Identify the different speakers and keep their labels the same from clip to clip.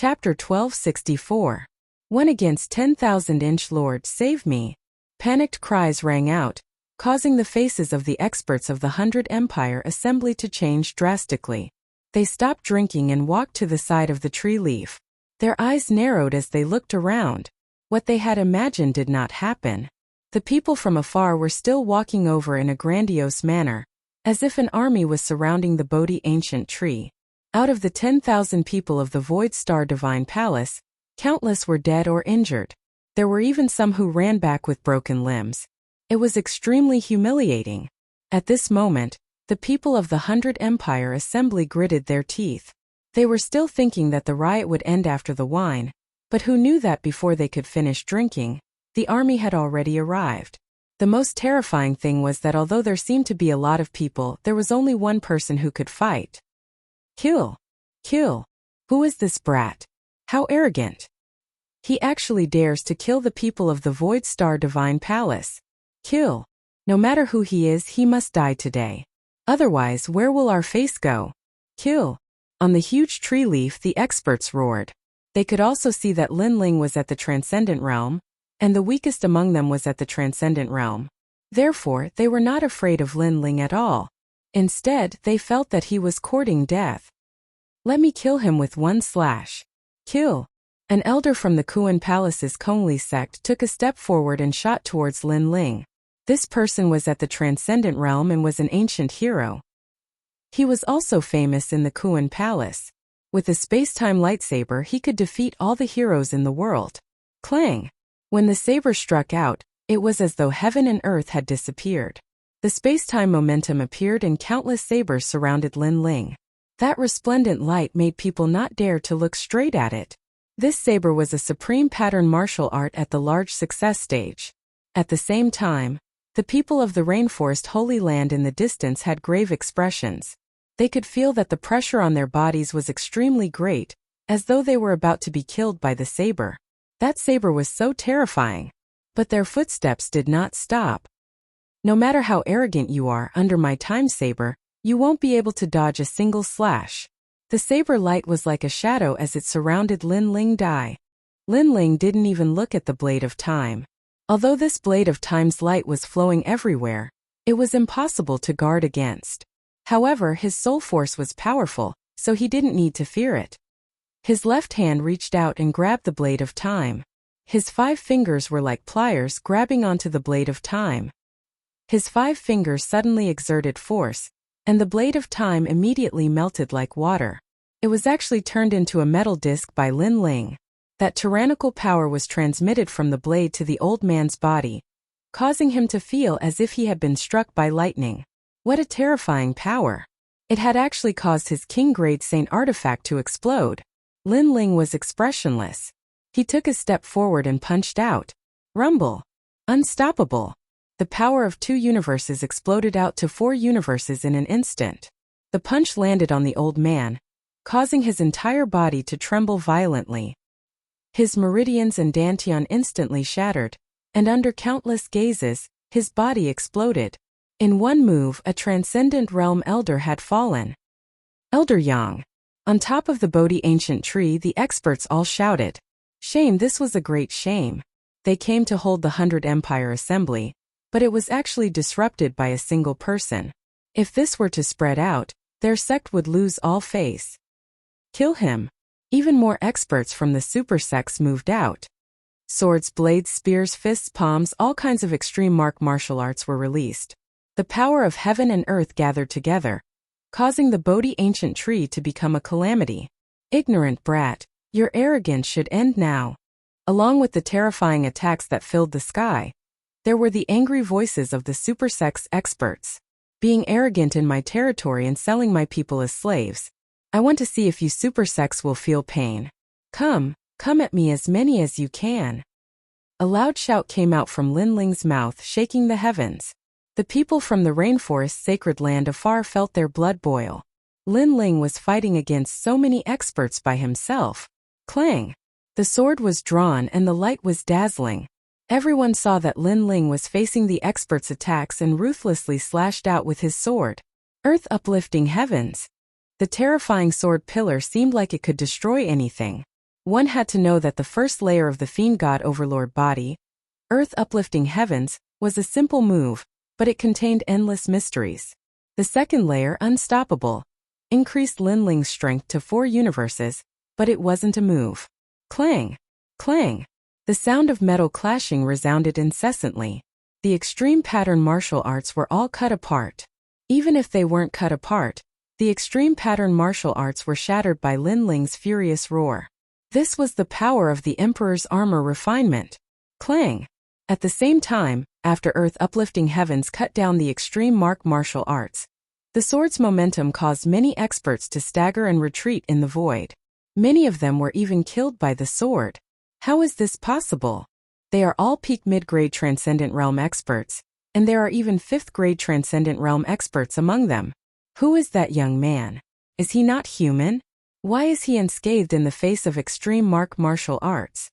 Speaker 1: Chapter 1264. One against 10,000-inch Lord, save me. Panicked cries rang out, causing the faces of the experts of the 100 Empire Assembly to change drastically. They stopped drinking and walked to the side of the tree leaf. Their eyes narrowed as they looked around. What they had imagined did not happen. The people from afar were still walking over in a grandiose manner, as if an army was surrounding the Bodhi ancient tree. Out of the 10,000 people of the Void Star Divine Palace, countless were dead or injured. There were even some who ran back with broken limbs. It was extremely humiliating. At this moment, the people of the 100 Empire Assembly gritted their teeth. They were still thinking that the riot would end after the wine, but who knew that before they could finish drinking, the army had already arrived. The most terrifying thing was that although there seemed to be a lot of people, there was only one person who could fight. Kill! Kill! Who is this brat? How arrogant! He actually dares to kill the people of the Void Star Divine Palace. Kill! No matter who he is, he must die today. Otherwise, where will our face go? Kill! On the huge tree leaf, the experts roared. They could also see that Lin Ling was at the Transcendent Realm, and the weakest among them was at the Transcendent Realm. Therefore, they were not afraid of Lin Ling at all. Instead, they felt that he was courting death. Let me kill him with one slash. Kill! An elder from the Kuan Palace's Kongli sect took a step forward and shot towards Lin Ling. This person was at the Transcendent Realm and was an ancient hero. He was also famous in the Kuan Palace. With a space-time lightsaber, he could defeat all the heroes in the world. Clang! When the saber struck out, it was as though heaven and earth had disappeared. The space-time momentum appeared and countless sabers surrounded Lin Ling. That resplendent light made people not dare to look straight at it. This saber was a supreme pattern martial art at the large success stage. At the same time, the people of the Rainforest Holy Land in the distance had grave expressions. They could feel that the pressure on their bodies was extremely great, as though they were about to be killed by the saber. That saber was so terrifying. But their footsteps did not stop. No matter how arrogant you are under my time saber, you won't be able to dodge a single slash. The saber light was like a shadow as it surrounded Lin Ling. Lin Ling didn't even look at the blade of time. Although this blade of time's light was flowing everywhere, it was impossible to guard against. However, his soul force was powerful, so he didn't need to fear it. His left hand reached out and grabbed the blade of time. His 5 fingers were like pliers grabbing onto the blade of time. His 5 fingers suddenly exerted force, and the blade of time immediately melted like water. It was actually turned into a metal disc by Lin Ling. That tyrannical power was transmitted from the blade to the old man's body, causing him to feel as if he had been struck by lightning. What a terrifying power! It had actually caused his King-grade Saint artifact to explode. Lin Ling was expressionless. He took a step forward and punched out. Rumble! Unstoppable! The power of 2 universes exploded out to 4 universes in an instant. The punch landed on the old man, causing his entire body to tremble violently. His meridians and dantian instantly shattered, and under countless gazes, his body exploded. In one move, a Transcendent Realm Elder had fallen. Elder Yang! On top of the Bodhi ancient tree, the experts all shouted. Shame, this was a great shame. They came to hold the 100 Empire Assembly, but it was actually disrupted by a single person. If this were to spread out, their sect would lose all face. Kill him! Even more experts from the super sects moved out. Swords, blades, spears, fists, palms, all kinds of extreme martial arts were released. The power of heaven and earth gathered together, causing the Bodhi ancient tree to become a calamity. Ignorant brat, your arrogance should end now. Along with the terrifying attacks that filled the sky, there were the angry voices of the super sects experts. Being arrogant in my territory and selling my people as slaves. I want to see if you super sects will feel pain. Come at me, as many as you can. A loud shout came out from Lin Ling's mouth, shaking the heavens. The people from the Rainforest's sacred land afar felt their blood boil. Lin Ling was fighting against so many experts by himself. Clang! The sword was drawn and the light was dazzling. Everyone saw that Lin Ling was facing the expert's attacks and ruthlessly slashed out with his sword. Earth uplifting heavens. The terrifying sword pillar seemed like it could destroy anything. One had to know that the first layer of the fiend god overlord body, earth uplifting heavens, was a simple move, but it contained endless mysteries. The second layer, unstoppable, increased Lin Ling's strength to 4 universes, but it wasn't a move. Clang! Clang! The sound of metal clashing resounded incessantly. The extreme pattern martial arts were all cut apart. Even if they weren't cut apart, the extreme pattern martial arts were shattered by Lin Ling's furious roar. This was the power of the Emperor's armor refinement. Clang! At the same time, after Earth uplifting heavens cut down the extreme martial arts, the sword's momentum caused many experts to stagger and retreat in the void. Many of them were even killed by the sword. How is this possible? They are all peak mid-grade Transcendent Realm experts, and there are even 5th-grade Transcendent Realm experts among them. Who is that young man? Is he not human? Why is he unscathed in the face of extreme martial arts?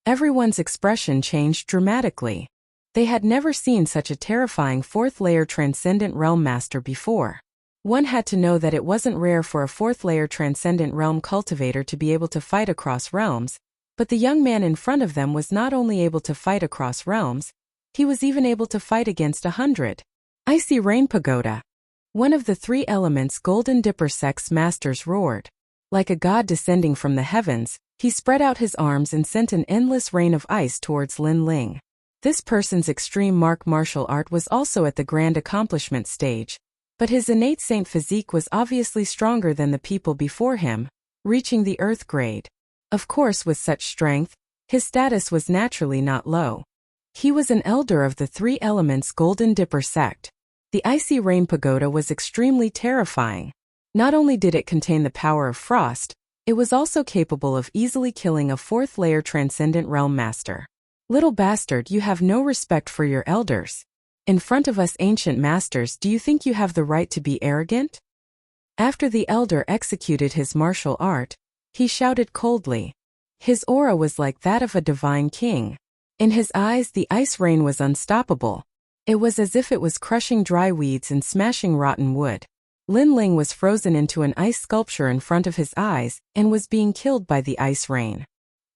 Speaker 1: Everyone's expression changed dramatically. They had never seen such a terrifying 4th-layer Transcendent Realm master before. One had to know that it wasn't rare for a 4th-layer Transcendent Realm cultivator to be able to fight across realms, but the young man in front of them was not only able to fight across realms, he was even able to fight against 100. Icy Rain Pagoda. One of the 3 elements Golden Dipper Sect's masters roared. Like a god descending from the heavens, he spread out his arms and sent an endless rain of ice towards Lin Ling. This person's extreme martial art was also at the grand accomplishment stage, but his innate saint physique was obviously stronger than the people before him, reaching the earth grade. Of course, with such strength, his status was naturally not low. He was an elder of the 3 elements Golden Dipper Sect. The Icy Rain Pagoda was extremely terrifying. Not only did it contain the power of frost, it was also capable of easily killing a 4th-layer Transcendent Realm master. Little bastard, you have no respect for your elders. In front of us ancient masters, do you think you have the right to be arrogant? After the elder executed his martial art, he shouted coldly. His aura was like that of a divine king. In his eyes, the ice rain was unstoppable. It was as if it was crushing dry weeds and smashing rotten wood. Lin Ling was frozen into an ice sculpture in front of his eyes and was being killed by the ice rain.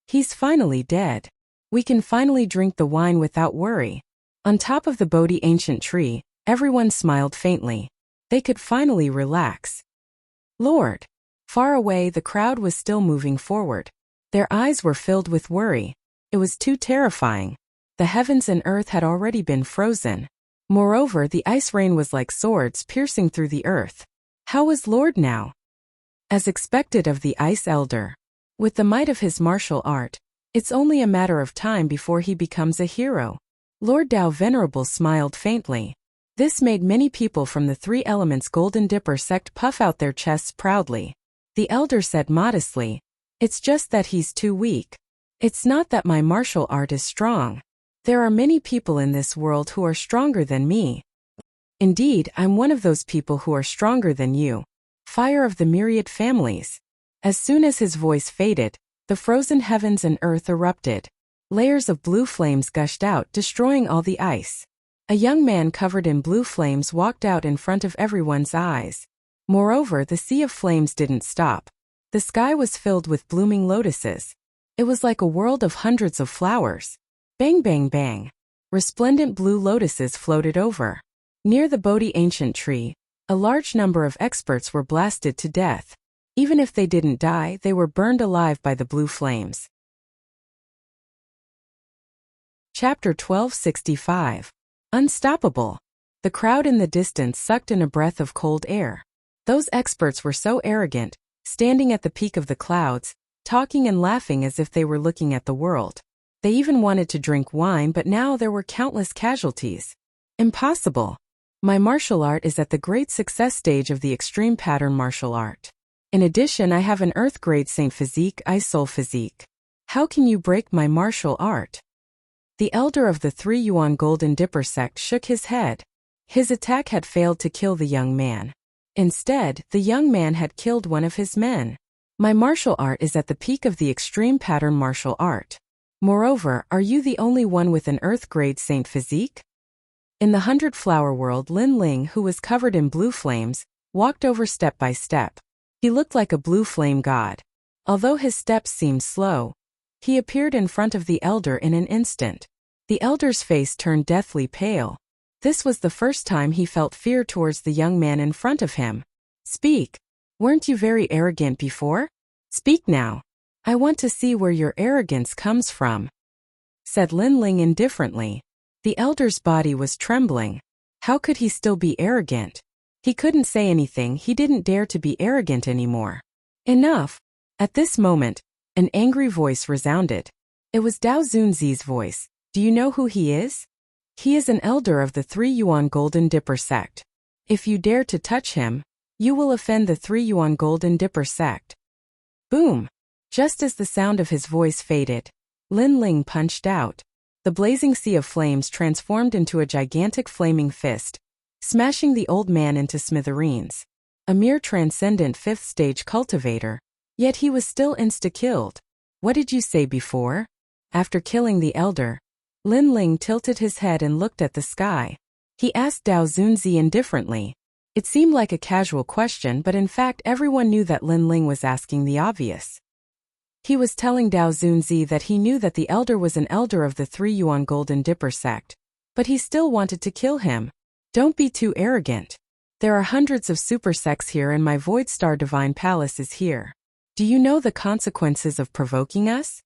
Speaker 1: He's finally dead. We can finally drink the wine without worry. On top of the Bodhi ancient tree, everyone smiled faintly. They could finally relax. Lord! Far away, the crowd was still moving forward. Their eyes were filled with worry. It was too terrifying. The heavens and earth had already been frozen. Moreover, the ice rain was like swords piercing through the earth. How was Lord now? As expected of the Ice Elder. With the might of his martial art, it's only a matter of time before he becomes a hero. Lord Dao Venerable smiled faintly. This made many people from the 3 elements Golden Dipper Sect puff out their chests proudly. The elder said modestly, "It's just that he's too weak. It's not that my martial art is strong. There are many people in this world who are stronger than me. Indeed, I'm one of those people who are stronger than you. Fire of the myriad families." As soon as his voice faded, the frozen heavens and earth erupted. Layers of blue flames gushed out, destroying all the ice. A young man covered in blue flames walked out in front of everyone's eyes. Moreover, the sea of flames didn't stop. The sky was filled with blooming lotuses. It was like a world of hundreds of flowers. Bang bang bang. Resplendent blue lotuses floated over. Near the Bodhi ancient tree, a large number of experts were blasted to death. Even if they didn't die, they were burned alive by the blue flames. Chapter 1265. Unstoppable. The crowd in the distance sucked in a breath of cold air. Those experts were so arrogant, standing at the peak of the clouds, talking and laughing as if they were looking at the world. They even wanted to drink wine, but now there were countless casualties. Impossible. My martial art is at the great success stage of the extreme pattern martial art. In addition, I have an earth grade saint physique, ice soul physique. How can you break my martial art? The elder of the 3 Yuan Golden Dipper Sect shook his head. His attack had failed to kill the young man. Instead, the young man had killed one of his men. My martial art is at the peak of the extreme pattern martial art. Moreover, are you the only one with an earth-grade saint physique? In the 100-flower world, Lin Ling, who was covered in blue flames, walked over step by step. He looked like a blue flame god. Although his steps seemed slow, he appeared in front of the elder in an instant. The elder's face turned deathly pale. This was the first time he felt fear towards the young man in front of him. Speak. Weren't you very arrogant before? Speak now. I want to see where your arrogance comes from, said Lin Ling indifferently. The elder's body was trembling. How could he still be arrogant? He couldn't say anything. He didn't dare to be arrogant anymore. Enough. At this moment, an angry voice resounded. It was Dao Zunzi's voice. Do you know who he is? He is an elder of the 3 Yuan Golden Dipper sect. If you dare to touch him, you will offend the 3 Yuan Golden Dipper sect. Boom! Just as the sound of his voice faded, Lin Ling punched out. The blazing sea of flames transformed into a gigantic flaming fist, smashing the old man into smithereens. A mere transcendent 5th stage cultivator, yet he was still insta-killed. What did you say before? After killing the elder, Lin Ling tilted his head and looked at the sky. He asked Dao Zunzi indifferently. It seemed like a casual question, but in fact everyone knew that Lin Ling was asking the obvious. He was telling Dao Zunzi that he knew that the elder was an elder of the 3 Yuan Golden Dipper sect, but he still wanted to kill him. Don't be too arrogant. There are hundreds of super sects here and my Void Star Divine Palace is here. Do you know the consequences of provoking us?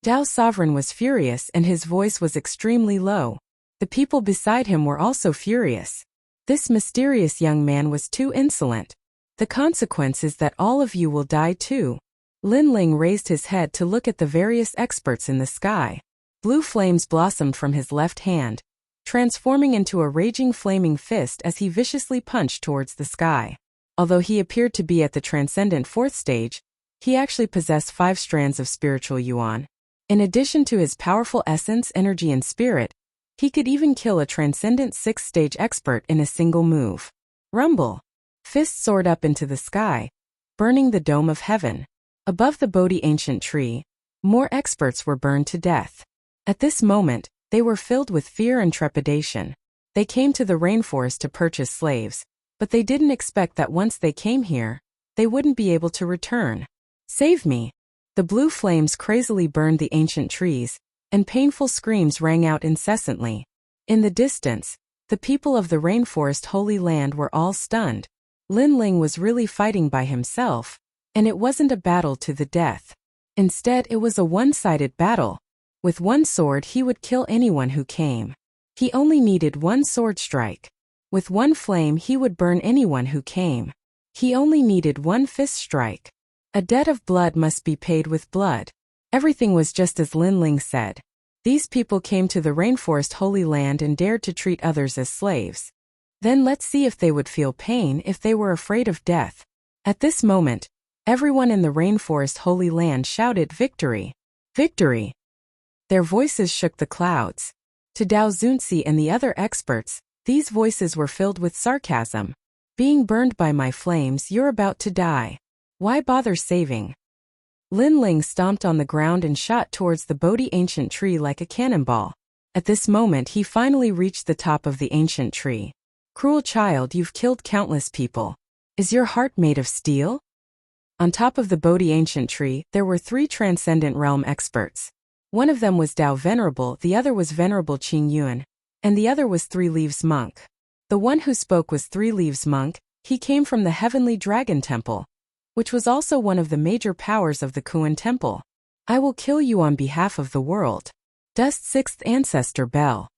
Speaker 1: Dao's sovereign was furious and his voice was extremely low. The people beside him were also furious. This mysterious young man was too insolent. The consequence is that all of you will die too. Lin Ling raised his head to look at the various experts in the sky. Blue flames blossomed from his left hand, transforming into a raging flaming fist as he viciously punched towards the sky. Although he appeared to be at the transcendent 4th stage, he actually possessed 5 strands of spiritual yuan. In addition to his powerful essence, energy and spirit, he could even kill a transcendent 6th stage expert in a single move. Rumble! Fists soared up into the sky, burning the dome of heaven. Above the Bodhi ancient tree, more experts were burned to death. At this moment, they were filled with fear and trepidation. They came to the rainforest to purchase slaves, but they didn't expect that once they came here, they wouldn't be able to return. Save me! The blue flames crazily burned the ancient trees, and painful screams rang out incessantly. In the distance, the people of the rainforest Holy Land were all stunned. Lin Ling was really fighting by himself, and it wasn't a battle to the death. Instead, it was a one-sided battle. With one sword he would kill anyone who came. He only needed one sword strike. With one flame he would burn anyone who came. He only needed one fist strike. A debt of blood must be paid with blood. Everything was just as Lin Ling said. These people came to the rainforest Holy Land and dared to treat others as slaves. Then let's see if they would feel pain if they were afraid of death. At this moment, everyone in the rainforest Holy Land shouted victory. Victory! Their voices shook the clouds. To Dao Zunzi and the other experts, these voices were filled with sarcasm. Being burned by my flames, you're about to die. Why bother saving? Lin Ling stomped on the ground and shot towards the Bodhi ancient tree like a cannonball. At this moment he finally reached the top of the ancient tree. Cruel child, you've killed countless people. Is your heart made of steel? On top of the Bodhi ancient tree, there were 3 transcendent realm experts. One of them was Dao Venerable, the other was Venerable Qing Yuan, and the other was 3 Leaves Monk. The one who spoke was 3 Leaves Monk. He came from the Heavenly Dragon Temple, which was also one of the major powers of the Kuan Temple. I will kill you on behalf of the world. Dust 6th Ancestor Bell.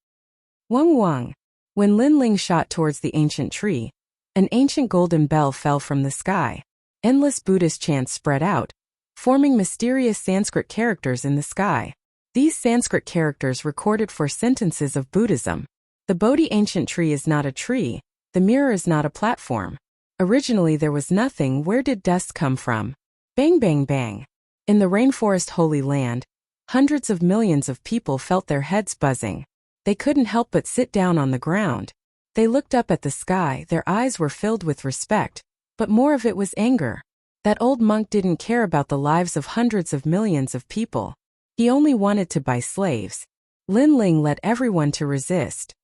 Speaker 1: Wang Wang. When Lin Ling shot towards the ancient tree, an ancient golden bell fell from the sky. Endless Buddhist chants spread out, forming mysterious Sanskrit characters in the sky. These Sanskrit characters recorded 4 sentences of Buddhism. The Bodhi ancient tree is not a tree, the mirror is not a platform. Originally there was nothing. Where did dust come from? Bang bang bang. In the rainforest Holy Land, hundreds of millions of people felt their heads buzzing. They couldn't help but sit down on the ground. They looked up at the sky, their eyes were filled with respect, but more of it was anger. That old monk didn't care about the lives of hundreds of millions of people. He only wanted to buy slaves. Lin Ling led everyone to resist.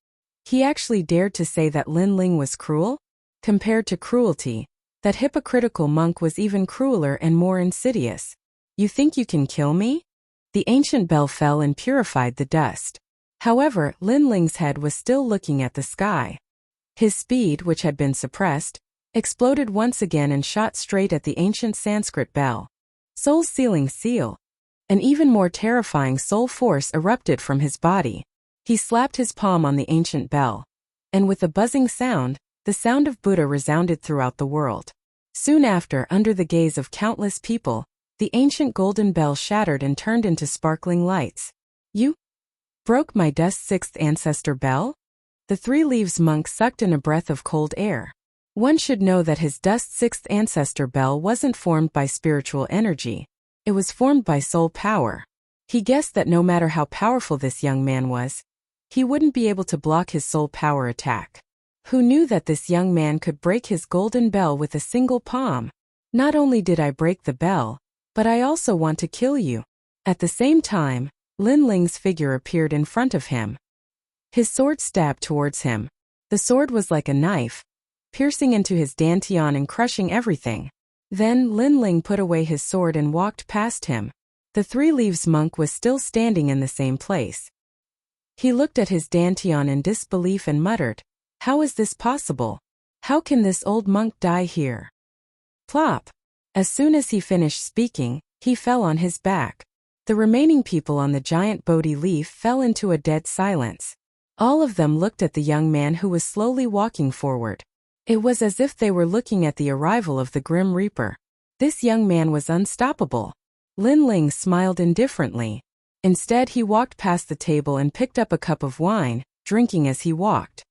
Speaker 1: He actually dared to say that Lin Ling was cruel? Compared to cruelty, That hypocritical monk was even crueler and more insidious. You think you can kill me? The ancient bell fell and purified the dust. However, Lin Ling's head was still looking at the sky. His speed, which had been suppressed, exploded once again and shot straight at the ancient Sanskrit bell. Soul's sealing seal. An even more terrifying soul force erupted from his body. He slapped his palm on the ancient bell. And with a buzzing sound, the sound of Buddha resounded throughout the world. Soon after, under the gaze of countless people, the ancient golden bell shattered and turned into sparkling lights. You broke my dust sixth ancestor bell? The Three Leaves monk sucked in a breath of cold air. One should know that his dust sixth ancestor bell wasn't formed by spiritual energy. It was formed by soul power. He guessed that no matter how powerful this young man was, he wouldn't be able to block his soul power attack. Who knew that this young man could break his golden bell with a single palm? Not only did I break the bell, but I also want to kill you. At the same time, Lin Ling's figure appeared in front of him. His sword stabbed towards him. The sword was like a knife, piercing into his dantian and crushing everything. Then Lin Ling put away his sword and walked past him. The Three Leaves monk was still standing in the same place. He looked at his dantian in disbelief and muttered, "How is this possible? How can this old monk die here?" Plop! As soon as he finished speaking, he fell on his back. The remaining people on the giant Bodhi leaf fell into a dead silence. All of them looked at the young man who was slowly walking forward. It was as if they were looking at the arrival of the Grim Reaper. This young man was unstoppable. Lin Ling smiled indifferently. Instead, he walked past the table and picked up a cup of wine, drinking as he walked.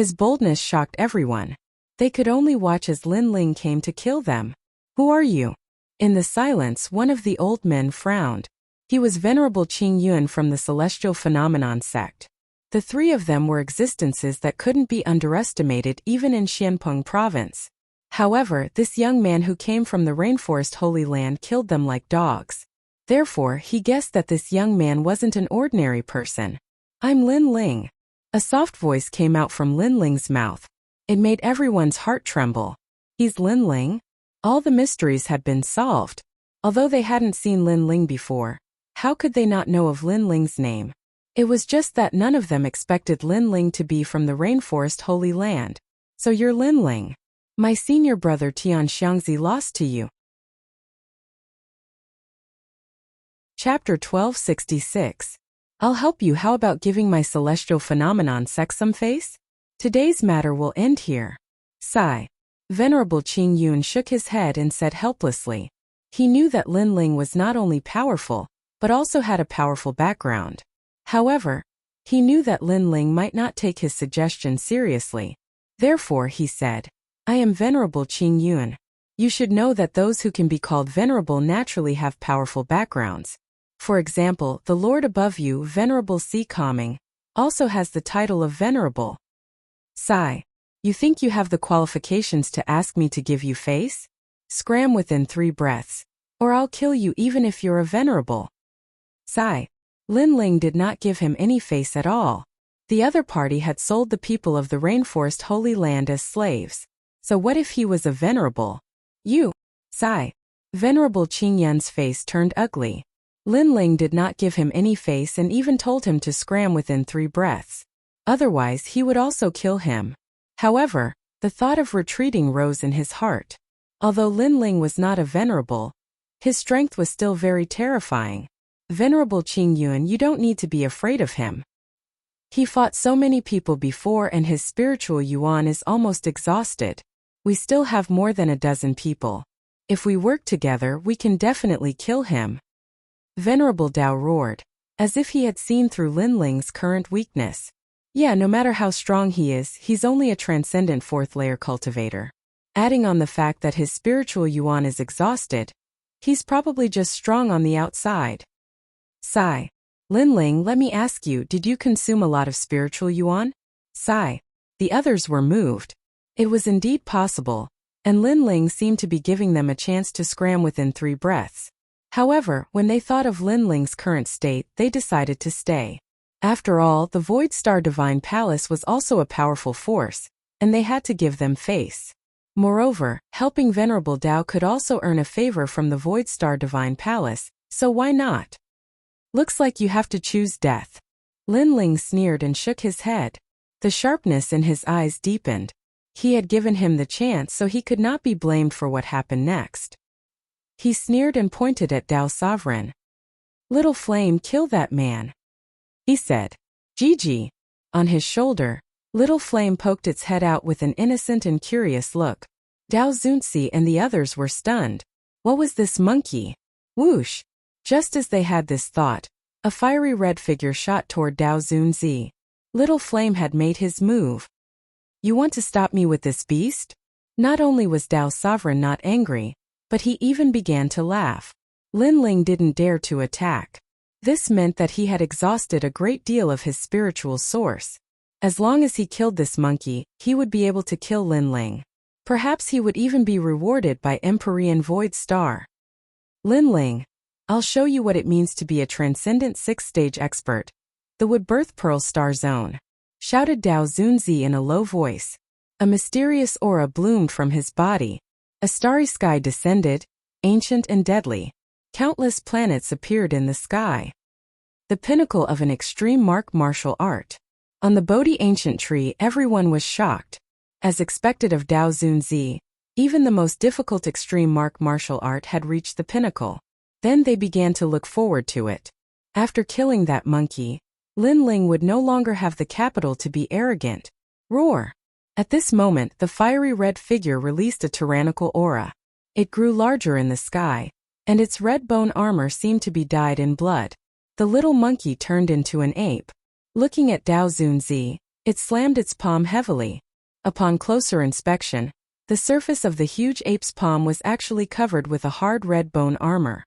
Speaker 1: His boldness shocked everyone. They could only watch as Lin Ling came to kill them. "Who are you?" In the silence, one of the old men frowned. He was Venerable Qing Yuan from the Celestial Phenomenon sect. The three of them were existences that couldn't be underestimated even in Xianpeng province. However, this young man who came from the Rainforest Holy Land killed them like dogs. Therefore, he guessed that this young man wasn't an ordinary person. "I'm Lin Ling." A soft voice came out from Lin Ling's mouth. It made everyone's heart tremble. He's Lin Ling? All the mysteries had been solved. Although they hadn't seen Lin Ling before, how could they not know of Lin Ling's name? It was just that none of them expected Lin Ling to be from the Rainforest Holy Land. "So you're Lin Ling. My senior brother Tian Xiangzi lost to you." Chapter 1266. I'll help you. How about giving my celestial phenomenon sex some face? Today's matter will end here. Sigh. Venerable Qing Yun shook his head and said helplessly. He knew that Lin Ling was not only powerful, but also had a powerful background. However, he knew that Lin Ling might not take his suggestion seriously. Therefore, he said, "I am Venerable Qing Yun. You should know that those who can be called venerable naturally have powerful backgrounds. For example, the Lord above you, Venerable Sea Calming, also has the title of Venerable." Sigh. You think you have the qualifications to ask me to give you face? Scram within 3 breaths. Or I'll kill you even if you're a venerable. Sigh. Lin Ling did not give him any face at all. The other party had sold the people of the Rainforest Holy Land as slaves. So what if he was a venerable? You. Sigh. Venerable Qing Yun's face turned ugly. Lin Ling did not give him any face and even told him to scram within 3 breaths. Otherwise, he would also kill him. However, the thought of retreating rose in his heart. Although Lin Ling was not a venerable, his strength was still very terrifying. Venerable Qing Yun, you don't need to be afraid of him. He fought so many people before and his spiritual yuan is almost exhausted. We still have more than a dozen people. If we work together, we can definitely kill him. Venerable Dao roared, as if he had seen through Lin Ling's current weakness. Yeah, no matter how strong he is, he's only a transcendent 4th layer cultivator. Adding on the fact that his spiritual yuan is exhausted, he's probably just strong on the outside. Sigh. Lin Ling, let me ask you, did you consume a lot of spiritual yuan? Sigh. The others were moved. It was indeed possible, and Lin Ling seemed to be giving them a chance to scram within 3 breaths. However, when they thought of Lin Ling's current state, they decided to stay. After all, the Void Star Divine Palace was also a powerful force, and they had to give them face. Moreover, helping Venerable Dao could also earn a favor from the Void Star Divine Palace, so why not? Looks like you have to choose death. Lin Ling sneered and shook his head. The sharpness in his eyes deepened. He had given him the chance, so he could not be blamed for what happened next. He sneered and pointed at Dao Sovereign. "Little Flame, kill that man," he said. "Gigi." On his shoulder, Little Flame poked its head out with an innocent and curious look. Dao Zunzi and the others were stunned. What was this monkey? Whoosh! Just as they had this thought, a fiery red figure shot toward Dao Zunzi. Little Flame had made his move. "You want to stop me with this beast?" Not only was Dao Sovereign not angry, but he even began to laugh. Lin Ling didn't dare to attack. This meant that he had exhausted a great deal of his spiritual source. As long as he killed this monkey, he would be able to kill Lin Ling. Perhaps he would even be rewarded by Empyrean Void Star. "Lin Ling, I'll show you what it means to be a transcendent 6th-stage expert. The Wood Birth Pearl Star Zone," shouted Dao Zunzi in a low voice. A mysterious aura bloomed from his body. A starry sky descended, ancient and deadly. Countless planets appeared in the sky. The pinnacle of an extreme martial art. On the Bodhi ancient tree, everyone was shocked. As expected of Dao Zunzi, even the most difficult extreme martial art had reached the pinnacle. Then they began to look forward to it. After killing that monkey, Lin Ling would no longer have the capital to be arrogant. Roar! At this moment, the fiery red figure released a tyrannical aura. It grew larger in the sky, and its red bone armor seemed to be dyed in blood. The little monkey turned into an ape. Looking at Dao Zunzi, it slammed its palm heavily. Upon closer inspection, the surface of the huge ape's palm was actually covered with a hard red bone armor.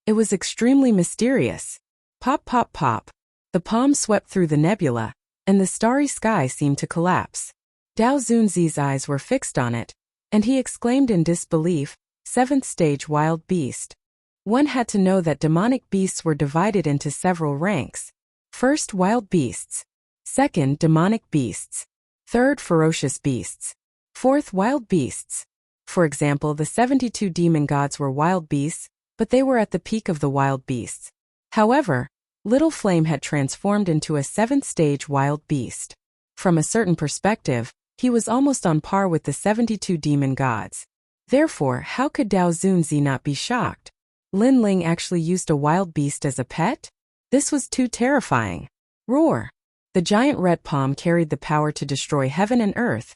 Speaker 1: It was extremely mysterious. Pop, pop, pop. The palm swept through the nebula, and the starry sky seemed to collapse. Dao Zunzi's eyes were fixed on it, and he exclaimed in disbelief, "7th-stage wild beast." One had to know that demonic beasts were divided into several ranks. First, wild beasts. Second, demonic beasts. Third, ferocious beasts. Fourth, wild beasts. For example, the 72 demon gods were wild beasts, but they were at the peak of the wild beasts. However, Little Flame had transformed into a 7th-stage wild beast. From a certain perspective, he was almost on par with the 72 demon gods. Therefore, how could Dao Zunzi not be shocked? Lin Ling actually used a wild beast as a pet? This was too terrifying. Roar! The giant red palm carried the power to destroy heaven and earth,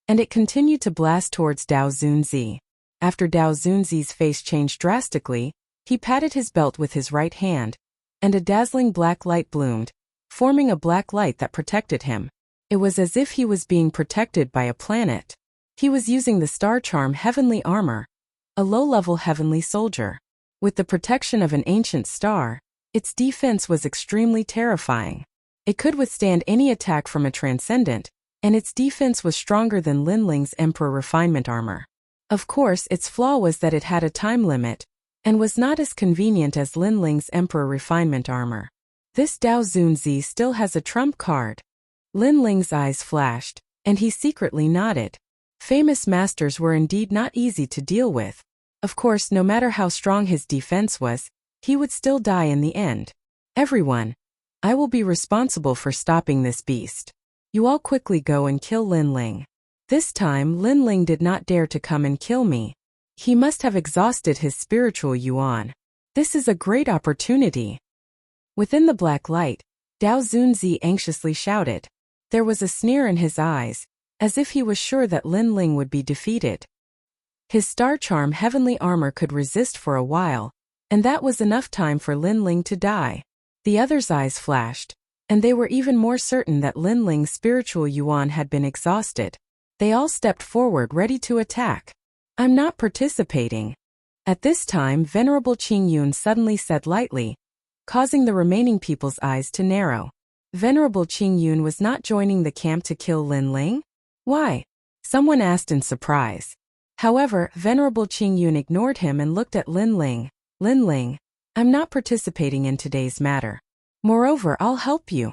Speaker 1: and it continued to blast towards Dao Zunzi. After Dao Zunzi's face changed drastically, he patted his belt with his right hand, and a dazzling black light bloomed, forming a black light that protected him. It was as if he was being protected by a planet. He was using the star charm heavenly armor, a low-level heavenly soldier. With the protection of an ancient star, its defense was extremely terrifying. It could withstand any attack from a transcendent, and its defense was stronger than Lin Ling's Emperor Refinement armor. Of course, its flaw was that it had a time limit, and was not as convenient as Lin Ling's Emperor Refinement armor. This Dao Zunzi still has a trump card. Lin Ling's eyes flashed, and he secretly nodded. Famous masters were indeed not easy to deal with. Of course, no matter how strong his defense was, he would still die in the end. "Everyone, I will be responsible for stopping this beast. You all quickly go and kill Lin Ling." This time, Lin Ling did not dare to come and kill me. He must have exhausted his spiritual yuan. This is a great opportunity. Within the black light, Dao Zunzi anxiously shouted. There was a sneer in his eyes, as if he was sure that Lin Ling would be defeated. His star charm heavenly armor could resist for a while, and that was enough time for Lin Ling to die. The others' eyes flashed, and they were even more certain that Lin Ling's spiritual yuan had been exhausted. They all stepped forward ready to attack. "I'm not participating." At this time, Venerable Qing Yun suddenly said lightly, causing the remaining people's eyes to narrow. Venerable Qing Yun was not joining the camp to kill Lin Ling? Why? Someone asked in surprise. However, Venerable Qing Yun ignored him and looked at Lin Ling. "Lin Ling, I'm not participating in today's matter. Moreover, I'll help you."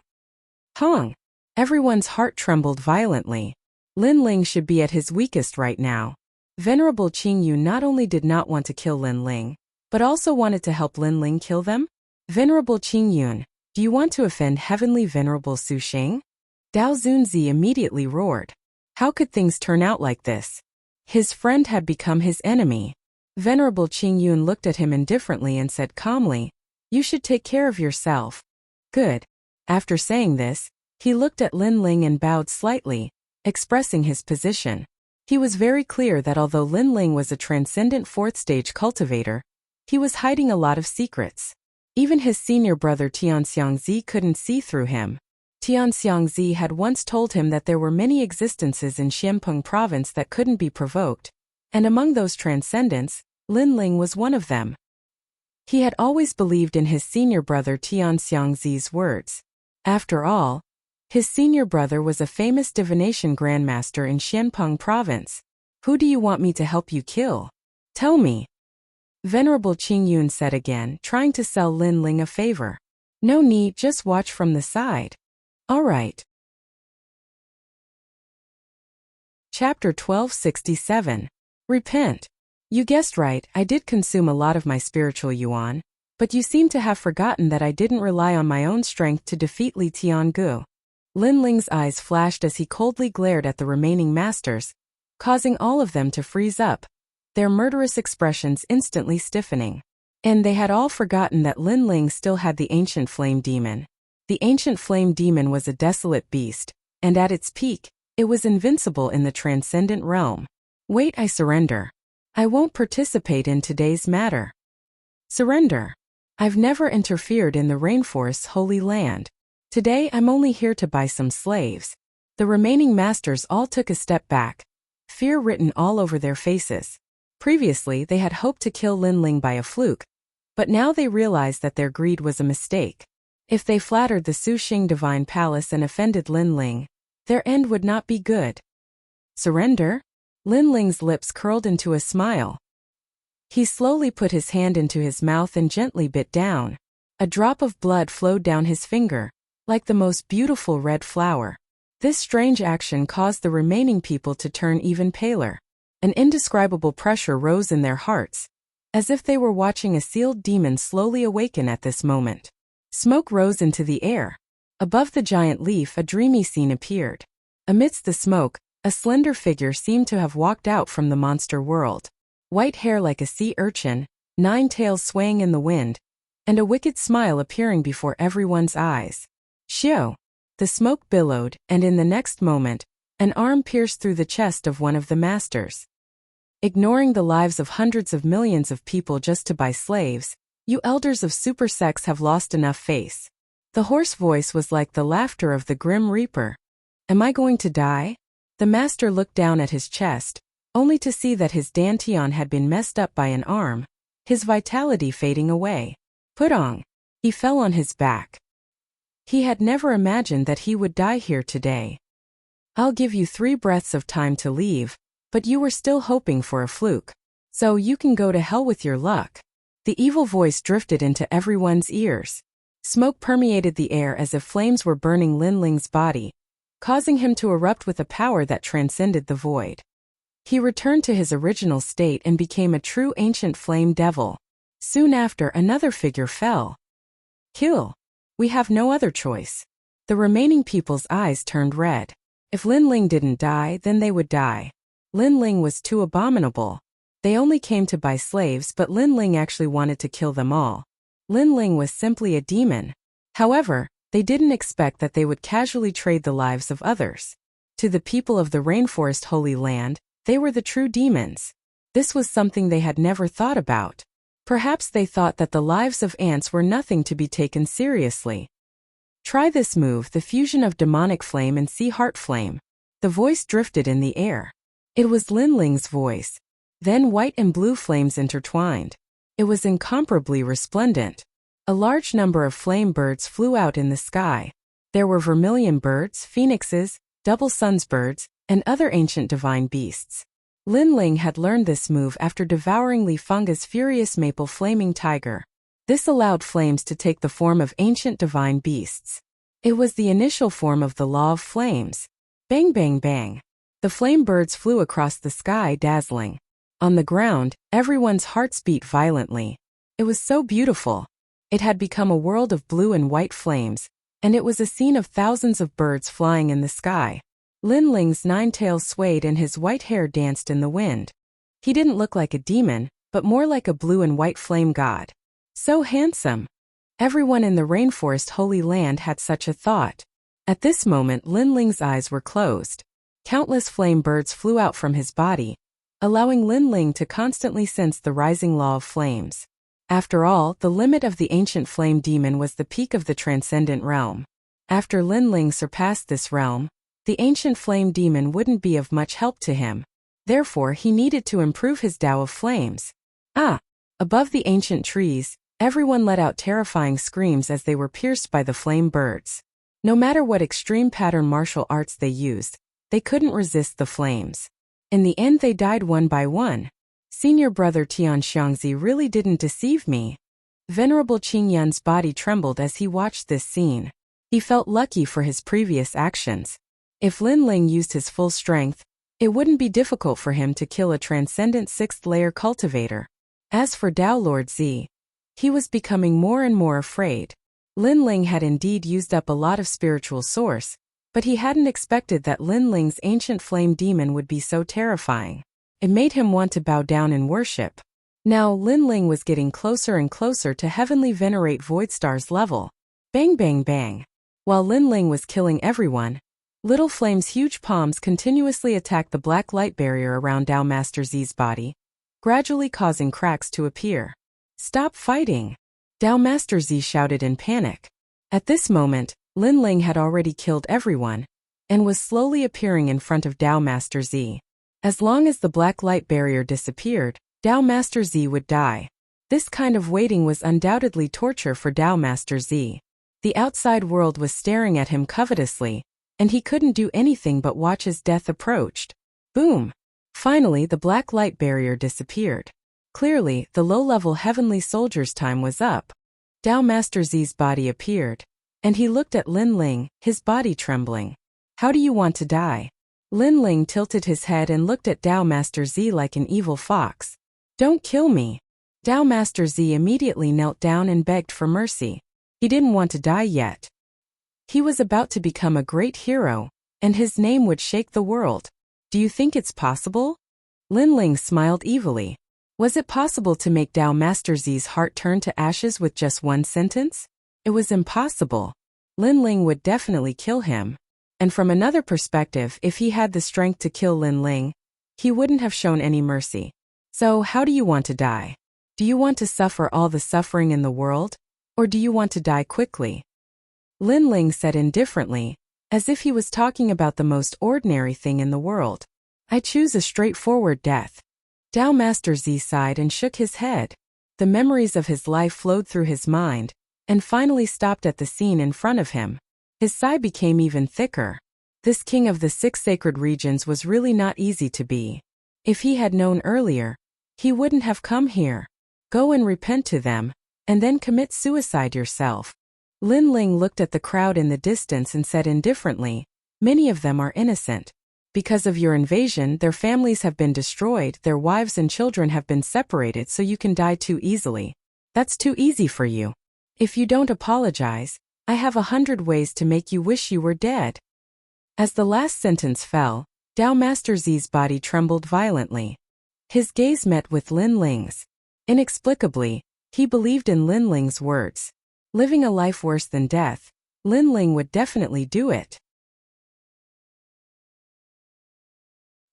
Speaker 1: Hong! Everyone's heart trembled violently. Lin Ling should be at his weakest right now. Venerable Qingyu not only did not want to kill Lin Ling, but also wanted to help Lin Ling kill them? Venerable Qingyun, do you want to offend Heavenly Venerable Su Xing? Dao Zunzi immediately roared. How could things turn out like this? His friend had become his enemy. Venerable Qingyun looked at him indifferently and said calmly, "You should take care of yourself." Good. After saying this, he looked at Lin Ling and bowed slightly, expressing his position. He was very clear that although Lin Ling was a transcendent fourth-stage cultivator, he was hiding a lot of secrets. Even his senior brother Tianxiangzi couldn't see through him. Tianxiangzi had once told him that there were many existences in Xianpeng province that couldn't be provoked, and among those transcendents, Lin Ling was one of them. He had always believed in his senior brother Tianxiangzi's words. After all, his senior brother was a famous divination grandmaster in Xianpeng province. Who do you want me to help you kill? Tell me. Venerable Qingyun said again, trying to sell Lin Ling a favor. No need, just watch from the side. All right. Chapter 1267. Repent. You guessed right, I did consume a lot of my spiritual yuan, but you seem to have forgotten that I didn't rely on my own strength to defeat Li Tiangu. Lin Ling's eyes flashed as he coldly glared at the remaining masters, causing all of them to freeze up, their murderous expressions instantly stiffening. And they had all forgotten that Lin Ling still had the ancient flame demon. The ancient flame demon was a desolate beast, and at its peak, it was invincible in the transcendent realm. Wait, I surrender. I won't participate in today's matter. Surrender. I've never interfered in the rainforest's holy land. Today I'm only here to buy some slaves. The remaining masters all took a step back, fear written all over their faces. Previously they had hoped to kill Lin Ling by a fluke, but now they realized that their greed was a mistake. If they flattered the Su Xing Divine Palace and offended Lin Ling, their end would not be good. Surrender? Lin Ling's lips curled into a smile. He slowly put his hand into his mouth and gently bit down. A drop of blood flowed down his finger, like the most beautiful red flower. This strange action caused the remaining people to turn even paler. An indescribable pressure rose in their hearts, as if they were watching a sealed demon slowly awaken at this moment. Smoke rose into the air. Above the giant leaf, a dreamy scene appeared. Amidst the smoke, a slender figure seemed to have walked out from the monster world. White hair like a sea urchin, 9 tails swaying in the wind, and a wicked smile appearing before everyone's eyes. Xiao! The smoke billowed, and in the next moment, an arm pierced through the chest of one of the masters. Ignoring the lives of hundreds of millions of people just to buy slaves, you elders of super sects have lost enough face. The hoarse voice was like the laughter of the grim reaper. Am I going to die? The master looked down at his chest, only to see that his dantian had been messed up by an arm, his vitality fading away. Putong! He fell on his back. He had never imagined that he would die here today. I'll give you 3 breaths of time to leave, but you were still hoping for a fluke. So you can go to hell with your luck. The evil voice drifted into everyone's ears. Smoke permeated the air as if flames were burning Lin Ling's body, causing him to erupt with a power that transcended the void. He returned to his original state and became a true ancient flame devil. Soon after, another figure fell. Kill. We have no other choice. The remaining people's eyes turned red. If Lin Ling didn't die, then they would die. Lin Ling was too abominable. They only came to buy slaves, but Lin Ling actually wanted to kill them all. Lin Ling was simply a demon. However, they didn't expect that they would casually trade the lives of others. To the people of the Rainforest Holy Land, they were the true demons. This was something they had never thought about. Perhaps they thought that the lives of ants were nothing to be taken seriously. Try this move, the fusion of demonic flame and sea heart flame. The voice drifted in the air. It was Lin Ling's voice. Then white and blue flames intertwined. It was incomparably resplendent. A large number of flame birds flew out in the sky. There were vermilion birds, phoenixes, double suns birds, and other ancient divine beasts. Lin Ling had learned this move after devouring Li Feng's furious maple flaming tiger. This allowed flames to take the form of ancient divine beasts. It was the initial form of the law of flames. Bang bang bang. The flame birds flew across the sky, dazzling. On the ground, everyone's hearts beat violently. It was so beautiful. It had become a world of blue and white flames, and it was a scene of thousands of birds flying in the sky. Lin Ling's 9 tails swayed and his white hair danced in the wind. He didn't look like a demon, but more like a blue and white flame god. So handsome. Everyone in the rainforest Holy Land had such a thought. At this moment Lin Ling's eyes were closed. Countless flame birds flew out from his body, allowing Lin Ling to constantly sense the rising law of flames. After all, the limit of the ancient flame demon was the peak of the transcendent realm. After Lin Ling surpassed this realm, the ancient flame demon wouldn't be of much help to him. Therefore he needed to improve his Tao of flames. Above the ancient trees, everyone let out terrifying screams as they were pierced by the flame birds. No matter what extreme pattern martial arts they used, they couldn't resist the flames. In the end they died one by one. Senior brother Tian Xiangzi really didn't deceive me. Venerable Qing Yun's body trembled as he watched this scene. He felt lucky for his previous actions. If Lin Ling used his full strength, it wouldn't be difficult for him to kill a transcendent 6th-layer cultivator. As for Tao Lord Zi, he was becoming more and more afraid. Lin Ling had indeed used up a lot of spiritual source, but he hadn't expected that Lin Ling's ancient flame demon would be so terrifying. It made him want to bow down in worship. Now Lin Ling was getting closer and closer to Heavenly Venerate Voidstar's level. Bang bang bang. While Lin Ling was killing everyone, Little Flame's huge palms continuously attacked the black light barrier around Tao Master Zi's body, gradually causing cracks to appear. Stop fighting! Tao Master Z shouted in panic. At this moment, Lin Ling had already killed everyone, and was slowly appearing in front of Tao Master Z. As long as the black light barrier disappeared, Tao Master Z would die. This kind of waiting was undoubtedly torture for Tao Master Z. The outside world was staring at him covetously, and he couldn't do anything but watch as death approached. Boom! Finally, the black light barrier disappeared. Clearly, the low-level heavenly soldier's time was up. Tao Master Z's body appeared, and he looked at Lin Ling, his body trembling. How do you want to die? Lin Ling tilted his head and looked at Tao Master Z like an evil fox. Don't kill me. Tao Master Z immediately knelt down and begged for mercy. He didn't want to die yet. He was about to become a great hero, and his name would shake the world. Do you think it's possible? Lin Ling smiled evilly. Was it possible to make Tao Master Z's heart turn to ashes with just one sentence? It was impossible. Lin Ling would definitely kill him. And from another perspective, if he had the strength to kill Lin Ling, he wouldn't have shown any mercy. So how do you want to die? Do you want to suffer all the suffering in the world? Or do you want to die quickly? Lin Ling said indifferently, as if he was talking about the most ordinary thing in the world. I choose a straightforward death. Tao Master Z sighed and shook his head. The memories of his life flowed through his mind, and finally stopped at the scene in front of him. His sigh became even thicker. This king of the 6 sacred regions was really not easy to be. If he had known earlier, he wouldn't have come here. Go and repent to them, and then commit suicide yourself. Lin Ling looked at the crowd in the distance and said indifferently, many of them are innocent. Because of your invasion, their families have been destroyed, their wives and children have been separated, so you can die too easily. That's too easy for you. If you don't apologize, I have 100 ways to make you wish you were dead. As the last sentence fell, Tao Master Z's body trembled violently. His gaze met with Lin Ling's. Inexplicably, he believed in Lin Ling's words. Living a life worse than death, Lin Ling would definitely do it.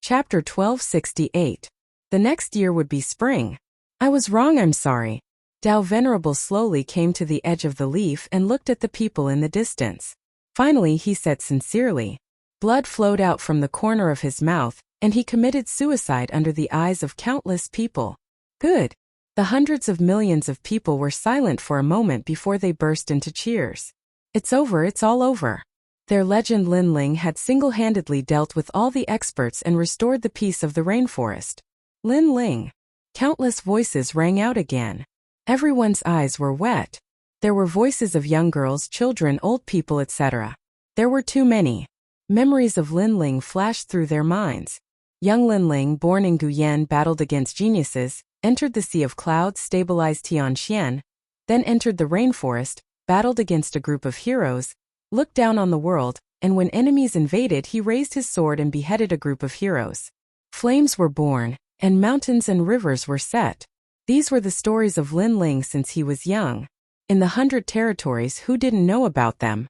Speaker 1: Chapter 1268. The next year would be spring. I was wrong, I'm sorry. Tao Venerable slowly came to the edge of the leaf and looked at the people in the distance. Finally he said sincerely. Blood flowed out from the corner of his mouth, and he committed suicide under the eyes of countless people. Good. The hundreds of millions of people were silent for a moment before they burst into cheers. It's over, it's all over. Their legend Lin Ling had single-handedly dealt with all the experts and restored the peace of the rainforest. Lin Ling. Countless voices rang out again. Everyone's eyes were wet. There were voices of young girls, children, old people, etc. There were too many. Memories of Lin Ling flashed through their minds. Young Linling, born in Guyenne, battled against geniuses, entered the Sea of Clouds, stabilized Tianxian, then entered the rainforest, battled against a group of heroes, looked down on the world, and when enemies invaded he raised his sword and beheaded a group of heroes. Flames were born, and mountains and rivers were set. These were the stories of Linling since he was young. In the 100 territories, who didn't know about them?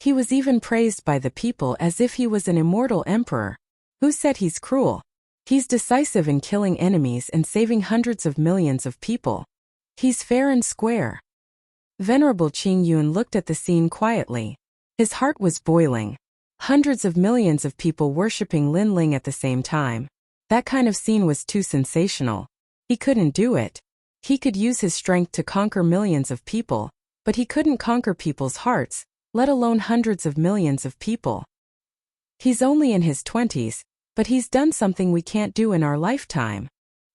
Speaker 1: He was even praised by the people as if he was an immortal emperor. Who said he's cruel? He's decisive in killing enemies and saving hundreds of millions of people. He's fair and square. Venerable Qing Yun looked at the scene quietly. His heart was boiling. Hundreds of millions of people worshipping Linling at the same time. That kind of scene was too sensational. He couldn't do it. He could use his strength to conquer millions of people, but he couldn't conquer people's hearts, let alone hundreds of millions of people. He's only in his 20s, but he's done something we can't do in our lifetime.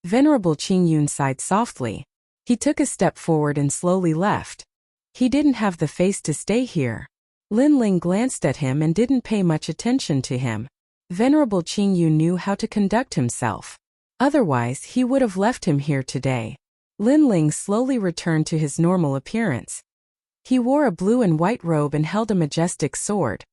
Speaker 1: Venerable Qing Yun sighed softly. He took a step forward and slowly left. He didn't have the face to stay here. Linling glanced at him and didn't pay much attention to him. Venerable Qing Yun knew how to conduct himself. Otherwise, he would have left him here today. Linling slowly returned to his normal appearance. He wore a blue and white robe and held a majestic sword.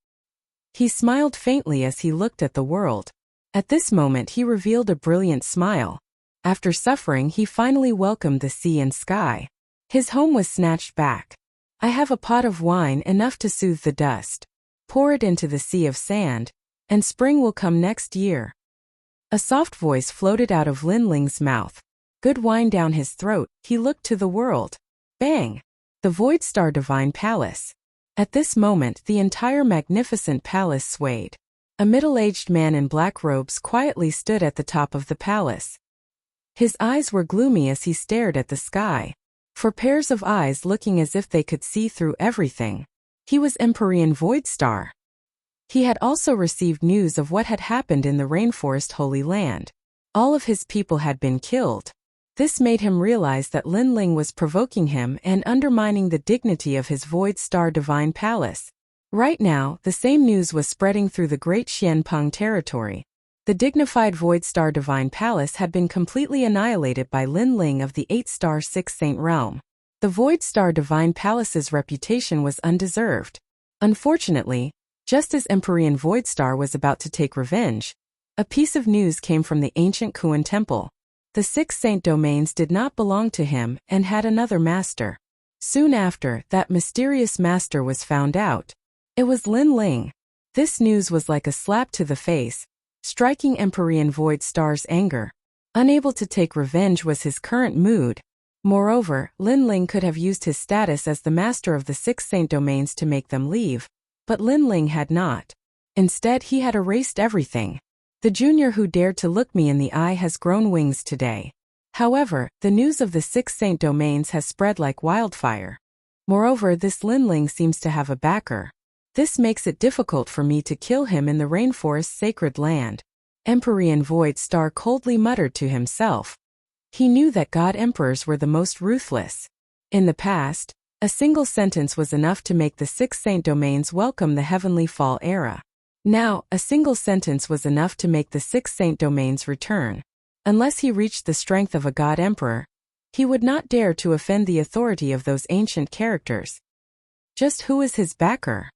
Speaker 1: He smiled faintly as he looked at the world. At this moment he revealed a brilliant smile. After suffering, he finally welcomed the sea and sky. His home was snatched back. I have a pot of wine enough to soothe the dust. Pour it into the sea of sand, and spring will come next year. A soft voice floated out of Linling's mouth. Good wine down his throat, he looked to the world. Bang! The Void Star Divine Palace. At this moment the entire magnificent palace swayed. A middle-aged man in black robes quietly stood at the top of the palace. His eyes were gloomy as he stared at the sky. For pairs of eyes looking as if they could see through everything. He was Empyrean Void Star. He had also received news of what had happened in the Rainforest Holy Land. All of his people had been killed. This made him realize that Linling was provoking him and undermining the dignity of his Void Star Divine Palace. Right now, the same news was spreading through the great Xianpeng territory. The dignified Void Star Divine Palace had been completely annihilated by Linling of the 8-star 6 Saint realm. The Void Star Divine Palace's reputation was undeserved. Unfortunately, just as Empyrean Void Star was about to take revenge, a piece of news came from the ancient Kuan Temple. The 6 Saint domains did not belong to him and had another master. Soon after, that mysterious master was found out. It was Linling. This news was like a slap to the face, striking Empyrean Void Star's anger. Unable to take revenge was his current mood. Moreover, Linling could have used his status as the master of the 6 Saint domains to make them leave, but Linling had not. Instead, he had erased everything. The junior who dared to look me in the eye has grown wings today. However, the news of the 6 Saint domains has spread like wildfire. Moreover, this Linling seems to have a backer. This makes it difficult for me to kill him in the rainforest's sacred land. Empyrean Void Star coldly muttered to himself. He knew that God Emperors were the most ruthless. In the past, a single sentence was enough to make the 6 Saint domains welcome the Heavenly Fall era. Now, a single sentence was enough to make the 6 Saint domains return. Unless he reached the strength of a God Emperor, he would not dare to offend the authority of those ancient characters. Just who is his backer?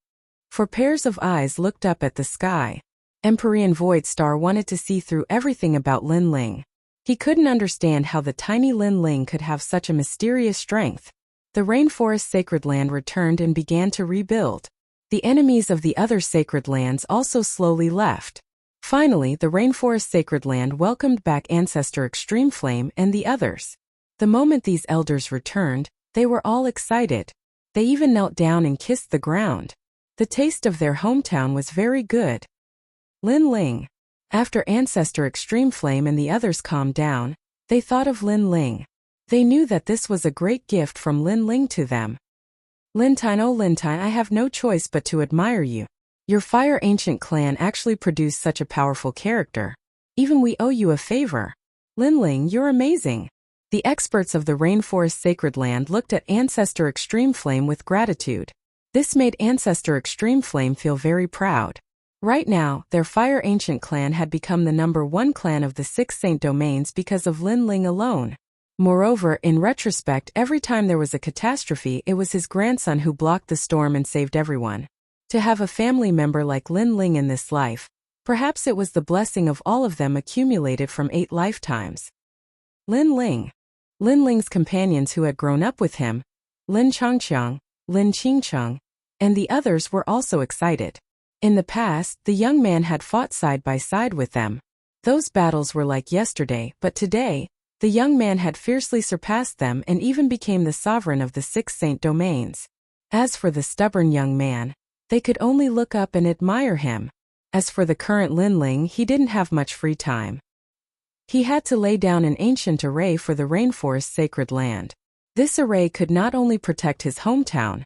Speaker 1: For pairs of eyes looked up at the sky. Empyrean Void Star wanted to see through everything about Linling. He couldn't understand how the tiny Linling could have such a mysterious strength. The rainforest sacred land returned and began to rebuild. The enemies of the other sacred lands also slowly left. Finally, the rainforest sacred land welcomed back Ancestor Extreme Flame and the others. The moment these elders returned, they were all excited. They even knelt down and kissed the ground. The taste of their hometown was very good. Linling. After Ancestor Extreme Flame and the others calmed down, they thought of Linling. They knew that this was a great gift from Linling to them. Lintine, oh Lintine, I have no choice but to admire you. Your Fire Ancient clan actually produced such a powerful character. Even we owe you a favor. Linling, you're amazing. The experts of the Rainforest Sacred Land looked at Ancestor Extreme Flame with gratitude. This made Ancestor Extreme Flame feel very proud. Right now, their Fire Ancient clan had become the #1 clan of the 6 Saint Domains because of Lin Ling alone. Moreover, in retrospect, every time there was a catastrophe, it was his grandson who blocked the storm and saved everyone. To have a family member like Lin Ling in this life, perhaps it was the blessing of all of them accumulated from 8 lifetimes. Lin Ling. Lin Ling's companions who had grown up with him, Lin Changqiang, Lin Qingcheng, and the others were also excited. In the past, the young man had fought side by side with them. Those battles were like yesterday, but today, the young man had fiercely surpassed them and even became the sovereign of the 6 Saint Domains. As for the stubborn young man, they could only look up and admire him. As for the current Lin Ling, he didn't have much free time. He had to lay down an ancient array for the rainforest sacred land. This array could not only protect his hometown,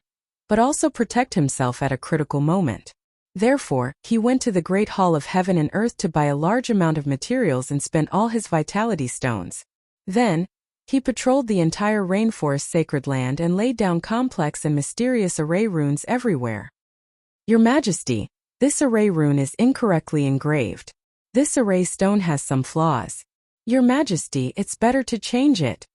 Speaker 1: but also protect himself at a critical moment. Therefore, he went to the Great Hall of Heaven and Earth to buy a large amount of materials and spent all his vitality stones. Then, he patrolled the entire rainforest sacred land and laid down complex and mysterious array runes everywhere. Your Majesty, this array rune is incorrectly engraved. This array stone has some flaws. Your Majesty, it's better to change it.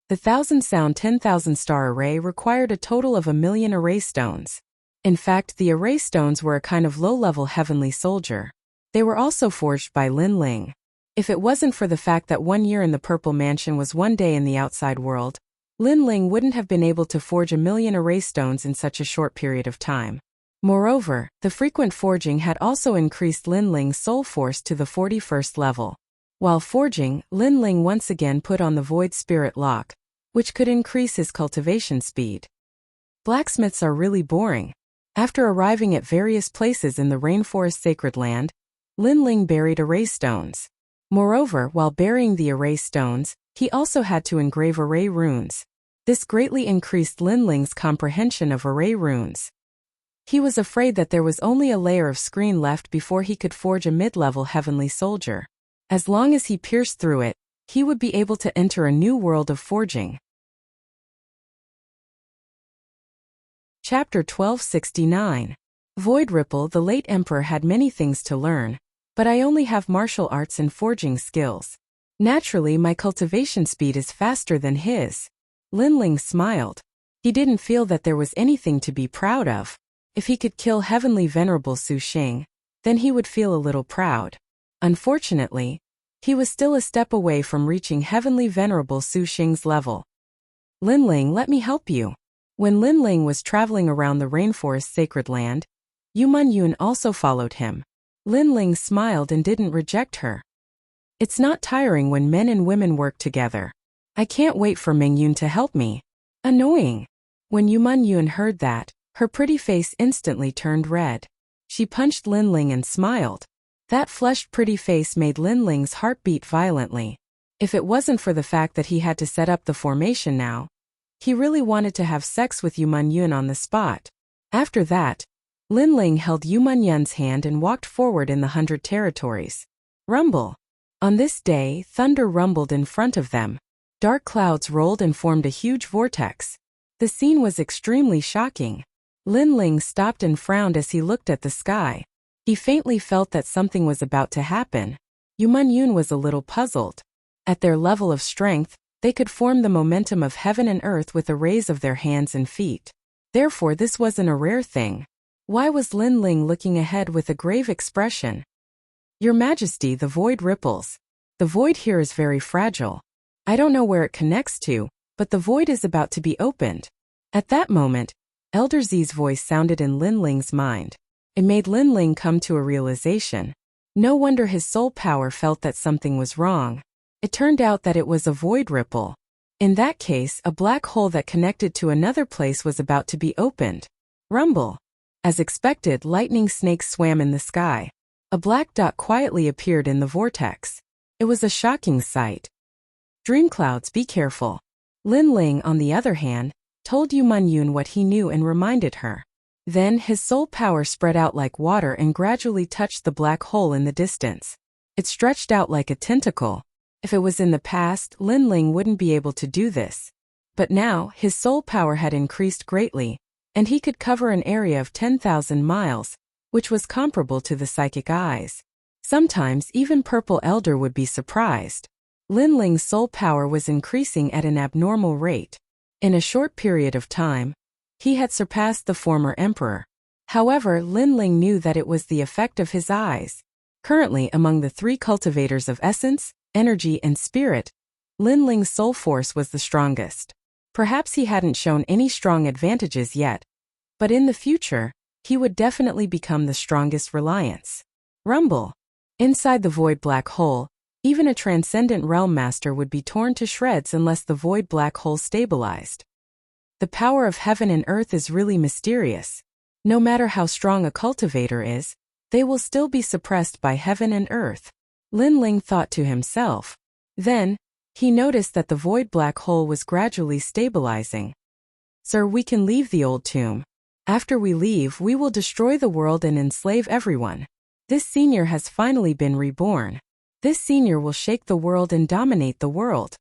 Speaker 1: The 1,000 sound 10,000 star array required a total of 1,000,000 array stones. In fact, the array stones were a kind of low-level heavenly soldier. They were also forged by Lin Ling. If it wasn't for the fact that 1 year in the Purple Mansion was 1 day in the outside world, Lin Ling wouldn't have been able to forge 1,000,000 array stones in such a short period of time. Moreover, the frequent forging had also increased Lin Ling's soul force to the 41st level. While forging, Lin Ling once again put on the Void Spirit Lock, which could increase his cultivation speed. Blacksmiths are really boring. After arriving at various places in the rainforest sacred land, Lin Ling buried array stones. Moreover, while burying the array stones, he also had to engrave array runes. This greatly increased Lin Ling's comprehension of array runes. He was afraid that there was only a layer of screen left before he could forge a mid-level heavenly soldier. As long as he pierced through it, he would be able to enter a new world of forging. Chapter 1269. Void Ripple. The late emperor had many things to learn, but I only have martial arts and forging skills. Naturally, my cultivation speed is faster than his. Lin Ling smiled. He didn't feel that there was anything to be proud of. If he could kill Heavenly Venerable Su Xing, then he would feel a little proud. Unfortunately, he was still a step away from reaching Heavenly Venerable Su Xing's level. Lin Ling, let me help you. When Lin Ling was traveling around the rainforest sacred land, Yu Yun also followed him. Lin Ling smiled and didn't reject her. It's not tiring when men and women work together. I can't wait for Yun to help me. Annoying. When Yu Yun heard that, her pretty face instantly turned red. She punched Lin Ling and smiled. That flushed pretty face made Lin Ling's heart beat violently. If it wasn't for the fact that he had to set up the formation now, he really wanted to have sex with Yu Yun on the spot. After that, Lin Ling held Yu Yun's hand and walked forward in the 100 territories. Rumble. On this day, thunder rumbled in front of them. Dark clouds rolled and formed a huge vortex. The scene was extremely shocking. Lin Ling stopped and frowned as he looked at the sky. He faintly felt that something was about to happen. Yu Yun was a little puzzled. At their level of strength, they could form the momentum of heaven and earth with a raise of their hands and feet. Therefore, this wasn't a rare thing. Why was Lin Ling looking ahead with a grave expression? Your Majesty, the void ripples. The void here is very fragile. I don't know where it connects to, but the void is about to be opened. At that moment, Elder Z's voice sounded in Lin Ling's mind. It made Lin Ling come to a realization. No wonder his soul power felt that something was wrong. It turned out that it was a void ripple. In that case, a black hole that connected to another place was about to be opened. Rumble. As expected, lightning snakes swam in the sky. A black dot quietly appeared in the vortex. It was a shocking sight. Dream clouds, be careful. Lin Ling, on the other hand, told Yu Yun what he knew and reminded her. Then his soul power spread out like water and gradually touched the black hole in the distance. It stretched out like a tentacle. If it was in the past, Lin Ling wouldn't be able to do this. But now, his soul power had increased greatly, and he could cover an area of 10,000 miles, which was comparable to the psychic eyes. Sometimes even Purple Elder would be surprised. Lin Ling's soul power was increasing at an abnormal rate. In a short period of time, he had surpassed the former emperor. However, Lin Ling knew that it was the effect of his eyes. Currently, among the three cultivators of essence, energy, and spirit, Lin Ling's soul force was the strongest. Perhaps he hadn't shown any strong advantages yet, but in the future, he would definitely become the strongest reliance. Rumble. Inside the void black hole, even a transcendent realm master would be torn to shreds unless the void black hole stabilized. The power of heaven and earth is really mysterious. No matter how strong a cultivator is, they will still be suppressed by heaven and earth. Lin Ling thought to himself. Then, he noticed that the void black hole was gradually stabilizing. Sir, we can leave the old tomb. After we leave, we will destroy the world and enslave everyone. This senior has finally been reborn. This senior will shake the world and dominate the world.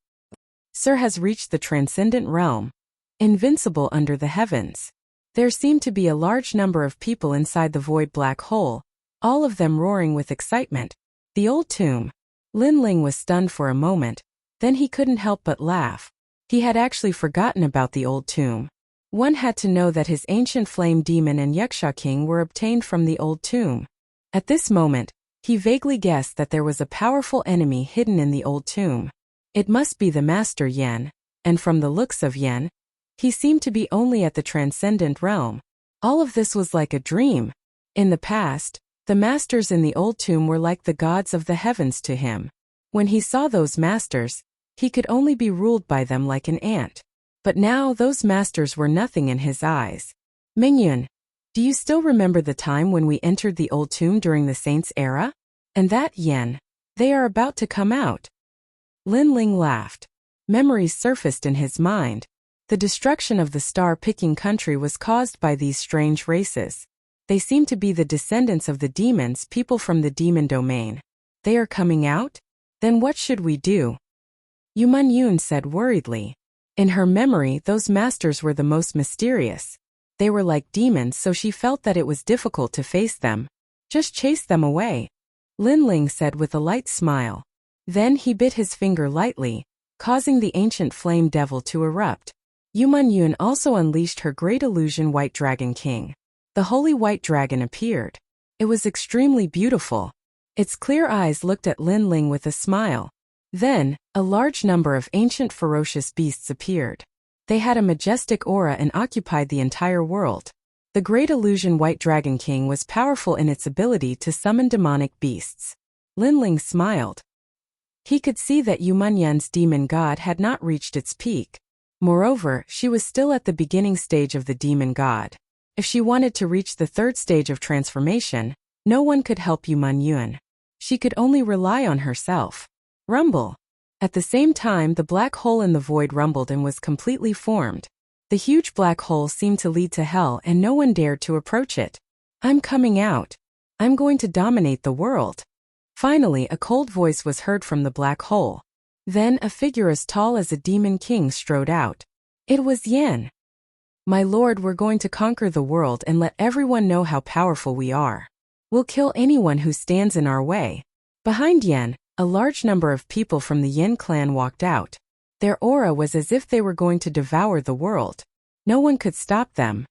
Speaker 1: Sir has reached the transcendent realm, invincible under the heavens. There seemed to be a large number of people inside the void black hole, all of them roaring with excitement. The old tomb. Lin Ling was stunned for a moment, then he couldn't help but laugh. He had actually forgotten about the old tomb. One had to know that his ancient flame demon and Yaksha king were obtained from the old tomb. At this moment, he vaguely guessed that there was a powerful enemy hidden in the old tomb. It must be the Master Yen, and from the looks of Yen, he seemed to be only at the transcendent realm. All of this was like a dream. In the past, the masters in the old tomb were like the gods of the heavens to him. When he saw those masters, he could only be ruled by them like an ant. But now those masters were nothing in his eyes. Mingyun, do you still remember the time when we entered the old tomb during the Saints' era? And that, Yen, they are about to come out. Lin Ling laughed. Memories surfaced in his mind. The destruction of the star-picking country was caused by these strange races. They seem to be the descendants of the demons, people from the demon domain. They are coming out? Then what should we do? Yuman Yun said worriedly. In her memory, those masters were the most mysterious. They were like demons, so she felt that it was difficult to face them. Just chase them away. Lin Ling said with a light smile. Then he bit his finger lightly, causing the ancient flame devil to erupt. Yuman Yun also unleashed her great illusion White Dragon King. The holy white dragon appeared. It was extremely beautiful. Its clear eyes looked at Lin Ling with a smile. Then, a large number of ancient ferocious beasts appeared. They had a majestic aura and occupied the entire world. The great illusion White Dragon King was powerful in its ability to summon demonic beasts. Lin Ling smiled. He could see that Yuman Yun's demon god had not reached its peak. Moreover, she was still at the beginning stage of the demon god. If she wanted to reach the third stage of transformation, no one could help Yuman Yun. She could only rely on herself. Rumble. At the same time, the black hole in the void rumbled and was completely formed. The huge black hole seemed to lead to hell and no one dared to approach it. I'm coming out. I'm going to dominate the world. Finally, a cold voice was heard from the black hole. Then a figure as tall as a demon king strode out. It was Yen. My lord, we're going to conquer the world and let everyone know how powerful we are. We'll kill anyone who stands in our way. Behind Yen, a large number of people from the Yen clan walked out. Their aura was as if they were going to devour the world. No one could stop them.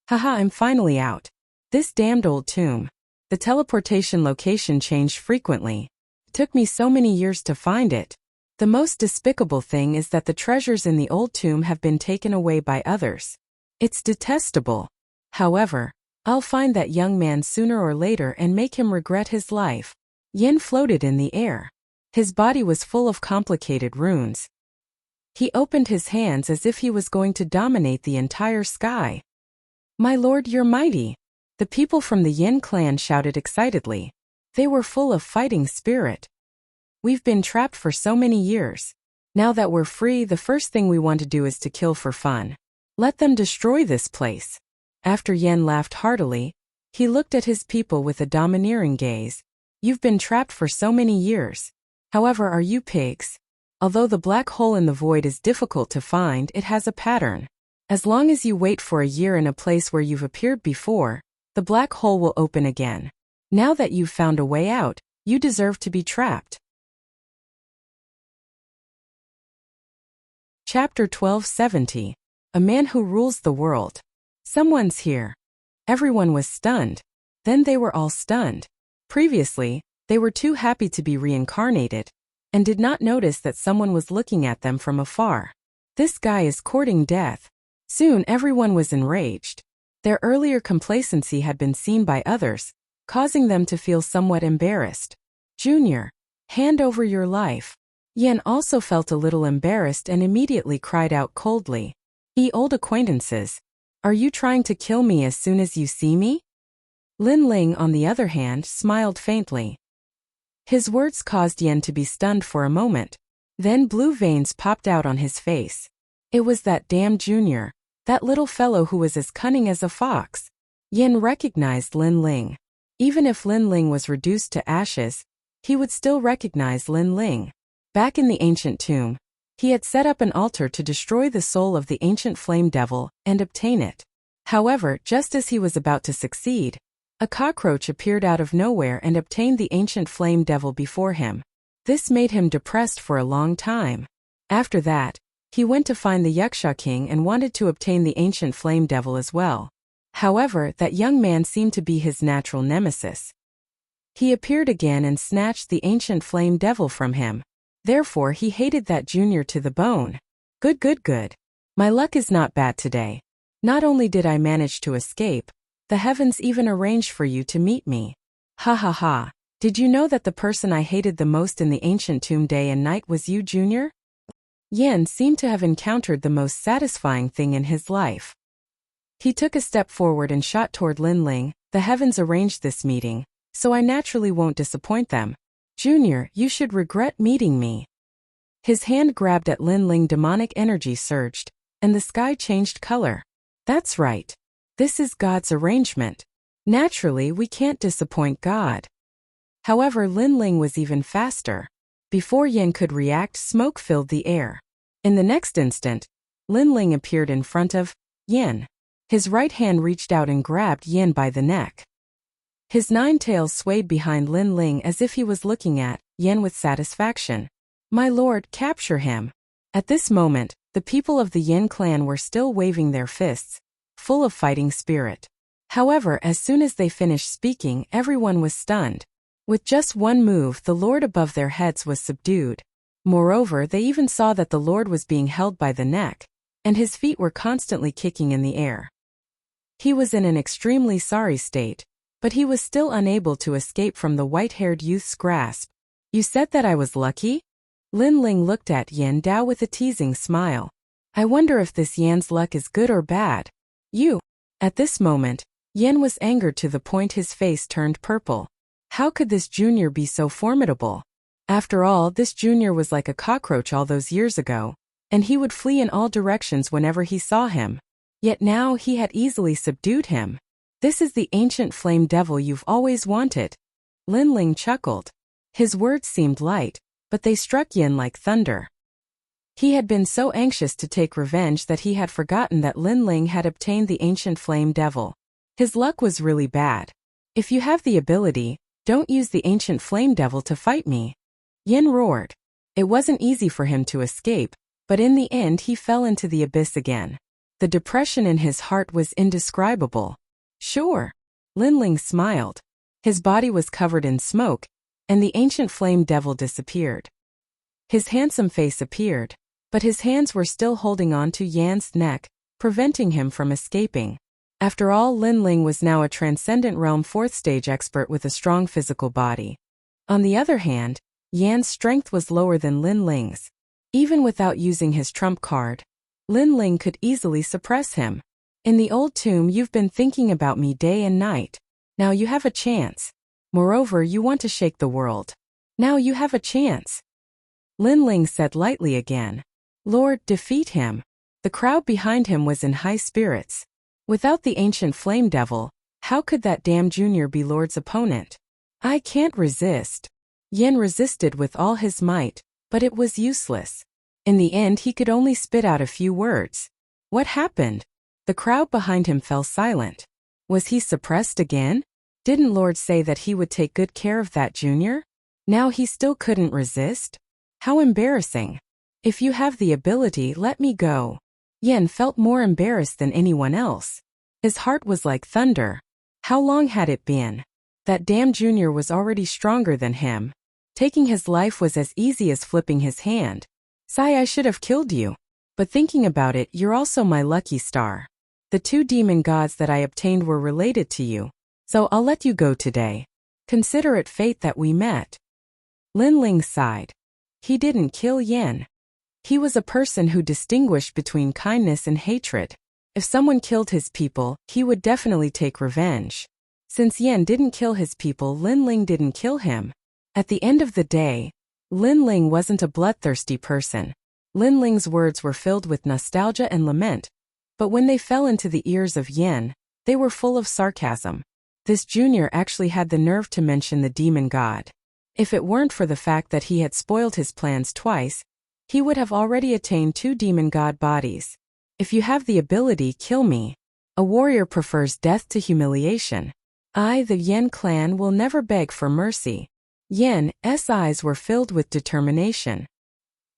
Speaker 1: Haha, I'm finally out. This damned old tomb. The teleportation location changed frequently. It took me so many years to find it. The most despicable thing is that the treasures in the old tomb have been taken away by others. It's detestable. However, I'll find that young man sooner or later and make him regret his life. Yen floated in the air. His body was full of complicated runes. He opened his hands as if he was going to dominate the entire sky. My lord, you're mighty. The people from the Yen clan shouted excitedly. They were full of fighting spirit. We've been trapped for so many years. Now that we're free, the first thing we want to do is to kill for fun. Let them destroy this place. After Yen laughed heartily, he looked at his people with a domineering gaze. You've been trapped for so many years. However, are you pigs? Although the black hole in the void is difficult to find, it has a pattern. As long as you wait for a year in a place where you've appeared before, The black hole will open again. Now that you've found a way out, you deserve to be trapped. Chapter 1270. A Man Who Rules the World. Someone's here. Everyone was stunned. Then they were all stunned. Previously, they were too happy to be reincarnated, and did not notice that someone was looking at them from afar. This guy is courting death. Soon everyone was enraged. Their earlier complacency had been seen by others, causing them to feel somewhat embarrassed. Junior, hand over your life. Yen also felt a little embarrassed and immediately cried out coldly. Old acquaintances. Are you trying to kill me as soon as you see me? Lin Ling, on the other hand, smiled faintly. His words caused Yen to be stunned for a moment. Then blue veins popped out on his face. It was that damn Junior, that little fellow who was as cunning as a fox. Yen recognized Lin Ling. Even if Lin Ling was reduced to ashes, he would still recognize Lin Ling. Back in the ancient tomb, he had set up an altar to destroy the soul of the ancient flame devil and obtain it. However, just as he was about to succeed, a cockroach appeared out of nowhere and obtained the ancient flame devil before him. This made him depressed for a long time. After that, he went to find the Yaksha king and wanted to obtain the ancient flame devil as well. However, that young man seemed to be his natural nemesis. He appeared again and snatched the ancient flame devil from him. Therefore he hated that Junior to the bone. Good. My luck is not bad today. Not only did I manage to escape, the heavens even arranged for you to meet me. Ha ha ha. Did you know that the person I hated the most in the ancient tomb day and night was you, Junior? Yen seemed to have encountered the most satisfying thing in his life. He took a step forward and shot toward Lin Ling. The heavens arranged this meeting, so I naturally won't disappoint them. Junior, you should regret meeting me. His hand grabbed at Lin Ling. Demonic energy surged, and the sky changed color. That's right. This is God's arrangement. Naturally, we can't disappoint God. However, Lin Ling was even faster. Before Yen could react, smoke filled the air. In the next instant, Lin Ling appeared in front of Yen. His right hand reached out and grabbed Yen by the neck. His 9 tails swayed behind Lin Ling as if he was looking at Yen with satisfaction. My lord, capture him. At this moment, the people of the Yen clan were still waving their fists, full of fighting spirit. However, as soon as they finished speaking, everyone was stunned. With just one move, the lord above their heads was subdued. Moreover, they even saw that the lord was being held by the neck, and his feet were constantly kicking in the air. He was in an extremely sorry state, but he was still unable to escape from the white-haired youth's grasp. You said that I was lucky? Lin Ling looked at Yan Dao with a teasing smile. I wonder if this Yan's luck is good or bad. You. At this moment, Yan was angered to the point his face turned purple. How could this junior be so formidable? After all, this junior was like a cockroach all those years ago, and he would flee in all directions whenever he saw him. Yet now he had easily subdued him. This is the ancient flame devil you've always wanted. Lin Ling chuckled. His words seemed light, but they struck Yin like thunder. He had been so anxious to take revenge that he had forgotten that Lin Ling had obtained the ancient flame devil. His luck was really bad. If you have the ability, don't use the ancient flame devil to fight me. Yin roared. It wasn't easy for him to escape, but in the end he fell into the abyss again. The depression in his heart was indescribable. Sure. Lin Ling smiled. His body was covered in smoke, and the ancient flame devil disappeared. His handsome face appeared, but his hands were still holding on to Yan's neck, preventing him from escaping. After all, Lin Ling was now a transcendent realm 4th stage expert with a strong physical body. On the other hand, Yan's strength was lower than Lin Ling's. Even without using his trump card, Lin Ling could easily suppress him. In the old tomb, you've been thinking about me day and night. Now you have a chance. Moreover, you want to shake the world. Now you have a chance. Lin Ling said lightly again. Lord, defeat him. The crowd behind him was in high spirits. Without the ancient flame devil, how could that damn junior be Lord's opponent? I can't resist. Yin resisted with all his might, but it was useless. In the end, he could only spit out a few words. What happened? The crowd behind him fell silent. Was he suppressed again? Didn't Lord say that he would take good care of that junior? Now he still couldn't resist? How embarrassing. If you have the ability, let me go. Yen felt more embarrassed than anyone else. His heart was like thunder. How long had it been? That damn junior was already stronger than him. Taking his life was as easy as flipping his hand. Sigh, I should have killed you. But thinking about it, you're also my lucky star. The 2 demon gods that I obtained were related to you, so I'll let you go today. Consider it fate that we met. Lin Ling sighed. He didn't kill Yen. He was a person who distinguished between kindness and hatred. If someone killed his people, he would definitely take revenge. Since Yen didn't kill his people, Lin Ling didn't kill him. At the end of the day, Lin Ling wasn't a bloodthirsty person. Lin Ling's words were filled with nostalgia and lament, but when they fell into the ears of Yen, they were full of sarcasm. This junior actually had the nerve to mention the demon god. If it weren't for the fact that he had spoiled his plans twice, he would have already attained 2 demon god bodies. If you have the ability, kill me. A warrior prefers death to humiliation. I, the Yen clan, will never beg for mercy. Yen's eyes were filled with determination.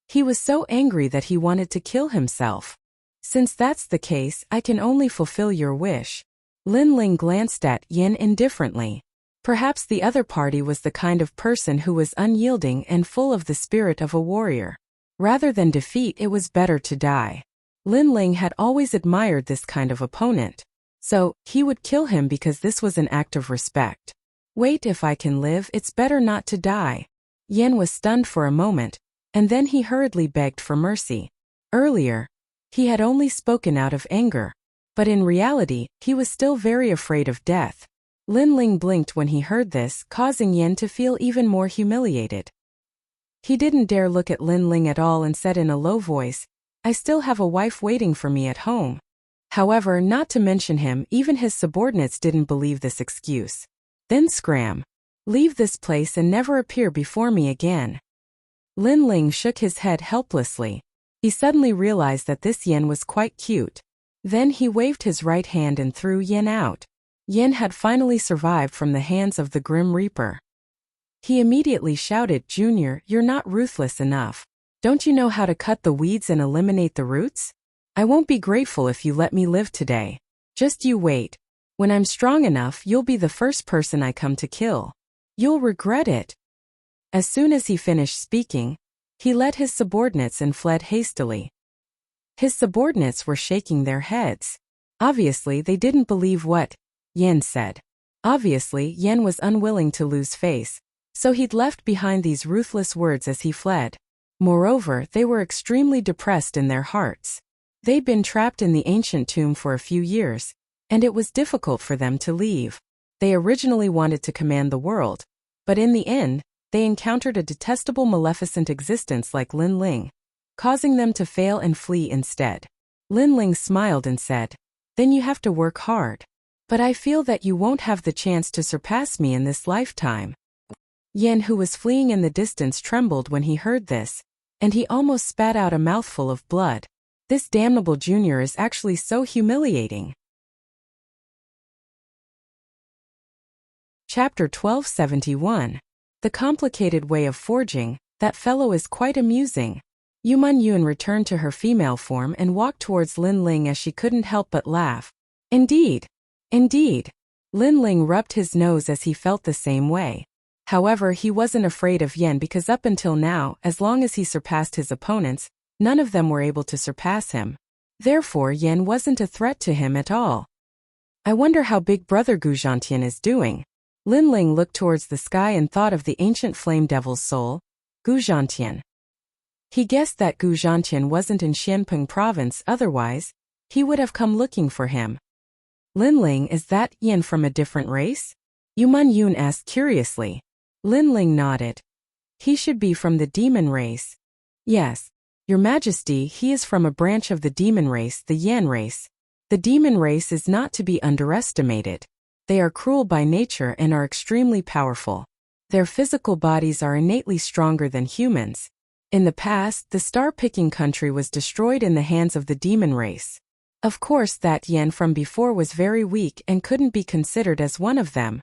Speaker 1: He was so angry that he wanted to kill himself. Since that's the case, I can only fulfill your wish. Lin Ling glanced at Yen indifferently. Perhaps the other party was the kind of person who was unyielding and full of the spirit of a warrior. Rather than defeat, it was better to die. Lin Ling had always admired this kind of opponent. So, he would kill him because this was an act of respect. Wait, if I can live, it's better not to die. Yen was stunned for a moment, and then he hurriedly begged for mercy. Earlier, he had only spoken out of anger, but in reality, he was still very afraid of death. Lin Ling blinked when he heard this, causing Yen to feel even more humiliated. He didn't dare look at Lin Ling at all and said in a low voice, I still have a wife waiting for me at home. However, not to mention him, even his subordinates didn't believe this excuse. Then scram. Leave this place and never appear before me again. Lin Ling shook his head helplessly. He suddenly realized that this Yen was quite cute. Then he waved his right hand and threw Yen out. Yen had finally survived from the hands of the Grim Reaper. He immediately shouted, Junior, you're not ruthless enough. Don't you know how to cut the weeds and eliminate the roots? I won't be grateful if you let me live today. Just you wait. When I'm strong enough, you'll be the first person I come to kill. You'll regret it. As soon as he finished speaking, he led his subordinates and fled hastily. His subordinates were shaking their heads. Obviously, they didn't believe what Yen said. Obviously, Yen was unwilling to lose face, so he'd left behind these ruthless words as he fled. Moreover, they were extremely depressed in their hearts. They'd been trapped in the ancient tomb for a few years, and it was difficult for them to leave. They originally wanted to command the world, but in the end, they encountered a detestable maleficent existence like Lin Ling, causing them to fail and flee instead. Lin Ling smiled and said, Then you have to work hard. But I feel that you won't have the chance to surpass me in this lifetime. Yen, who was fleeing in the distance, trembled when he heard this, and he almost spat out a mouthful of blood. This damnable junior is actually so humiliating. Chapter 1271. The complicated way of forging. That fellow is quite amusing. Yuman Yun returned to her female form and walked towards Lin Ling as she couldn't help but laugh. Indeed. Indeed. Lin Ling rubbed his nose as he felt the same way. However, he wasn't afraid of Yen because up until now, as long as he surpassed his opponents, none of them were able to surpass him. Therefore, Yen wasn't a threat to him at all. I wonder how Big Brother Gujantian is doing. Lin Ling looked towards the sky and thought of the ancient flame devil's soul, Gujantian. He guessed that Gujantian wasn't in Xianpeng province, otherwise, he would have come looking for him. Lin Ling, is that Yen from a different race? Yuman Yun asked curiously. Lin Ling nodded. He should be from the demon race. Yes, Your Majesty, he is from a branch of the demon race, the Yan race. The demon race is not to be underestimated. They are cruel by nature and are extremely powerful. Their physical bodies are innately stronger than humans. In the past, the star-picking country was destroyed in the hands of the demon race. Of course that yen from before was very weak and couldn't be considered as one of them.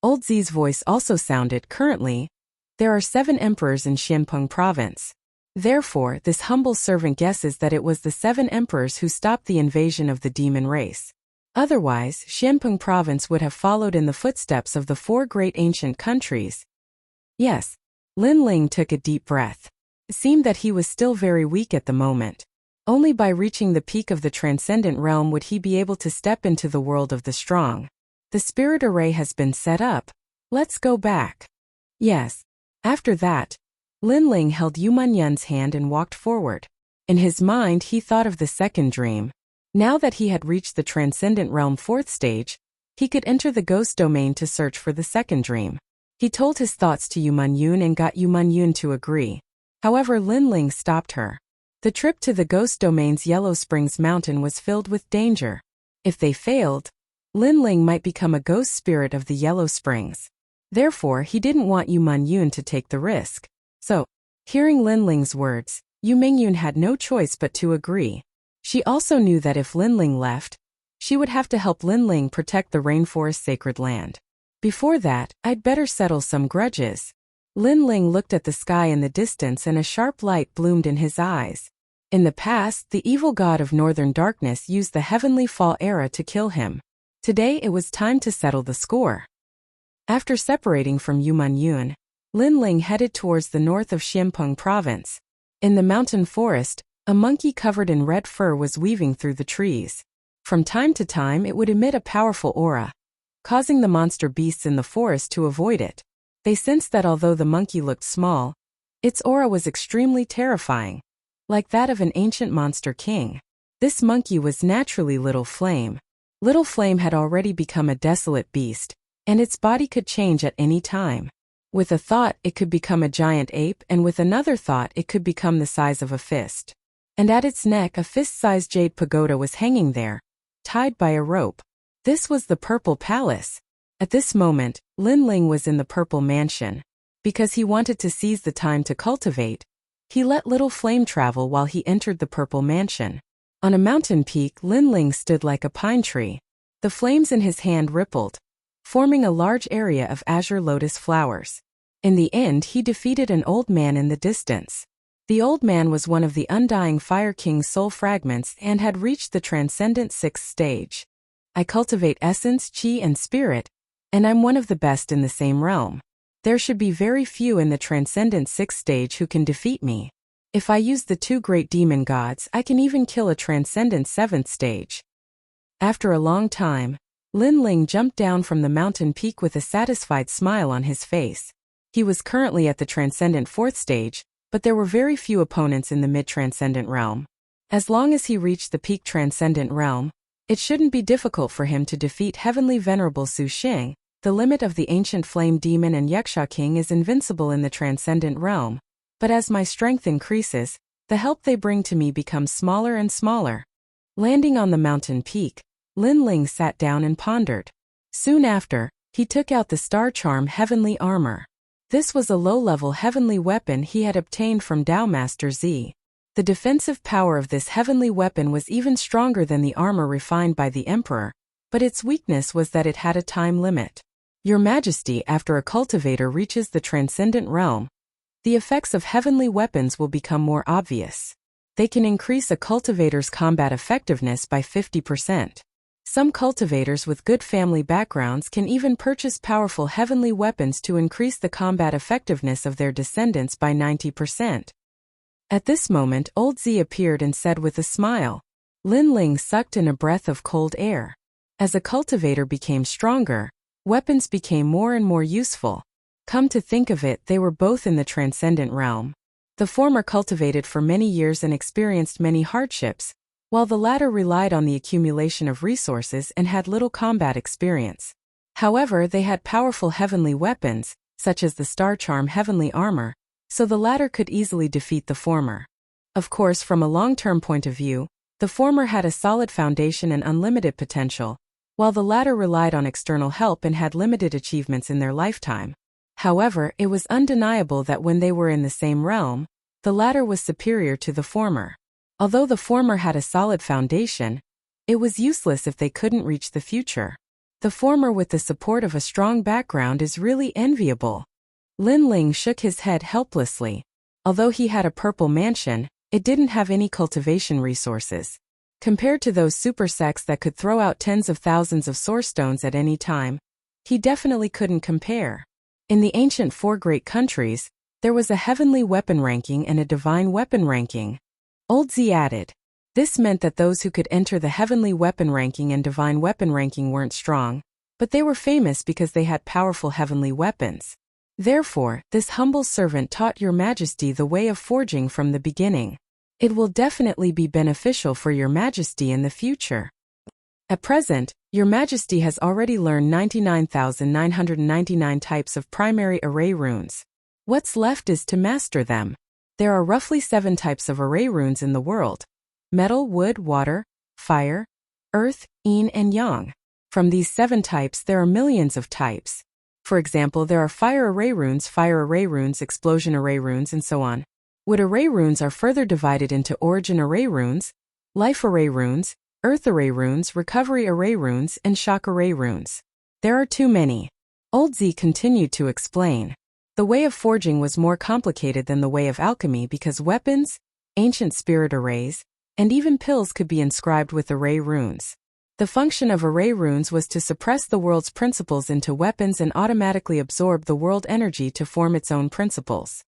Speaker 1: Old Z's voice also sounded. Currently, there are 7 emperors in Xianpeng province. Therefore, this humble servant guesses that it was the 7 emperors who stopped the invasion of the demon race. Otherwise, Xianpeng province would have followed in the footsteps of the 4 great ancient countries. Yes. Lin Ling took a deep breath. It seemed that he was still very weak at the moment. Only by reaching the peak of the transcendent realm would he be able to step into the world of the strong. The spirit array has been set up. Let's go back. Yes. After that, Lin Ling held Yu Munyun's hand and walked forward. In his mind he thought of the second dream. Now that he had reached the transcendent realm 4th stage, he could enter the ghost domain to search for the second dream. He told his thoughts to Yu Munyun and got Yu Munyun to agree. However, Lin Ling stopped her. The trip to the ghost domain's Yellow Springs mountain was filled with danger. If they failed, Lin Ling might become a ghost spirit of the Yellow Springs. Therefore, he didn't want Yu Munyun to take the risk. So, hearing Lin Ling's words, Yu Mingyun had no choice but to agree. She also knew that if Lin Ling left, she would have to help Lin Ling protect the rainforest sacred land. Before that, I'd better settle some grudges. Lin Ling looked at the sky in the distance and a sharp light bloomed in his eyes. In the past, the evil god of northern darkness used the heavenly fall era to kill him. Today it was time to settle the score. After separating from Yu Munyun, Lin Ling headed towards the north of Xianpeng province. In the mountain forest, a monkey covered in red fur was weaving through the trees. From time to time it would emit a powerful aura, causing the monster beasts in the forest to avoid it. They sensed that although the monkey looked small, its aura was extremely terrifying, like that of an ancient monster king. This monkey was naturally Little Flame. Little Flame had already become a desolate beast, and its body could change at any time. With a thought it could become a giant ape, and with another thought it could become the size of a fist. And at its neck a fist-sized jade pagoda was hanging there, tied by a rope. This was the Purple Palace. At this moment, Lin Ling was in the Purple Mansion. Because he wanted to seize the time to cultivate, he let Little Flame travel while he entered the Purple Mansion. On a mountain peak, Lin Ling stood like a pine tree. The flames in his hand rippled, forming a large area of azure lotus flowers. In the end, he defeated an old man in the distance. The old man was one of the Undying Fire King's soul fragments and had reached the transcendent 6th stage. I cultivate essence, chi, and spirit, and I'm one of the best in the same realm. There should be very few in the transcendent 6th stage who can defeat me. If I use the 2 great demon gods, I can even kill a transcendent 7th stage. After a long time, Lin Ling jumped down from the mountain peak with a satisfied smile on his face. He was currently at the transcendent 4th stage, but there were very few opponents in the mid-transcendent realm. As long as he reached the peak transcendent realm, it shouldn't be difficult for him to defeat Heavenly Venerable Su Xing. The limit of the ancient flame demon and Yaksha King is invincible in the transcendent realm. But as my strength increases, the help they bring to me becomes smaller and smaller. Landing on the mountain peak, Lin Ling sat down and pondered. Soon after, he took out the Star Charm Heavenly Armor. This was a low-level heavenly weapon he had obtained from Tao Master Z. The defensive power of this heavenly weapon was even stronger than the armor refined by the Emperor, but its weakness was that it had a time limit. Your Majesty, after a cultivator reaches the transcendent realm, the effects of heavenly weapons will become more obvious. They can increase a cultivator's combat effectiveness by 50%. Some cultivators with good family backgrounds can even purchase powerful heavenly weapons to increase the combat effectiveness of their descendants by 90%. At this moment, Old Z appeared and said with a smile. Lin Ling sucked in a breath of cold air. As a cultivator became stronger, weapons became more and more useful. Come to think of it, they were both in the transcendent realm. The former cultivated for many years and experienced many hardships, while the latter relied on the accumulation of resources and had little combat experience. However, they had powerful heavenly weapons, such as the Star Charm Heavenly Armor, so the latter could easily defeat the former. Of course, from a long-term point of view, the former had a solid foundation and unlimited potential, while the latter relied on external help and had limited achievements in their lifetime. However, it was undeniable that when they were in the same realm, the latter was superior to the former. Although the former had a solid foundation, It was useless if they couldn't reach the future. The former with the support of a strong background is really enviable. Lin Ling shook his head helplessly. Although he had a purple mansion, it didn't have any cultivation resources. Compared to those super sects that could throw out tens of thousands of source stones at any time, he definitely couldn't compare. In the ancient four great countries, there was a heavenly weapon ranking and a divine weapon ranking. Old Z added. This meant that those who could enter the heavenly weapon ranking and divine weapon ranking weren't strong, but they were famous because they had powerful heavenly weapons. Therefore, this humble servant taught your majesty the way of forging from the beginning. It will definitely be beneficial for your majesty in the future. At present, your majesty has already learned 99,999 types of primary array runes. What's left is to master them. There are roughly 7 types of array runes in the world: metal, wood, water, fire, earth, yin and yang. From these 7 types there are millions of types. For example, there are fire array runes, explosion array runes, and so on. Wood array runes are further divided into origin array runes, life array runes, earth array runes, recovery array runes, and shock array runes. There are too many. Old Z continued to explain. The way of forging was more complicated than the way of alchemy because weapons, ancient spirit arrays, and even pills could be inscribed with array runes. The function of array runes was to suppress the world's principles into weapons and automatically absorb the world energy to form its own principles.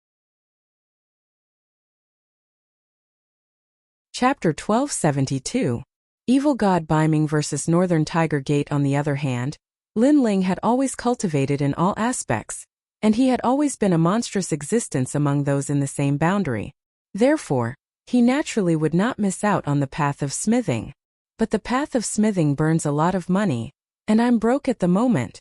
Speaker 1: Chapter 1272. Evil God Baiming vs. Northern Tiger Gate. On the other hand, Lin Ling had always cultivated in all aspects, and he had always been a monstrous existence among those in the same boundary. Therefore, he naturally would not miss out on the path of smithing. But the path of smithing burns a lot of money, and I'm broke at the moment.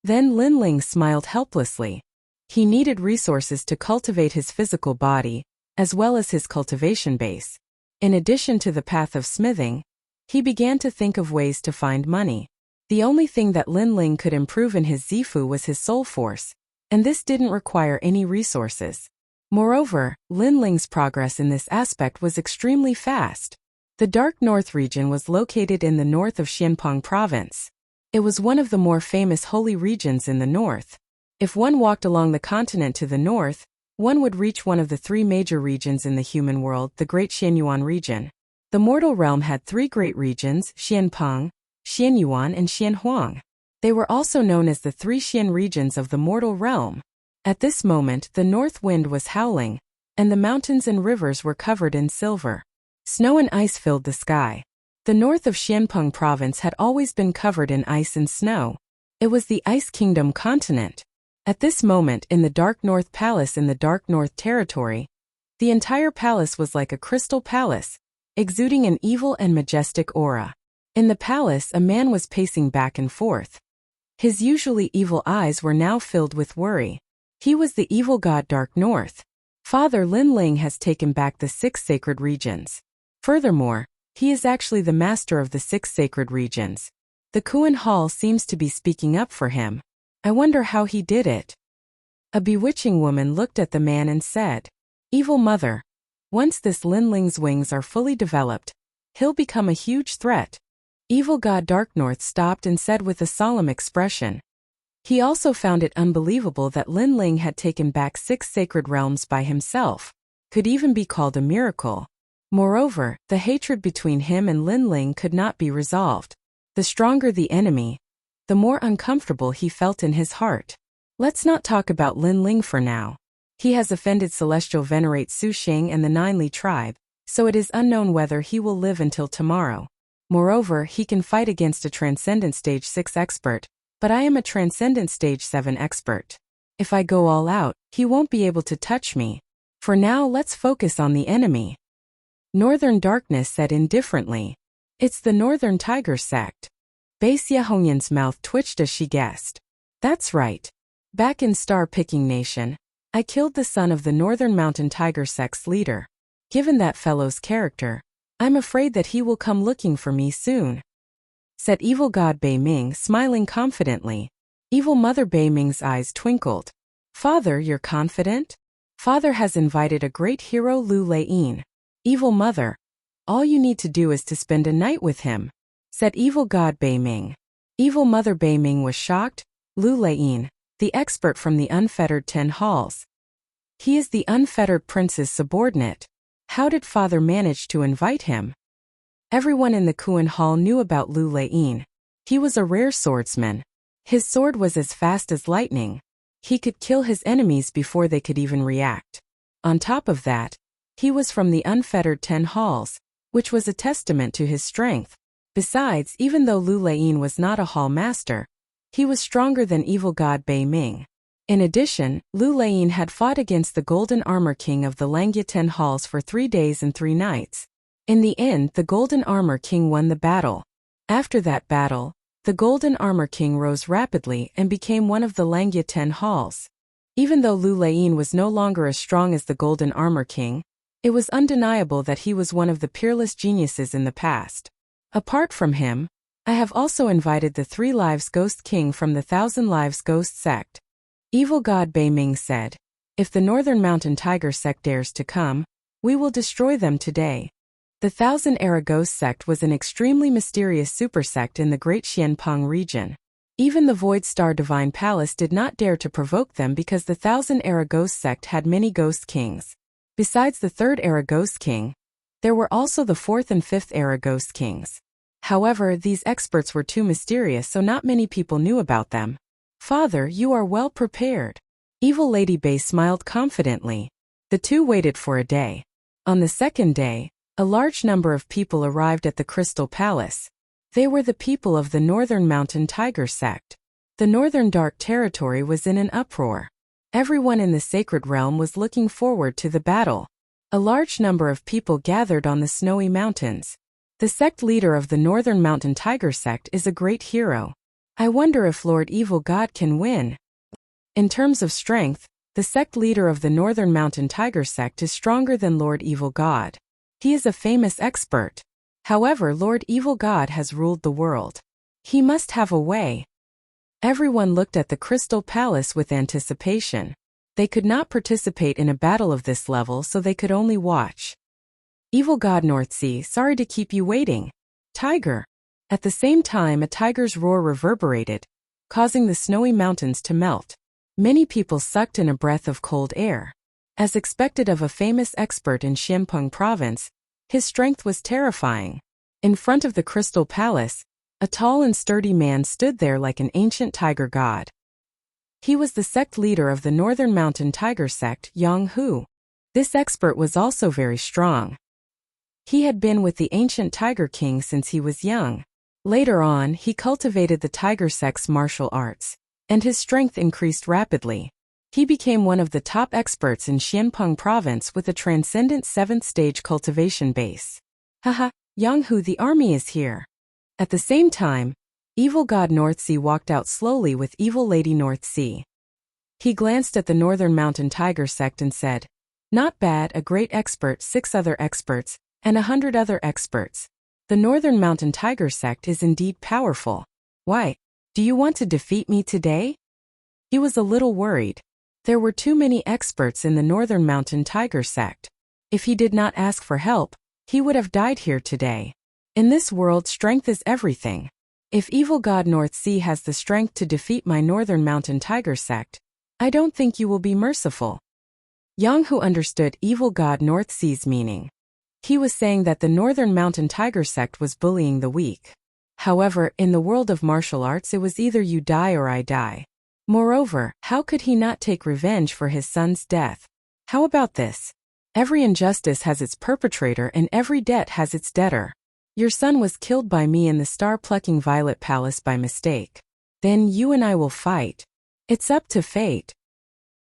Speaker 1: Then Lin Ling smiled helplessly. He needed resources to cultivate his physical body, as well as his cultivation base. In addition to the path of smithing, he began to think of ways to find money. The only thing that Lin Ling could improve in his Zifu was his soul force, and this didn't require any resources. Moreover, Lin Ling's progress in this aspect was extremely fast. The Dark North region was located in the north of Xianpeng province. It was one of the more famous holy regions in the north. If one walked along the continent to the north, one would reach one of the 3 major regions in the human world, the Great Xianyuan region. The mortal realm had 3 great regions: Xianpeng, Xianyuan, and Xianhuang. They were also known as the 3 Xian regions of the mortal realm. At this moment, the north wind was howling, and the mountains and rivers were covered in silver. Snow and ice filled the sky. The north of Xianpeng province had always been covered in ice and snow. It was the Ice Kingdom continent. At this moment, in the Dark North Palace in the Dark North territory, the entire palace was like a crystal palace, exuding an evil and majestic aura. In the palace, a man was pacing back and forth. His usually evil eyes were now filled with worry. He was the evil god Dark North. Father Lin Ling has taken back the 6 sacred regions. Furthermore, he is actually the master of the 6 sacred regions. The Kuan Hall seems to be speaking up for him. I wonder how he did it. A bewitching woman looked at the man and said, "Evil mother, once this Lin Ling's wings are fully developed, he'll become a huge threat." Evil god Dark North stopped and said with a solemn expression. He also found it unbelievable that Lin Ling had taken back 6 sacred realms by himself. Could even be called a miracle. Moreover, the hatred between him and Lin Ling could not be resolved. The stronger the enemy, the more uncomfortable he felt in his heart. Let's not talk about Lin Ling for now. He has offended Celestial Venerate Su Xing and the 9 Li tribe, so it is unknown whether he will live until tomorrow. Moreover, he can fight against a Transcendent Stage 6 expert, but I am a Transcendent Stage 7 expert. If I go all out, he won't be able to touch me. For now, let's focus on the enemy. Northern Darkness said indifferently. It's the Northern Tiger sect. Bei Xiahongyan's mouth twitched as she guessed. That's right. Back in Star Picking Nation, I killed the son of the Northern Mountain Tiger sect's leader. Given that fellow's character, I'm afraid that he will come looking for me soon, said Evil God Bei Ming, smiling confidently. Evil Mother Bei Ming's eyes twinkled. Father, you're confident? Father has invited a great hero, Lu Leiyin. Evil Mother, all you need to do is to spend a night with him. said evil god Bei Ming. Evil Mother Bei Ming was shocked. Lu Laiyin, the expert from the unfettered 10 halls. He is the unfettered prince's subordinate. How did father manage to invite him? Everyone in the Kuan Hall knew about Lu Laiyin. He was a rare swordsman. His sword was as fast as lightning. He could kill his enemies before they could even react. On top of that, he was from the unfettered 10 halls, which was a testament to his strength. Besides, even though Lu Laiyin was not a hall master, he was stronger than evil god Bei Ming. In addition, Lu Laiyin had fought against the Golden Armor King of the Langya 10 halls for 3 days and 3 nights. In the end, the Golden Armor King won the battle. After that battle, the Golden Armor King rose rapidly and became one of the Langya 10 halls. Even though Lu Laiyin was no longer as strong as the Golden Armor King, it was undeniable that he was one of the peerless geniuses in the past. Apart from him, I have also invited the 3 Lives Ghost King from the 1,000 Lives Ghost sect. Evil god Bei Ming said, if the Northern Mountain Tiger sect dares to come, we will destroy them today. The 1,000 Era Ghost sect was an extremely mysterious supersect in the Great Xianpeng region. Even the Void Star Divine Palace did not dare to provoke them because the 1,000 Era Ghost sect had many Ghost Kings. Besides the 3rd Era Ghost King, there were also the 4th and 5th Era Ghost Kings. However, these experts were too mysterious, so not many people knew about them. Father, you are well prepared. Evil Lady Bei smiled confidently. The two waited for a day. On the second day, a large number of people arrived at the Crystal Palace. They were the people of the Northern Mountain Tiger sect. The Northern Dark Territory was in an uproar. Everyone in the Sacred Realm was looking forward to the battle. A large number of people gathered on the snowy mountains. The sect leader of the Northern Mountain Tiger sect is a great hero. I wonder if Lord Evil God can win. In terms of strength, the sect leader of the Northern Mountain Tiger sect is stronger than Lord Evil God. He is a famous expert. However, Lord Evil God has ruled the world. He must have a way. Everyone looked at the Crystal Palace with anticipation. They could not participate in a battle of this level, so they could only watch. Evil God Northsea, sorry to keep you waiting. Tiger. At the same time, a tiger's roar reverberated, causing the snowy mountains to melt. Many people sucked in a breath of cold air. As expected of a famous expert in Xianpeng province, his strength was terrifying. In front of the Crystal Palace, a tall and sturdy man stood there like an ancient tiger god. He was the sect leader of the Northern Mountain Tiger sect, Yang Hu. This expert was also very strong. He had been with the ancient Tiger King since he was young. Later on, he cultivated the Tiger sect's martial arts, and his strength increased rapidly. He became one of the top experts in Xianpeng province with a transcendent 7th stage cultivation base. Haha, Yang Hu, the army is here. At the same time, Evil God Northsea walked out slowly with Evil Lady Northsea. He glanced at the Northern Mountain Tiger sect and said, not bad, a great expert, 6 other experts, and 100 other experts. The Northern Mountain Tiger sect is indeed powerful. Why? Do you want to defeat me today? He was a little worried. There were too many experts in the Northern Mountain Tiger sect. If he did not ask for help, he would have died here today. In this world, strength is everything. If Evil God Northsea has the strength to defeat my Northern Mountain Tiger sect, I don't think you will be merciful. Yang Hu understood Evil God Northsea's meaning. He was saying that the Northern Mountain Tiger sect was bullying the weak. However, in the world of martial arts, it was either you die or I die. Moreover, how could he not take revenge for his son's death? How about this? Every injustice has its perpetrator and every debt has its debtor. Your son was killed by me in the star-plucking Violet Palace by mistake. Then you and I will fight. It's up to fate.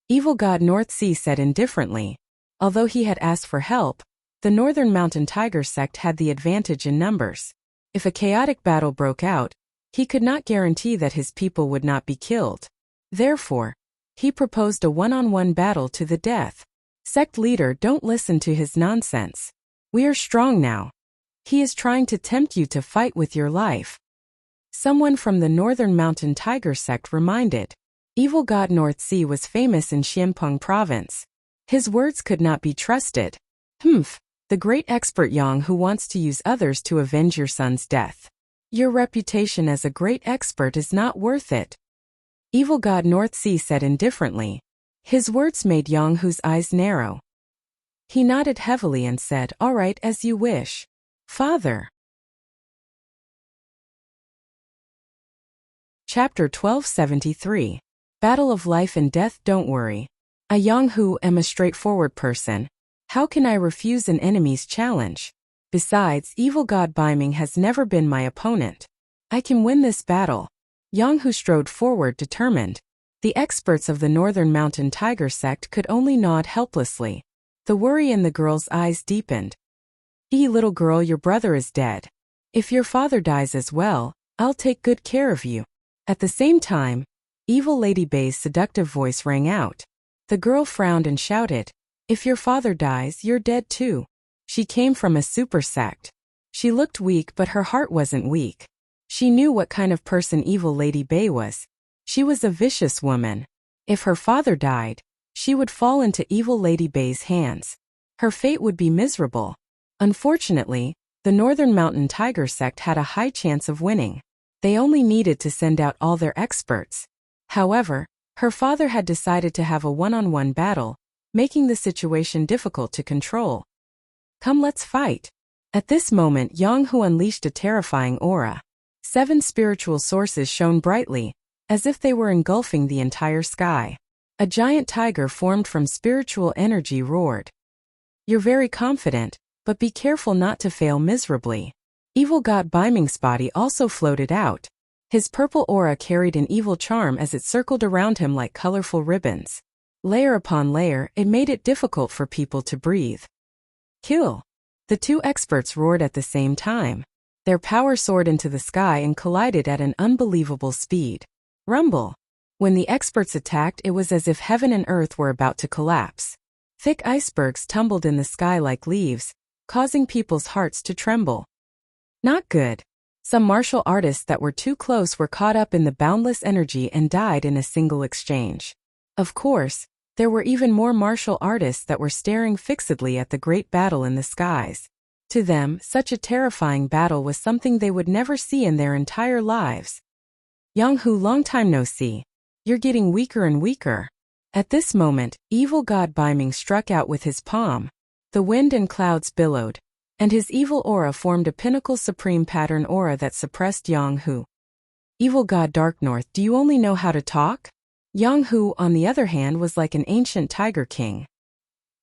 Speaker 1: Evil God Northsea said indifferently. Although he had asked for help, the Northern Mountain Tiger sect had the advantage in numbers. If a chaotic battle broke out, he could not guarantee that his people would not be killed. Therefore, he proposed a one-on-one battle to the death. Sect leader, don't listen to his nonsense. We are strong now. He is trying to tempt you to fight with your life. Someone from the Northern Mountain Tiger sect reminded. Evil God Northsea was famous in Xianpeng province. His words could not be trusted. The great expert Yang who wants to use others to avenge your son's death. Your reputation as a great expert is not worth it. Evil God North Sea said indifferently. His words made Yang Hu's eyes narrow. He nodded heavily and said, "All right, as you wish, Father." Chapter 1273. Battle of Life and Death. Don't worry. I Yang Hu am a straightforward person. How can I refuse an enemy's challenge? Besides, evil God Biming has never been my opponent. I can win this battle. Yang Hu strode forward determined. The experts of the Northern Mountain Tiger sect could only nod helplessly. The worry in the girl's eyes deepened. Little girl, your brother is dead. If your father dies as well, I'll take good care of you." At the same time, Evil Lady Bei's seductive voice rang out. The girl frowned and shouted, "If your father dies, you're dead too." She came from a super sect. She looked weak, but her heart wasn't weak. She knew what kind of person Evil Lady Bei was. She was a vicious woman. If her father died, she would fall into Evil Lady Bei's hands. Her fate would be miserable. Unfortunately, the Northern Mountain Tiger sect had a high chance of winning. They only needed to send out all their experts. However, her father had decided to have a one-on-one battle, making the situation difficult to control. "Come, let's fight." At this moment, Yang Hu unleashed a terrifying aura. 7 spiritual sources shone brightly, as if they were engulfing the entire sky. A giant tiger formed from spiritual energy roared. "You're very confident, but be careful not to fail miserably." Evil God Biming's body also floated out. His purple aura carried an evil charm as it circled around him like colorful ribbons. Layer upon layer, it made it difficult for people to breathe. "Kill!" The 2 experts roared at the same time. Their power soared into the sky and collided at an unbelievable speed. Rumble! When the experts attacked, it was as if heaven and earth were about to collapse. Thick icebergs tumbled in the sky like leaves, causing people's hearts to tremble. Not good. Some martial artists that were too close were caught up in the boundless energy and died in a single exchange. Of course, there were even more martial artists that were staring fixedly at the great battle in the skies. To them, such a terrifying battle was something they would never see in their entire lives. "Yang Hu, long time no see. You're getting weaker and weaker." At this moment, Evil God Biming struck out with his palm. The wind and clouds billowed, and his evil aura formed a pinnacle supreme pattern aura that suppressed Yang Hu. "Evil God Dark North, do you only know how to talk?" Yang Hu, on the other hand, was like an ancient tiger king.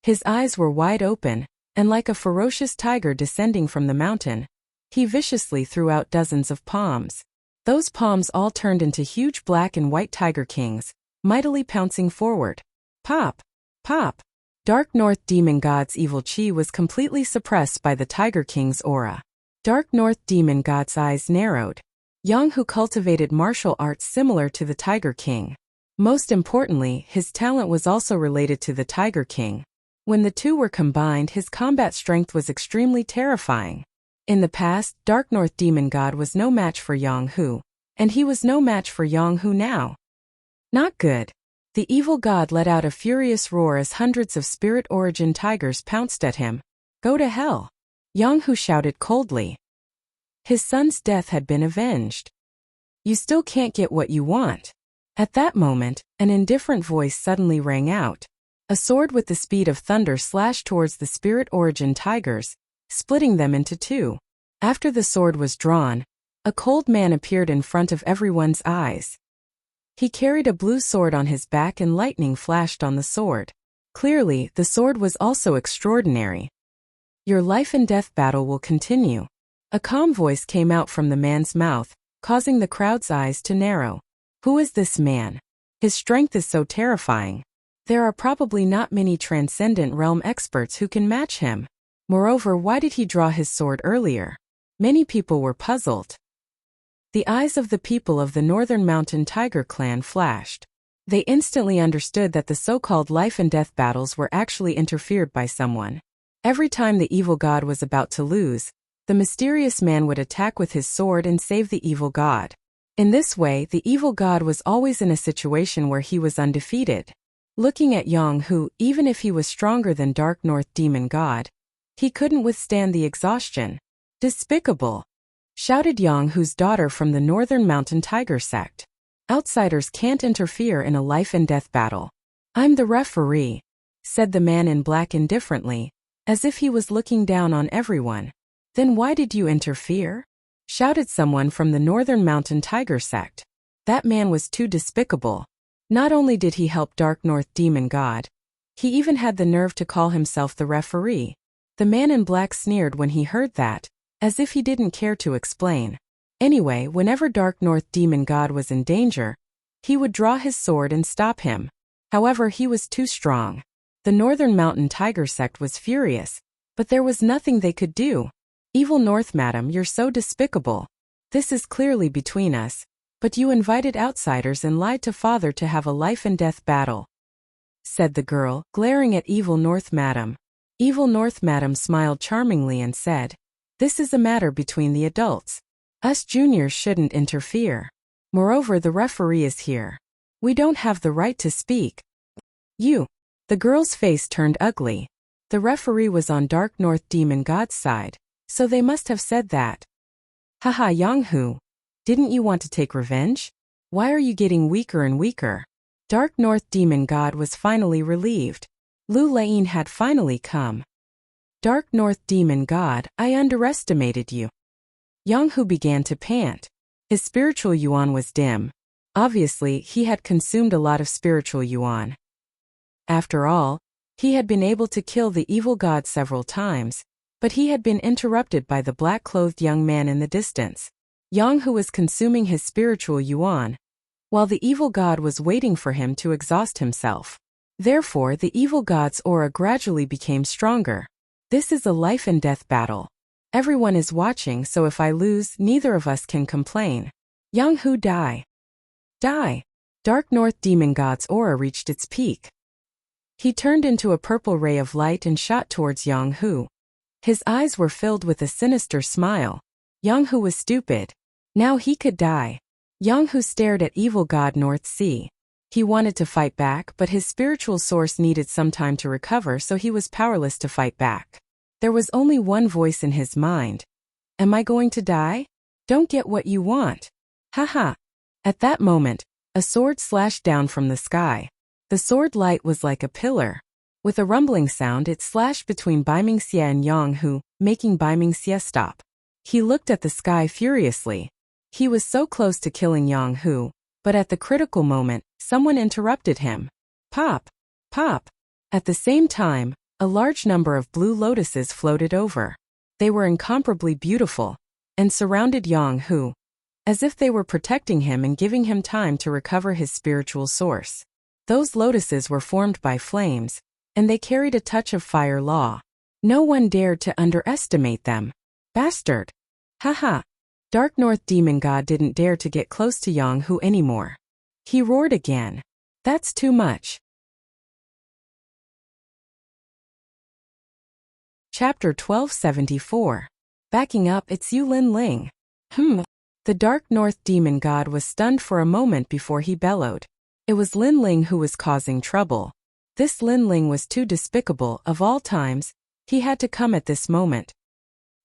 Speaker 1: His eyes were wide open, and like a ferocious tiger descending from the mountain, he viciously threw out dozens of palms. Those palms all turned into huge black and white tiger kings, mightily pouncing forward. Pop! Pop! Dark North Demon God's evil chi was completely suppressed by the Tiger King's aura. Dark North Demon God's eyes narrowed. Yang Hu cultivated martial arts similar to the Tiger King. Most importantly, his talent was also related to the Tiger King. When the two were combined, his combat strength was extremely terrifying. In the past, Dark North Demon God was no match for Yang Hu, and he was no match for Yang Hu now. Not good. The evil god let out a furious roar as hundreds of spirit origin tigers pounced at him. "Go to hell!" Yang Hu shouted coldly. His son's death had been avenged. "You still can't get what you want." At that moment, an indifferent voice suddenly rang out. A sword with the speed of thunder slashed towards the spirit origin tigers, splitting them into 2. After the sword was drawn, a cold man appeared in front of everyone's eyes. He carried a blue sword on his back and lightning flashed on the sword. Clearly, the sword was also extraordinary. "Your life and death battle will continue." A calm voice came out from the man's mouth, causing the crowd's eyes to narrow. Who is this man? His strength is so terrifying. There are probably not many transcendent realm experts who can match him. Moreover, why did he draw his sword earlier? Many people were puzzled. The eyes of the people of the Northern Mountain Tiger clan flashed. They instantly understood that the so-called life and death battles were actually interfered by someone. Every time the evil god was about to lose, the mysterious man would attack with his sword and save the evil god. In this way, the evil god was always in a situation where he was undefeated. Looking at Yang Hu, even if he was stronger than Dark North Demon God, he couldn't withstand the exhaustion. Despicable. shouted Yang Hu's daughter from the Northern Mountain Tiger sect. Outsiders can't interfere in a life-and-death battle. I'm the referee, said the man in black indifferently, as if he was looking down on everyone. Then why did you interfere? Shouted someone from the Northern Mountain Tiger sect. That man was too despicable. Not only did he help Dark North Demon God, he even had the nerve to call himself the referee. The man in black sneered when he heard that, as if he didn't care to explain. Anyway, whenever Dark North Demon God was in danger, he would draw his sword and stop him. However, he was too strong. The Northern Mountain Tiger sect was furious, but there was nothing they could do. Evil North, madam, you're so despicable. This is clearly between us, but you invited outsiders and lied to father to have a life-and-death battle, said the girl, glaring at Evil North, madam. Evil North, madam smiled charmingly and said, this is a matter between the adults. Us juniors shouldn't interfere. Moreover, the referee is here. We don't have the right to speak. You. The girl's face turned ugly. The referee was on Dark North Demon God's side, so they must have said that. Haha, Yang Hu. Didn't you want to take revenge? Why are you getting weaker and weaker? Dark North Demon God was finally relieved. Lu Lain had finally come. Dark North Demon God, I underestimated you. Yang Hu began to pant. His spiritual yuan was dim. Obviously, he had consumed a lot of spiritual yuan. After all, he had been able to kill the evil god several times, but he had been interrupted by the black-clothed young man in the distance. Yang Hu was consuming his spiritual yuan, while the evil god was waiting for him to exhaust himself. Therefore, the evil god's aura gradually became stronger. This is a life-and-death battle. Everyone is watching, so if I lose, neither of us can complain. Yang Hu, die. Die. Dark North Demon God's aura reached its peak. He turned into a purple ray of light and shot towards Yang Hu. His eyes were filled with a sinister smile. Yang Hu was stupid. Now he could die. Yang Hu stared at evil god North Sea. He wanted to fight back, but his spiritual source needed some time to recover, so he was powerless to fight back. There was only one voice in his mind. Am I going to die? Don't get what you want. Haha. At that moment, a sword slashed down from the sky. The sword light was like a pillar. With a rumbling sound, it slashed between Baimingxia and Yang Hu, making Baimingxia stop. He looked at the sky furiously. He was so close to killing Yang Hu, but at the critical moment, someone interrupted him. Pop! Pop! At the same time, a large number of blue lotuses floated over. They were incomparably beautiful, and surrounded Yang Hu, as if they were protecting him and giving him time to recover his spiritual source. Those lotuses were formed by flames, and they carried a touch of fire law. No one dared to underestimate them. Bastard! Haha! Dark North Demon God didn't dare to get close to Yang Hu anymore. He roared again. That's too much. Chapter 1274. Backing up, it's you, Lin Ling. The Dark North Demon God was stunned for a moment before he bellowed. It was Lin Ling who was causing trouble. This Lin Ling was too despicable. Of all times, he had to come at this moment.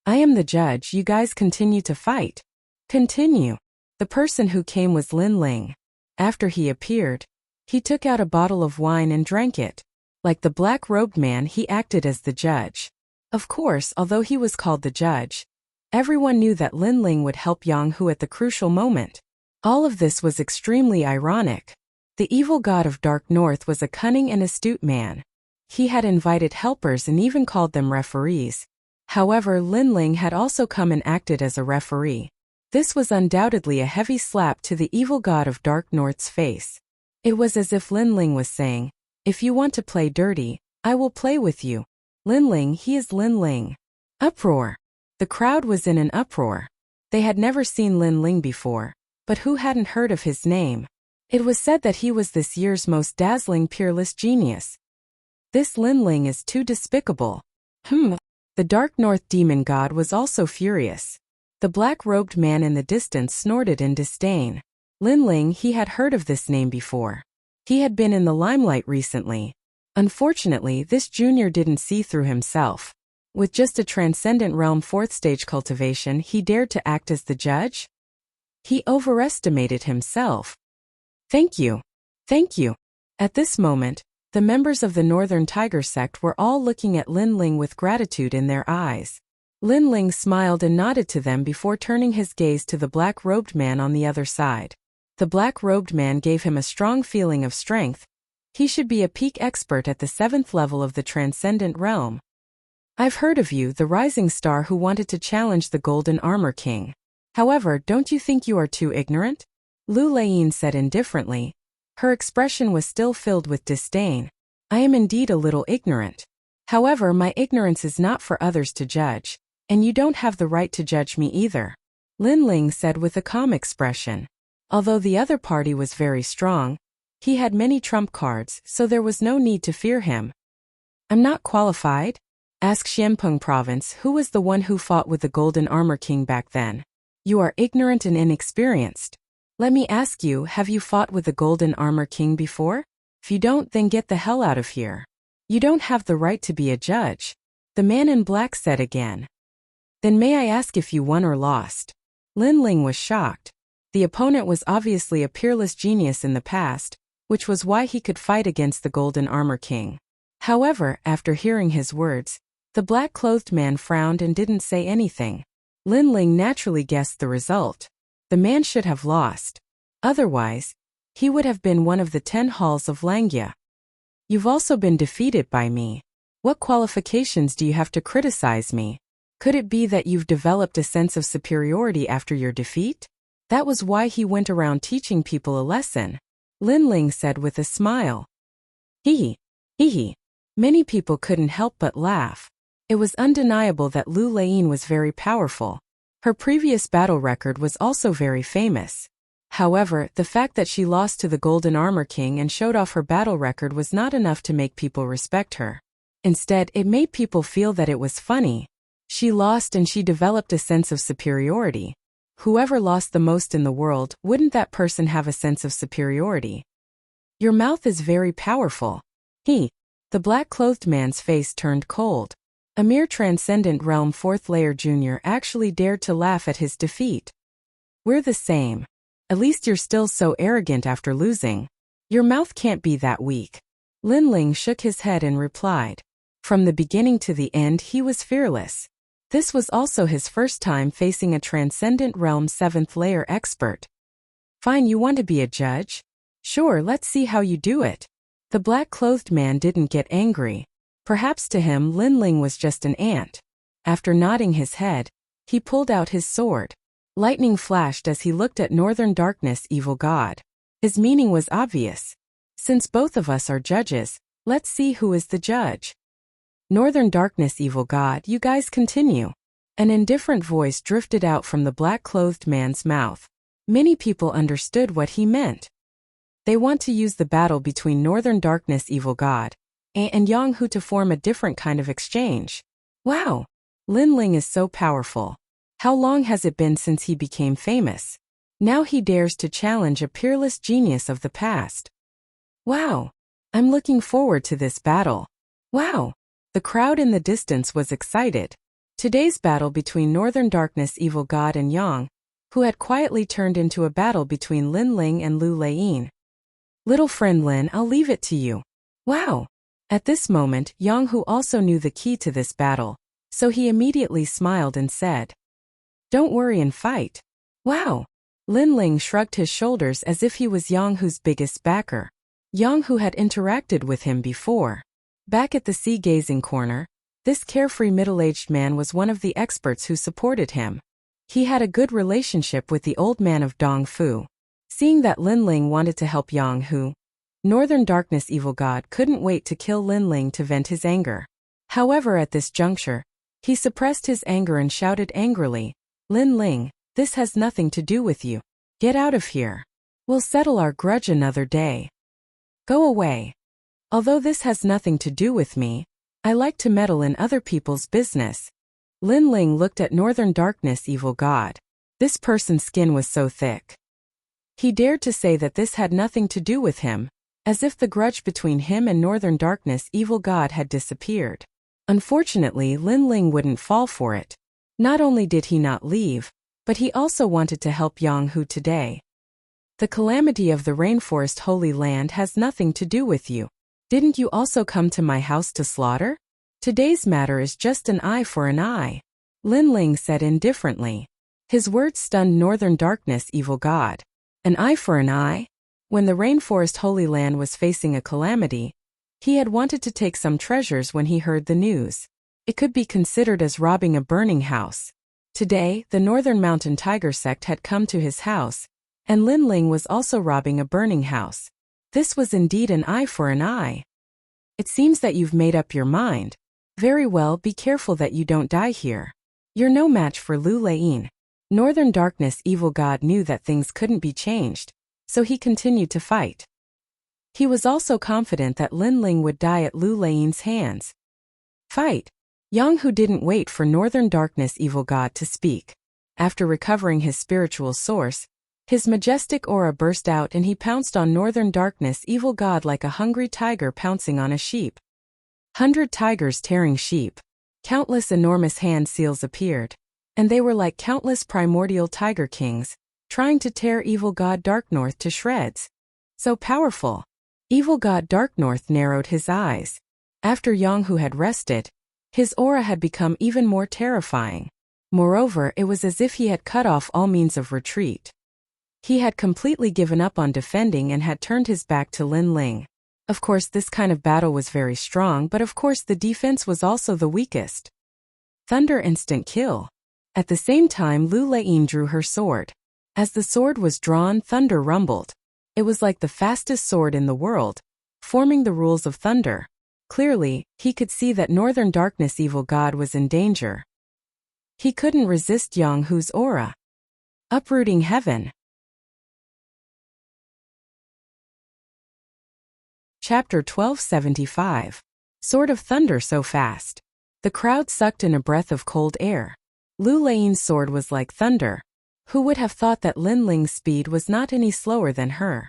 Speaker 1: I am the judge, you guys continue to fight. Continue. The person who came was Lin Ling. After he appeared, he took out a bottle of wine and drank it. Like the black-robed man, he acted as the judge. Of course, although he was called the judge, everyone knew that Lin Ling would help Yang Hu at the crucial moment. All of this was extremely ironic. The evil god of Dark North was a cunning and astute man. He had invited helpers and even called them referees. However, Lin Ling had also come and acted as a referee. This was undoubtedly a heavy slap to the evil god of Dark North's face. It was as if Lin Ling was saying, if you want to play dirty, I will play with you. Lin Ling, he is Lin Ling. Uproar. The crowd was in an uproar. They had never seen Lin Ling before, but who hadn't heard of his name? It was said that he was this year's most dazzling peerless genius. This Lin Ling is too despicable. The Dark North Demon God was also furious. The black-robed man in the distance snorted in disdain. Lin Ling, he had heard of this name before. He had been in the limelight recently. Unfortunately, this junior didn't see through himself. With just a transcendent realm 4th stage cultivation, he dared to act as the judge? He overestimated himself. Thank you. Thank you. At this moment, the members of the Northern Tiger sect were all looking at Lin Ling with gratitude in their eyes. Lin Ling smiled and nodded to them before turning his gaze to the black-robed man on the other side. The black-robed man gave him a strong feeling of strength. He should be a peak expert at the 7th level of the Transcendent Realm. I've heard of you, the rising star who wanted to challenge the Golden Armor King. However, don't you think you are too ignorant? Lu Laiyin said indifferently. Her expression was still filled with disdain. I am indeed a little ignorant. However, my ignorance is not for others to judge, and you don't have the right to judge me either. Lin Ling said with a calm expression. Although the other party was very strong, he had many trump cards, so there was no need to fear him. I'm not qualified? Asked Xianpeng Province, who was the one who fought with the Golden Armor King back then. You are ignorant and inexperienced. Let me ask you, have you fought with the Golden Armor King before? If you don't, then get the hell out of here. You don't have the right to be a judge. The man in black said again. Then may I ask if you won or lost? Lin Ling was shocked. The opponent was obviously a peerless genius in the past, which was why he could fight against the Golden Armor King. However, after hearing his words, the black-clothed man frowned and didn't say anything. Lin Ling naturally guessed the result. The man should have lost. Otherwise, he would have been one of the 10 halls of Langya. You've also been defeated by me. What qualifications do you have to criticize me? Could it be that you've developed a sense of superiority after your defeat? That was why he went around teaching people a lesson. Lin Ling said with a smile. Hee hee. Many people couldn't help but laugh. It was undeniable that Lu Laiyin was very powerful. Her previous battle record was also very famous. However, the fact that she lost to the Golden Armor King and showed off her battle record was not enough to make people respect her. Instead, it made people feel that it was funny. She lost and she developed a sense of superiority. Whoever lost the most in the world, wouldn't that person have a sense of superiority? Your mouth is very powerful. The black-clothed man's face turned cold. A mere Transcendent Realm 4th Layer Junior actually dared to laugh at his defeat. We're the same. At least you're still so arrogant after losing. Your mouth can't be that weak. Lin Ling shook his head and replied. From the beginning to the end he was fearless. This was also his first time facing a Transcendent Realm 7th Layer expert. Fine, you want to be a judge? Sure, let's see how you do it. The black-clothed man didn't get angry. Perhaps to him Lin Ling was just an ant. After nodding his head, he pulled out his sword. Lightning flashed as he looked at Northern Darkness Evil God. His meaning was obvious. Since both of us are judges, let's see who is the judge. Northern Darkness Evil God, you guys continue. An indifferent voice drifted out from the black-clothed man's mouth. Many people understood what he meant. They want to use the battle between Northern Darkness Evil God and Yang Hu to form a different kind of exchange. Wow! Lin Ling is so powerful. How long has it been since he became famous? Now he dares to challenge a peerless genius of the past. Wow! I'm looking forward to this battle. Wow! The crowd in the distance was excited. Today's battle between Northern Darkness Evil God and Yang, who had quietly turned into a battle between Lin Ling and Lu Laiyin. Little friend Lin, I'll leave it to you. Wow! At this moment, Yang Hu also knew the key to this battle, so he immediately smiled and said, Don't worry and fight. Wow! Lin Ling shrugged his shoulders as if he was Yang Hu's biggest backer. Yang Hu had interacted with him before. Back at the sea-gazing corner, this carefree middle-aged man was one of the experts who supported him. He had a good relationship with the old man of Dongfu. Seeing that Lin Ling wanted to help Yang Hu, Northern Darkness Evil God couldn't wait to kill Lin Ling to vent his anger. However, at this juncture, he suppressed his anger and shouted angrily, Lin Ling, this has nothing to do with you. Get out of here. We'll settle our grudge another day. Go away. Although this has nothing to do with me, I like to meddle in other people's business. Lin Ling looked at Northern Darkness Evil God. This person's skin was so thick. He dared to say that this had nothing to do with him, as if the grudge between him and Northern Darkness Evil God had disappeared. Unfortunately, Lin Ling wouldn't fall for it. Not only did he not leave, but he also wanted to help Yang Hu today. The calamity of the rainforest Holy Land has nothing to do with you. Didn't you also come to my house to slaughter? Today's matter is just an eye for an eye, Lin Ling said indifferently. His words stunned Northern Darkness evil god. An eye for an eye? When the rainforest Holy Land was facing a calamity, he had wanted to take some treasures when he heard the news. It could be considered as robbing a burning house. Today, the Northern Mountain Tiger sect had come to his house, and Lin Ling was also robbing a burning house. This was indeed an eye for an eye. It seems that you've made up your mind. Very well, be careful that you don't die here. You're no match for Lu Lei. Northern Darkness evil god knew that things couldn't be changed, so he continued to fight. He was also confident that Lin Ling would die at Lu Lei's hands. Fight! Yang Hu didn't wait for Northern Darkness evil god to speak. After recovering his spiritual source, his majestic aura burst out and he pounced on Northern Darkness evil god like a hungry tiger pouncing on a sheep. 100 tigers tearing sheep. Countless enormous hand seals appeared, and they were like countless primordial tiger kings, trying to tear evil god Darknorth to shreds. So powerful. Evil god Darknorth narrowed his eyes. After Yang Hu had rested, his aura had become even more terrifying. Moreover, it was as if he had cut off all means of retreat. He had completely given up on defending and had turned his back to Lin Ling. Of course, this kind of battle was very strong, but of course the defense was also the weakest. Thunder instant kill. At the same time, Lu Lei drew her sword. As the sword was drawn, thunder rumbled. It was like the fastest sword in the world, forming the rules of thunder. Clearly, he could see that Northern Darkness evil god was in danger. He couldn't resist Yang Hu's aura. Uprooting heaven. Chapter 1275. Sword of Thunder so fast. The crowd sucked in a breath of cold air. Lu Lei's sword was like thunder. Who would have thought that Lin Ling's speed was not any slower than her?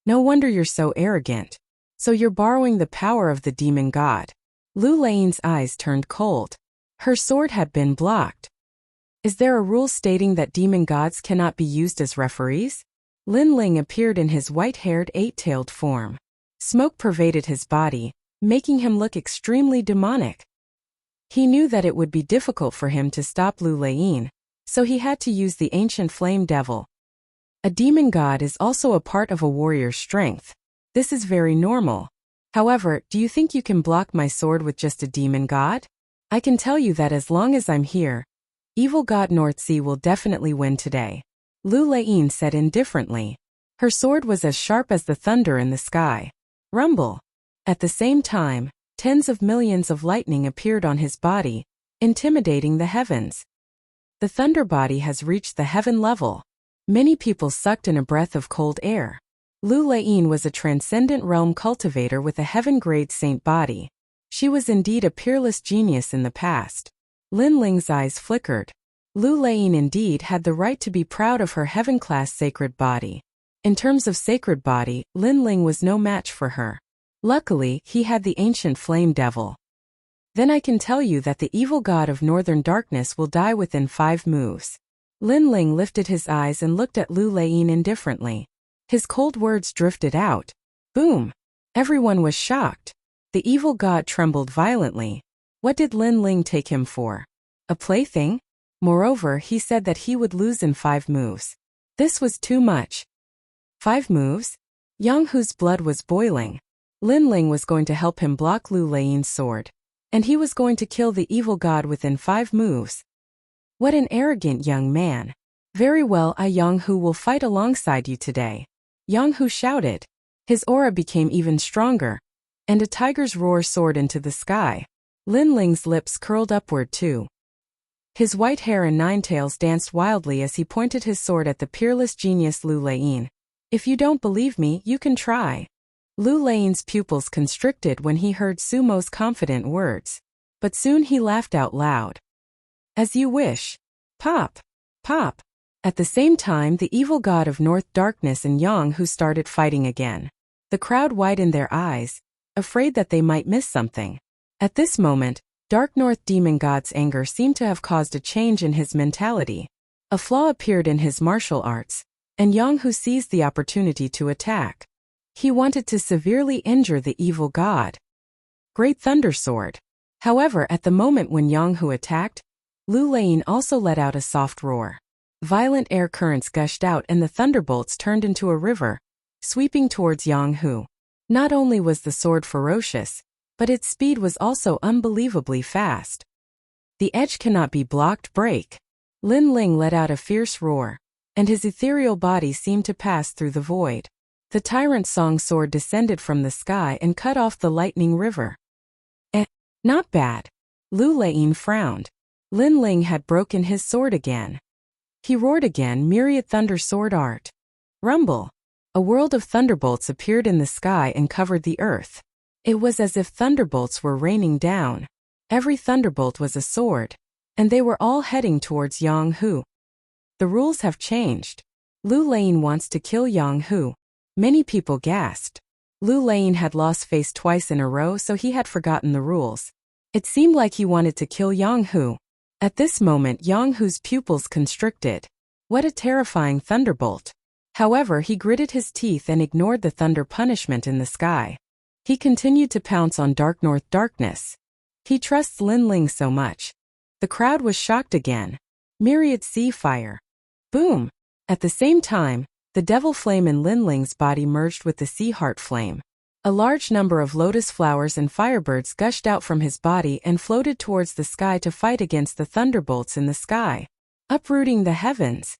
Speaker 1: No wonder you're so arrogant. So you're borrowing the power of the demon god. Lu Lei's eyes turned cold. Her sword had been blocked. Is there a rule stating that demon gods cannot be used as referees? Lin Ling appeared in his white-haired eight-tailed form. Smoke pervaded his body, making him look extremely demonic. He knew that it would be difficult for him to stop Lu Lei, so he had to use the ancient flame devil. A demon god is also a part of a warrior's strength. This is very normal. However, do you think you can block my sword with just a demon god? I can tell you that as long as I'm here, evil god North Sea will definitely win today. Lu Lei said indifferently. Her sword was as sharp as the thunder in the sky. Rumble. At the same time, tens of millions of lightning appeared on his body, intimidating the heavens. The thunder body has reached the heaven level. Many people sucked in a breath of cold air. Lu Lei was a transcendent realm cultivator with a heaven-grade saint body. She was indeed a peerless genius in the past. Lin Ling's eyes flickered. Lu Lei indeed had the right to be proud of her heaven-class sacred body. In terms of sacred body, Lin Ling was no match for her. Luckily, he had the ancient flame devil. Then I can tell you that the evil god of Northern Darkness will die within 5 moves. Lin Ling lifted his eyes and looked at Lu Lei indifferently. His cold words drifted out. Boom! Everyone was shocked. The evil god trembled violently. What did Lin Ling take him for? A plaything? Moreover, he said that he would lose in 5 moves. This was too much. 5 moves? Yang Hu's blood was boiling. Lin Ling was going to help him block Lu Lei's sword. And he was going to kill the evil god within 5 moves. What an arrogant young man. Very well, Yang Hu will fight alongside you today. Yang Hu shouted. His aura became even stronger, and a tiger's roar soared into the sky. Lin Ling's lips curled upward too. His white hair and 9 tails danced wildly as he pointed his sword at the peerless genius Lu Lei. If you don't believe me, you can try. Lu Lei's pupils constricted when he heard Sumo's confident words. But soon he laughed out loud. As you wish. Pop! Pop! At the same time, the evil god of North Darkness and Yang Hu started fighting again. The crowd widened their eyes, afraid that they might miss something. At this moment, Dark North demon god's anger seemed to have caused a change in his mentality. A flaw appeared in his martial arts, and Yang Hu seized the opportunity to attack. He wanted to severely injure the evil god. Great Thunder Sword. However, at the moment when Yang Hu attacked, Lu Lane also let out a soft roar. Violent air currents gushed out and the thunderbolts turned into a river, sweeping towards Yang Hu. Not only was the sword ferocious, but its speed was also unbelievably fast. The edge cannot be blocked. Break. Lin Ling let out a fierce roar, and his ethereal body seemed to pass through the void. The Tyrant Song sword descended from the sky and cut off the lightning river. Not bad. Lu Lane frowned. Lin Ling had broken his sword again. He roared again. Myriad Thunder Sword Art. Rumble. A world of thunderbolts appeared in the sky and covered the earth. It was as if thunderbolts were raining down. Every thunderbolt was a sword, and they were all heading towards Yang Hu. The rules have changed. Lu Lane wants to kill Yang Hu. Many people gasped. Lu Lane had lost face twice in a row, so he had forgotten the rules. It seemed like he wanted to kill Yang Hu. At this moment, Yang Hu's pupils constricted. What a terrifying thunderbolt. However, he gritted his teeth and ignored the thunder punishment in the sky. He continued to pounce on Dark North darkness. He trusts Lin Ling so much. The crowd was shocked again. Myriad Sea Fire. Boom! At the same time, the Devil Flame in Lin Ling's body merged with the Sea Heart Flame. A large number of lotus flowers and firebirds gushed out from his body and floated towards the sky to fight against the thunderbolts in the sky, uprooting the heavens.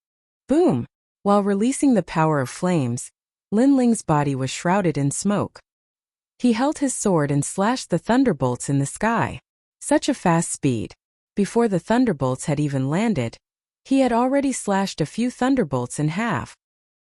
Speaker 1: Boom! While releasing the power of flames, Lin Ling's body was shrouded in smoke. He held his sword and slashed the thunderbolts in the sky. Such a fast speed. Before the thunderbolts had even landed, he had already slashed a few thunderbolts in half.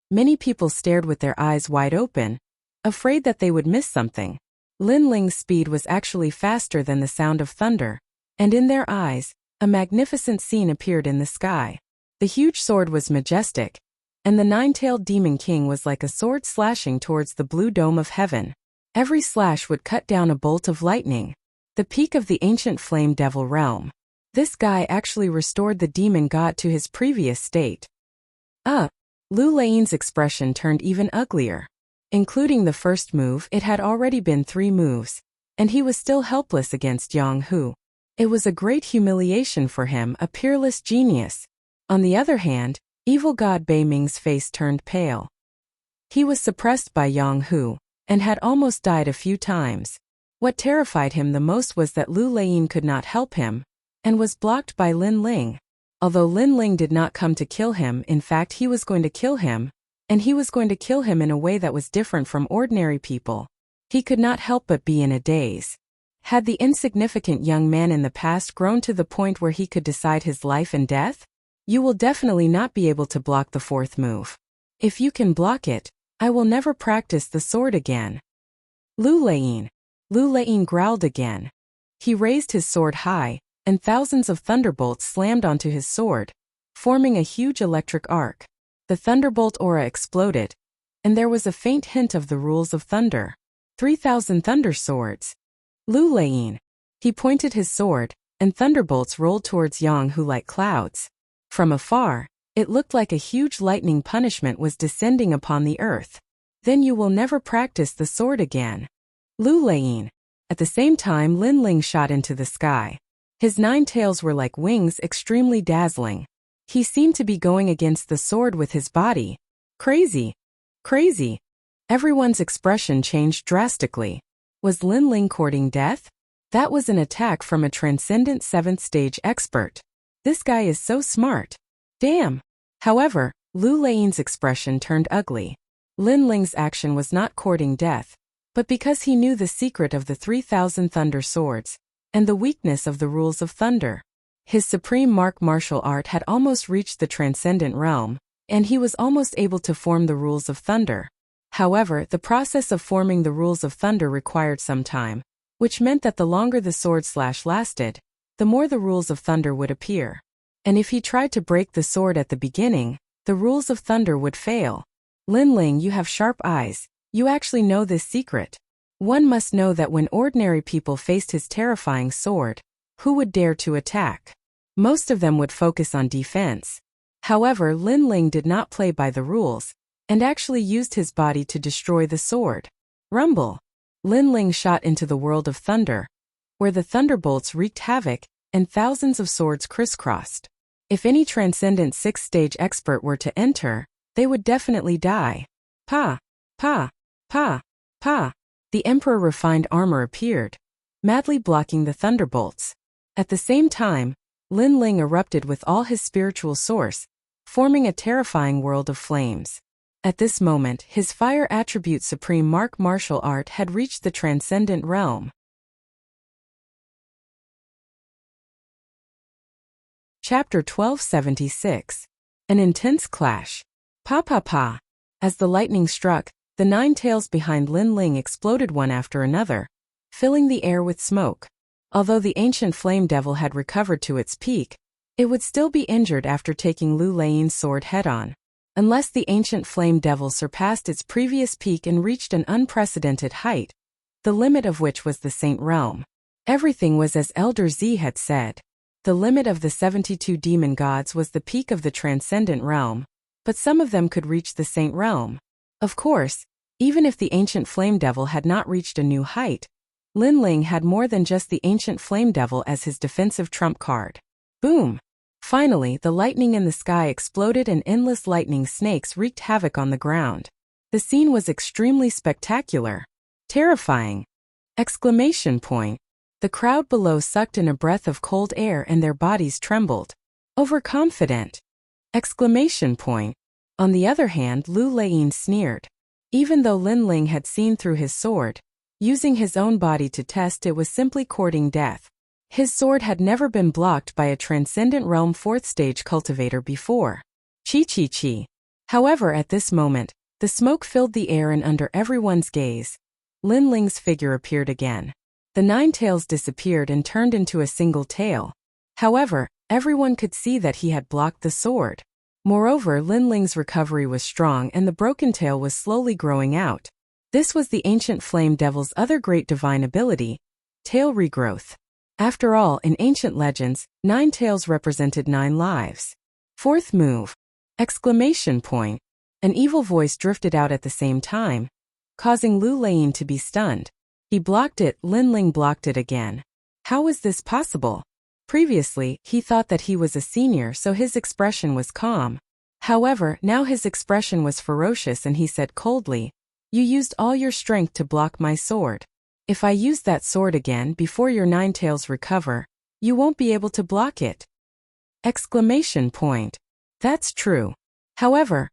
Speaker 1: Many people stared with their eyes wide open, afraid that they would miss something. Lin Ling's speed was actually faster than the sound of thunder, and in their eyes, a magnificent scene appeared in the sky. The huge sword was majestic, and the nine-tailed demon king was like a sword slashing towards the blue dome of heaven. Every slash would cut down a bolt of lightning, the peak of the ancient flame devil realm. This guy actually restored the demon god to his previous state. Lu Lane's expression turned even uglier. Including the first move, it had already been 3 moves, and he was still helpless against Yang Hu. It was a great humiliation for him, a peerless genius. On the other hand, evil god Bei Ming's face turned pale. He was suppressed by Yang Hu, and had almost died a few times. What terrified him the most was that Lu Lane could not help him, and was blocked by Lin Ling. Although Lin Ling did not come to kill him, in fact he was going to kill him, and he was going to kill him in a way that was different from ordinary people. He could not help but be in a daze. Had the insignificant young man in the past grown to the point where he could decide his life and death? You will definitely not be able to block the 4th move. If you can block it, I will never practice the sword again. Lu Lane growled again. He raised his sword high, and thousands of thunderbolts slammed onto his sword, forming a huge electric arc. The thunderbolt aura exploded, and there was a faint hint of the rules of thunder. 3,000 thunder swords. Lu Lane. He pointed his sword, and thunderbolts rolled towards Yang Hu like clouds. From afar, it looked like a huge lightning punishment was descending upon the earth. Then you will never practice the sword again. Lu Lane. At the same time, Lin Ling shot into the sky. His 9 tails were like wings, extremely dazzling. He seemed to be going against the sword with his body. Crazy. Crazy. Everyone's expression changed drastically. Was Lin Ling courting death? That was an attack from a transcendent 7th stage expert. This guy is so smart. Damn. However, Lu Lane's expression turned ugly. Lin Ling's action was not courting death, but because he knew the secret of the 3,000 thunder swords, and the weakness of the rules of thunder. His supreme martial art had almost reached the transcendent realm, and he was almost able to form the rules of thunder. However, the process of forming the rules of thunder required some time, which meant that the longer the sword slash lasted, the more the rules of thunder would appear. And if he tried to break the sword at the beginning, the rules of thunder would fail. Lin Ling, you have sharp eyes. You actually know this secret. One must know that when ordinary people faced his terrifying sword, Who would dare to attack? Most of them would focus on defense. However, Lin Ling did not play by the rules, and actually used his body to destroy the sword. Rumble! Lin Ling shot into the world of thunder, where the thunderbolts wreaked havoc, and thousands of swords crisscrossed. If any transcendent 6th-stage expert were to enter, they would definitely die. Pa! Pa! Pa! Pa! The Emperor refined armor appeared, madly blocking the thunderbolts. At the same time, Lin Ling erupted with all his spiritual source, forming a terrifying world of flames. At this moment, his fire attribute supreme martial art had reached the transcendent realm. Chapter 1276. An intense clash. Pa pa pa. As the lightning struck, the 9 tails behind Lin Ling exploded one after another, filling the air with smoke. Although the ancient flame devil had recovered to its peak, it would still be injured after taking Lu Lein's sword head-on. Unless the ancient flame devil surpassed its previous peak and reached an unprecedented height, the limit of which was the Saint Realm. Everything was as Elder Z had said. The limit of the 72 demon gods was the peak of the transcendent realm, but some of them could reach the Saint Realm. Of course, even if the ancient flame devil had not reached a new height, Lin Ling had more than just the ancient flame devil as his defensive trump card. Boom! Finally, the lightning in the sky exploded and endless lightning snakes wreaked havoc on the ground. The scene was extremely spectacular. Terrifying! Exclamation point. The crowd below sucked in a breath of cold air and their bodies trembled. Overconfident! Exclamation point. On the other hand, Lu Lein sneered. Even though Lin Ling had seen through his sword, using his own body to test it was simply courting death. His sword had never been blocked by a Transcendent Realm 4th stage cultivator before. Chi. However, at this moment, the smoke filled the air and under everyone's gaze, Lin Ling's figure appeared again. The 9 tails disappeared and turned into a single tail. However, everyone could see that he had blocked the sword. Moreover, Lin Ling's recovery was strong and the broken tail was slowly growing out. This was the ancient flame devil's other great divine ability, tail regrowth. After all, in ancient legends, 9 tails represented 9 lives. 4th move! Exclamation point. An evil voice drifted out at the same time, causing Lu Lein to be stunned. He blocked it, Lin Ling blocked it again. How was this possible? Previously, he thought that he was a senior, so his expression was calm. However, now his expression was ferocious and he said coldly, "You used all your strength to block my sword. If I use that sword again before your 9 tails recover, you won't be able to block it." Exclamation point. That's true. However,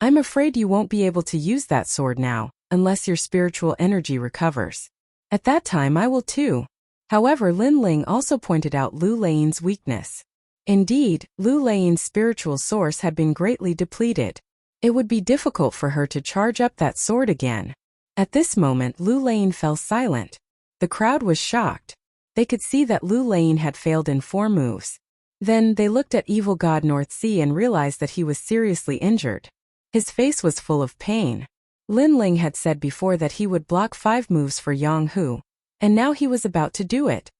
Speaker 1: I'm afraid you won't be able to use that sword now, unless your spiritual energy recovers. At that time I will too. However, Lin Ling also pointed out Lu Lein's weakness. Indeed, Lu Lein's spiritual source had been greatly depleted. It would be difficult for her to charge up that sword again. At this moment, Lu Lein fell silent. The crowd was shocked. They could see that Lu Lein had failed in 4 moves. Then, they looked at Evil God North Sea and realized that he was seriously injured. His face was full of pain. Lin Ling had said before that he would block 5 moves for Yang Hu, and now he was about to do it.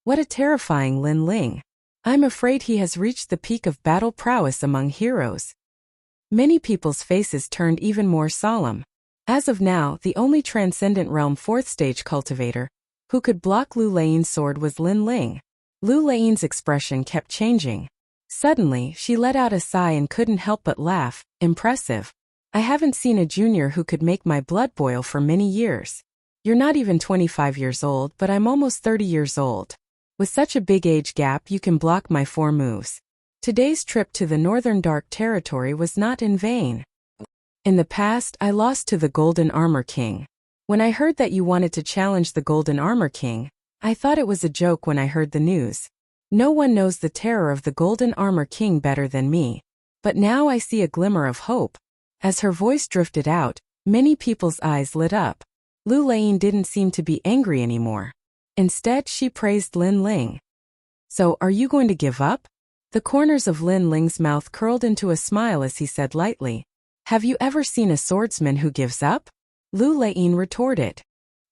Speaker 1: What a terrifying Lin Ling. I'm afraid he has reached the peak of battle prowess among heroes. Many people's faces turned even more solemn. As of now, the only Transcendent Realm 4th stage cultivator who could block Lu Lein's sword was Lin Ling. Lu Lein's expression kept changing. Suddenly, she let out a sigh and couldn't help but laugh. Impressive. I haven't seen a junior who could make my blood boil for many years. You're not even 25 years old, but I'm almost 30 years old. With such a big age gap, you can block my 4 moves. Today's trip to the Northern Dark Territory was not in vain. In the past, I lost to the Golden Armor King. When I heard that you wanted to challenge the Golden Armor King, I thought it was a joke when I heard the news. No one knows the terror of the Golden Armor King better than me. But now I see a glimmer of hope. As her voice drifted out, many people's eyes lit up. Lu Lein didn't seem to be angry anymore. Instead, she praised Lin Ling. So, are you going to give up? The corners of Lin Ling's mouth curled into a smile as he said lightly, "Have you ever seen a swordsman who gives up?" Lu Lein retorted.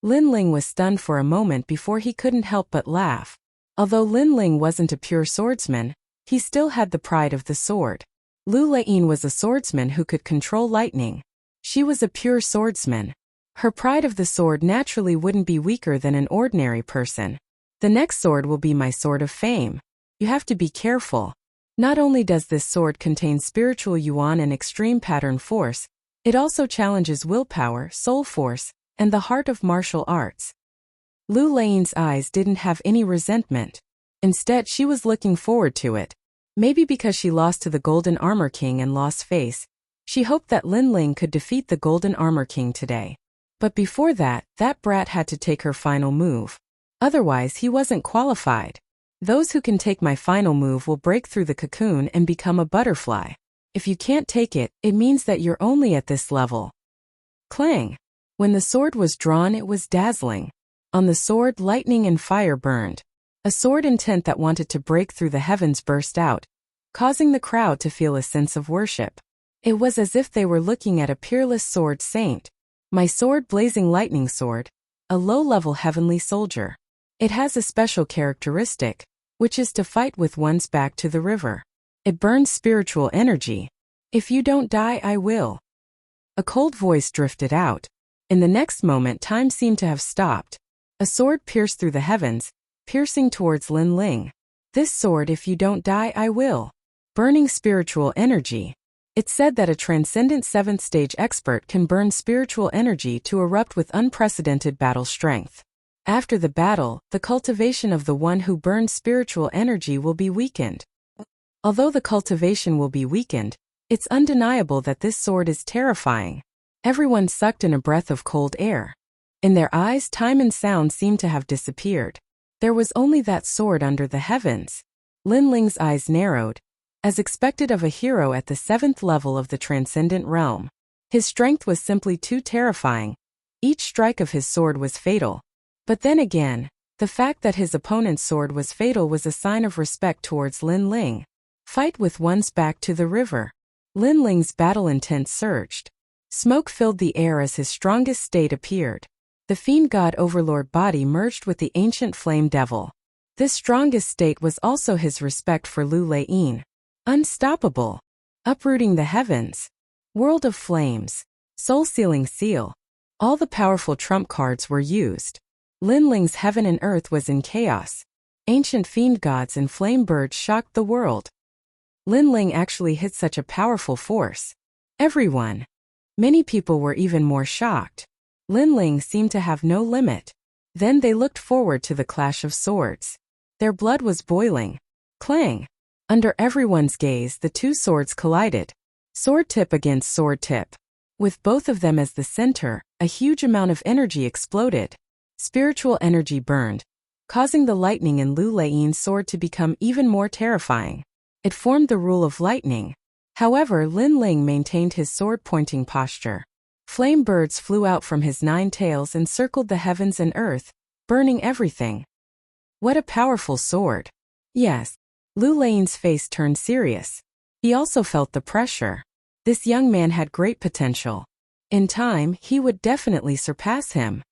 Speaker 1: Lin Ling was stunned for a moment before he couldn't help but laugh. Although Lin Ling wasn't a pure swordsman, he still had the pride of the sword. Lu Laiyin was a swordsman who could control lightning. She was a pure swordsman. Her pride of the sword naturally wouldn't be weaker than an ordinary person. The next sword will be my sword of fame. You have to be careful. Not only does this sword contain spiritual yuan and extreme pattern force, it also challenges willpower, soul force, and the heart of martial arts. Lu Laiyin's eyes didn't have any resentment. Instead, she was looking forward to it. Maybe because she lost to the Golden Armor King and lost face, she hoped that Lin Ling could defeat the Golden Armor King today. But before that brat had to take her final move. Otherwise, he wasn't qualified. Those who can take my final move will break through the cocoon and become a butterfly. If you can't take it, it means that you're only at this level. Clang! When the sword was drawn, it was dazzling. On the sword, lightning and fire burned. A sword intent that wanted to break through the heavens burst out, causing the crowd to feel a sense of worship. It was as if they were looking at a peerless sword saint. My sword, blazing lightning sword, a low-level heavenly soldier. It has a special characteristic, which is to fight with one's back to the river. It burns spiritual energy. If you don't die, I will. A cold voice drifted out. In the next moment, time seemed to have stopped. A sword pierced through the heavens, piercing towards Lin Ling. This sword, if you don't die, I will. Burning spiritual energy. It's said that a transcendent 7th stage expert can burn spiritual energy to erupt with unprecedented battle strength. After the battle, the cultivation of the one who burns spiritual energy will be weakened. Although the cultivation will be weakened, it's undeniable that this sword is terrifying. Everyone sucked in a breath of cold air. In their eyes, time and sound seemed to have disappeared. There was only that sword under the heavens. Lin Ling's eyes narrowed, as expected of a hero at the 7th level of the transcendent realm. His strength was simply too terrifying. Each strike of his sword was fatal. But then again, the fact that his opponent's sword was fatal was a sign of respect towards Lin Ling. Fight with one's back to the river. Lin Ling's battle intent surged. Smoke filled the air as his strongest state appeared. The fiend god overlord body merged with the ancient flame devil. This strongest state was also his respect for Lu Laiyin. Unstoppable. Uprooting the heavens. World of flames. Soul-sealing seal. All the powerful trump cards were used. Lin Ling's heaven and earth was in chaos. Ancient fiend gods and flame birds shocked the world. Lin Ling actually hit such a powerful force. Many people were even more shocked. Lin Ling seemed to have no limit. Then they looked forward to the clash of swords. Their blood was boiling. Clang! Under everyone's gaze, the two swords collided. Sword tip against sword tip. With both of them as the center, a huge amount of energy exploded. Spiritual energy burned, causing the lightning in Lu Laiyin's sword to become even more terrifying. It formed the rule of lightning. However, Lin Ling maintained his sword-pointing posture. Flame birds flew out from his 9 tails and circled the heavens and earth, burning everything. What a powerful sword. Yes. Lu Laiyin's face turned serious. He also felt the pressure. This young man had great potential. In time, he would definitely surpass him.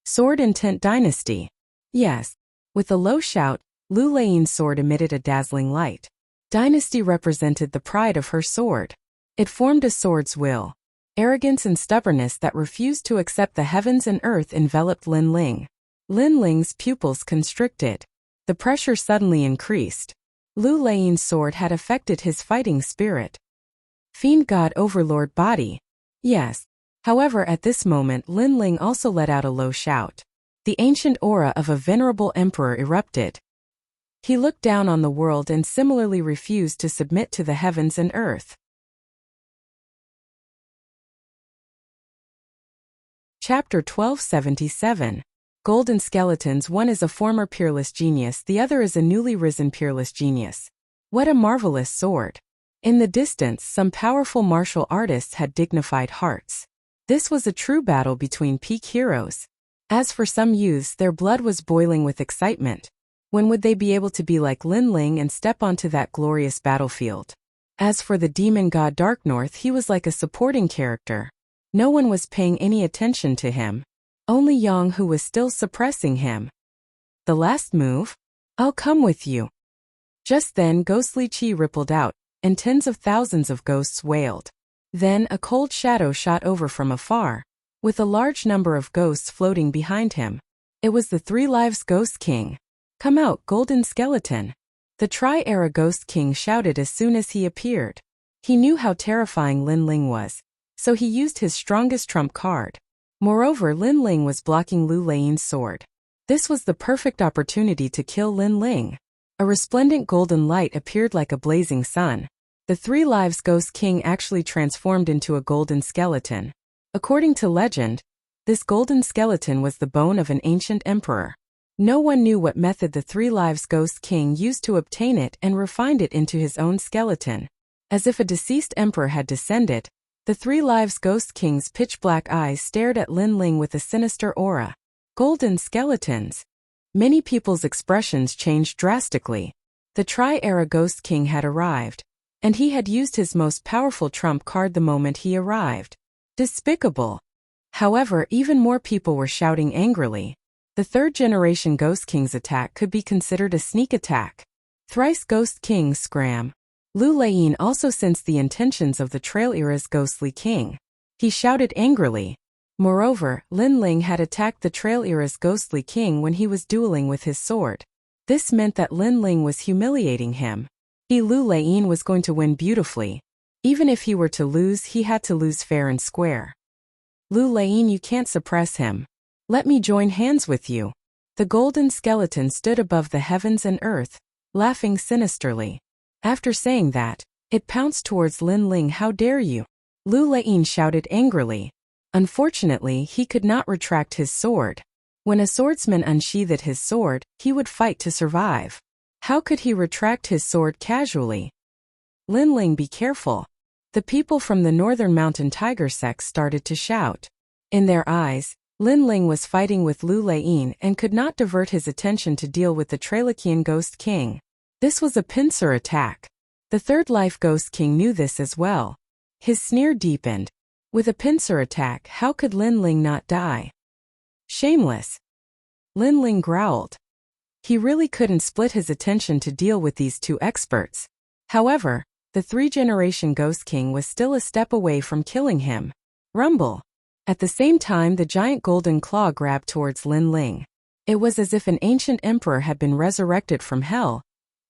Speaker 1: Sword Intent Dynasty. Yes. With a low shout, Lu Laiyin's sword emitted a dazzling light. Dynasty represented the pride of her sword. It formed a sword's will. Arrogance and stubbornness that refused to accept the heavens and earth enveloped Lin Ling. Lin Ling's pupils constricted. The pressure suddenly increased. Lu Laiyin's sword had affected his fighting spirit. Fiend God Overlord Body. Yes. However, at this moment, Lin Ling also let out a low shout. The ancient aura of a venerable emperor erupted. He looked down on the world and similarly refused to submit to the heavens and earth. Chapter 1277. Golden Skeletons. One is a former peerless genius, the other is a newly risen peerless genius. What a marvelous sword. In the distance, some powerful martial artists had dignified hearts. This was a true battle between peak heroes. As for some youths, their blood was boiling with excitement. When would they be able to be like Lin Ling and step onto that glorious battlefield? As for the demon god Dark North, he was like a supporting character. No one was paying any attention to him. Only Yang, who was still suppressing him. The last move? I'll come with you. Just then ghostly chi rippled out, and tens of thousands of ghosts wailed. Then a cold shadow shot over from afar, with a large number of ghosts floating behind him. It was the Three Lives Ghost King. Come out, Golden Skeleton. The Tri-Era Ghost King shouted as soon as he appeared. He knew how terrifying Lin Ling was, so he used his strongest trump card. Moreover, Lin Ling was blocking Lu Lein's sword. This was the perfect opportunity to kill Lin Ling. A resplendent golden light appeared like a blazing sun. The Three Lives Ghost King actually transformed into a golden skeleton. According to legend, this golden skeleton was the bone of an ancient emperor. No one knew what method the Three Lives Ghost King used to obtain it and refined it into his own skeleton. As if a deceased emperor had descended, the Three Lives Ghost King's pitch-black eyes stared at Lin Ling with a sinister aura. Golden skeletons. Many people's expressions changed drastically. The Tri-Era Ghost King had arrived, and he had used his most powerful trump card the moment he arrived. Despicable. However, even more people were shouting angrily. The third-generation Ghost King's attack could be considered a sneak attack. Thrice Ghost King scram. Lu Lein also sensed the intentions of the Trail Era's ghostly king. He shouted angrily. Moreover, Lin Ling had attacked the Trail Era's ghostly king when he was dueling with his sword. This meant that Lin Ling was humiliating him. Lu Lein was going to win beautifully. Even if he were to lose, he had to lose fair and square. Lu Lein, you can't suppress him. Let me join hands with you. The golden skeleton stood above the heavens and earth, laughing sinisterly. After saying that, it pounced towards Lin Ling. How dare you? Lu Lein shouted angrily. Unfortunately, he could not retract his sword. When a swordsman unsheathed his sword, he would fight to survive. How could he retract his sword casually? Lin Ling, be careful. The people from the northern mountain tiger sect started to shout. In their eyes, Lin Ling was fighting with Lu Lein and could not divert his attention to deal with the Trailakian Ghost King. This was a pincer attack. The Third Life Ghost King knew this as well. His sneer deepened. With a pincer attack, how could Lin Ling not die? Shameless. Lin Ling growled. He really couldn't split his attention to deal with these two experts. However, the three-generation Ghost King was still a step away from killing him. Rumble. At the same time, the giant golden claw grabbed towards Lin Ling. It was as if an ancient emperor had been resurrected from hell,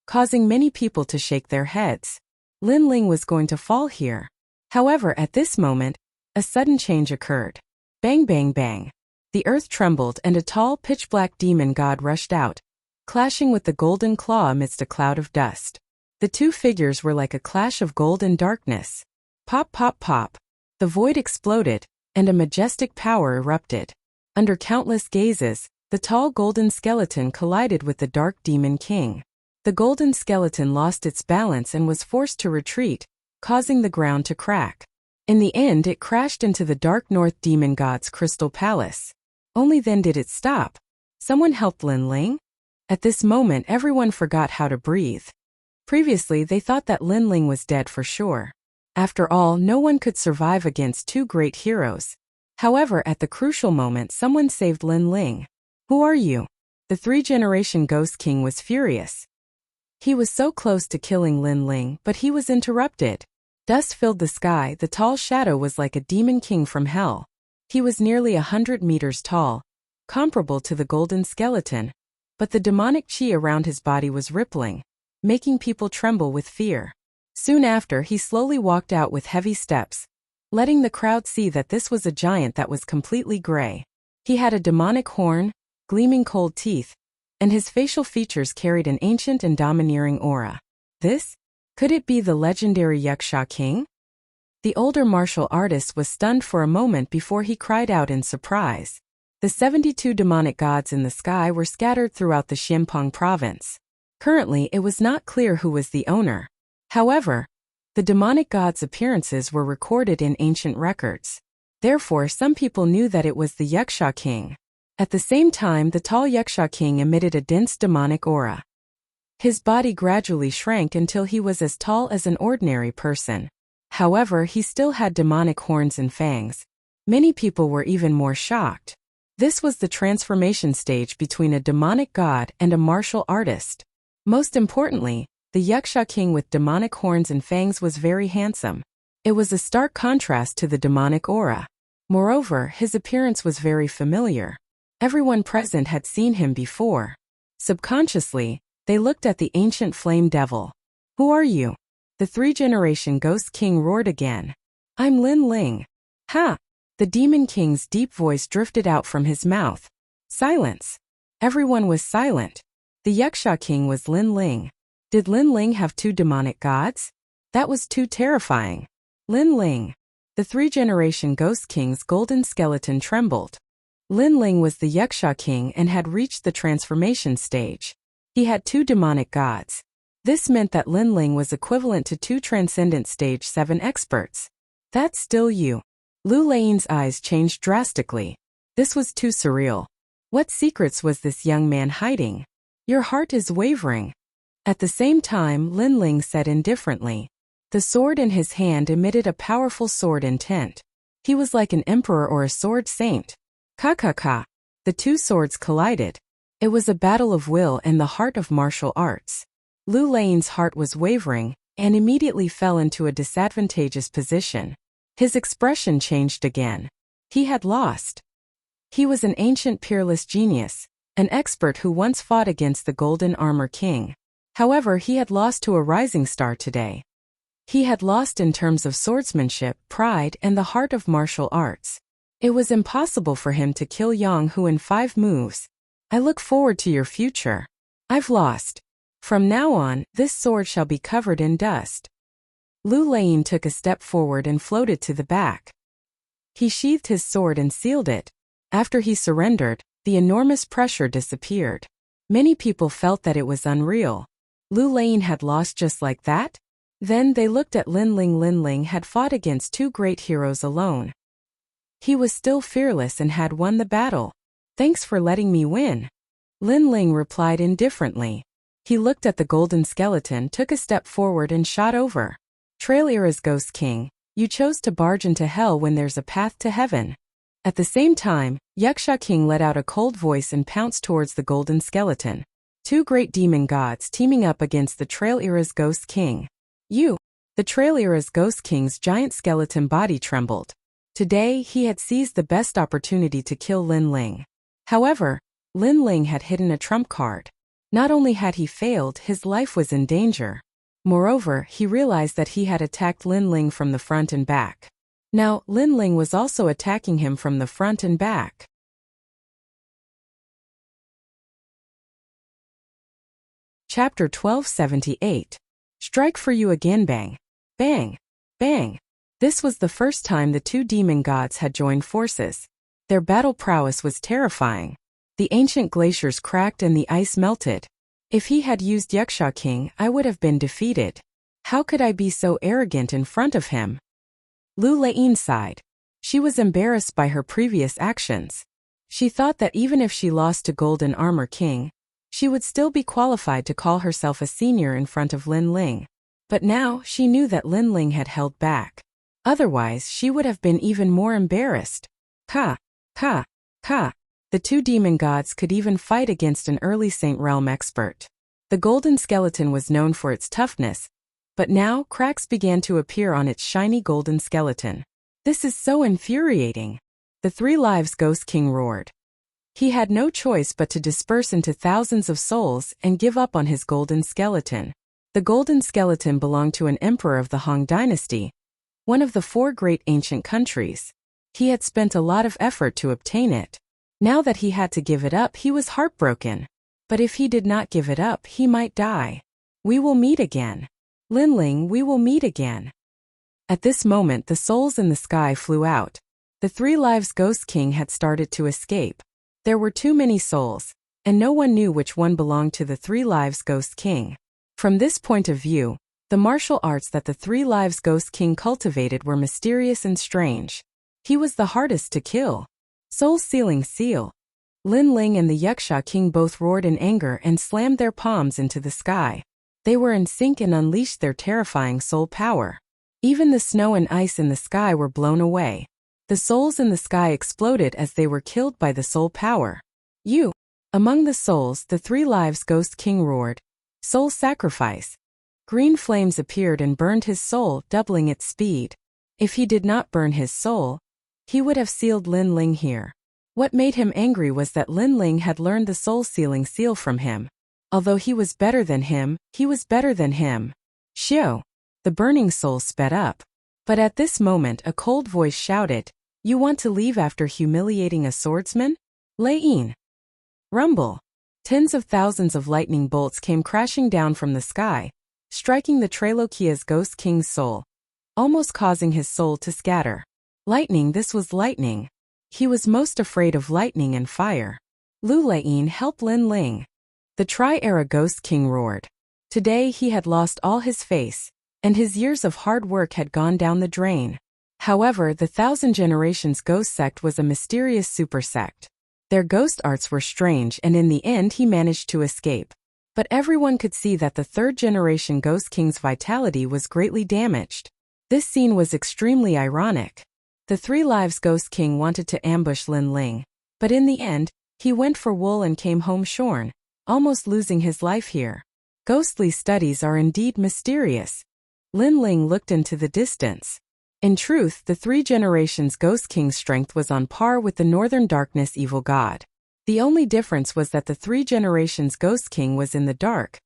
Speaker 1: causing many people to shake their heads. Lin Ling was going to fall here. However, at this moment, a sudden change occurred. Bang bang bang. The earth trembled and a tall pitch-black demon god rushed out, clashing with the golden claw amidst a cloud of dust. The two figures were like a clash of gold and darkness. Pop pop pop. The void exploded, and a majestic power erupted. Under countless gazes, the tall golden skeleton collided with the dark demon king. The golden skeleton lost its balance and was forced to retreat, causing the ground to crack. In the end, it crashed into the dark north demon god's crystal palace. Only then did it stop. Someone helped Lin Ling? At this moment, everyone forgot how to breathe. Previously, they thought that Lin Ling was dead for sure. After all, no one could survive against two great heroes. However, at the crucial moment, someone saved Lin Ling. Who are you? The three-generation Ghost King was furious. He was so close to killing Lin Ling, but he was interrupted. Dust filled the sky. The tall shadow was like a demon king from hell. He was nearly 100 meters tall, comparable to the golden skeleton, but the demonic chi around his body was rippling, making people tremble with fear. Soon after, he slowly walked out with heavy steps, letting the crowd see that this was a giant that was completely gray. He had a demonic horn, gleaming cold teeth, and his facial features carried an ancient and domineering aura. Could it be the legendary Yaksha King? The older martial artist was stunned for a moment before he cried out in surprise. The 72 demonic gods in the sky were scattered throughout the Xianpeng province. Currently, it was not clear who was the owner. However, the demonic gods' appearances were recorded in ancient records. Therefore, some people knew that it was the Yaksha King. At the same time, the tall Yaksha King emitted a dense demonic aura. His body gradually shrank until he was as tall as an ordinary person. However, he still had demonic horns and fangs. Many people were even more shocked. This was the transformation stage between a demonic god and a martial artist. Most importantly, the Yaksha king with demonic horns and fangs was very handsome. It was a stark contrast to the demonic aura. Moreover, his appearance was very familiar. Everyone present had seen him before. Subconsciously, they looked at the ancient flame devil. "Who are you?" The three-generation ghost king roared again. "I'm Lin Ling." "Ha!" The demon king's deep voice drifted out from his mouth. Silence. Everyone was silent. The Yaksha king was Lin Ling. Did Lin Ling have two demonic gods? That was too terrifying. Lin Ling. The three-generation ghost king's golden skeleton trembled. Lin Ling was the Yaksha king and had reached the transformation stage. He had two demonic gods. This meant that Lin Ling was equivalent to two transcendent stage 7 experts. "That's still you." Lu Lain's eyes changed drastically. This was too surreal. What secrets was this young man hiding? "Your heart is wavering." At the same time, Lin Ling said indifferently. The sword in his hand emitted a powerful sword intent. He was like an emperor or a sword saint. Ka. The two swords collided. It was a battle of will and the heart of martial arts. Lu Lain's heart was wavering, and immediately fell into a disadvantageous position. His expression changed again. He had lost. He was an ancient peerless genius, an expert who once fought against the Golden Armor King. However, he had lost to a rising star today. He had lost in terms of swordsmanship, pride, and the heart of martial arts. It was impossible for him to kill Yang Hu in 5 moves. "I look forward to your future. I've lost. From now on, this sword shall be covered in dust." Lu Lain took a step forward and floated to the back. He sheathed his sword and sealed it. After he surrendered, the enormous pressure disappeared. Many people felt that it was unreal. Lu Lain had lost just like that? Then they looked at Lin Ling. Lin Ling had fought against 2 great heroes alone. He was still fearless and had won the battle. "Thanks for letting me win." Lin Ling replied indifferently. He looked at the golden skeleton, took a step forward and shot over. "Trail Era's Ghost King, you chose to barge into hell when there's a path to heaven." At the same time, Yaksha King let out a cold voice and pounced towards the golden skeleton. 2 great demon gods teaming up against the Trail Era's Ghost King. "You!" The Trail Era's Ghost King's giant skeleton body trembled. Today, he had seized the best opportunity to kill Lin Ling. However, Lin Ling had hidden a trump card. Not only had he failed, his life was in danger. Moreover, he realized that he had attacked Lin Ling from the front and back. Now, Lin Ling was also attacking him from the front and back. Chapter 1278. Strike for you again. Bang. Bang. Bang. This was the first time the 2 demon gods had joined forces. Their battle prowess was terrifying. The ancient glaciers cracked and the ice melted. If he had used Yaksha King, I would have been defeated. How could I be so arrogant in front of him? Lu Lain sighed. She was embarrassed by her previous actions. She thought that even if she lost to Golden Armor King, she would still be qualified to call herself a senior in front of Lin Ling. But now she knew that Lin Ling had held back. Otherwise, she would have been even more embarrassed. Ka. The 2 demon gods could even fight against an early Saint Realm expert. The golden skeleton was known for its toughness, but now cracks began to appear on its shiny golden skeleton. "This is so infuriating." The 3 Lives Ghost King roared. He had no choice but to disperse into thousands of souls and give up on his golden skeleton. The golden skeleton belonged to an emperor of the Han dynasty, one of the 4 great ancient countries. He had spent a lot of effort to obtain it. Now that he had to give it up, he was heartbroken. But if he did not give it up, he might die. "We will meet again. Lin Ling, we will meet again." At this moment, the souls in the sky flew out. The 3 Lives Ghost King had started to escape. There were too many souls, and no one knew which one belonged to the 3 Lives Ghost King. From this point of view, the martial arts that the 3 Lives Ghost King cultivated were mysterious and strange. He was the hardest to kill. Soul sealing seal. Lin Ling and the Yaksha King both roared in anger and slammed their palms into the sky. They were in sync and unleashed their terrifying soul power. Even the snow and ice in the sky were blown away. The souls in the sky exploded as they were killed by the soul power. You! Among the souls, the 3 lives Ghost King roared. Soul sacrifice. Green flames appeared and burned his soul, doubling its speed. If he did not burn his soul, he would have sealed Lin Ling here. What made him angry was that Lin Ling had learned the soul-sealing seal from him. Although he was better than him, he was better than him. Xiao! The burning soul sped up. But at this moment a cold voice shouted, "You want to leave after humiliating a swordsman? Lei Yin!" Rumble! Tens of thousands of lightning bolts came crashing down from the sky, striking the Trailokia's Ghost King's soul, almost causing his soul to scatter. Lightning, this was lightning. He was most afraid of lightning and fire. Lu Leiyin, help Lin Ling. The Tri-Era Ghost King roared. Today he had lost all his face, and his years of hard work had gone down the drain. However, the Thousand Generations Ghost Sect was a mysterious super sect. Their ghost arts were strange, and in the end he managed to escape. But everyone could see that the 3rd generation Ghost King's vitality was greatly damaged. This scene was extremely ironic. The 3 lives Ghost King wanted to ambush Lin Ling, but in the end, he went for wool and came home shorn, almost losing his life here. Ghostly studies are indeed mysterious. Lin Ling looked into the distance. In truth, the 3 generations Ghost King's strength was on par with the Northern Darkness Evil God. The only difference was that the 3 generations Ghost King was in the dark,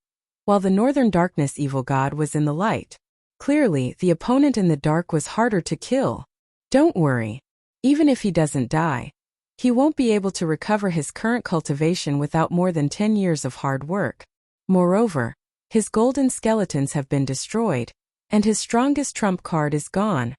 Speaker 1: while the Northern Darkness Evil God was in the light. Clearly, the opponent in the dark was harder to kill. Don't worry. Even if he doesn't die, he won't be able to recover his current cultivation without more than 10 years of hard work. Moreover, his golden skeletons have been destroyed, and his strongest trump card is gone.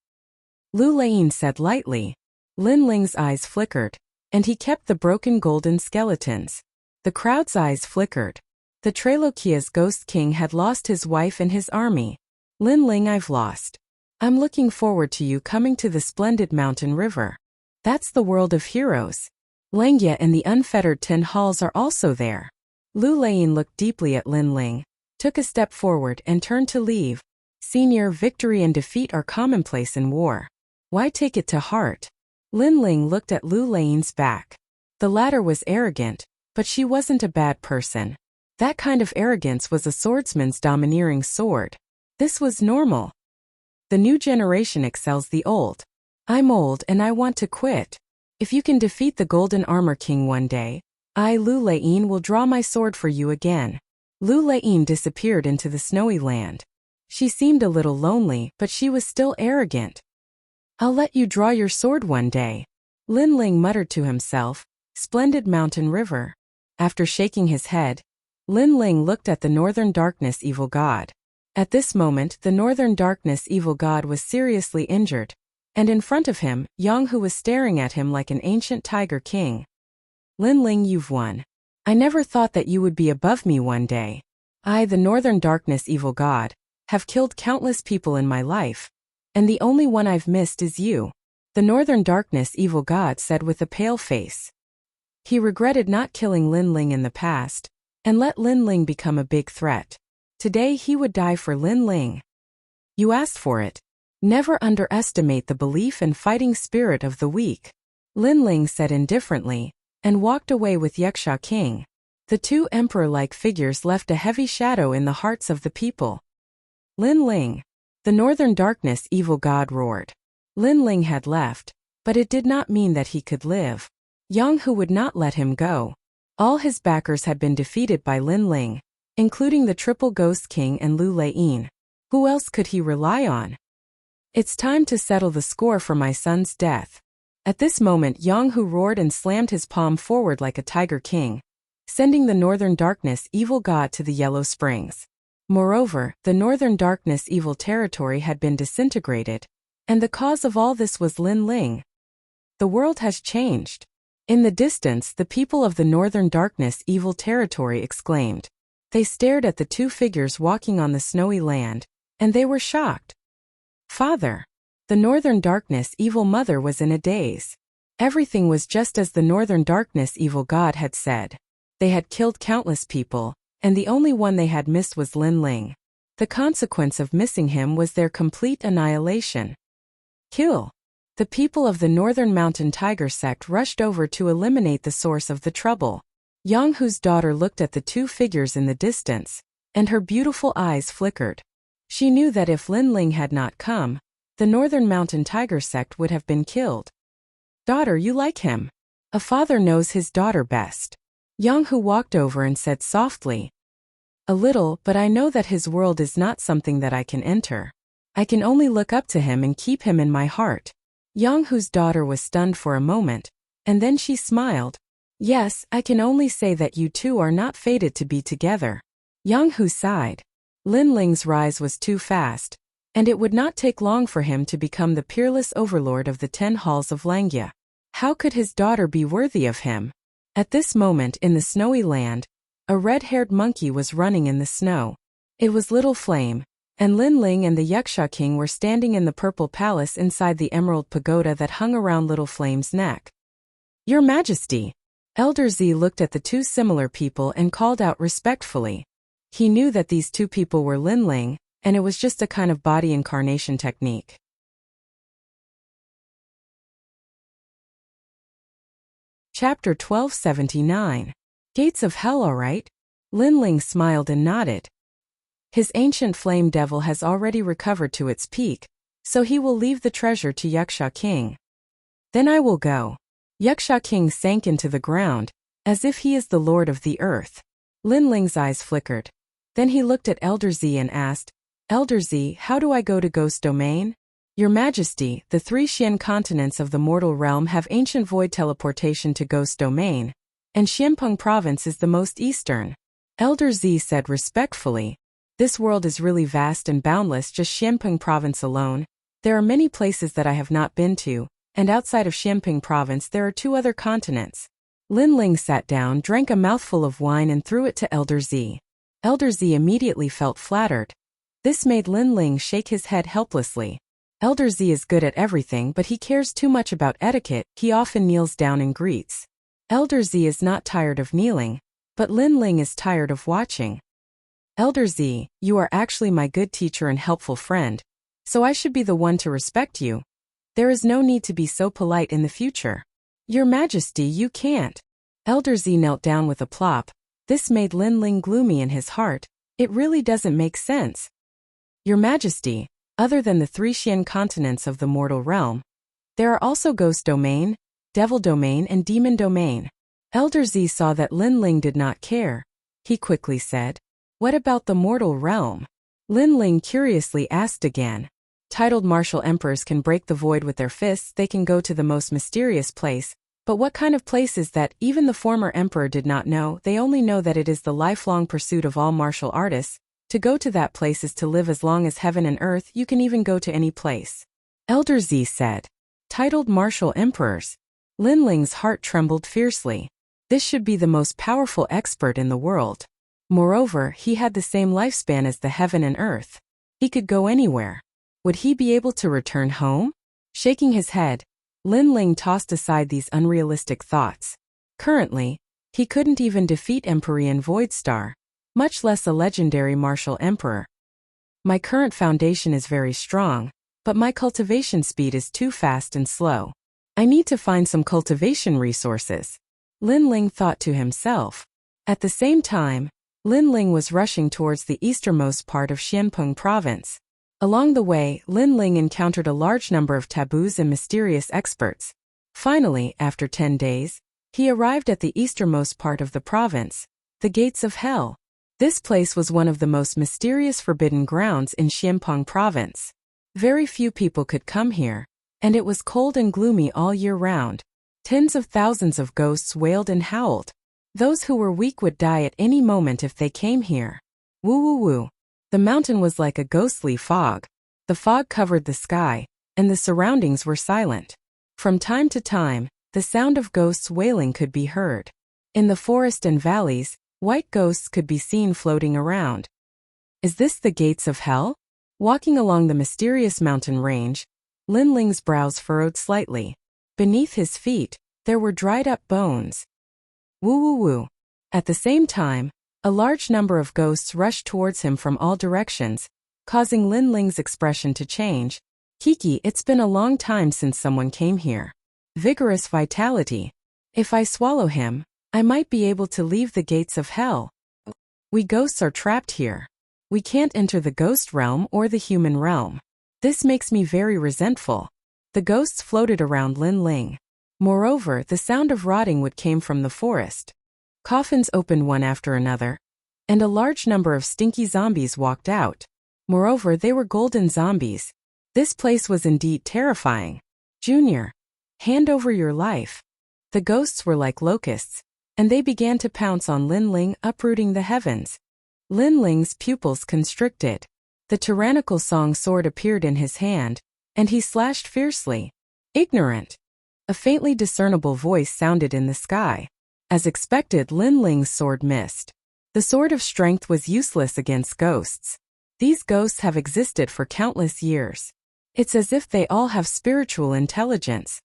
Speaker 1: Lu Leiyin said lightly. Lin Ling's eyes flickered, and he kept the broken golden skeletons. The crowd's eyes flickered. The Trailokia's Ghost King had lost his wife and his army. Lin Ling, I've lost. I'm looking forward to you coming to the splendid mountain river. That's the world of heroes. Langya and the unfettered 10 halls are also there. Lu Leiyin looked deeply at Lin Ling, took a step forward and turned to leave. Senior, victory and defeat are commonplace in war. Why take it to heart? Lin Ling looked at Lu Leiyin's back. The latter was arrogant, but she wasn't a bad person. That kind of arrogance was a swordsman's domineering sword. This was normal. The new generation excels the old. I'm old and I want to quit. If you can defeat the Golden Armor King one day, I, Lu Leiyin, will draw my sword for you again. Lu Leiyin disappeared into the snowy land. She seemed a little lonely, but she was still arrogant. I'll let you draw your sword one day. Lin Ling muttered to himself, splendid mountain river. After shaking his head, Lin Ling looked at the Northern Darkness Evil God. At this moment, the Northern Darkness Evil God was seriously injured, and in front of him, Yang Hu was staring at him like an ancient tiger king. Lin Ling, you've won. I never thought that you would be above me one day. I, the Northern Darkness Evil God, have killed countless people in my life, and the only one I've missed is you. The Northern Darkness Evil God said with a pale face. He regretted not killing Lin Ling in the past, and let Lin Ling become a big threat. Today he would die for Lin Ling. You asked for it. Never underestimate the belief and fighting spirit of the weak. Lin Ling said indifferently, and walked away with Yaksha King. The 2 emperor-like figures left a heavy shadow in the hearts of the people. Lin Ling. The Northern Darkness Evil God roared. Lin Ling had left, but it did not mean that he could live. Yang Hu would not let him go. All his backers had been defeated by Lin Ling, including the Triple Ghost King and Lu Leiyin. Who else could he rely on? It's time to settle the score for my son's death. At this moment, Yang Hu roared and slammed his palm forward like a tiger king, sending the Northern Darkness Evil God to the Yellow Springs. Moreover, the Northern Darkness Evil territory had been disintegrated, and the cause of all this was Lin Ling. The world has changed. In the distance, the people of the Northern Darkness Evil territory exclaimed. They stared at the 2 figures walking on the snowy land, and they were shocked. Father! The Northern Darkness Evil Mother was in a daze. Everything was just as the Northern Darkness Evil God had said. They had killed countless people, and the only one they had missed was Lin Ling. The consequence of missing him was their complete annihilation. Kill! The people of the Northern Mountain Tiger sect rushed over to eliminate the source of the trouble. Yang Hu's daughter looked at the two figures in the distance, and her beautiful eyes flickered. She knew that if Lin Ling had not come, the Northern Mountain Tiger sect would have been killed. "Daughter, you like him. A father knows his daughter best." Yang Hu walked over and said softly, "A little, but I know that his world is not something that I can enter. I can only look up to him and keep him in my heart." Yang Hu's daughter was stunned for a moment, and then she smiled. "Yes, I can only say that you two are not fated to be together." Yang Hu sighed. Lin Ling's rise was too fast, and it would not take long for him to become the peerless overlord of the 10 halls of Langya. How could his daughter be worthy of him? At this moment in the snowy land, a red-haired monkey was running in the snow. It was Little Flame, and Lin Ling and the Yaksha King were standing in the Purple Palace inside the emerald pagoda that hung around Little Flame's neck. "Your Majesty!" Elder Z looked at the two similar people and called out respectfully. He knew that these two people were Lin Ling, and it was just a kind of body incarnation technique. Chapter 1279. Gates of Hell, all right? Lin Ling smiled and nodded. His ancient flame devil has already recovered to its peak, so he will leave the treasure to Yaksha King. Then I will go. Yaksha King sank into the ground, as if he is the lord of the earth. Lin Ling's eyes flickered. Then he looked at Elder Z and asked, "Elder Z, how do I go to Ghost Domain?" "Your Majesty, the 3 Xian continents of the mortal realm have ancient void teleportation to Ghost Domain, and Xianpeng Province is the most eastern." Elder Z said respectfully, "This world is really vast and boundless, just Xianpeng Province alone. There are many places that I have not been to, and outside of Xianpeng Province there are 2 other continents." Lin Ling sat down, drank a mouthful of wine and threw it to Elder Z. Elder Z immediately felt flattered. This made Lin Ling shake his head helplessly. Elder Z is good at everything, but he cares too much about etiquette. He often kneels down and greets. Elder Z is not tired of kneeling, but Lin Ling is tired of watching. "Elder Z, you are actually my good teacher and helpful friend, so I should be the one to respect you. There is no need to be so polite in the future." "Your Majesty, you can't." Elder Z knelt down with a plop. This made Lin Ling gloomy in his heart. It really doesn't make sense. "Your Majesty, other than the 3 Xian continents of the mortal realm, there are also Ghost Domain, Devil Domain and Demon Domain." Elder Z saw that Lin Ling did not care. He quickly said, "What about the mortal realm?" Lin Ling curiously asked again. "Titled martial emperors can break the void with their fists. They can go to the most mysterious place. But what kind of place is that? Even the former emperor did not know. They only know that it is the lifelong pursuit of all martial artists. To go to that place is to live as long as heaven and earth. You can even go to any place." Elder Z said. Titled martial emperors. Lin Ling's heart trembled fiercely. This should be the most powerful expert in the world. Moreover, he had the same lifespan as the heaven and earth. He could go anywhere. Would he be able to return home? Shaking his head, Lin Ling tossed aside these unrealistic thoughts. Currently, he couldn't even defeat Empyrean Voidstar, much less a legendary martial emperor. "My current foundation is very strong, but my cultivation speed is too fast and slow. I need to find some cultivation resources," Lin Ling thought to himself. At the same time, Lin Ling was rushing towards the easternmost part of Xianpeng Province. Along the way, Lin Ling encountered a large number of taboos and mysterious experts. Finally, after 10 days, he arrived at the easternmost part of the province, the Gates of Hell. This place was one of the most mysterious forbidden grounds in Xianpeng Province. Very few people could come here, and it was cold and gloomy all year round. Tens of thousands of ghosts wailed and howled. Those who were weak would die at any moment if they came here. Woo woo woo. The mountain was like a ghostly fog. The fog covered the sky, and the surroundings were silent. From time to time, the sound of ghosts wailing could be heard. In the forest and valleys, white ghosts could be seen floating around. Is this the Gates of Hell? Walking along the mysterious mountain range, Lin Ling's brows furrowed slightly. Beneath his feet, there were dried-up bones. Woo woo woo. At the same time, a large number of ghosts rushed towards him from all directions, causing Lin Ling's expression to change. Kiki, it's been a long time since someone came here. Vigorous vitality. If I swallow him, I might be able to leave the gates of hell. We ghosts are trapped here. We can't enter the ghost realm or the human realm. This makes me very resentful. The ghosts floated around Lin Ling. Moreover, the sound of rotting wood came from the forest. Coffins opened one after another, and a large number of stinky zombies walked out. Moreover, they were golden zombies. This place was indeed terrifying. Junior, hand over your life. The ghosts were like locusts, and they began to pounce on Lin Ling, uprooting the heavens. Lin Ling's pupils constricted. The tyrannical song sword appeared in his hand, and he slashed fiercely. Ignorant. A faintly discernible voice sounded in the sky. As expected, Lin Ling's sword missed. The sword of strength was useless against ghosts. These ghosts have existed for countless years. It's as if they all have spiritual intelligence.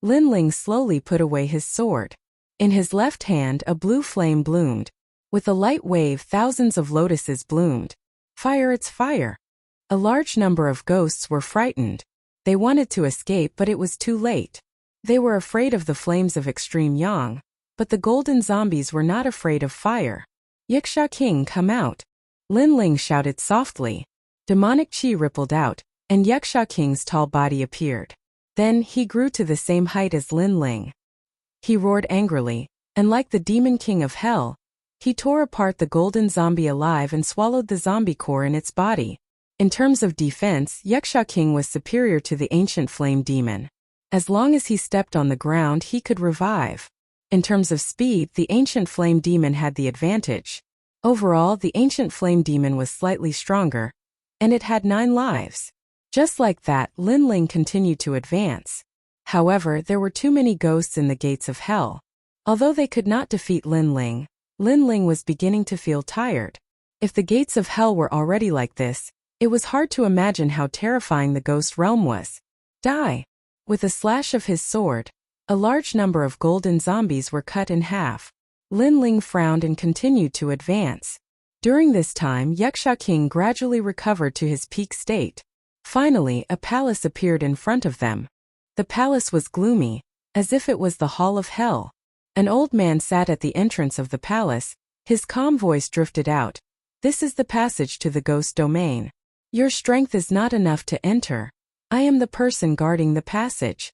Speaker 1: Lin Ling slowly put away his sword. In his left hand a blue flame bloomed. With a light wave thousands of lotuses bloomed. Fire, it's fire. A large number of ghosts were frightened. They wanted to escape, but it was too late. They were afraid of the flames of extreme yang, but the golden zombies were not afraid of fire. Yiksha King, come out. Lin Ling shouted softly. Demonic chi rippled out, and Yiksha King's tall body appeared. Then he grew to the same height as Lin Ling. He roared angrily, and like the demon king of hell, he tore apart the golden zombie alive and swallowed the zombie core in its body. In terms of defense, Yiksha King was superior to the ancient flame demon. As long as he stepped on the ground, he could revive. In terms of speed, the ancient flame demon had the advantage. Overall, the ancient flame demon was slightly stronger, and it had 9 lives. Just like that, Lin Ling continued to advance. However, there were too many ghosts in the gates of hell. Although they could not defeat Lin Ling was beginning to feel tired. If the gates of hell were already like this, it was hard to imagine how terrifying the ghost realm was. Die! With a slash of his sword, a large number of golden zombies were cut in half. Lin Ling frowned and continued to advance. During this time, Yiksha King gradually recovered to his peak state. Finally, a palace appeared in front of them. The palace was gloomy, as if it was the hall of hell. An old man sat at the entrance of the palace. His calm voice drifted out. This is the passage to the ghost domain. Your strength is not enough to enter. I am the person guarding the passage.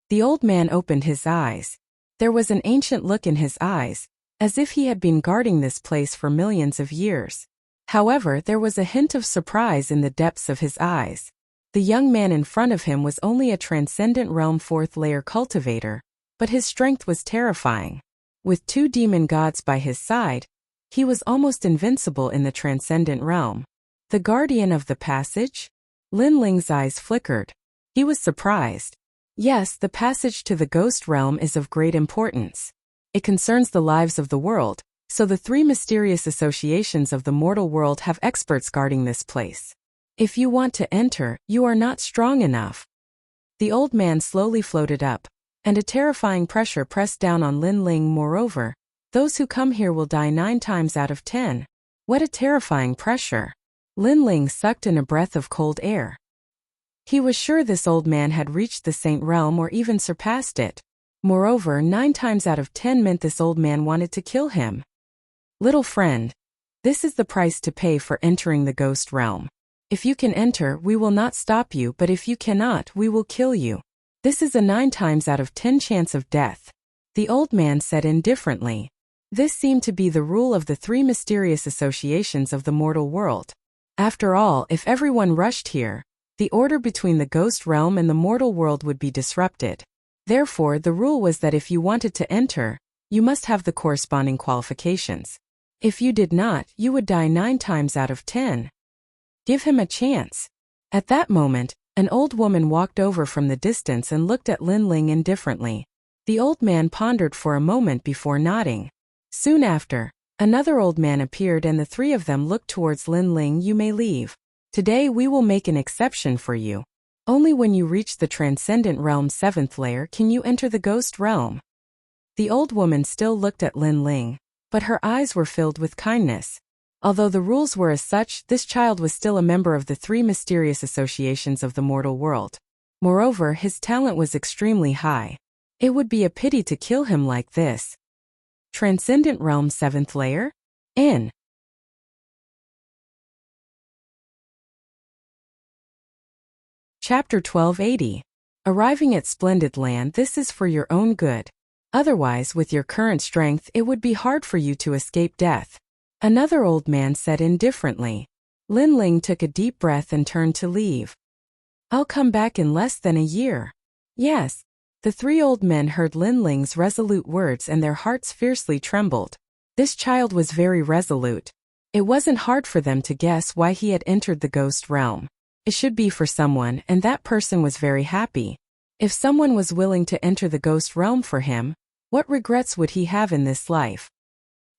Speaker 1: The old man opened his eyes. There was an ancient look in his eyes, as if he had been guarding this place for millions of years. However, there was a hint of surprise in the depths of his eyes. The young man in front of him was only a transcendent realm 4th layer cultivator, but his strength was terrifying. With 2 demon gods by his side, he was almost invincible in the transcendent realm. The guardian of the passage? Lin Ling's eyes flickered. He was surprised. Yes, the passage to the ghost realm is of great importance. It concerns the lives of the world, so the 3 mysterious associations of the mortal world have experts guarding this place. If you want to enter, you are not strong enough. The old man slowly floated up, and a terrifying pressure pressed down on Lin Ling. Moreover, those who come here will die 9 times out of 10. What a terrifying pressure. Lin Ling sucked in a breath of cold air. He was sure this old man had reached the Saint Realm or even surpassed it. Moreover, 9 times out of 10 meant this old man wanted to kill him. Little friend, this is the price to pay for entering the ghost realm. If you can enter, we will not stop you, but if you cannot, we will kill you. This is a 9 times out of 10 chance of death. The old man said indifferently. This seemed to be the rule of the 3 mysterious associations of the mortal world. After all, if everyone rushed here, the order between the ghost realm and the mortal world would be disrupted. Therefore, the rule was that if you wanted to enter, you must have the corresponding qualifications. If you did not, you would die 9 times out of 10. Give him a chance. At that moment, an old woman walked over from the distance and looked at Lin Ling indifferently. The old man pondered for a moment before nodding. Soon after, another old man appeared and the 3 of them looked towards Lin Ling. You may leave. Today we will make an exception for you. Only when you reach the Transcendent Realm 7th layer can you enter the Ghost Realm. The old woman still looked at Lin Ling, but her eyes were filled with kindness. Although the rules were as such, this child was still a member of the 3 mysterious associations of the mortal world. Moreover, his talent was extremely high. It would be a pity to kill him like this. Transcendent Realm 7th Layer? In Chapter 1280. Arriving at Splendid Land, this is for your own good. Otherwise, with your current strength, it would be hard for you to escape death. Another old man said indifferently. Lin Ling took a deep breath and turned to leave. I'll come back in less than a year. Yes. The 3 old men heard Lin Ling's resolute words and their hearts fiercely trembled. This child was very resolute. It wasn't hard for them to guess why he had entered the ghost realm. It should be for someone, and that person was very happy. If someone was willing to enter the ghost realm for him, what regrets would he have in this life?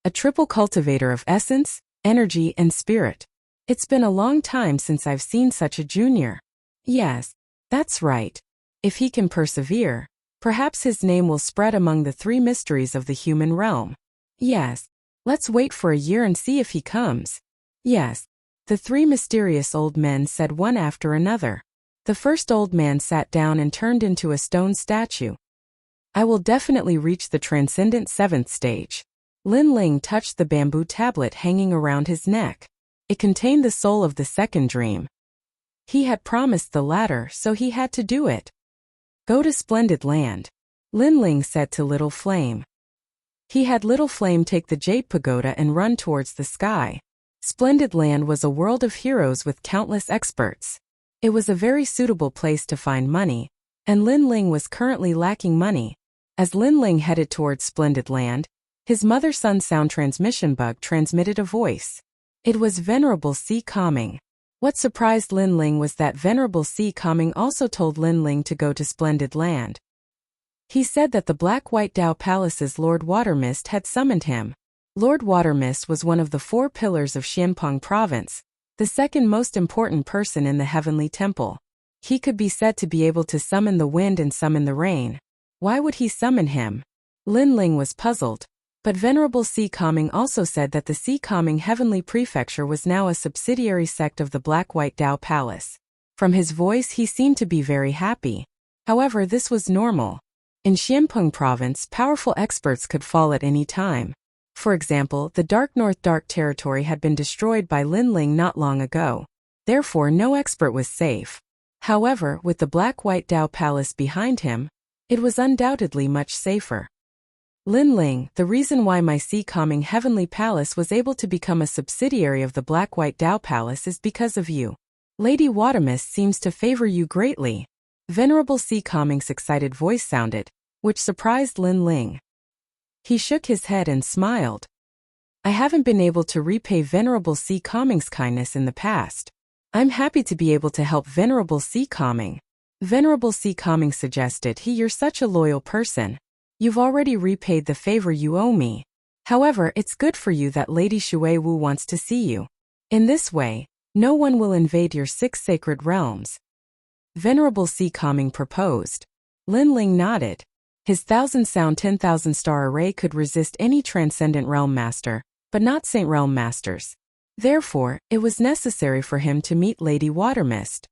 Speaker 1: A triple cultivator of essence, energy, and spirit. It's been a long time since I've seen such a junior. Yes, that's right. If he can persevere, perhaps his name will spread among the 3 mysteries of the human realm. Yes, let's wait for a year and see if he comes. Yes. The 3 mysterious old men said one after another. The first old man sat down and turned into a stone statue. I will definitely reach the transcendent 7th stage. Lin Ling touched the bamboo tablet hanging around his neck. It contained the soul of the second dream. He had promised the latter, so he had to do it. Go to Splendid Land, Lin Ling said to Little Flame. He had Little Flame take the Jade Pagoda and run towards the sky. Splendid Land was a world of heroes with countless experts. It was a very suitable place to find money, and Lin Ling was currently lacking money. As Lin Ling headed towards Splendid Land, his mother-son sound transmission bug transmitted a voice. It was Venerable Sea Calming. What surprised Lin Ling was that Venerable Sea Calming also told Lin Ling to go to Splendid Land. He said that the Black-White Dao Palace's Lord Watermist had summoned him. Lord Watermist was one of the 4 pillars of Xianpeng Province, the second most important person in the Heavenly Temple. He could be said to be able to summon the wind and summon the rain. Why would he summon him? Lin Ling was puzzled, but Venerable Sea Calming also said that the Sea Calming Heavenly Prefecture was now a subsidiary sect of the Black-White Dao Palace. From his voice he seemed to be very happy. However, this was normal. In Xianpeng Province, powerful experts could fall at any time. For example, the Dark North Dark Territory had been destroyed by Lin Ling not long ago. Therefore, no expert was safe. However, with the Black-White Dao Palace behind him, it was undoubtedly much safer. Lin Ling, the reason why my Sea Calming Heavenly Palace was able to become a subsidiary of the Black-White Dao Palace is because of you. Lady Watermist seems to favor you greatly. Venerable Sea Calming's excited voice sounded, which surprised Lin Ling. He shook his head and smiled. I haven't been able to repay Venerable Sea Calming's kindness in the past. I'm happy to be able to help Venerable Sea Calming. Venerable Sea Calming suggested, you're such a loyal person. You've already repaid the favor you owe me. However, it's good for you that Lady Shui Wu wants to see you. In this way, no one will invade your 6 sacred realms. Venerable Sea Calming proposed. Lin Ling nodded. His 1,000-sound 10,000-star array could resist any transcendent realm master, but not Saint Realm masters. Therefore, it was necessary for him to meet Lady Watermist.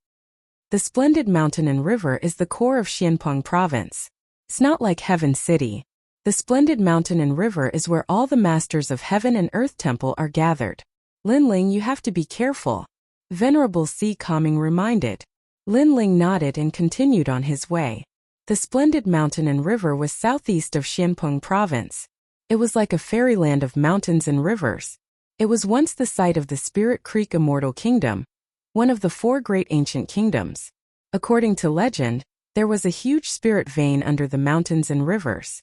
Speaker 1: The splendid mountain and river is the core of Xianpeng Province. It's not like Heaven City. The splendid mountain and river is where all the masters of Heaven and Earth Temple are gathered. Lin Ling, you have to be careful. Venerable Sea Calming reminded. Lin Ling nodded and continued on his way. The splendid mountain and river was southeast of Xianpeng Province. It was like a fairyland of mountains and rivers. It was once the site of the Spirit Creek Immortal Kingdom, one of the 4 great ancient kingdoms. According to legend, there was a huge spirit vein under the mountains and rivers.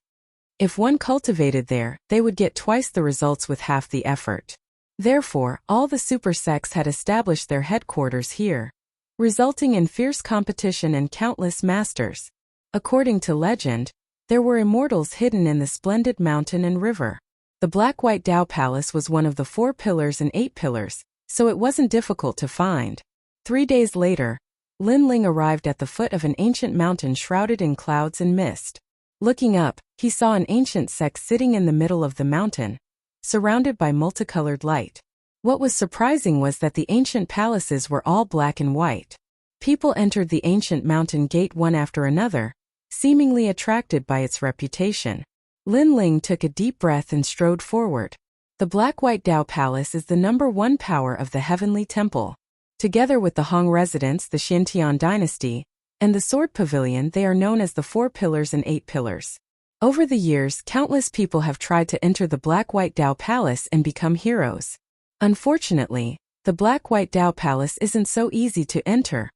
Speaker 1: If one cultivated there, they would get twice the results with half the effort. Therefore, all the super sects had established their headquarters here, resulting in fierce competition and countless masters. According to legend, there were immortals hidden in the splendid mountain and river. The Black-White Dao Palace was one of the 4 pillars and 8 pillars, so it wasn't difficult to find. 3 days later, Lin Ling arrived at the foot of an ancient mountain shrouded in clouds and mist. Looking up, he saw an ancient sect sitting in the middle of the mountain, surrounded by multicolored light. What was surprising was that the ancient palaces were all black and white. People entered the ancient mountain gate one after another, seemingly attracted by its reputation. Lin Ling took a deep breath and strode forward. The Black-White Dao Palace is the #1 power of the Heavenly Temple. Together with the Hong residence, the Xintian dynasty, and the Sword Pavilion, they are known as the 4 Pillars and 8 Pillars. Over the years, countless people have tried to enter the Black-White Dao Palace and become heroes. Unfortunately, the Black-White Dao Palace isn't so easy to enter.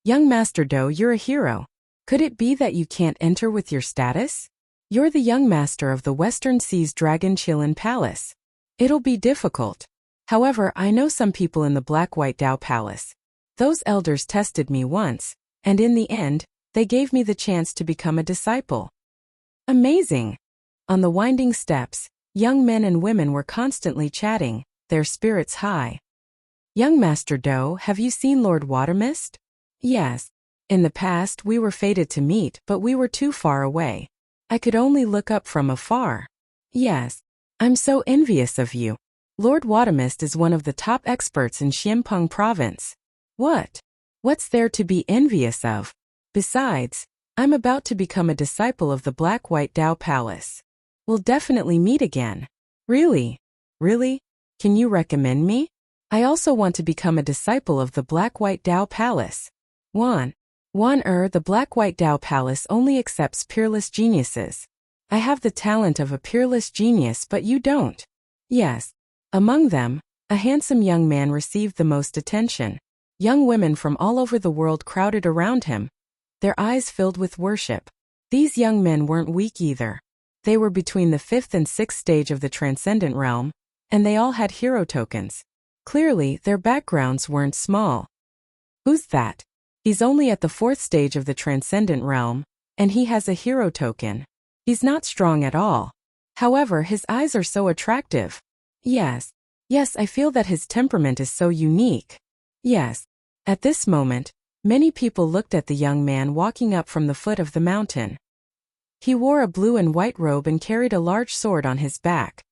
Speaker 1: Young Master Do, you're a hero. Could it be that you can't enter with your status? You're the young master of the Western Sea's Dragon Qilin Palace. It'll be difficult. However, I know some people in the Black-White Dao Palace. Those elders tested me once, and in the end, they gave me the chance to become a disciple. Amazing! On the winding steps, young men and women were constantly chatting, their spirits high. Young Master Do, have you seen Lord Watermist? Yes. In the past, we were fated to meet, but we were too far away. I could only look up from afar. Yes. I'm so envious of you. Lord Watermist is one of the top experts in Xianpeng province. What? What's there to be envious of? Besides, I'm about to become a disciple of the Black-White Dao Palace. We'll definitely meet again. Really? Really? Can you recommend me? I also want to become a disciple of the Black-White Dao Palace. The Black-White Dao Palace only accepts peerless geniuses. I have the talent of a peerless genius, but you don't. Yes. Among them, a handsome young man received the most attention. Young women from all over the world crowded around him, their eyes filled with worship. These young men weren't weak either. They were between the 5th and 6th stage of the Transcendent Realm, and they all had hero tokens. Clearly, their backgrounds weren't small. Who's that? He's only at the 4th stage of the Transcendent Realm, and he has a hero token. He's not strong at all. However, his eyes are so attractive. Yes, I feel that his temperament is so unique. Yes. At this moment, many people looked at the young man walking up from the foot of the mountain. He wore a blue and white robe and carried a large sword on his back.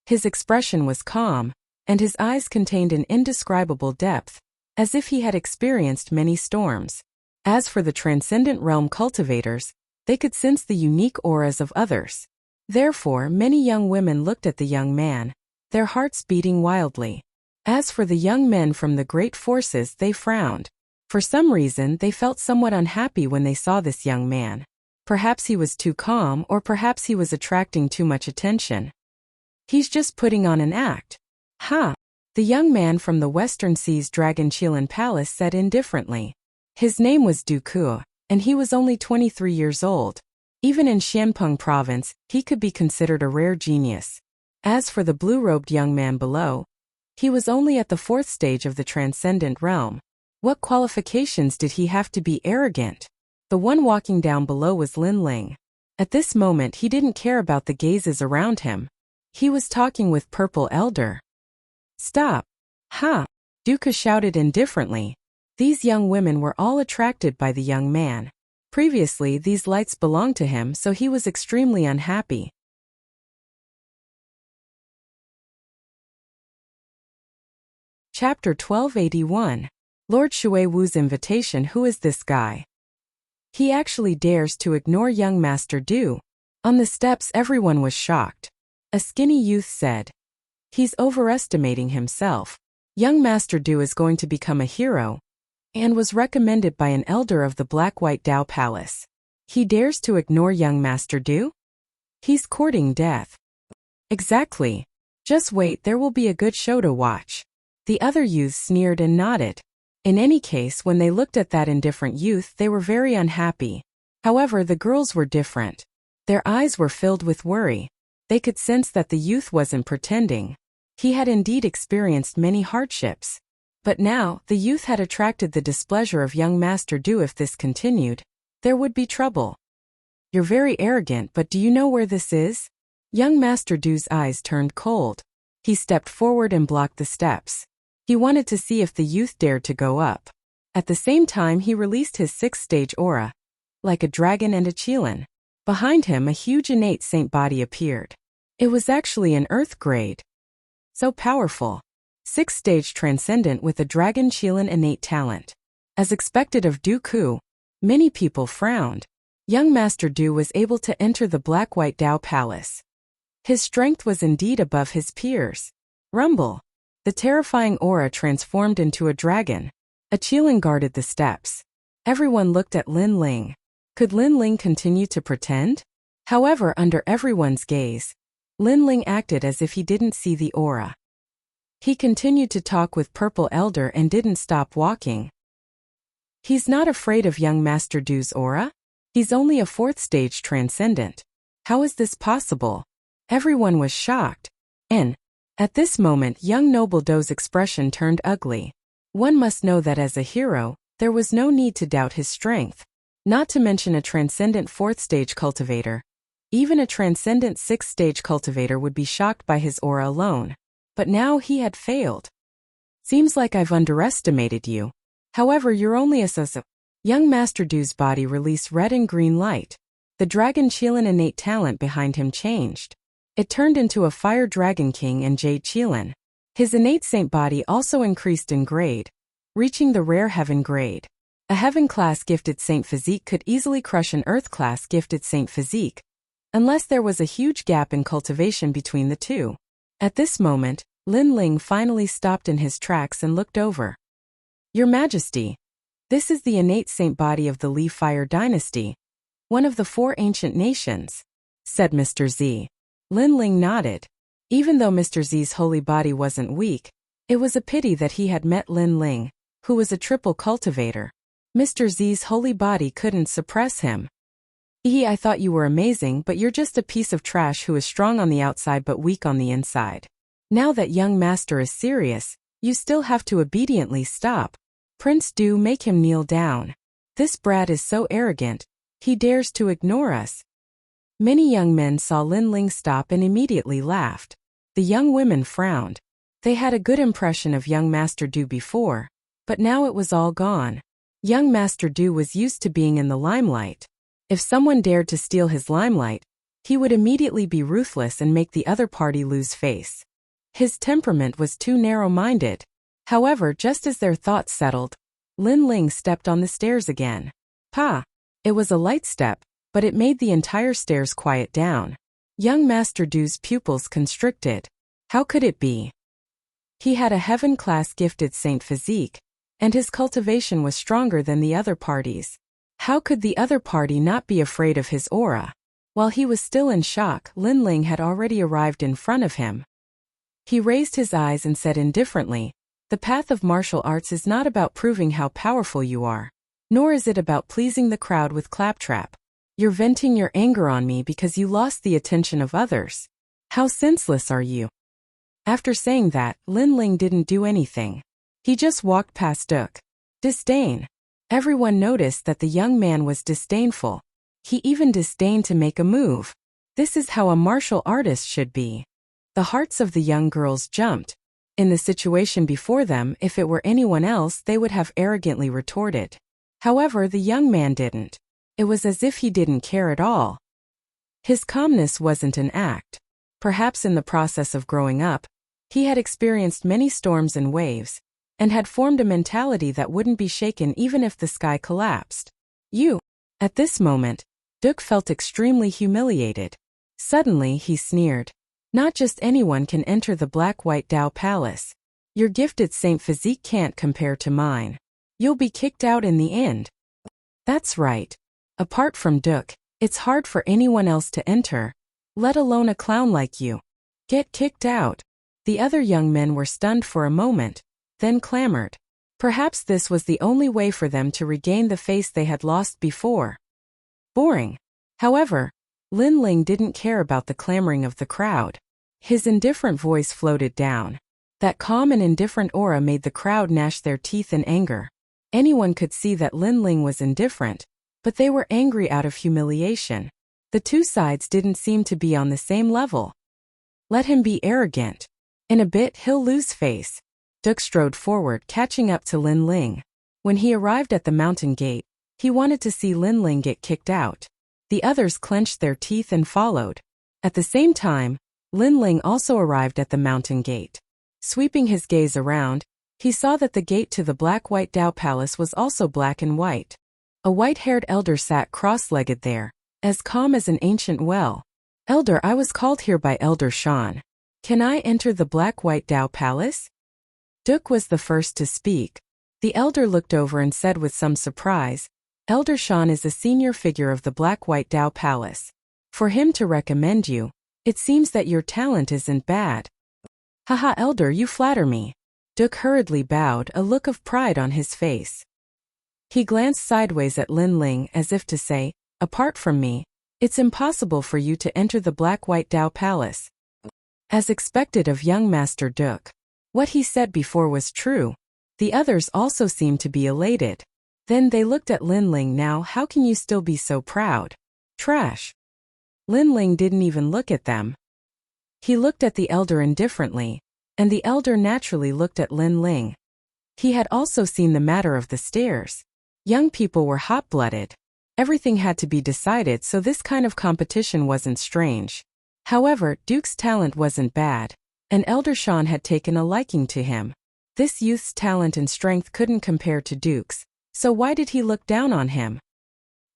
Speaker 1: His expression was calm, and his eyes contained an indescribable depth, as if he had experienced many storms. As for the Transcendent Realm cultivators, they could sense the unique auras of others. Therefore, many young women looked at the young man, their hearts beating wildly. As for the young men from the great forces, they frowned. For some reason, they felt somewhat unhappy when they saw this young man. Perhaps he was too calm, or perhaps he was attracting too much attention. He's just putting on an act. Ha! The young man from the Western Sea's Dragon Qilin Palace said indifferently. His name was Du Kuo, and he was only 23 years old. Even in Xianpeng province, he could be considered a rare genius. As for the blue-robed young man below, he was only at the 4th stage of the Transcendent Realm. What qualifications did he have to be arrogant? The one walking down below was Lin Ling. At this moment, he didn't care about the gazes around him. He was talking with Purple Elder. Stop! Ha! Duca shouted indifferently. These young women were all attracted by the young man. Previously, these lights belonged to him, so he was extremely unhappy. Chapter 1281. Lord Shui Wu's invitation. Who is this guy? He actually dares to ignore young Master Du. On the steps, everyone was shocked. A skinny youth said, "He's overestimating himself. Young Master Du is going to become a hero, and was recommended by an elder of the Black-White Dao Palace. He dares to ignore young Master Du? He's courting death." Exactly. Just wait, there will be a good show to watch. The other youths sneered and nodded. In any case, when they looked at that indifferent youth, they were very unhappy. However, the girls were different. Their eyes were filled with worry. They could sense that the youth wasn't pretending. He had indeed experienced many hardships. But now, the youth had attracted the displeasure of young Master Du. If this continued, there would be trouble. You're very arrogant, but do you know where this is? Young Master Du's eyes turned cold. He stepped forward and blocked the steps. He wanted to see if the youth dared to go up. At the same time, he released his 6th stage aura, like a dragon and a qilin. Behind him, a huge innate saint body appeared. It was actually an earth grade. So powerful. 6th-stage transcendent with a dragon Qilin innate talent. As expected of Dooku, many people frowned. Young Master Du was able to enter the Black-White Dao Palace. His strength was indeed above his peers. Rumble. The terrifying aura transformed into a dragon. A Qilin guarded the steps. Everyone looked at Lin Ling. Could Lin Ling continue to pretend? However, under everyone's gaze, Lin Ling acted as if he didn't see the aura. He continued to talk with Purple Elder and didn't stop walking. He's not afraid of young Master Du's aura? He's only a 4th-stage transcendent. How is this possible? Everyone was shocked. And, at this moment, young Noble Do's expression turned ugly. One must know that as a hero, there was no need to doubt his strength. Not to mention a transcendent 4th-stage cultivator. Even a transcendent 6th-stage cultivator would be shocked by his aura alone. But now he had failed. Seems like I've underestimated you. However, you're only a Young Master Du's body released red and green light. The dragon Qilin innate talent behind him changed. It turned into a Fire Dragon King and Jade Qilin. His innate saint body also increased in grade, reaching the rare heaven grade. A heaven-class gifted saint physique could easily crush an earth-class gifted saint physique, unless there was a huge gap in cultivation between the two. At this moment, Lin Ling finally stopped in his tracks and looked over. Your Majesty, this is the innate saint body of the Li Fire Dynasty, one of the 4 ancient nations, said Mr. Z. Lin Ling nodded. Even though Mr. Z's holy body wasn't weak, it was a pity that he had met Lin Ling, who was a triple cultivator. Mr. Z's holy body couldn't suppress him. I thought you were amazing, but you're just a piece of trash who is strong on the outside but weak on the inside. Now that young master is serious, you still have to obediently stop. Prince Du, make him kneel down. This brat is so arrogant, he dares to ignore us. Many young men saw Lin Ling stop and immediately laughed. The young women frowned. They had a good impression of young Master Du before, but now it was all gone. Young Master Du was used to being in the limelight. If someone dared to steal his limelight, he would immediately be ruthless and make the other party lose face. His temperament was too narrow-minded. However, just as their thoughts settled, Lin Ling stepped on the stairs again. Pa! It was a light step, but it made the entire stairs quiet down. Young Master Du's pupils constricted. How could it be? He had a heaven-class gifted saint physique, and his cultivation was stronger than the other parties. How could the other party not be afraid of his aura? While he was still in shock, Lin Ling had already arrived in front of him. He raised his eyes and said indifferently, "The path of martial arts is not about proving how powerful you are, nor is it about pleasing the crowd with claptrap. You're venting your anger on me because you lost the attention of others. How senseless are you?" After saying that, Lin Ling didn't do anything. He just walked past Duke. Disdain. Everyone noticed that the young man was disdainful. He even disdained to make a move. This is how a martial artist should be. The hearts of the young girls jumped. In the situation before them, if it were anyone else, they would have arrogantly retorted. However, the young man didn't. It was as if he didn't care at all. His calmness wasn't an act. Perhaps in the process of growing up, he had experienced many storms and waves, and had formed a mentality that wouldn't be shaken even if the sky collapsed. At this moment, Duke felt extremely humiliated. Suddenly he sneered. Not just anyone can enter the Black-White Dao Palace. Your gifted saint physique can't compare to mine. You'll be kicked out in the end. That's right. Apart from Duke, it's hard for anyone else to enter, let alone a clown like you. Get kicked out. The other young men were stunned for a moment, then clamored. Perhaps this was the only way for them to regain the face they had lost before. Boring. However, Lin Ling didn't care about the clamoring of the crowd. His indifferent voice floated down. That calm and indifferent aura made the crowd gnash their teeth in anger. Anyone could see that Lin Ling was indifferent, but they were angry out of humiliation. The two sides didn't seem to be on the same level. Let him be arrogant. In a bit he'll lose face. Duke strode forward, catching up to Lin Ling. When he arrived at the mountain gate, he wanted to see Lin Ling get kicked out. The others clenched their teeth and followed. At the same time, Lin Ling also arrived at the mountain gate. Sweeping his gaze around, he saw that the gate to the black-white Dao Palace was also black and white. A white-haired elder sat cross-legged there, as calm as an ancient well. "Elder, I was called here by Elder Shan. Can I enter the black-white Dao Palace?" Duke was the first to speak. The elder looked over and said with some surprise, "Elder Shan is a senior figure of the black-white Dao Palace. For him to recommend you, it seems that your talent isn't bad." "Haha, elder, you flatter me." Duke hurriedly bowed, a look of pride on his face. He glanced sideways at Lin Ling as if to say, "Apart from me, it's impossible for you to enter the black-white Dao Palace." As expected of young Master Duke, what he said before was true. The others also seemed to be elated. Then they looked at Lin Ling. "Now, how can you still be so proud? Trash." Lin Ling didn't even look at them. He looked at the elder indifferently, and the elder naturally looked at Lin Ling. He had also seen the matter of the stairs. Young people were hot-blooded. Everything had to be decided, so this kind of competition wasn't strange. However, Duke's talent wasn't bad, and Elder Shan had taken a liking to him. This youth's talent and strength couldn't compare to Duke's, so why did he look down on him?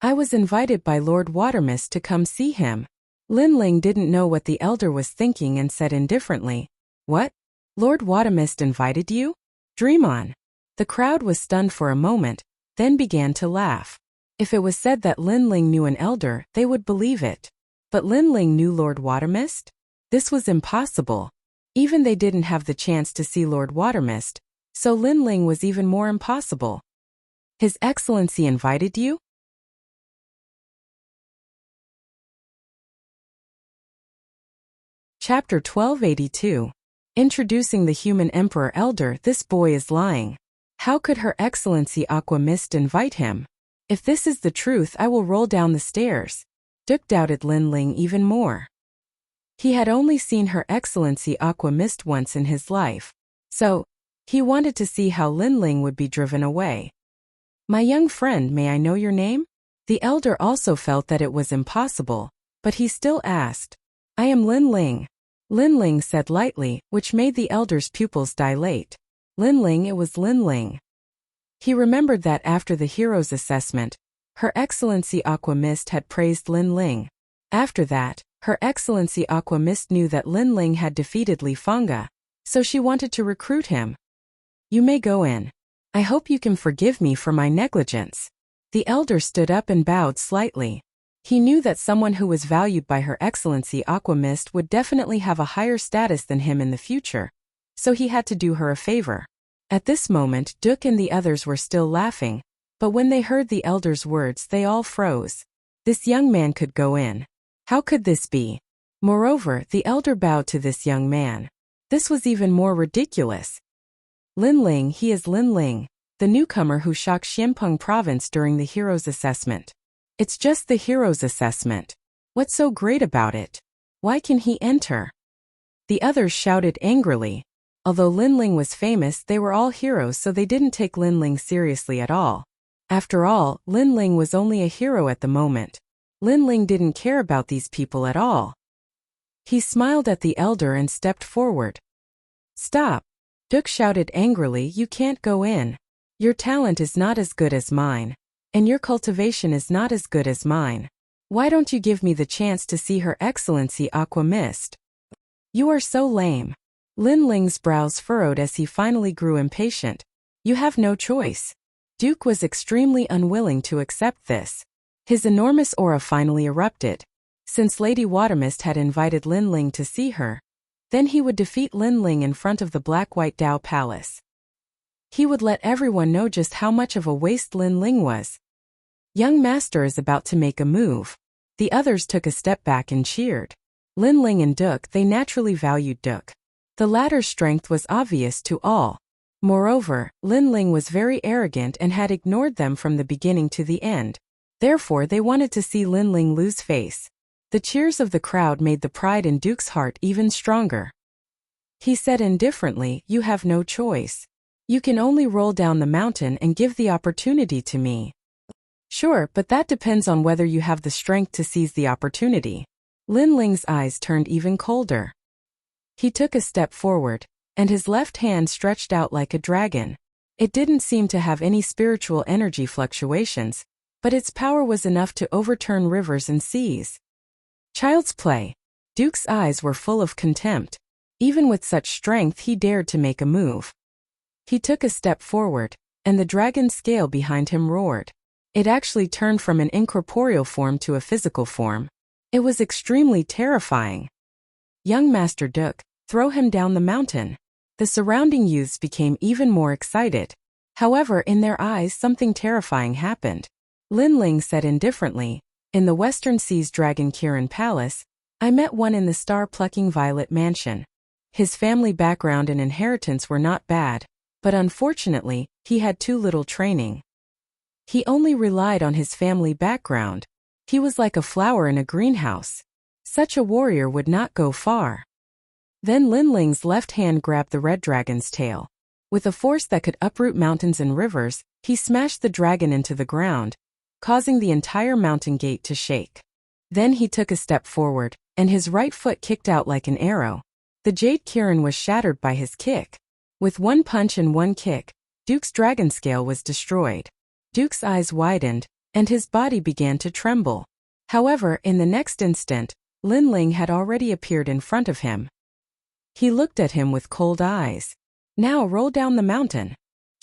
Speaker 1: "I was invited by Lord Watermist to come see him." Lin Ling didn't know what the elder was thinking and said indifferently, "What? Lord Watermist invited you? Dream on." The crowd was stunned for a moment, then began to laugh. If it was said that Lin Ling knew an elder, they would believe it. But Lin Ling knew Lord Watermist? This was impossible. Even they didn't have the chance to see Lord Watermist, so Lin Ling was even more impossible. "His Excellency invited you?" Chapter 1282. Introducing the Human Emperor. "Elder, this boy is lying. How could Her Excellency Aqua Mist invite him? If this is the truth, I will roll down the stairs." Duke doubted Lin Ling even more. He had only seen Her Excellency Aqua Mist once in his life, so he wanted to see how Lin Ling would be driven away. "My young friend, may I know your name?" The elder also felt that it was impossible, but he still asked. "I am Lin Ling." Lin Ling said lightly, which made the elder's pupils dilate. Lin Ling, it was Lin Ling. He remembered that after the hero's assessment, Her Excellency Aqua Mist had praised Lin Ling. After that, Her Excellency Aqua Mist knew that Lin Ling had defeated Li Fanga, so she wanted to recruit him. "You may go in. I hope you can forgive me for my negligence." The elder stood up and bowed slightly. He knew that someone who was valued by Her Excellency Aqua Mist would definitely have a higher status than him in the future, so he had to do her a favor. At this moment, Duke and the others were still laughing, but when they heard the elder's words, they all froze. This young man could go in. How could this be? Moreover, the elder bowed to this young man. This was even more ridiculous. Lin Ling, he is Lin Ling, the newcomer who shocked Xianpeng province during the hero's assessment. It's just the hero's assessment. What's so great about it? Why can he enter? The others shouted angrily. Although Lin Ling was famous, they were all heroes, so they didn't take Lin Ling seriously at all. After all, Lin Ling was only a hero at the moment. Lin Ling didn't care about these people at all. He smiled at the elder and stepped forward. "Stop!" Duke shouted angrily, "You can't go in. Your talent is not as good as mine, and your cultivation is not as good as mine. Why don't you give me the chance to see Her Excellency Aqua Mist?" "You are so lame." Lin Ling's brows furrowed as he finally grew impatient. "You have no choice." Duke was extremely unwilling to accept this. His enormous aura finally erupted. Since Lady Watermist had invited Lin Ling to see her, then he would defeat Lin Ling in front of the black-white Dao Palace. He would let everyone know just how much of a waste Lin Ling was. Young Master is about to make a move. The others took a step back and cheered. Lin Ling and Duke, they naturally valued Duke. The latter's strength was obvious to all. Moreover, Lin Ling was very arrogant and had ignored them from the beginning to the end. Therefore, they wanted to see Lin Ling lose face. The cheers of the crowd made the pride in Duke's heart even stronger. He said indifferently, "You have no choice. You can only roll down the mountain and give the opportunity to me." "Sure, but that depends on whether you have the strength to seize the opportunity." Lin Ling's eyes turned even colder. He took a step forward. and his left hand stretched out like a dragon. It didn't seem to have any spiritual energy fluctuations, but its power was enough to overturn rivers and seas. Child's play. Duke's eyes were full of contempt. Even with such strength he dared to make a move. He took a step forward, and the dragon's scale behind him roared. It actually turned from an incorporeal form to a physical form. It was extremely terrifying. Young Master Duke, throw him down the mountain. The surrounding youths became even more excited. However, in their eyes something terrifying happened. Lin Ling said indifferently, in the Western Sea's Dragon Kirin Palace, I met one in the star-plucking Violet Mansion. His family background and inheritance were not bad, but unfortunately, he had too little training. He only relied on his family background. He was like a flower in a greenhouse. Such a warrior would not go far. Then Lin Ling's left hand grabbed the red dragon's tail. With a force that could uproot mountains and rivers, he smashed the dragon into the ground, causing the entire mountain gate to shake. Then he took a step forward, and his right foot kicked out like an arrow. The Jade Kirin was shattered by his kick. With one punch and one kick, Duke's dragon scale was destroyed. Duke's eyes widened, and his body began to tremble. However, in the next instant, Lin Ling had already appeared in front of him. He looked at him with cold eyes. Now roll down the mountain.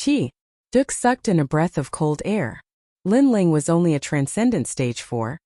Speaker 1: Chi. Duke sucked in a breath of cold air. Lin Ling was only a Transcendent Stage 4,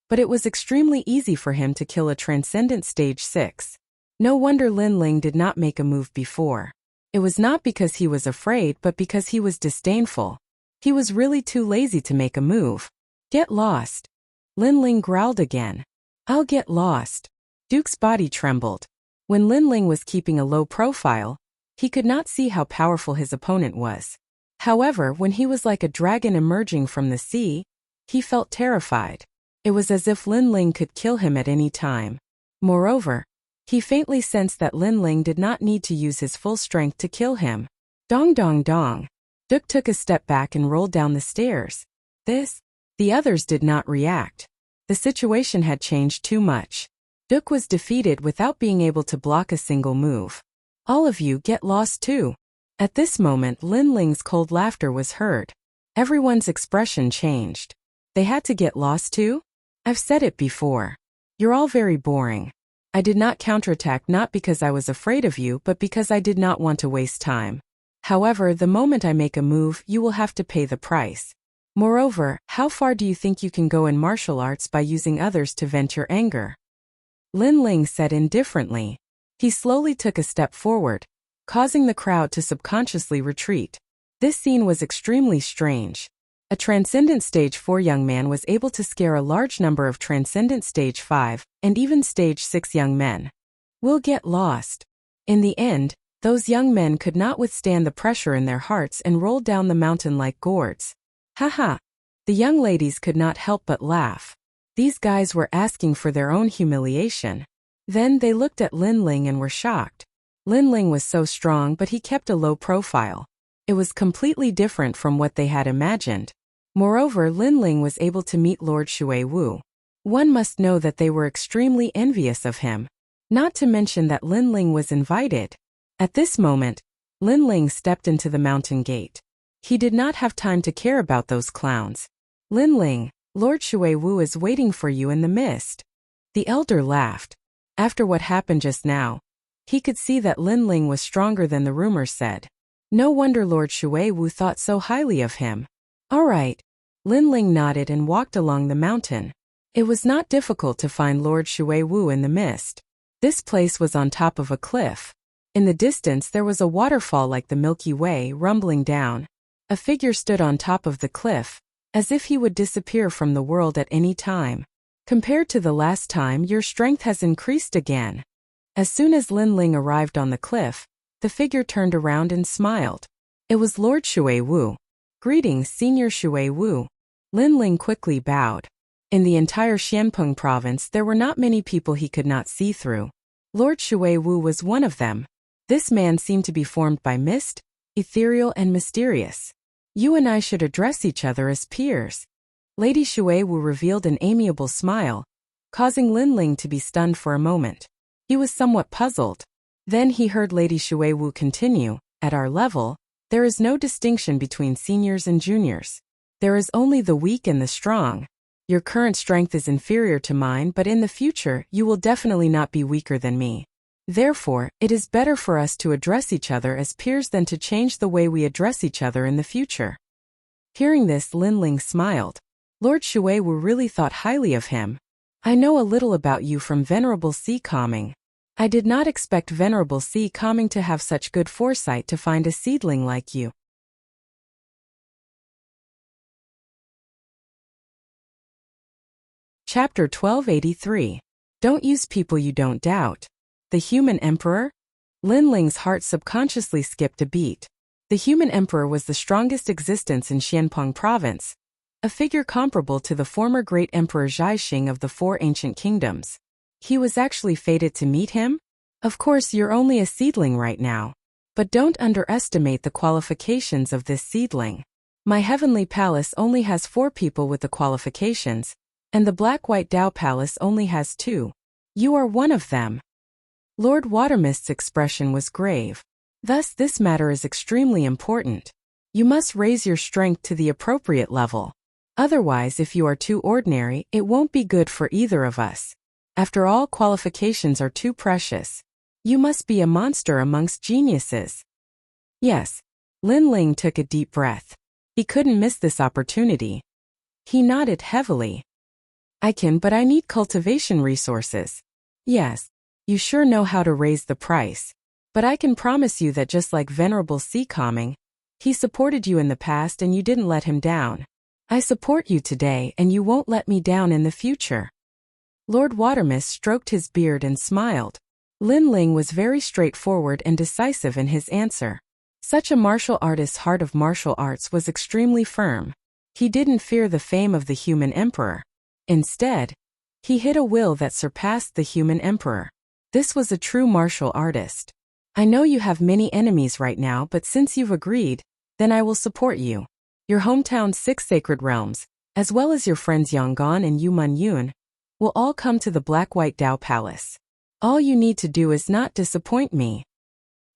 Speaker 1: but it was extremely easy for him to kill a Transcendent Stage 6. No wonder Lin Ling did not make a move before. It was not because he was afraid but because he was disdainful. He was really too lazy to make a move. Get lost. Lin Ling growled again. I'll get lost. Duke's body trembled. When Lin Ling was keeping a low profile, he could not see how powerful his opponent was. However, when he was like a dragon emerging from the sea, he felt terrified. It was as if Lin Ling could kill him at any time. Moreover, he faintly sensed that Lin Ling did not need to use his full strength to kill him. Dong dong dong. Duke took a step back and rolled down the stairs. The others did not react. The situation had changed too much. Duke was defeated without being able to block a single move. All of you get lost too. At this moment, Lin Ling's cold laughter was heard. Everyone's expression changed. They had to get lost too? I've said it before. You're all very boring. I did not counterattack not because I was afraid of you but because I did not want to waste time. However, the moment I make a move, you will have to pay the price. Moreover, how far do you think you can go in martial arts by using others to vent your anger? Lin Ling said indifferently. He slowly took a step forward, causing the crowd to subconsciously retreat. This scene was extremely strange. A Transcendent Stage 4 young man was able to scare a large number of Transcendent Stage 5 and even Stage 6 young men. We'll get lost. In the end, those young men could not withstand the pressure in their hearts and rolled down the mountain like gourds. Haha. The young ladies could not help but laugh. These guys were asking for their own humiliation. Then they looked at Lin Ling and were shocked. Lin Ling was so strong but he kept a low profile. It was completely different from what they had imagined. Moreover, Lin Ling was able to meet Lord Shui Wu. One must know that they were extremely envious of him. Not to mention that Lin Ling was invited. At this moment, Lin Ling stepped into the mountain gate. He did not have time to care about those clowns. Lin Ling, Lord Shui Wu is waiting for you in the mist. The elder laughed. After what happened just now, he could see that Lin Ling was stronger than the rumors said. No wonder Lord Shui Wu thought so highly of him. All right. Lin Ling nodded and walked along the mountain. It was not difficult to find Lord Shui Wu in the mist. This place was on top of a cliff. In the distance there was a waterfall like the Milky Way rumbling down. A figure stood on top of the cliff, as if he would disappear from the world at any time. Compared to the last time, your strength has increased again. As soon as Lin Ling arrived on the cliff, the figure turned around and smiled. It was Lord Shui Wu. Greetings, Senior Shui Wu. Lin Ling quickly bowed. In the entire Xianpeng province there were not many people he could not see through. Lord Shui Wu was one of them. This man seemed to be formed by mist, ethereal and mysterious. You and I should address each other as peers. Lady Shui Wu revealed an amiable smile, causing Lin Ling to be stunned for a moment. He was somewhat puzzled. Then he heard Lady Shuiwu continue, "At our level, there is no distinction between seniors and juniors. There is only the weak and the strong. Your current strength is inferior to mine, but in the future you will definitely not be weaker than me. Therefore, it is better for us to address each other as peers than to change the way we address each other in the future." Hearing this, Lin Ling smiled. Lord Shuiwu really thought highly of him. "I know a little about you from Venerable Sea Calming. I did not expect Venerable Sea Calming to have such good foresight to find a seedling like you." Chapter 1283. Don't use people you don't doubt. The Human Emperor? Lin Ling's heart subconsciously skipped a beat. The Human Emperor was the strongest existence in Xianpeng Province, a figure comparable to the former great Emperor Zhaixing of the Four Ancient Kingdoms. He was actually fated to meet him? Of course, you're only a seedling right now. But don't underestimate the qualifications of this seedling. My heavenly palace only has 4 people with the qualifications, and the Black-White Dao Palace only has 2. You are one of them. Lord Watermist's expression was grave. Thus, this matter is extremely important. You must raise your strength to the appropriate level. Otherwise, if you are too ordinary, it won't be good for either of us. After all, qualifications are too precious. You must be a monster amongst geniuses. Yes. Lin Ling took a deep breath. He couldn't miss this opportunity. He nodded heavily. I can, but I need cultivation resources. Yes. You sure know how to raise the price. But I can promise you that just like Venerable Sea Calming, he supported you in the past and you didn't let him down. I support you today and you won't let me down in the future. Lord Watermist stroked his beard and smiled. Lin Ling was very straightforward and decisive in his answer. Such a martial artist's heart of martial arts was extremely firm. He didn't fear the fame of the Human Emperor. Instead, he hid a will that surpassed the Human Emperor. This was a true martial artist. I know you have many enemies right now, but since you've agreed, then I will support you. Your hometown's 6 sacred realms, as well as your friends Yanggan and Yuman Yun, will all come to the Black-White Dao Palace. All you need to do is not disappoint me.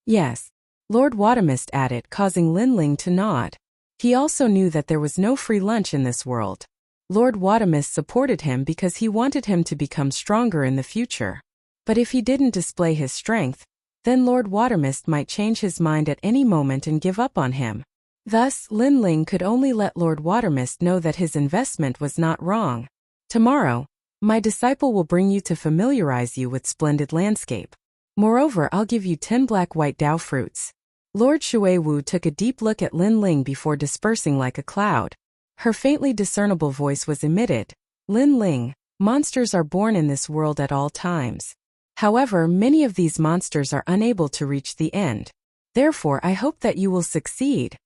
Speaker 1: Yes, Lord Watermist added, causing Lin Ling to nod. He also knew that there was no free lunch in this world. Lord Watermist supported him because he wanted him to become stronger in the future. But if he didn't display his strength, then Lord Watermist might change his mind at any moment and give up on him. Thus, Lin Ling could only let Lord Watermist know that his investment was not wrong. Tomorrow, my disciple will bring you to familiarize you with splendid landscape. Moreover, I'll give you 10 Black-White Dao fruits. Lord Shuiwu took a deep look at Lin Ling before dispersing like a cloud. Her faintly discernible voice was emitted. Lin Ling, monsters are born in this world at all times. However, many of these monsters are unable to reach the end. Therefore, I hope that you will succeed.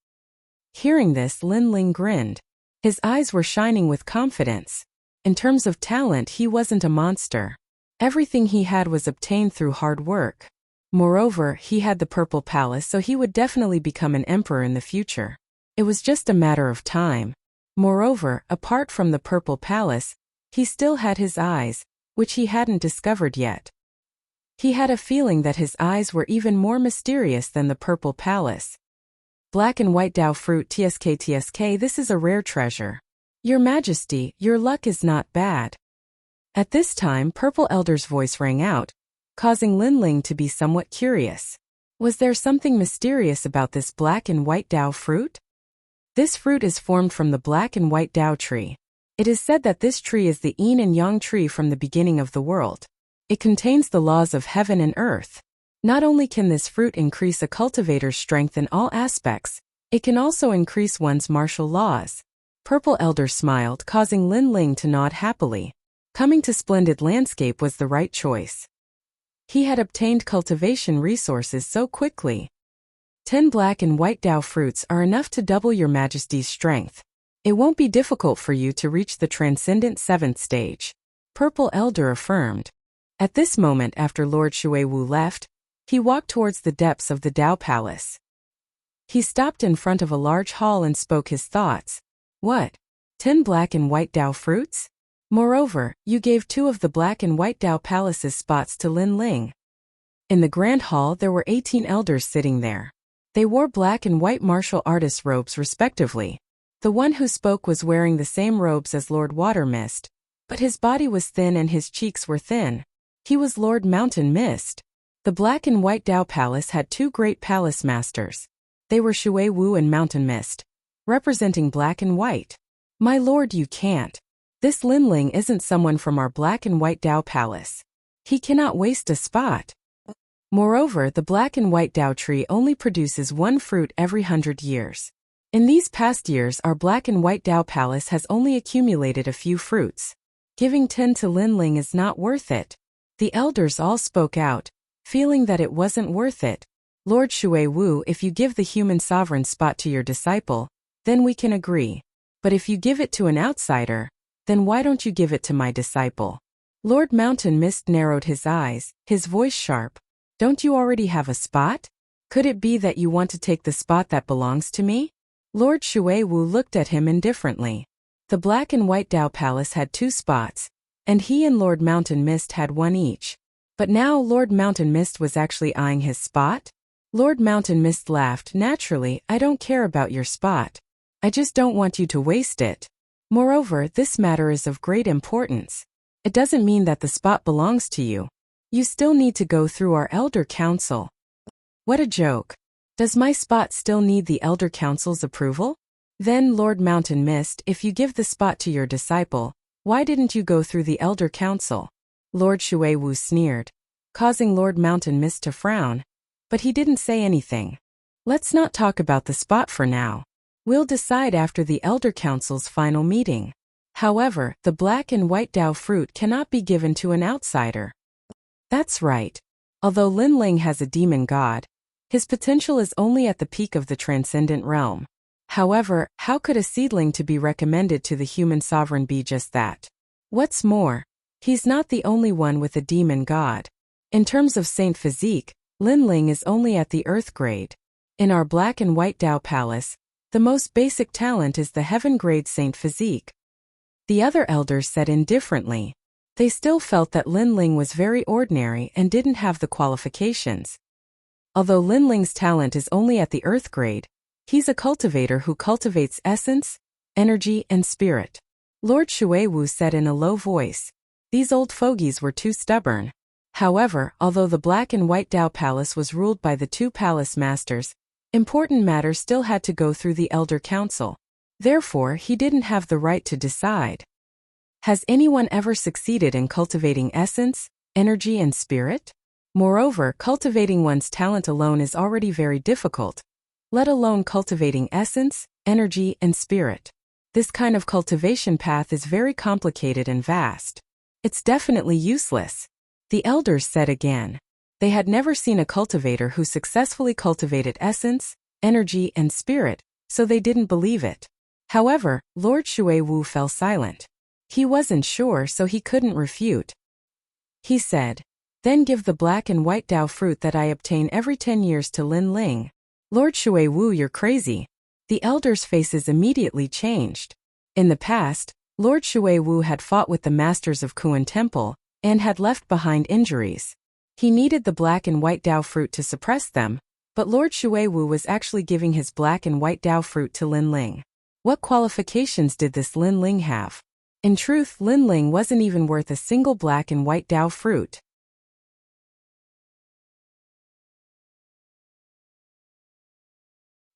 Speaker 1: Hearing this, Lin Ling grinned. His eyes were shining with confidence. In terms of talent, he wasn't a monster. Everything he had was obtained through hard work. Moreover, he had the Purple Palace, so he would definitely become an emperor in the future. It was just a matter of time. Moreover, apart from the Purple Palace, he still had his eyes, which he hadn't discovered yet. He had a feeling that his eyes were even more mysterious than the Purple Palace. Black and White Dao Fruit TSK, this is a rare treasure. Your Majesty, your luck is not bad. At this time, Purple Elder's voice rang out, causing Lin Ling to be somewhat curious. Was there something mysterious about this Black and White Dao fruit? This fruit is formed from the Black and White Dao tree. It is said that this tree is the yin and yang tree from the beginning of the world. It contains the laws of heaven and earth. Not only can this fruit increase a cultivator's strength in all aspects, it can also increase one's martial laws. Purple Elder smiled, causing Lin Ling to nod happily. Coming to splendid landscape was the right choice. He had obtained cultivation resources so quickly. 10 Black and White Dao fruits are enough to double your Majesty's strength. It won't be difficult for you to reach the transcendent 7th stage. Purple Elder affirmed. At this moment, after Lord Shuiwu left, he walked towards the depths of the Dao Palace. He stopped in front of a large hall and spoke his thoughts. What? 10 Black and White Dao fruits? Moreover, you gave 2 of the Black and White Dao Palace's spots to Lin Ling. In the grand hall there were 18 elders sitting there. They wore black and white martial artist robes respectively. The one who spoke was wearing the same robes as Lord Water Mist, but his body was thin and his cheeks were thin. He was Lord Mountain Mist. The Black and White Dao Palace had two great palace masters. They were Shui Wu and Mountain Mist, representing black and white. My lord, you can't. This Lin Ling isn't someone from our Black and White Dao Palace. He cannot waste a spot. Moreover, the Black and White Dao tree only produces one fruit every 100 years. In these past years, our Black and White Dao Palace has only accumulated a few fruits. Giving 10 to Lin Ling is not worth it. The elders all spoke out, feeling that it wasn't worth it. Lord Shui Wu, if you give the human sovereign spot to your disciple, then we can agree. But if you give it to an outsider, then why don't you give it to my disciple? Lord Mountain Mist narrowed his eyes, his voice sharp. Don't you already have a spot? Could it be that you want to take the spot that belongs to me? Lord Shui Wu looked at him indifferently. The Black and White Dao Palace had 2 spots, and he and Lord Mountain Mist had 1 each. But now Lord Mountain Mist was actually eyeing his spot? Lord Mountain Mist laughed. Naturally, I don't care about your spot. I just don't want you to waste it. Moreover, this matter is of great importance. It doesn't mean that the spot belongs to you. You still need to go through our Elder Council. What a joke. Does my spot still need the Elder Council's approval? Then, Lord Mountain Mist, if you give the spot to your disciple, why didn't you go through the Elder Council? Lord Shui Wu sneered, causing Lord Mountain Mist to frown. But he didn't say anything. Let's not talk about the spot for now. We'll decide after the Elder Council's final meeting. However, the Black and White Dao fruit cannot be given to an outsider. That's right. Although Lin Ling has a demon god, his potential is only at the peak of the transcendent realm. However, how could a seedling to be recommended to the human sovereign be just that? What's more, he's not the only one with a demon god. In terms of saint physique, Lin Ling is only at the earth grade. In our Black and White Dao Palace, the most basic talent is the heaven grade saint physique. The other elders said indifferently. They still felt that Lin Ling was very ordinary and didn't have the qualifications. Although Lin Ling's talent is only at the earth grade, he's a cultivator who cultivates essence, energy, and spirit. Lord Shui Wu said in a low voice. These old fogies were too stubborn. However, although the Black and White Dao Palace was ruled by the 2 palace masters, important matters still had to go through the Elder Council. Therefore, he didn't have the right to decide. Has anyone ever succeeded in cultivating essence, energy, and spirit? Moreover, cultivating one's talent alone is already very difficult, let alone cultivating essence, energy, and spirit. This kind of cultivation path is very complicated and vast. It's definitely useless. The elders said again. They had never seen a cultivator who successfully cultivated essence, energy, and spirit, so they didn't believe it. However, Lord Shui Wu fell silent. He wasn't sure, so he couldn't refute. He said, then give the Black and White Dao fruit that I obtain every 10 years to Lin Ling. Lord Shui Wu, you're crazy. The elders' faces immediately changed. In the past, Lord Shui Wu had fought with the masters of Kuan Temple, and had left behind injuries. He needed the Black and White Dao fruit to suppress them, but Lord Shui Wu was actually giving his Black and White Dao fruit to Lin Ling. What qualifications did this Lin Ling have? In truth, Lin Ling wasn't even worth a single Black and White Dao fruit.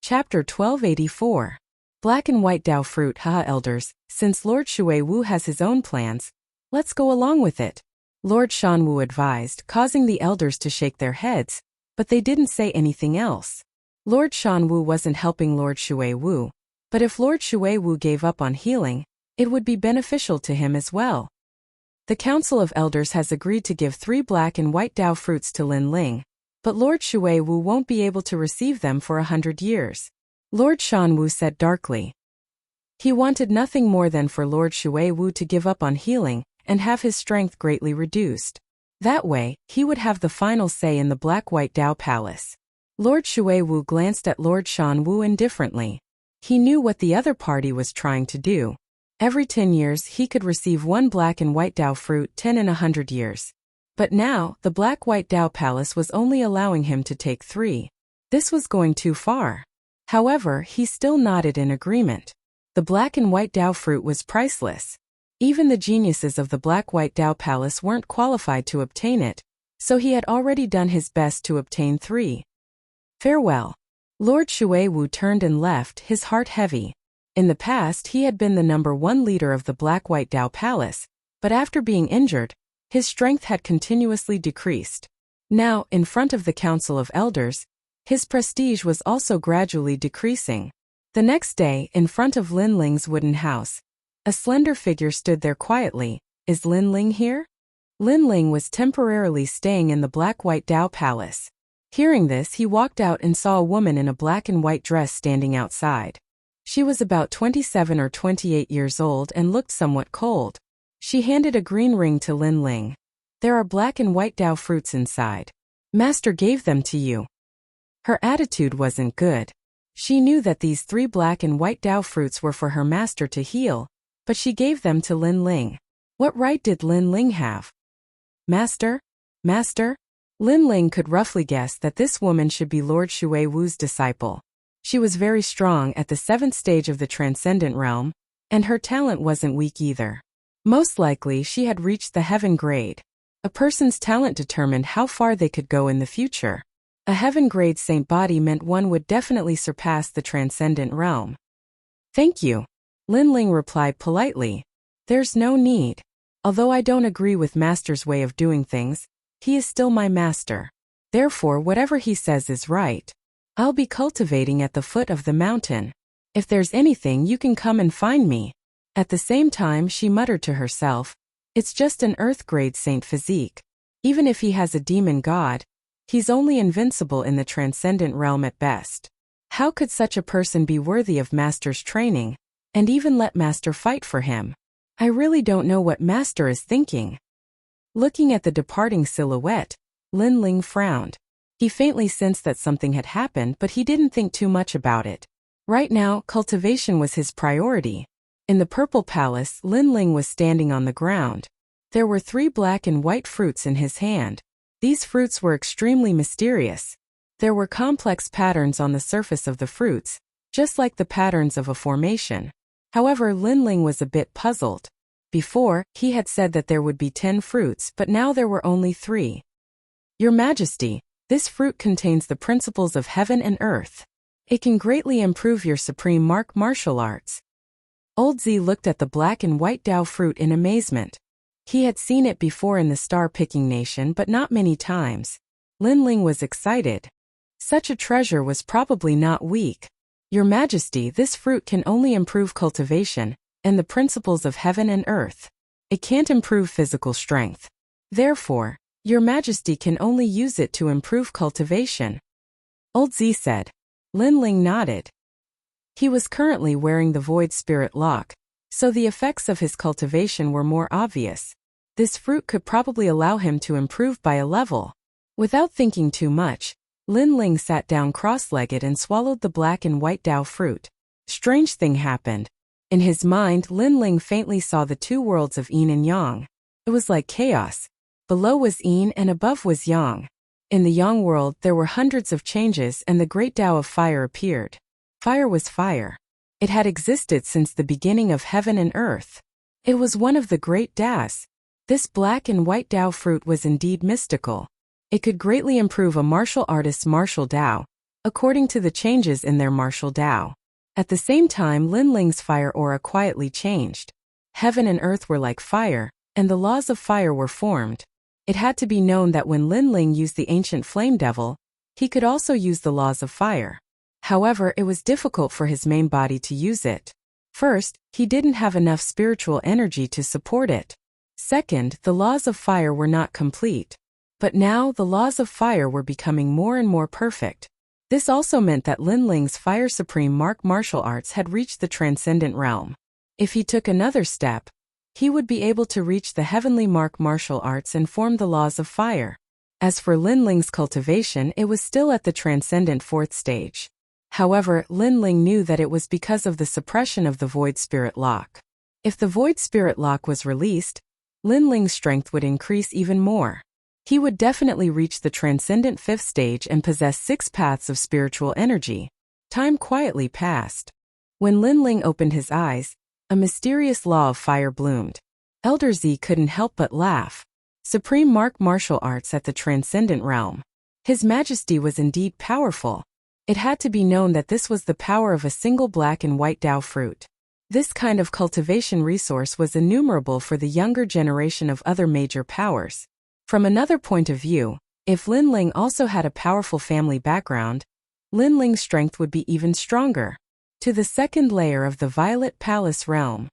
Speaker 1: Chapter 1284. Black and White Dao fruit. Haha, elders, since Lord Shui Wu has his own plans, let's go along with it. Lord Shan Wu advised, causing the elders to shake their heads, but they didn't say anything else. Lord Shan Wu wasn't helping Lord Shui Wu, but if Lord Shui Wu gave up on healing, it would be beneficial to him as well. The Council of Elders has agreed to give 3 Black and White Dao fruits to Lin Ling, but Lord Shui Wu won't be able to receive them for 100 years. Lord Shan Wu said darkly. He wanted nothing more than for Lord Shui Wu to give up on healing and have his strength greatly reduced. That way, he would have the final say in the Black-White Dao Palace. Lord Shui Wu glanced at Lord Shan Wu indifferently. He knew what the other party was trying to do. Every 10 years he could receive 1 Black and White Dao fruit, 10 in 100 years. But now, the Black-White Dao Palace was only allowing him to take 3. This was going too far. However, he still nodded in agreement. The black and white Dao fruit was priceless. Even the geniuses of the Black-White Dao Palace weren't qualified to obtain it, so he had already done his best to obtain 3. Farewell. Lord Shuiwu turned and left, his heart heavy. In the past, he had been the #1 leader of the Black-White Dao Palace, but after being injured, his strength had continuously decreased. Now, in front of the Council of Elders, his prestige was also gradually decreasing. The next day, in front of Lin Ling's wooden house, a slender figure stood there quietly. Is Lin Ling here? Lin Ling was temporarily staying in the Black-White Dao Palace. Hearing this, he walked out and saw a woman in a black and white dress standing outside. She was about 27 or 28 years old and looked somewhat cold. She handed a green ring to Lin Ling. There are black and white Dao fruits inside. Master gave them to you. Her attitude wasn't good. She knew that these 3 black and white Dao fruits were for her master to heal, but she gave them to Lin Ling. What right did Lin Ling have? Master? Master? Lin Ling could roughly guess that this woman should be Lord Shuiwu's disciple. She was very strong at the 7th stage of the Transcendent Realm, and her talent wasn't weak either. Most likely she had reached the heaven grade. A person's talent determined how far they could go in the future. A heaven grade saint body meant one would definitely surpass the Transcendent Realm. Thank you. Lin Ling replied politely. There's no need. Although I don't agree with Master's way of doing things, he is still my master. Therefore, whatever he says is right. I'll be cultivating at the foot of the mountain. If there's anything, you can come and find me. At the same time, she muttered to herself, it's just an earth-grade saint physique. Even if he has a demon god, he's only invincible in the Transcendent Realm at best. How could such a person be worthy of Master's training, and even let Master fight for him? I really don't know what Master is thinking. Looking at the departing silhouette, Lin Ling frowned. He faintly sensed that something had happened, but he didn't think too much about it. Right now, cultivation was his priority. In the Purple Palace, Lin Ling was standing on the ground. There were 3 black and white fruits in his hand. These fruits were extremely mysterious. There were complex patterns on the surface of the fruits, just like the patterns of a formation. However, Lin Ling was a bit puzzled. Before, he had said that there would be 10 fruits, but now there were only 3. Your Majesty, this fruit contains the principles of heaven and earth. It can greatly improve your supreme martial arts. Old Z looked at the black and white Dao fruit in amazement. He had seen it before in the star-picking nation, but not many times. Lin Ling was excited. Such a treasure was probably not weak. Your Majesty, this fruit can only improve cultivation and the principles of heaven and earth. It can't improve physical strength. Therefore, Your Majesty can only use it to improve cultivation. Old Z said. Lin Ling nodded. He was currently wearing the Void Spirit Lock, so the effects of his cultivation were more obvious. This fruit could probably allow him to improve by a level. Without thinking too much, Lin Ling sat down cross-legged and swallowed the black and white Dao fruit. Strange thing happened. In his mind, Lin Ling faintly saw the 2 worlds of Yin and Yang. It was like chaos. Below was Yin and above was Yang. In the Yang world, there were hundreds of changes and the great Dao of fire appeared. Fire was fire. It had existed since the beginning of heaven and earth. It was one of the great Daos. This black and white Dao fruit was indeed mystical. It could greatly improve a martial artist's martial Dao, according to the changes in their martial Dao. At the same time, Lin Ling's fire aura quietly changed. Heaven and earth were like fire, and the laws of fire were formed. It had to be known that when Lin Ling used the ancient flame devil, he could also use the laws of fire. However, it was difficult for his main body to use it. First, he didn't have enough spiritual energy to support it. Second, the laws of fire were not complete. But now, the laws of fire were becoming more and more perfect. This also meant that Lin Ling's Fire Supreme martial arts had reached the Transcendent Realm. If he took another step, he would be able to reach the Heavenly martial arts and form the laws of fire. As for Lin Ling's cultivation, it was still at the Transcendent 4th stage. However, Lin Ling knew that it was because of the suppression of the Void Spirit Lock. If the Void Spirit Lock was released, Lin Ling's strength would increase even more. He would definitely reach the transcendent fifth stage and possess 6 paths of spiritual energy. Time quietly passed. When Linling opened his eyes, a mysterious law of fire bloomed. Elder Z couldn't help but laugh. Supreme martial arts at the transcendent realm. His Majesty was indeed powerful. It had to be known that this was the power of a single black and white Dao fruit. This kind of cultivation resource was innumerable for the younger generation of other major powers. From another point of view, if Linling also had a powerful family background, Linling's strength would be even stronger. To the second layer of the Violet Palace realm.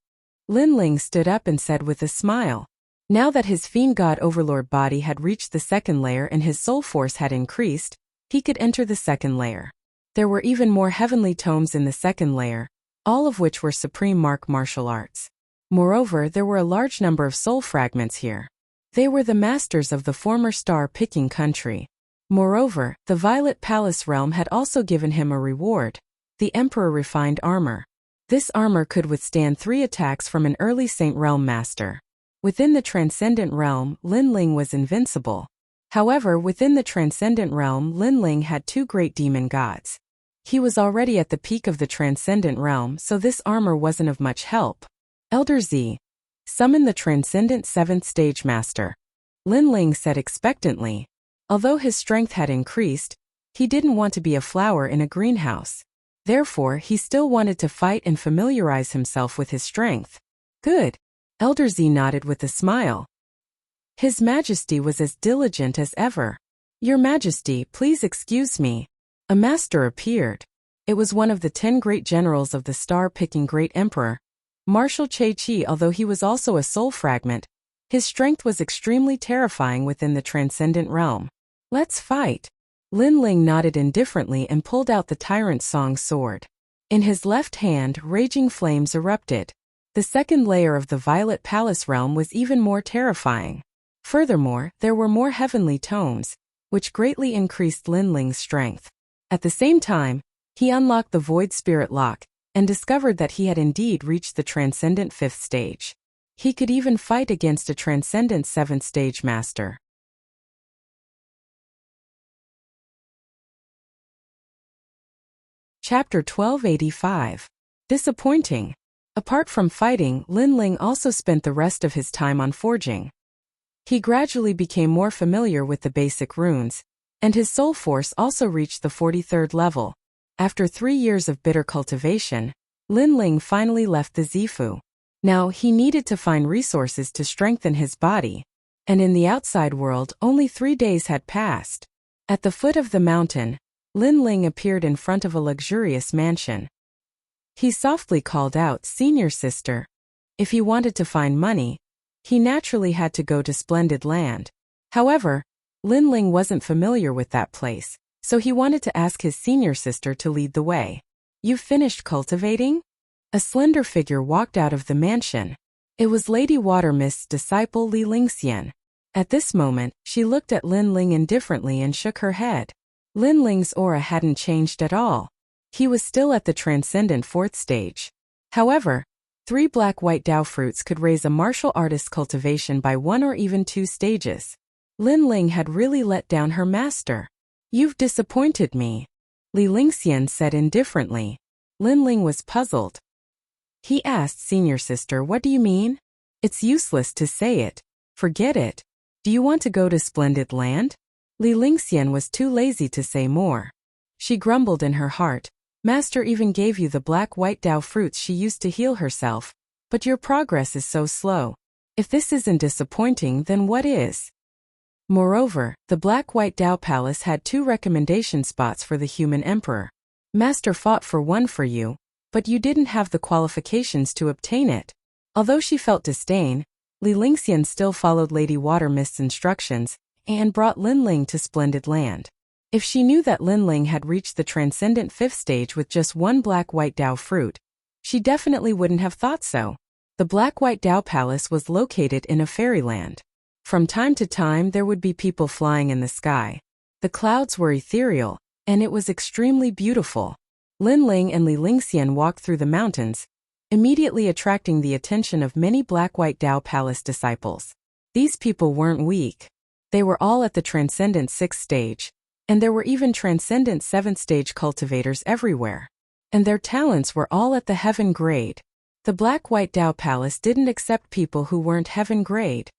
Speaker 1: Linling stood up and said with a smile. Now that his fiend god overlord body had reached the second layer and his soul force had increased, he could enter the second layer. There were even more heavenly tomes in the second layer, all of which were supreme martial arts. Moreover, there were a large number of soul fragments here. They were the masters of the former star-picking country. Moreover, the Violet Palace realm had also given him a reward, the Emperor Refined Armor. This armor could withstand 3 attacks from an early Saint Realm master. Within the Transcendent Realm, Linling was invincible. However, within the Transcendent Realm, Linling had 2 great demon gods. He was already at the peak of the Transcendent Realm, so this armor wasn't of much help. Elder Z. Summon the Transcendent 7th Stage Master. Linling said expectantly. Although his strength had increased, he didn't want to be a flower in a greenhouse. Therefore, he still wanted to fight and familiarize himself with his strength. Good. Elder Z nodded with a smile. His Majesty was as diligent as ever. Your Majesty, please excuse me. A master appeared. It was one of the 10 great generals of the star-picking Great Emperor, Marshal Che-Chi. Although he was also a soul fragment, his strength was extremely terrifying within the Transcendent Realm. Let's fight. Linling nodded indifferently and pulled out the Tyrant Song sword. In his left hand, raging flames erupted. The second layer of the Violet Palace realm was even more terrifying. Furthermore, there were more heavenly tomes, which greatly increased Linling's strength. At the same time, he unlocked the Void Spirit Lock, and discovered that he had indeed reached the Transcendent 5th stage. He could even fight against a Transcendent 7th stage master. Chapter 1285. Disappointing. Apart from fighting, Linling also spent the rest of his time on forging. He gradually became more familiar with the basic runes, and his soul force also reached the 43rd level. After 3 years of bitter cultivation, Linling finally left the Zifu. Now he needed to find resources to strengthen his body, and in the outside world only 3 days had passed. At the foot of the mountain, Linling appeared in front of a luxurious mansion. He softly called out, "Senior sister." If he wanted to find money, he naturally had to go to Splendid Land. However, Linling wasn't familiar with that place, so he wanted to ask his senior sister to lead the way. "You've finished cultivating?" A slender figure walked out of the mansion. It was Lady Watermist's disciple Li Lingxian. At this moment, she looked at Linling indifferently and shook her head. Linling's aura hadn't changed at all. He was still at the Transcendent 4th stage. However, 3 black-white Dao fruits could raise a martial artist's cultivation by 1 or even 2 stages. Linling had really let down her master. "You've disappointed me," Li Lingxian said indifferently. Linling was puzzled. He asked, "Senior sister, what do you mean?" "It's useless to say it. Forget it. Do you want to go to Splendid Land?" Li Lingxian was too lazy to say more. She grumbled in her heart, "Master even gave you the black-white Dao fruits she used to heal herself, but your progress is so slow. If this isn't disappointing, then what is?" Moreover, the black-white Dao Palace had 2 recommendation spots for the human emperor. Master fought for one for you, but you didn't have the qualifications to obtain it. Although she felt disdain, Li Lingxian still followed Lady Watermist's instructions and brought Linling to Splendid Land. If she knew that Linling had reached the Transcendent 5th stage with just 1 black-white Dao fruit, she definitely wouldn't have thought so. The black-white Dao Palace was located in a fairyland. From time to time there would be people flying in the sky. The clouds were ethereal, and it was extremely beautiful. Linling and Li Lingxian walked through the mountains, immediately attracting the attention of many black-white Dao Palace disciples. These people weren't weak. They were all at the Transcendent 6th stage, and there were even Transcendent 7th stage cultivators everywhere. And their talents were all at the heaven grade. The Black-White Dao Palace didn't accept people who weren't heaven grade.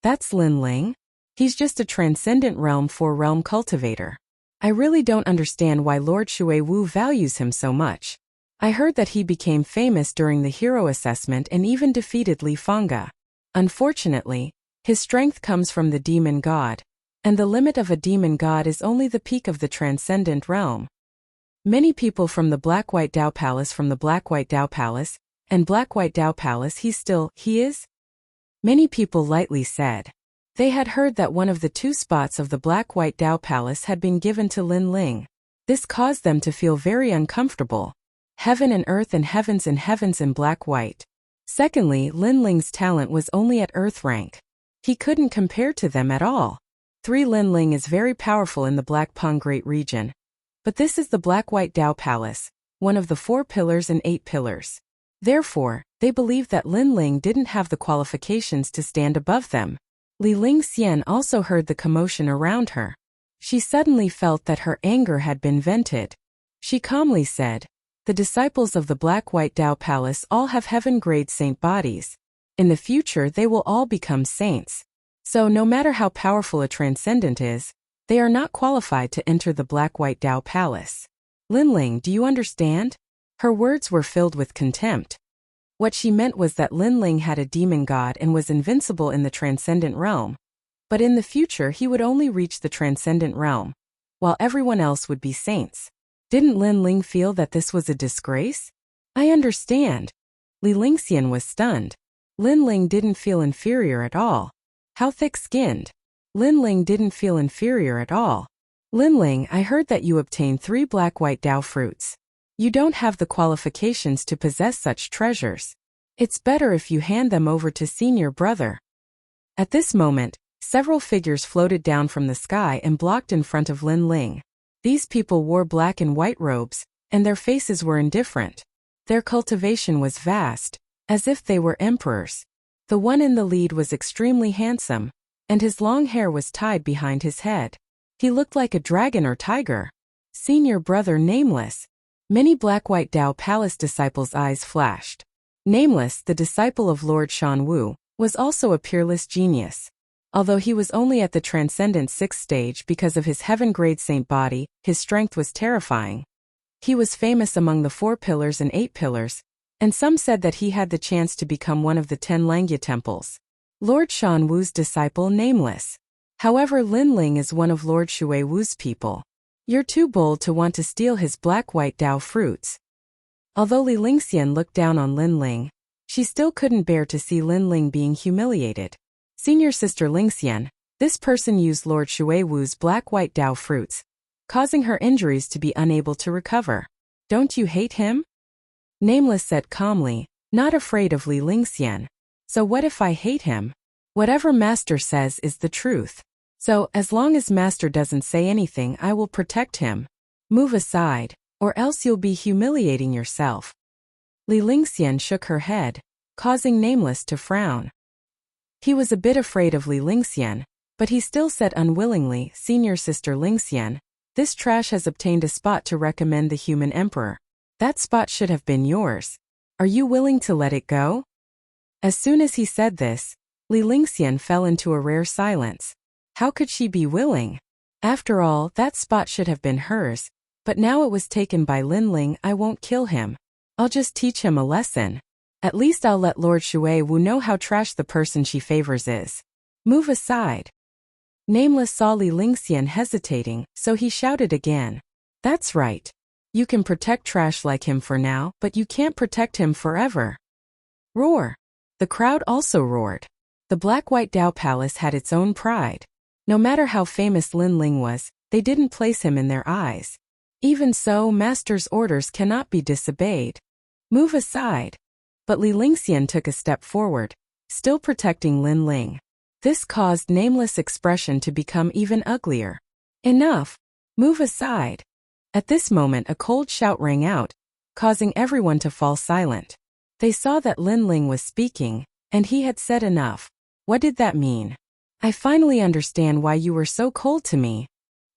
Speaker 1: That's Lin Ling? He's just a Transcendent Realm 4 realm cultivator. I really don't understand why Lord Shui Wu values him so much. I heard that he became famous during the hero assessment and even defeated Li Fangge. Unfortunately, his strength comes from the demon god, and the limit of a demon god is only the peak of the Transcendent Realm. Many people from the Black-White Dao Palace and Black-White Dao Palace he is? Many people lightly said. They had heard that one of the 2 spots of the Black-White Dao Palace had been given to Lin Ling. This caused them to feel very uncomfortable. Heaven and earth and heavens in black-white. Secondly, Lin Ling's talent was only at earth rank. He couldn't compare to them at all. 3. Lin Ling is very powerful in the Black Pong Great region. But this is the Black-White Dao Palace, one of the 4 pillars and 8 pillars. Therefore, they believed that Lin Ling didn't have the qualifications to stand above them. Li Lingxian also heard the commotion around her. She suddenly felt that her anger had been vented. She calmly said, "The disciples of the Black-White Dao Palace all have heaven-grade saint bodies. In the future they will all become saints. So no matter how powerful a transcendent is, they are not qualified to enter the Black-White Dao Palace." Lin Ling, do you understand? Her words were filled with contempt. What she meant was that Lin Ling had a demon god and was invincible in the Transcendent Realm. But in the future he would only reach the Transcendent Realm, while everyone else would be saints. Didn't Lin Ling feel that this was a disgrace? I understand. Li Lingxian was stunned. Lin Ling didn't feel inferior at all. How thick-skinned. Lin Ling didn't feel inferior at all. Lin Ling, I heard that you obtained 3 Black-White Dao fruits. You don't have the qualifications to possess such treasures. It's better if you hand them over to senior brother. At this moment, several figures floated down from the sky and blocked in front of Lin Ling. These people wore black and white robes, and their faces were indifferent. Their cultivation was vast, as if they were emperors. The one in the lead was extremely handsome, and his long hair was tied behind his head. He looked like a dragon or tiger. Senior brother Nameless. Many Black-White Dao Palace disciples' eyes flashed. Nameless, the disciple of Lord Shan Wu, was also a peerless genius. Although he was only at the Transcendent 6th stage because of his heaven-grade saint body, his strength was terrifying. He was famous among the 4 pillars and 8 pillars, and some said that he had the chance to become one of the 10 Langya temples. Lord Shan Wu's disciple Nameless. However, Lin Ling is one of Lord Shui Wu's people. You're too bold to want to steal his Black-White Dao fruits. Although Li Lingxian looked down on Lin Ling, she still couldn't bear to see Lin Ling being humiliated. Senior sister Lingxian, this person used Lord Shui Wu's Black-White Dao fruits, causing her injuries to be unable to recover. Don't you hate him? Nameless said calmly, not afraid of Li Lingxian. So what if I hate him? Whatever master says is the truth. So, as long as master doesn't say anything, I will protect him. Move aside, or else you'll be humiliating yourself. Li Lingxian shook her head, causing Nameless to frown. He was a bit afraid of Li Lingxian, but he still said unwillingly, Senior sister Lingxian, this trash has obtained a spot to recommend the human emperor. That spot should have been yours. Are you willing to let it go? As soon as he said this, Li Lingxian fell into a rare silence. How could she be willing? After all, that spot should have been hers, but now it was taken by Lin Ling. I won't kill him. I'll just teach him a lesson. At least I'll let Lord Shui Wu know how trash the person she favors is. Move aside. Nameless saw Li Lingxian hesitating, so he shouted again. That's right. You can protect trash like him for now, but you can't protect him forever. Roar. The crowd also roared. The Black-White Dao Palace had its own pride. No matter how famous Lin Ling was, they didn't place him in their eyes. Even so, master's orders cannot be disobeyed. Move aside. But Li Lingxian took a step forward, still protecting Lin Ling. This caused Nameless' expression to become even uglier. Enough. Move aside. At this moment a cold shout rang out, causing everyone to fall silent. They saw that Lin Ling was speaking, and he had said enough. What did that mean? I finally understand why you were so cold to me.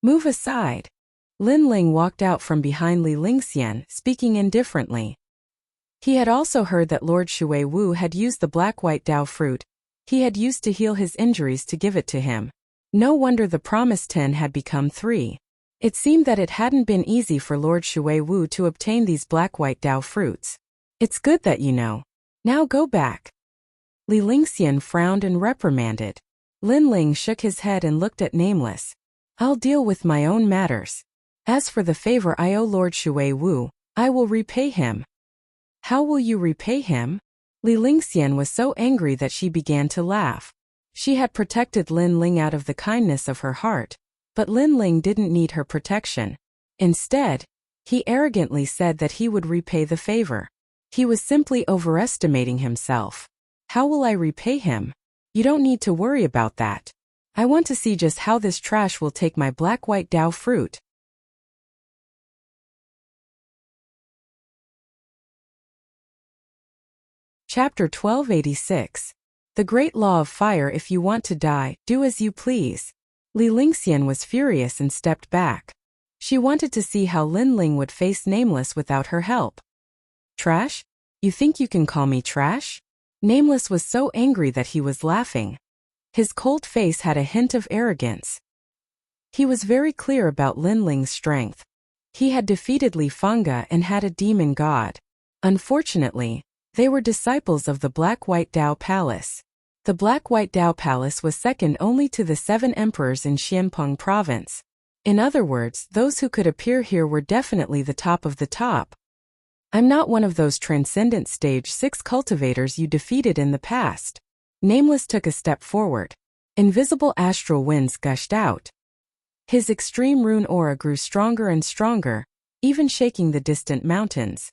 Speaker 1: Move aside. Lin Ling walked out from behind Li Lingxian, speaking indifferently. He had also heard that Lord Shui Wu had used the black-white Dao fruit he had used to heal his injuries to give it to him. No wonder the promised 10 had become 3. It seemed that it hadn't been easy for Lord Shui Wu to obtain these black-white Dao fruits. It's good that you know. Now go back. Li Lingxian frowned and reprimanded. Lin Ling shook his head and looked at Nameless. I'll deal with my own matters. As for the favor I owe Lord Shui Wu, I will repay him. How will you repay him? Li Lingxian was so angry that she began to laugh. She had protected Lin Ling out of the kindness of her heart, but Lin Ling didn't need her protection. Instead, he arrogantly said that he would repay the favor. He was simply overestimating himself. How will I repay him? You don't need to worry about that. I want to see just how this trash will take my black-white Dao fruit. Chapter 1286. The Great Law of Fire. If you want to die, do as you please. Li Lingxian was furious and stepped back. She wanted to see how Lin Ling would face Nameless without her help. Trash? You think you can call me trash? Nameless was so angry that he was laughing. His cold face had a hint of arrogance. He was very clear about Lin Ling's strength. He had defeated Li Fangge and had a demon god. Unfortunately, they were disciples of the Black-White Dao Palace. The Black-White Dao Palace was second only to the 7 emperors in Xianpeng province. In other words, those who could appear here were definitely the top of the top. I'm not one of those transcendent stage 6 cultivators you defeated in the past. Nameless took a step forward. Invisible astral winds gushed out. His extreme rune aura grew stronger and stronger, even shaking the distant mountains.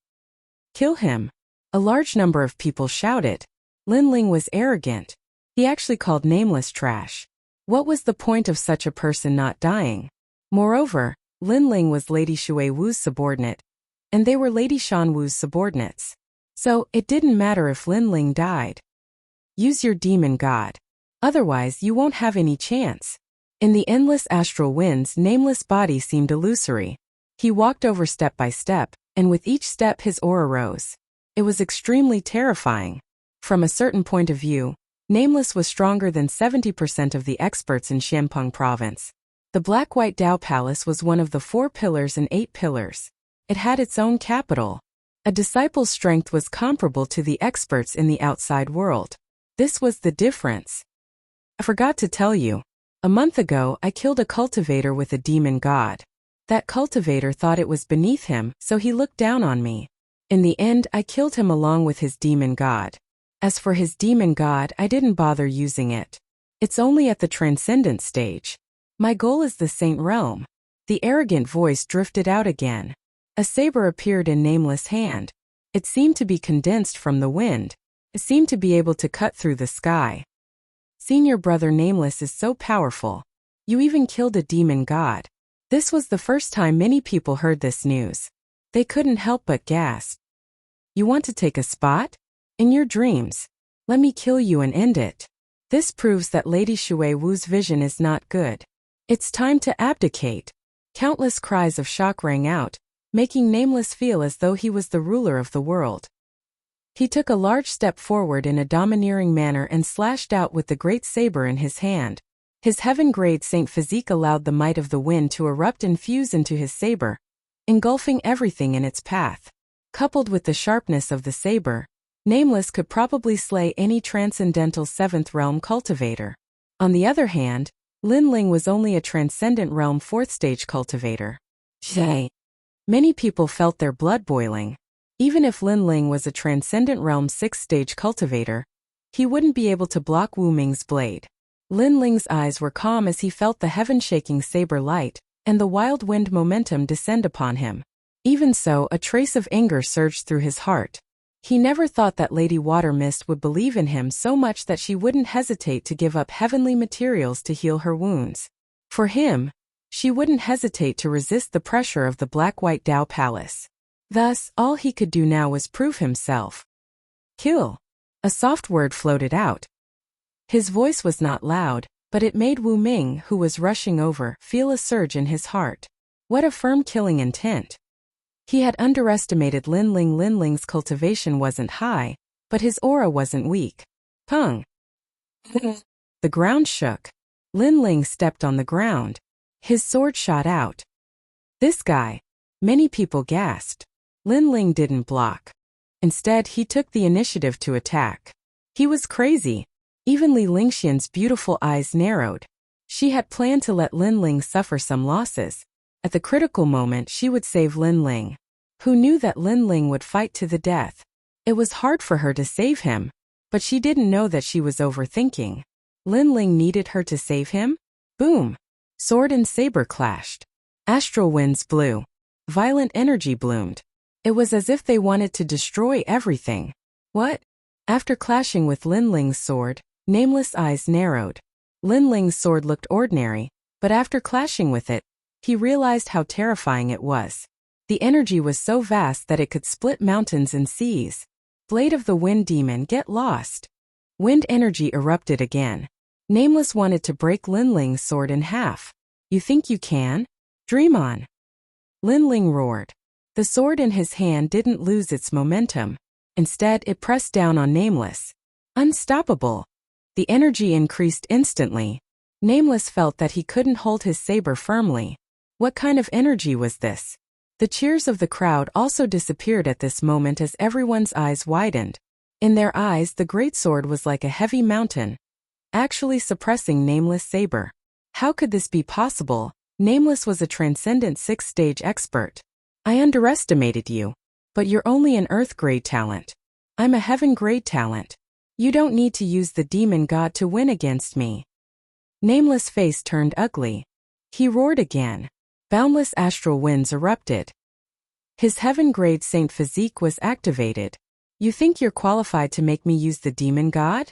Speaker 1: Kill him. A large number of people shouted. Lin Ling was arrogant. He actually called Nameless trash. What was the point of such a person not dying? Moreover, Lin Ling was Lady Shui Wu's subordinate, and they were Lady Shan Wu's subordinates. So, it didn't matter if Lin Ling died. Use your demon god. Otherwise, you won't have any chance. In the endless astral winds, Nameless' body seemed illusory. He walked over step by step, and with each step his aura rose. It was extremely terrifying. From a certain point of view, Nameless was stronger than 70% of the experts in Xianpeng province. The Black-White Dao Palace was one of the 4 pillars and 8 pillars. It had its own capital. A disciple's strength was comparable to the experts in the outside world. This was the difference. I forgot to tell you. A month ago, I killed a cultivator with a demon god. That cultivator thought it was beneath him, so he looked down on me. In the end, I killed him along with his demon god. As for his demon god, I didn't bother using it. It's only at the transcendent stage. My goal is the Saint Realm. The arrogant voice drifted out again. A saber appeared in Nameless' hand. It seemed to be condensed from the wind. It seemed to be able to cut through the sky. Senior brother Nameless is so powerful. You even killed a demon god. This was the first time many people heard this news. They couldn't help but gasp. You want to take a spot? In your dreams. Let me kill you and end it. This proves that Lady Shui Wu's vision is not good. It's time to abdicate. Countless cries of shock rang out, making Nameless feel as though he was the ruler of the world. He took a large step forward in a domineering manner and slashed out with the great saber in his hand. His heaven-grade Saint Physique allowed the might of the wind to erupt and fuse into his saber, engulfing everything in its path. Coupled with the sharpness of the saber, Nameless could probably slay any transcendental 7th realm cultivator. On the other hand, Lin Ling was only a transcendent realm 4th stage cultivator. Many people felt their blood boiling. Even if Lin Ling was a transcendent realm 6th stage cultivator, he wouldn't be able to block Wu Ming's blade. Lin Ling's eyes were calm as he felt the heaven-shaking saber light, and the wild wind momentum descend upon him. Even so, a trace of anger surged through his heart. He never thought that Lady Water Mist would believe in him so much that she wouldn't hesitate to give up heavenly materials to heal her wounds. For him, she wouldn't hesitate to resist the pressure of the Black-White Dao Palace. Thus, all he could do now was prove himself. Kill. A soft word floated out. His voice was not loud, but it made Wu Ming, who was rushing over, feel a surge in his heart. What a firm killing intent. He had underestimated Lin Ling. Lin Ling's cultivation wasn't high, but his aura wasn't weak. Pung! The ground shook. Lin Ling stepped on the ground. His sword shot out. This guy. Many people gasped. Lin Ling didn't block. Instead, he took the initiative to attack. He was crazy. Even Li Lingxian's beautiful eyes narrowed. She had planned to let Lin Ling suffer some losses. At the critical moment, she would save Lin Ling. Who knew that Lin Ling would fight to the death? It was hard for her to save him, but she didn't know that she was overthinking. Lin Ling needed her to save him? Boom! Sword and saber clashed. Astral winds blew. Violent energy bloomed. It was as if they wanted to destroy everything. What? After clashing with Lin Ling's sword, Nameless' eyes narrowed. Lin Ling's sword looked ordinary, but after clashing with it, he realized how terrifying it was. The energy was so vast that it could split mountains and seas. Blade of the Wind Demon, get lost. Wind energy erupted again. Nameless wanted to break Lin Ling's sword in half. You think you can? Dream on. Lin Ling roared. The sword in his hand didn't lose its momentum. Instead, it pressed down on Nameless. Unstoppable. The energy increased instantly. Nameless felt that he couldn't hold his saber firmly. What kind of energy was this? The cheers of the crowd also disappeared at this moment as everyone's eyes widened. In their eyes, the great sword was like a heavy mountain, actually suppressing Nameless' saber. How could this be possible? Nameless was a transcendent 6th-stage expert. I underestimated you. But you're only an Earth-grade talent. I'm a Heaven-grade talent. You don't need to use the demon god to win against me. Nameless' face turned ugly. He roared again. Boundless astral winds erupted. His Heaven-grade saint physique was activated. You think you're qualified to make me use the demon god?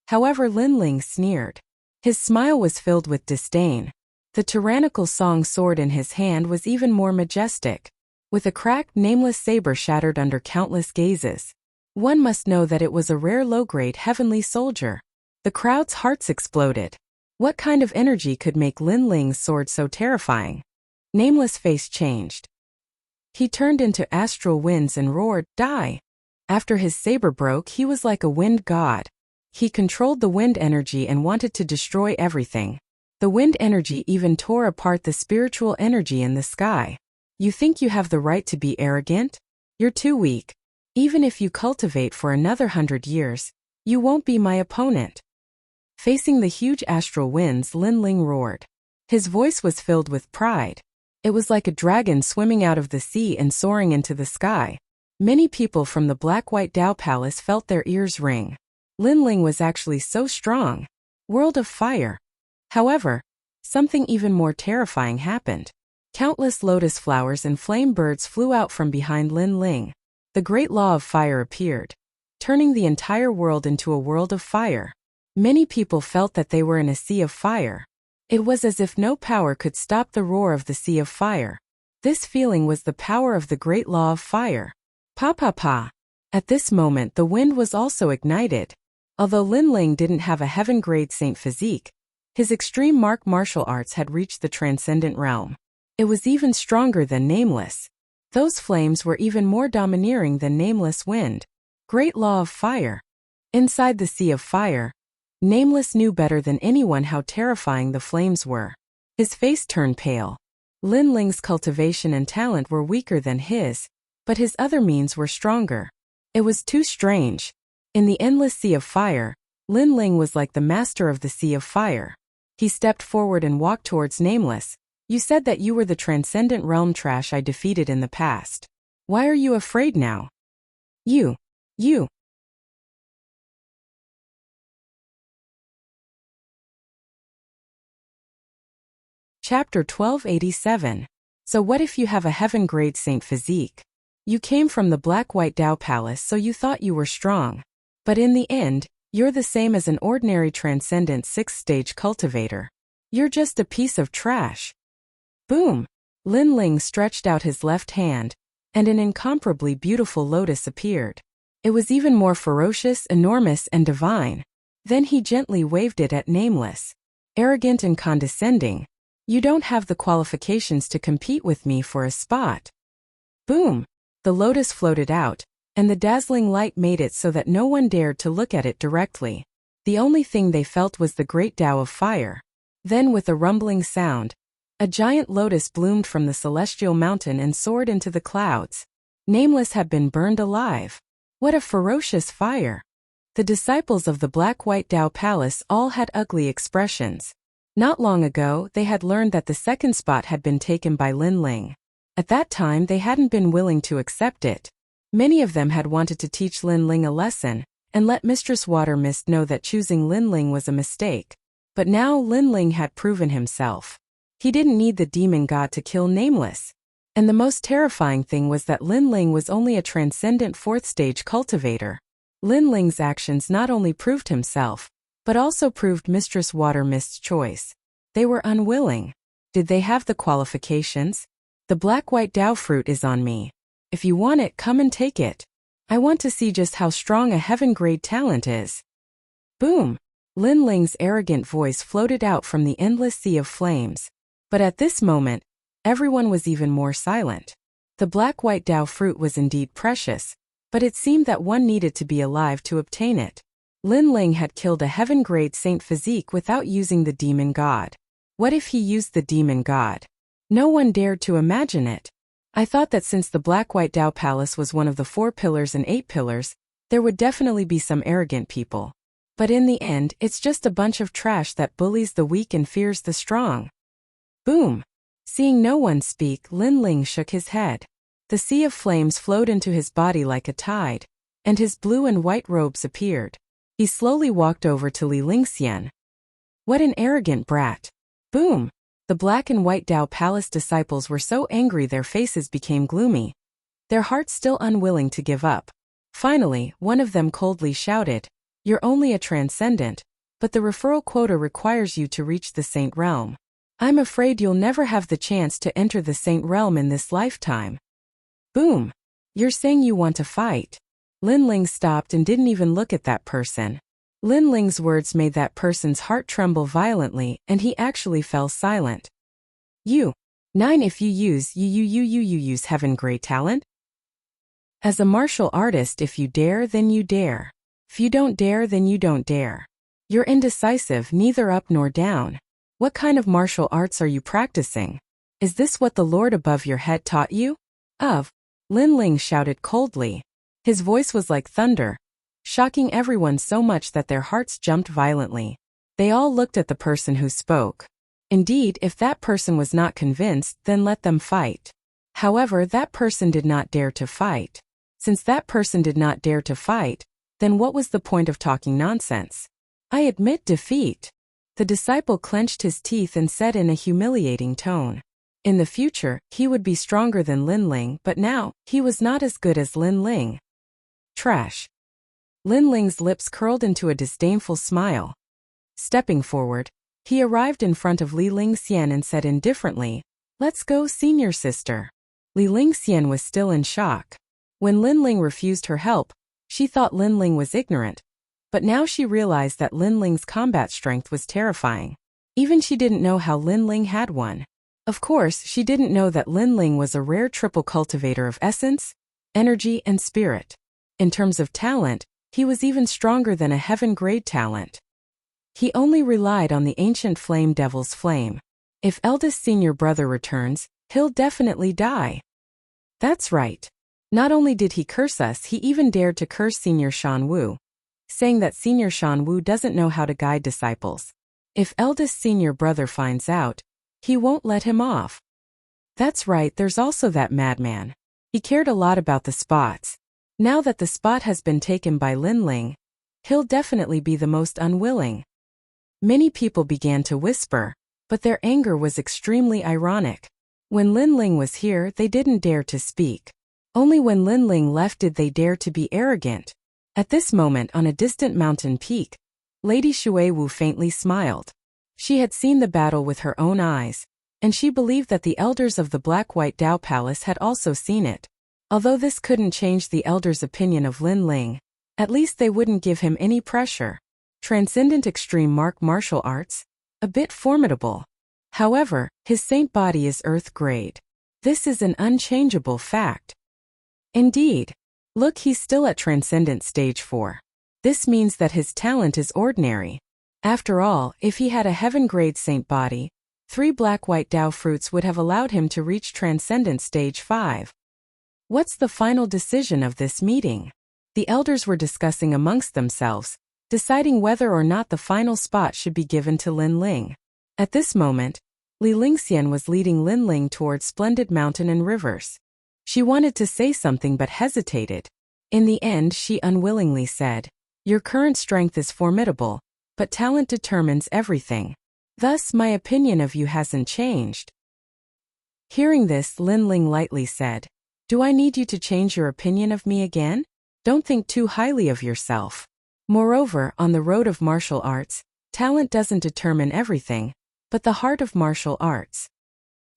Speaker 1: However, Lin Ling sneered. His smile was filled with disdain. The tyrannical song sword in his hand was even more majestic. With a crack, Nameless' saber shattered under countless gazes. One must know that it was a rare low-grade heavenly soldier. The crowd's hearts exploded. What kind of energy could make Lin Ling's sword so terrifying? Nameless' face changed. He turned into astral winds and roared, "Die!" After his saber broke, he was like a wind god. He controlled the wind energy and wanted to destroy everything. The wind energy even tore apart the spiritual energy in the sky. You think you have the right to be arrogant? You're too weak. Even if you cultivate for another 100 years, you won't be my opponent. Facing the huge astral winds, Lin Ling roared. His voice was filled with pride. It was like a dragon swimming out of the sea and soaring into the sky. Many people from the Black-White Dao Palace felt their ears ring. Lin Ling was actually so strong. World of Fire. However, something even more terrifying happened. Countless lotus flowers and flame birds flew out from behind Lin Ling. The great law of fire appeared, turning the entire world into a world of fire. Many people felt that they were in a sea of fire. It was as if no power could stop the roar of the sea of fire. This feeling was the power of the great law of fire. Pa pa pa. At this moment, the wind was also ignited. Although Lin Ling didn't have a heaven-grade saint physique, his extreme martial arts had reached the transcendent realm. It was even stronger than Nameless. Those flames were even more domineering than Nameless wind. Great law of fire. Inside the sea of fire, Nameless knew better than anyone how terrifying the flames were. His face turned pale. Lin Ling's cultivation and talent were weaker than his, but his other means were stronger. It was too strange. In the endless sea of fire, Lin Ling was like the master of the sea of fire. He stepped forward and walked towards Nameless. You said that you were the transcendent realm trash I defeated in the past. Why are you afraid now? You. Chapter 1287. So what if you have a heaven-grade saint physique? You came from the Black-White Dao Palace, so you thought you were strong. But in the end, you're the same as an ordinary transcendent 6th-stage cultivator. You're just a piece of trash. Boom! Lin Ling stretched out his left hand, and an incomparably beautiful lotus appeared. It was even more ferocious, enormous, and divine. Then he gently waved it at Nameless. arrogant and condescending. You don't have the qualifications to compete with me for a spot. Boom! The lotus floated out, and the dazzling light made it so that no one dared to look at it directly. The only thing they felt was the great Tao of fire. Then with a rumbling sound, a giant lotus bloomed from the celestial mountain and soared into the clouds. Nameless had been burned alive. What a ferocious fire! The disciples of the Black-White Tao Palace all had ugly expressions. Not long ago, they had learned that the second spot had been taken by Lin Ling. At that time, they hadn't been willing to accept it. Many of them had wanted to teach Lin Ling a lesson, and let Mistress Water Mist know that choosing Lin Ling was a mistake. But now Lin Ling had proven himself. He didn't need the demon god to kill Nameless. And the most terrifying thing was that Lin Ling was only a transcendent fourth-stage cultivator. Lin Ling's actions not only proved himself, but also proved Mistress Water Mist's choice. They were unwilling. Did they have the qualifications? The Black-White Tao fruit is on me. If you want it, come and take it. I want to see just how strong a heaven-grade talent is. Boom! Lin Ling's arrogant voice floated out from the endless sea of flames. But at this moment, everyone was even more silent. The Black-White Tao fruit was indeed precious, but it seemed that one needed to be alive to obtain it. Lin Ling had killed a heaven-grade saint physique without using the demon god. What if he used the demon god? No one dared to imagine it. I thought that since the Black-White Tao Palace was one of the 4 pillars and 8 pillars, there would definitely be some arrogant people. But in the end, it's just a bunch of trash that bullies the weak and fears the strong. Boom! Seeing no one speak, Lin Ling shook his head. The sea of flames flowed into his body like a tide, and his blue and white robes appeared. He slowly walked over to Li Lingxian. What an arrogant brat! Boom! The Black and White Tao Palace disciples were so angry their faces became gloomy, their hearts still unwilling to give up. Finally, one of them coldly shouted, "You're only a transcendent, but the referral quota requires you to reach the Saint Realm. I'm afraid you'll never have the chance to enter the Saint Realm in this lifetime." Boom! You're saying you want to fight? Lin Ling stopped and didn't even look at that person. Lin Ling's words made that person's heart tremble violently, and he actually fell silent. You. 9 If you use heaven-grade talent? As a martial artist, if you dare, then you dare. If you don't dare, then you don't dare. You're indecisive, neither up nor down. What kind of martial arts are you practicing? Is this what the Lord above your head taught you? Lin Ling shouted coldly. His voice was like thunder, shocking everyone so much that their hearts jumped violently. They all looked at the person who spoke. Indeed, if that person was not convinced, then let them fight. However, that person did not dare to fight. Since that person did not dare to fight, then what was the point of talking nonsense? I admit defeat. The disciple clenched his teeth and said in a humiliating tone. In the future, he would be stronger than Lin Ling, but now, he was not as good as Lin Ling. Trash. Lin Ling's lips curled into a disdainful smile. Stepping forward, he arrived in front of Li Lingxian and said indifferently, "Let's go, senior sister." Li Lingxian was still in shock. When Lin Ling refused her help, she thought Lin Ling was ignorant. But now she realized that Lin Ling's combat strength was terrifying. Even she didn't know how Lin Ling had one. Of course, she didn't know that Lin Ling was a rare triple cultivator of essence, energy, and spirit. In terms of talent, he was even stronger than a heaven-grade talent. He only relied on the ancient flame devil's flame. If eldest senior brother returns, he'll definitely die. That's right. Not only did he curse us, he even dared to curse Senior Shan Wu, saying that Senior Shan Wu doesn't know how to guide disciples. If eldest senior brother finds out, he won't let him off. That's right, there's also that madman. He cared a lot about the spots. Now that the spot has been taken by Lin Ling, he'll definitely be the most unwilling. Many people began to whisper, but their anger was extremely ironic. When Lin Ling was here, they didn't dare to speak. Only when Lin Ling left did they dare to be arrogant. At this moment, on a distant mountain peak, Lady Shui Wu faintly smiled. She had seen the battle with her own eyes, and she believed that the elders of the Black-White Tao Palace had also seen it. Although this couldn't change the elders' opinion of Lin Ling, at least they wouldn't give him any pressure. Transcendent extreme martial arts? A bit formidable. However, his saint body is earth grade. This is an unchangeable fact. Indeed. Look, he's still at Transcendent Stage 4. This means that his talent is ordinary. After all, if he had a heaven-grade saint body, 3 black-white Tao fruits would have allowed him to reach Transcendent Stage 5. What's the final decision of this meeting? The elders were discussing amongst themselves, deciding whether or not the final spot should be given to Lin Ling. At this moment, Li Lingxian was leading Lin Ling towards splendid mountain and rivers. She wanted to say something but hesitated. In the end, she unwillingly said, "Your current strength is formidable, but talent determines everything. Thus, my opinion of you hasn't changed." Hearing this, Lin Ling lightly said, "Do I need you to change your opinion of me again? Don't think too highly of yourself. Moreover, on the road of martial arts, talent doesn't determine everything, but the heart of martial arts."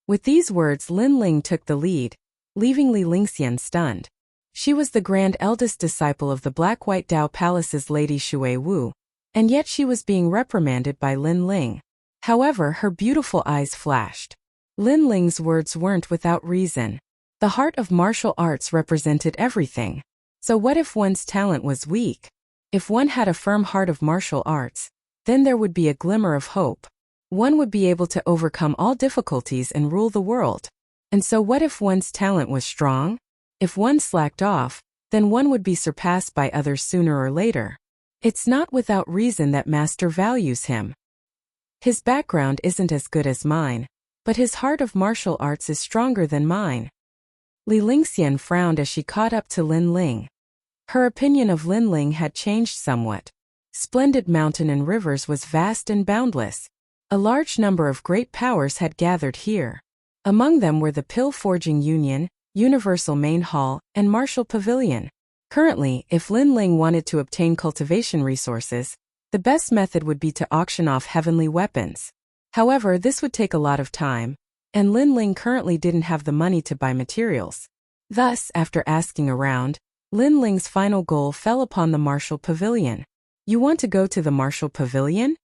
Speaker 1: With these words, Lin Ling took the lead, leaving Li Lingxian stunned. She was the grand eldest disciple of the Black-White Tao Palace's Lady Shui Wu, and yet she was being reprimanded by Lin Ling. However, her beautiful eyes flashed. Lin Ling's words weren't without reason. The heart of martial arts represented everything. So what if one's talent was weak? If one had a firm heart of martial arts, then there would be a glimmer of hope. One would be able to overcome all difficulties and rule the world. And so what if one's talent was strong? If one slacked off, then one would be surpassed by others sooner or later. It's not without reason that Master values him. His background isn't as good as mine, but his heart of martial arts is stronger than mine. Li Lingxian frowned as she caught up to Lin Ling. Her opinion of Lin Ling had changed somewhat. Splendid mountain and rivers was vast and boundless. A large number of great powers had gathered here. Among them were the Pill Forging Union, Universal Main Hall, and Martial Pavilion. Currently, if Lin Ling wanted to obtain cultivation resources, the best method would be to auction off heavenly weapons. However, this would take a lot of time, and Lin Ling currently didn't have the money to buy materials. Thus, after asking around, Lin Ling's final goal fell upon the Martial Pavilion. You want to go to the Martial Pavilion?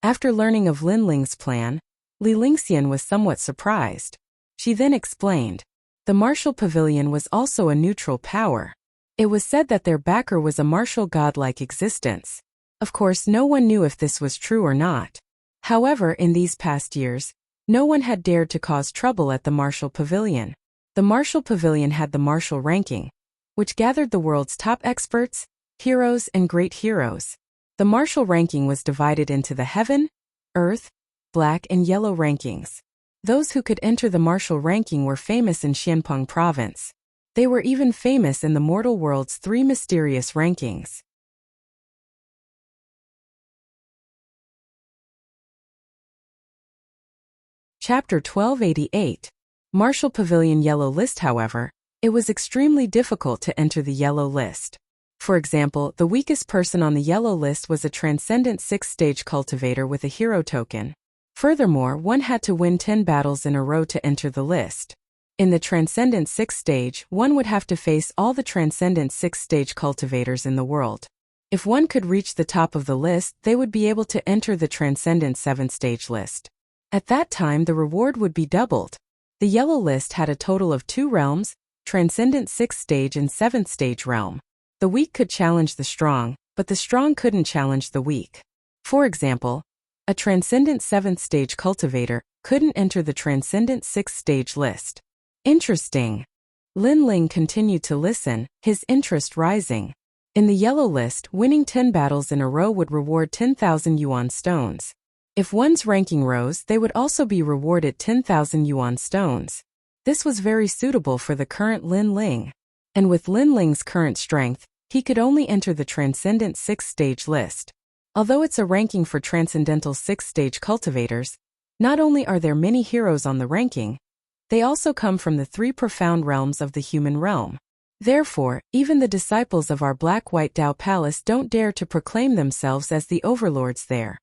Speaker 1: After learning of Lin Ling's plan, Li Lingxian was somewhat surprised. She then explained. The Martial Pavilion was also a neutral power. It was said that their backer was a martial godlike existence. Of course, no one knew if this was true or not. However, in these past years, no one had dared to cause trouble at the Martial Pavilion. The Martial Pavilion had the martial ranking, which gathered the world's top experts, heroes, and great heroes. The martial ranking was divided into the Heaven, Earth, Black, and Yellow rankings. Those who could enter the martial ranking were famous in Xianpeng province. They were even famous in the mortal world's 3 mysterious rankings. Chapter 1288. Martial Pavilion Yellow List. However, it was extremely difficult to enter the yellow list. For example, the weakest person on the yellow list was a Transcendent 6th-stage cultivator with a hero token. Furthermore, one had to win 10 battles in a row to enter the list. In the Transcendent 6th stage, one would have to face all the Transcendent 6th stage cultivators in the world. If one could reach the top of the list, they would be able to enter the Transcendent 7th stage list. At that time, the reward would be doubled. The yellow list had a total of 2 realms, Transcendent 6th stage and 7th stage realm. The weak could challenge the strong, but the strong couldn't challenge the weak. For example, a Transcendent 7th stage cultivator couldn't enter the Transcendent 6th stage list. Interesting. Lin Ling continued to listen, his interest rising. In the yellow list, winning 10 battles in a row would reward 10,000 yuan stones. If one's ranking rose, they would also be rewarded 10,000 yuan stones. This was very suitable for the current Lin Ling. And with Lin Ling's current strength, he could only enter the Transcendent 6th stage list. Although it's a ranking for Transcendental 6th stage cultivators, not only are there many heroes on the ranking, they also come from the 3 profound realms of the human realm. Therefore, even the disciples of our Black-White Tao Palace don't dare to proclaim themselves as the overlords there.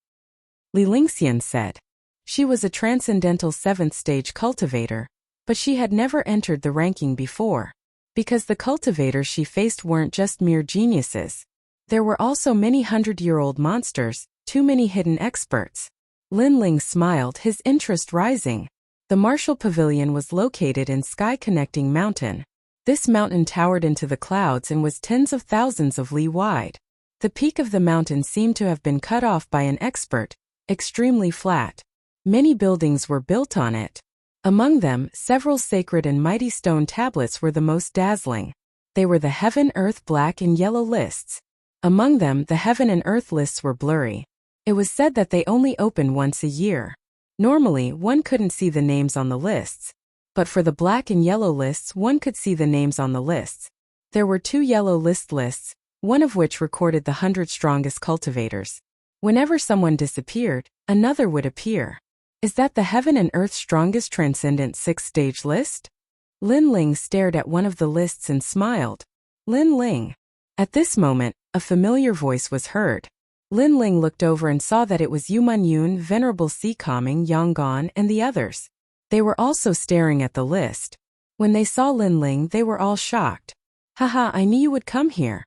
Speaker 1: Li Lingxian said. She was a Transcendental 7th stage cultivator, but she had never entered the ranking before. Because the cultivators she faced weren't just mere geniuses. There were also many 100-year-old monsters, too many hidden experts. Lin Ling smiled, his interest rising. The Martial Pavilion was located in sky-connecting mountain. This mountain towered into the clouds and was tens of thousands of li wide. The peak of the mountain seemed to have been cut off by an expert, extremely flat. Many buildings were built on it. Among them, several sacred and mighty stone tablets were the most dazzling. They were the Heaven, Earth, Black, and Yellow lists. Among them, the Heaven and Earth lists were blurry. It was said that they only opened once a year. Normally, one couldn't see the names on the lists. But for the Black and Yellow lists, one could see the names on the lists. There were 2 yellow lists, one of which recorded the 100 strongest cultivators. Whenever someone disappeared, another would appear. Is that the Heaven and Earth strongest transcendent 6-stage list? Lin Ling stared at one of the lists and smiled. Lin Ling. At this moment, a familiar voice was heard. Lin Ling looked over and saw that it was Yu Yun, Venerable Si Kaming, Yonggan, and the others. They were also staring at the list. When they saw Lin Ling, they were all shocked. Haha, I knew you would come here.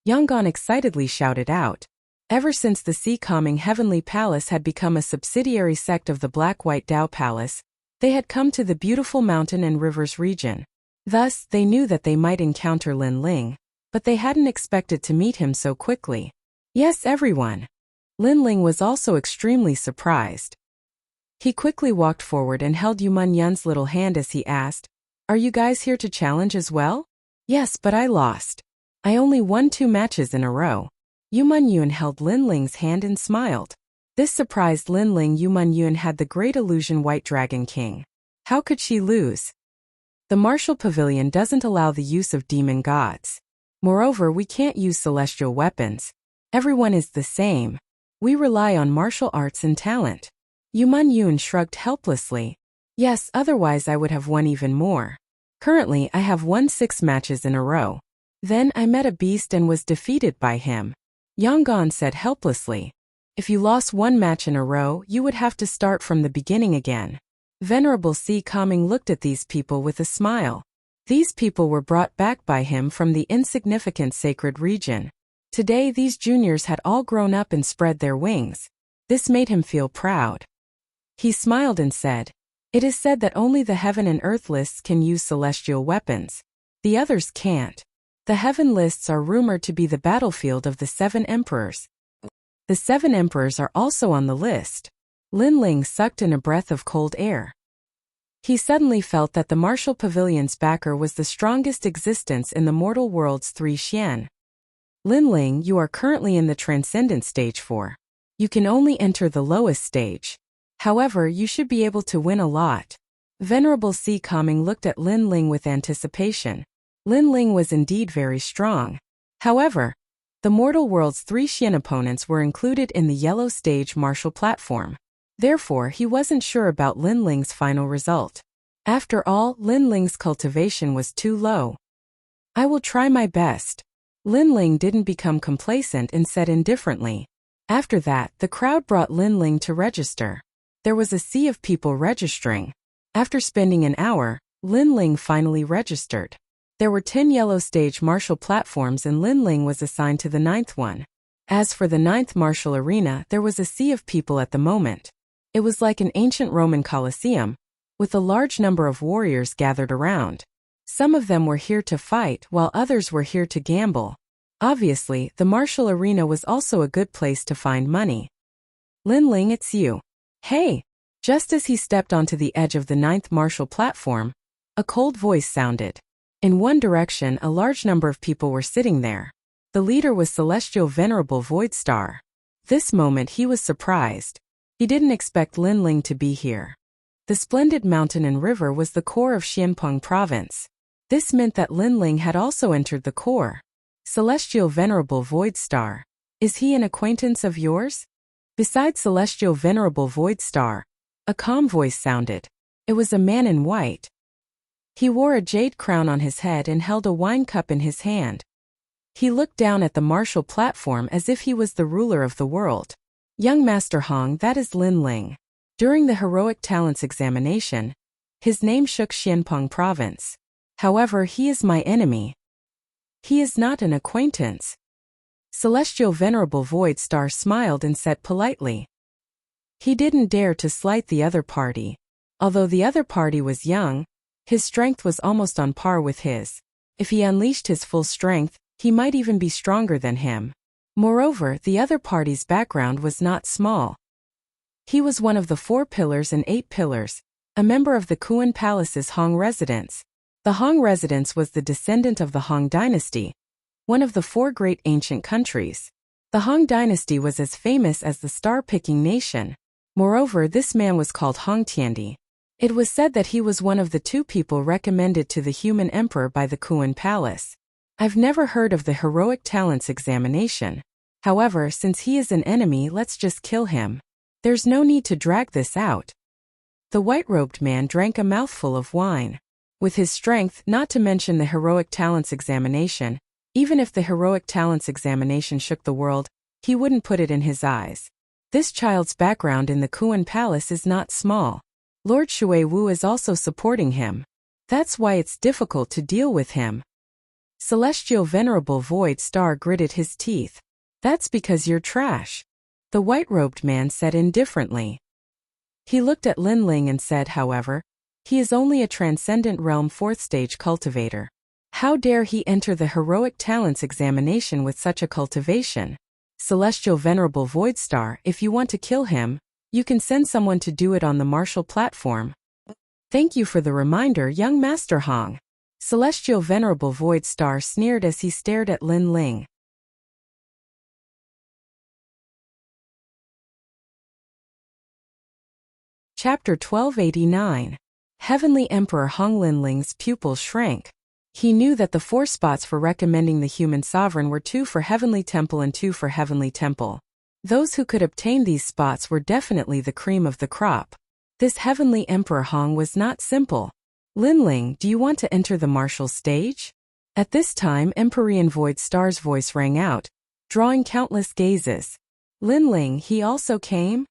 Speaker 1: Yonggan excitedly shouted out. Ever since the Si Kaming Heavenly Palace had become a subsidiary sect of the Black-White Dao Palace, they had come to the beautiful mountain and rivers region. Thus, they knew that they might encounter Lin Ling, but they hadn't expected to meet him so quickly. Yes, everyone. Lin Ling was also extremely surprised. He quickly walked forward and held Yu Yun's little hand as he asked, "Are you guys here to challenge as well?" "Yes, but I lost. I only won 2 matches in a row." Yu Yun held Lin Ling's hand and smiled. This surprised Lin Ling. Yu Yun had the great illusion White Dragon King. How could she lose? The Martial Pavilion doesn't allow the use of demon gods. Moreover, we can't use celestial weapons. Everyone is the same. We rely on martial arts and talent. Yu Yun shrugged helplessly. Yes, otherwise I would have won even more. Currently, I have won 6 matches in a row. Then I met a beast and was defeated by him. Yonggan said helplessly. If you lost 1 match in a row, you would have to start from the beginning again. Venerable Si Kaming looked at these people with a smile. These people were brought back by him from the insignificant sacred region. Today these juniors had all grown up and spread their wings. This made him feel proud. He smiled and said, "It is said that only the Heaven and Earth lists can use celestial weapons. The others can't. The Heaven lists are rumored to be the battlefield of the 7 emperors. The 7 emperors are also on the list." Lin Ling sucked in a breath of cold air. He suddenly felt that the Martial Pavilion's backer was the strongest existence in the mortal world's 3 Xian. Lin Ling, you are currently in the Transcendent Stage 4. You can only enter the lowest stage. However, you should be able to win a lot. Venerable Si Kaming looked at Lin Ling with anticipation. Lin Ling was indeed very strong. However, the mortal world's 3 Xian opponents were included in the yellow stage martial platform. Therefore, he wasn't sure about Lin Ling's final result. After all, Lin Ling's cultivation was too low. I will try my best. Lin Ling didn't become complacent and said indifferently. After that, the crowd brought Lin Ling to register. There was a sea of people registering. After spending an hour, Lin Ling finally registered. There were 10 yellow stage martial platforms and Lin Ling was assigned to the 9th one. As for the 9th martial arena, there was a sea of people at the moment. It was like an ancient Roman Colosseum, with a large number of warriors gathered around. Some of them were here to fight, while others were here to gamble. Obviously, the martial arena was also a good place to find money. Lin Ling, it's you. Hey! Just as he stepped onto the edge of the 9th martial platform, a cold voice sounded. In one direction, a large number of people were sitting there. The leader was Celestial Venerable Void Star. This moment he was surprised. He didn't expect Lin Ling to be here. The splendid mountain and river was the core of Xianpeng province. This meant that Lin Ling had also entered the core. Celestial Venerable Void Star. Is he an acquaintance of yours? Besides Celestial Venerable Void Star, a calm voice sounded. It was a man in white. He wore a jade crown on his head and held a wine cup in his hand. He looked down at the martial platform as if he was the ruler of the world. Young Master Hong, that is Lin Ling. During the Heroic Talents examination, his name shook Xianpeng province. However, he is my enemy. He is not an acquaintance. Celestial Venerable Void Star smiled and said politely. He didn't dare to slight the other party. Although the other party was young, his strength was almost on par with his. If he unleashed his full strength, he might even be stronger than him. Moreover, the other party's background was not small. He was one of the 4 pillars and 8 pillars, a member of the Kuan Palace's Hong residence. The Hong residence was the descendant of the Hong dynasty, one of the 4 great ancient countries. The Hong dynasty was as famous as the star-picking nation. Moreover, this man was called Hong Tiandi. It was said that he was one of the 2 people recommended to the human emperor by the Kuan Palace. I've never heard of the heroic talents examination. However, since he is an enemy, let's just kill him. There's no need to drag this out. The white-robed man drank a mouthful of wine. With his strength, not to mention the heroic talents examination, even if the heroic talents examination shook the world, he wouldn't put it in his eyes. This child's background in the Kuan Palace is not small. Lord Shui Wu is also supporting him. That's why it's difficult to deal with him. Celestial Venerable Void Star gritted his teeth. That's because you're trash, the white-robed man said indifferently. He looked at Lin Ling and said, however, he is only a transcendent realm 4th stage cultivator. How dare he enter the heroic talents examination with such a cultivation? Celestial Venerable Void Star, if you want to kill him, you can send someone to do it on the martial platform. Thank you for the reminder, young Master Hong. Celestial Venerable Void Star sneered as he stared at Lin Ling. Chapter 1289. Heavenly Emperor Hong. Lin Ling's pupils shrank. He knew that the 4 spots for recommending the human sovereign were 2 for Heavenly Temple and 2 for Heavenly Temple. Those who could obtain these spots were definitely the cream of the crop. This Heavenly Emperor Hong was not simple. Lin Ling, do you want to enter the martial stage? At this time, Empyrean Void Star's voice rang out, drawing countless gazes. Lin Ling, he also came?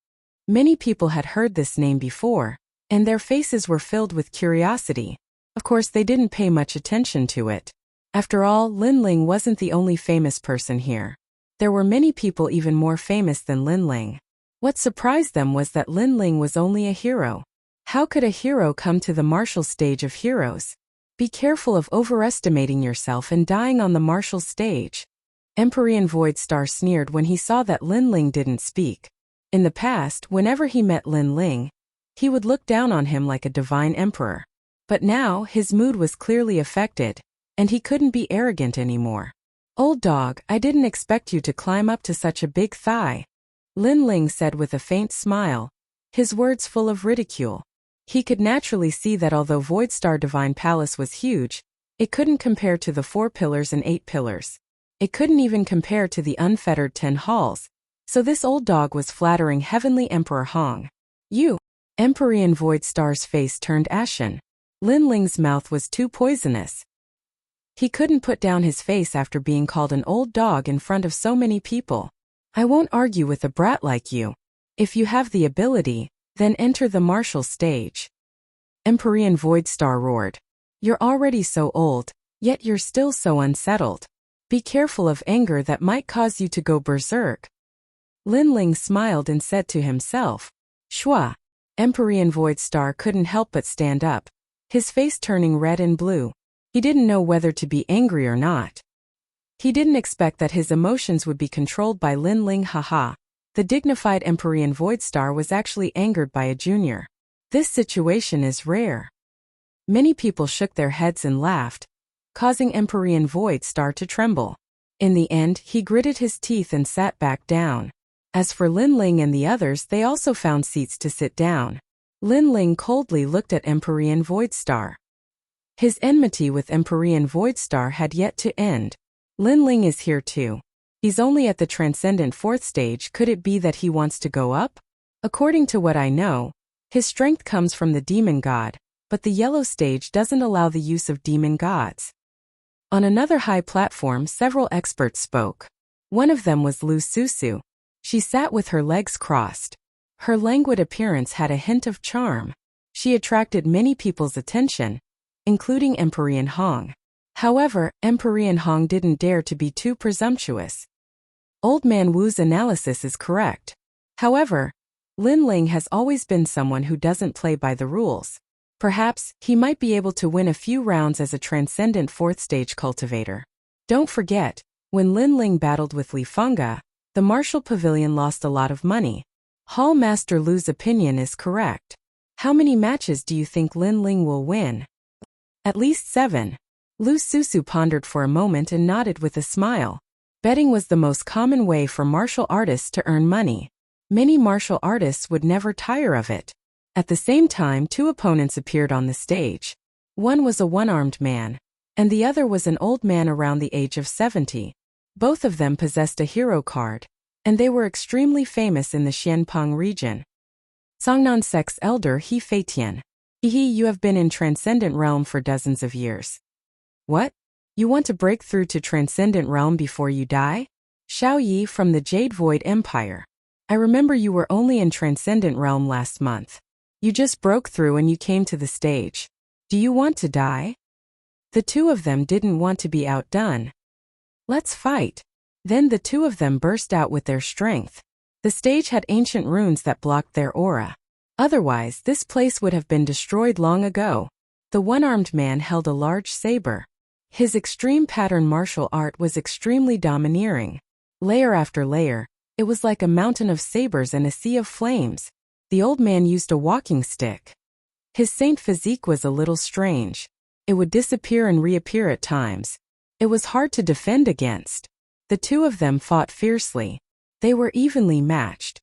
Speaker 1: Many people had heard this name before, and their faces were filled with curiosity. Of course, they didn't pay much attention to it. After all, Lin Ling wasn't the only famous person here. There were many people even more famous than Lin Ling. What surprised them was that Lin Ling was only a hero. How could a hero come to the martial stage of heroes? Be careful of overestimating yourself and dying on the martial stage. Empyrean Void Star sneered when he saw that Lin Ling didn't speak. In the past, whenever he met Lin Ling, he would look down on him like a divine emperor. But now, his mood was clearly affected, and he couldn't be arrogant anymore. Old dog, I didn't expect you to climb up to such a big thigh, Lin Ling said with a faint smile, his words full of ridicule. He could naturally see that although Void Star Divine Palace was huge, it couldn't compare to the 4 pillars and 8 pillars. It couldn't even compare to the unfettered 10 halls. So this old dog was flattering Heavenly Emperor Hong. You! Empyrean Void Star's face turned ashen. Lin Ling's mouth was too poisonous. He couldn't put down his face after being called an old dog in front of so many people. I won't argue with a brat like you. If you have the ability, then enter the martial stage. Empyrean Void Star roared. You're already so old, yet you're still so unsettled. Be careful of anger that might cause you to go berserk. Lin Ling smiled and said to himself, Shua. Empyrean Void Star couldn't help but stand up, his face turning red and blue. He didn't know whether to be angry or not. He didn't expect that his emotions would be controlled by Lin Ling. Haha. The dignified Empyrean Void Star was actually angered by a junior. This situation is rare. Many people shook their heads and laughed, causing Empyrean Void Star to tremble. In the end, he gritted his teeth and sat back down. As for Lin Ling and the others, they also found seats to sit down. Lin Ling coldly looked at Empyrean Void Star. His enmity with Empyrean Void Star had yet to end. Lin Ling is here too. He's only at the Transcendent 4th stage. Could it be that he wants to go up? According to what I know, his strength comes from the demon god, but the yellow stage doesn't allow the use of demon gods. On another high platform, several experts spoke. One of them was Lu Susu. She sat with her legs crossed. Her languid appearance had a hint of charm. She attracted many people's attention, including Empyrean Hong. However, Empyrean Hong didn't dare to be too presumptuous. Old Man Wu's analysis is correct. However, Lin Ling has always been someone who doesn't play by the rules. Perhaps he might be able to win a few rounds as a transcendent fourth-stage cultivator. Don't forget, when Lin Ling battled with Li Fengge, the Martial Pavilion lost a lot of money. Hall Master Lu's opinion is correct. How many matches do you think Lin Ling will win? At least 7. Lu Susu pondered for a moment and nodded with a smile. Betting was the most common way for martial artists to earn money. Many martial artists would never tire of it. At the same time, 2 opponents appeared on the stage. One was a one-armed man, and the other was an old man around the age of 70. Both of them possessed a hero card, and they were extremely famous in the Xianpeng region. Songnan Sect's elder He Feitian. You have been in Transcendent Realm for dozens of years. What? You want to break through to Transcendent Realm before you die? Xiao Yi from the Jade Void Empire. I remember you were only in Transcendent Realm last month. You just broke through and you came to the stage. Do you want to die? The 2 of them didn't want to be outdone. Let's fight. Then the 2 of them burst out with their strength. The stage had ancient runes that blocked their aura. Otherwise, this place would have been destroyed long ago. The one-armed man held a large saber. His extreme pattern martial art was extremely domineering. Layer after layer, it was like a mountain of sabers and a sea of flames. The old man used a walking stick. His saint physique was a little strange. It would disappear and reappear at times. It was hard to defend against. The 2 of them fought fiercely. They were evenly matched.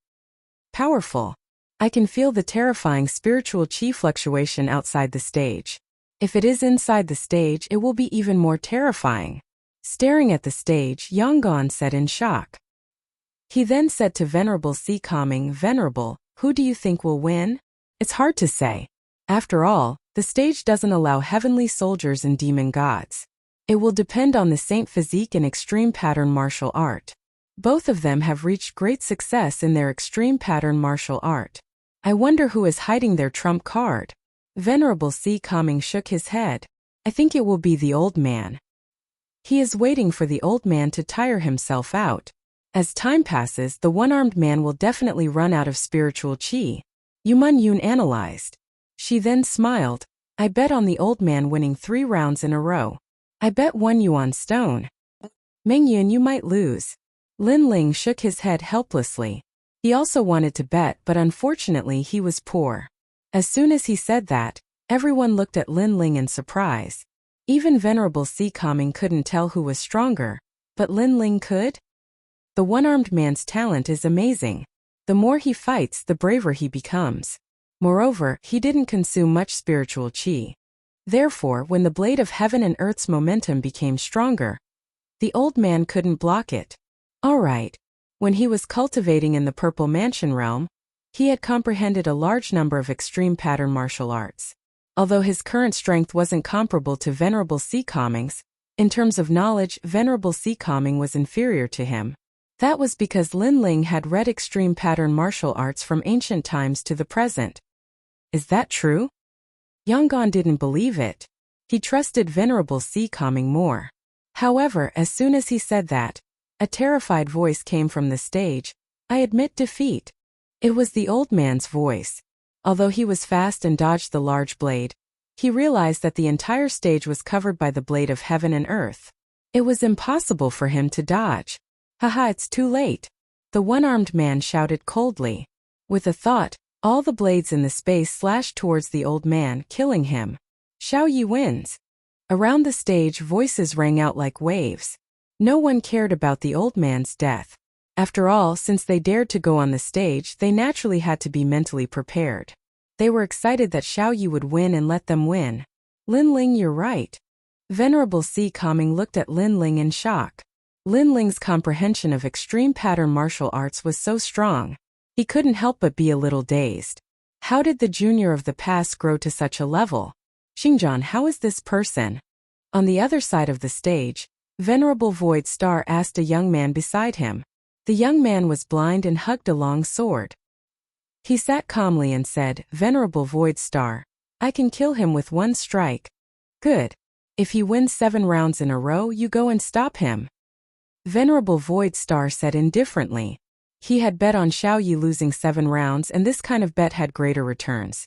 Speaker 1: Powerful. I can feel the terrifying spiritual chi fluctuation outside the stage. If it is inside the stage, it will be even more terrifying. Staring at the stage, Yonggan said in shock. He then said to Venerable Si Calming, Venerable, who do you think will win? It's hard to say. After all, the stage doesn't allow heavenly soldiers and demon gods. It will depend on the saint physique and extreme pattern martial art. Both of them have reached great success in their extreme pattern martial art. I wonder who is hiding their trump card. Venerable Si Calming shook his head. I think it will be the old man. He is waiting for the old man to tire himself out. As time passes, the one-armed man will definitely run out of spiritual chi. Yuman Yun analyzed. She then smiled. I bet on the old man winning 3 rounds in a row. I bet 1 yuan stone. Meng Yun, you might lose. Lin Ling shook his head helplessly. He also wanted to bet, but unfortunately he was poor. As soon as he said that, everyone looked at Lin Ling in surprise. Even Venerable Si Calming couldn't tell who was stronger, but Lin Ling could? The one-armed man's talent is amazing. The more he fights, the braver he becomes. Moreover, he didn't consume much spiritual chi. Therefore, when the blade of heaven and earth's momentum became stronger, the old man couldn't block it. All right. When he was cultivating in the Purple Mansion realm, he had comprehended a large number of extreme pattern martial arts. Although his current strength wasn't comparable to Venerable Si Calming's, in terms of knowledge, Venerable Si Calming was inferior to him. That was because Lin Ling had read extreme pattern martial arts from ancient times to the present. Is that true? Yonggan didn't believe it. He trusted Venerable Si Calming more. However, as soon as he said that, a terrified voice came from the stage. I admit defeat. It was the old man's voice. Although he was fast and dodged the large blade, he realized that the entire stage was covered by the blade of heaven and earth. It was impossible for him to dodge. Haha, it's too late. The one-armed man shouted coldly. With a thought, all the blades in the space slashed towards the old man, killing him. Xiao Yi wins. Around the stage, voices rang out like waves. No one cared about the old man's death. After all, since they dared to go on the stage, they naturally had to be mentally prepared. They were excited that Xiao Yi would win and let them win. Lin Ling, you're right. Venerable Si Calming looked at Lin Ling in shock. Lin Ling's comprehension of extreme pattern martial arts was so strong. He couldn't help but be a little dazed. How did the junior of the past grow to such a level? Xingjian, how is this person? On the other side of the stage, Venerable Void Star asked a young man beside him. The young man was blind and hugged a long sword. He sat calmly and said, Venerable Void Star, I can kill him with 1 strike. Good. If he wins 7 rounds in a row, you go and stop him. Venerable Void Star said indifferently. He had bet on Xiao Yi losing 7 rounds, and this kind of bet had greater returns.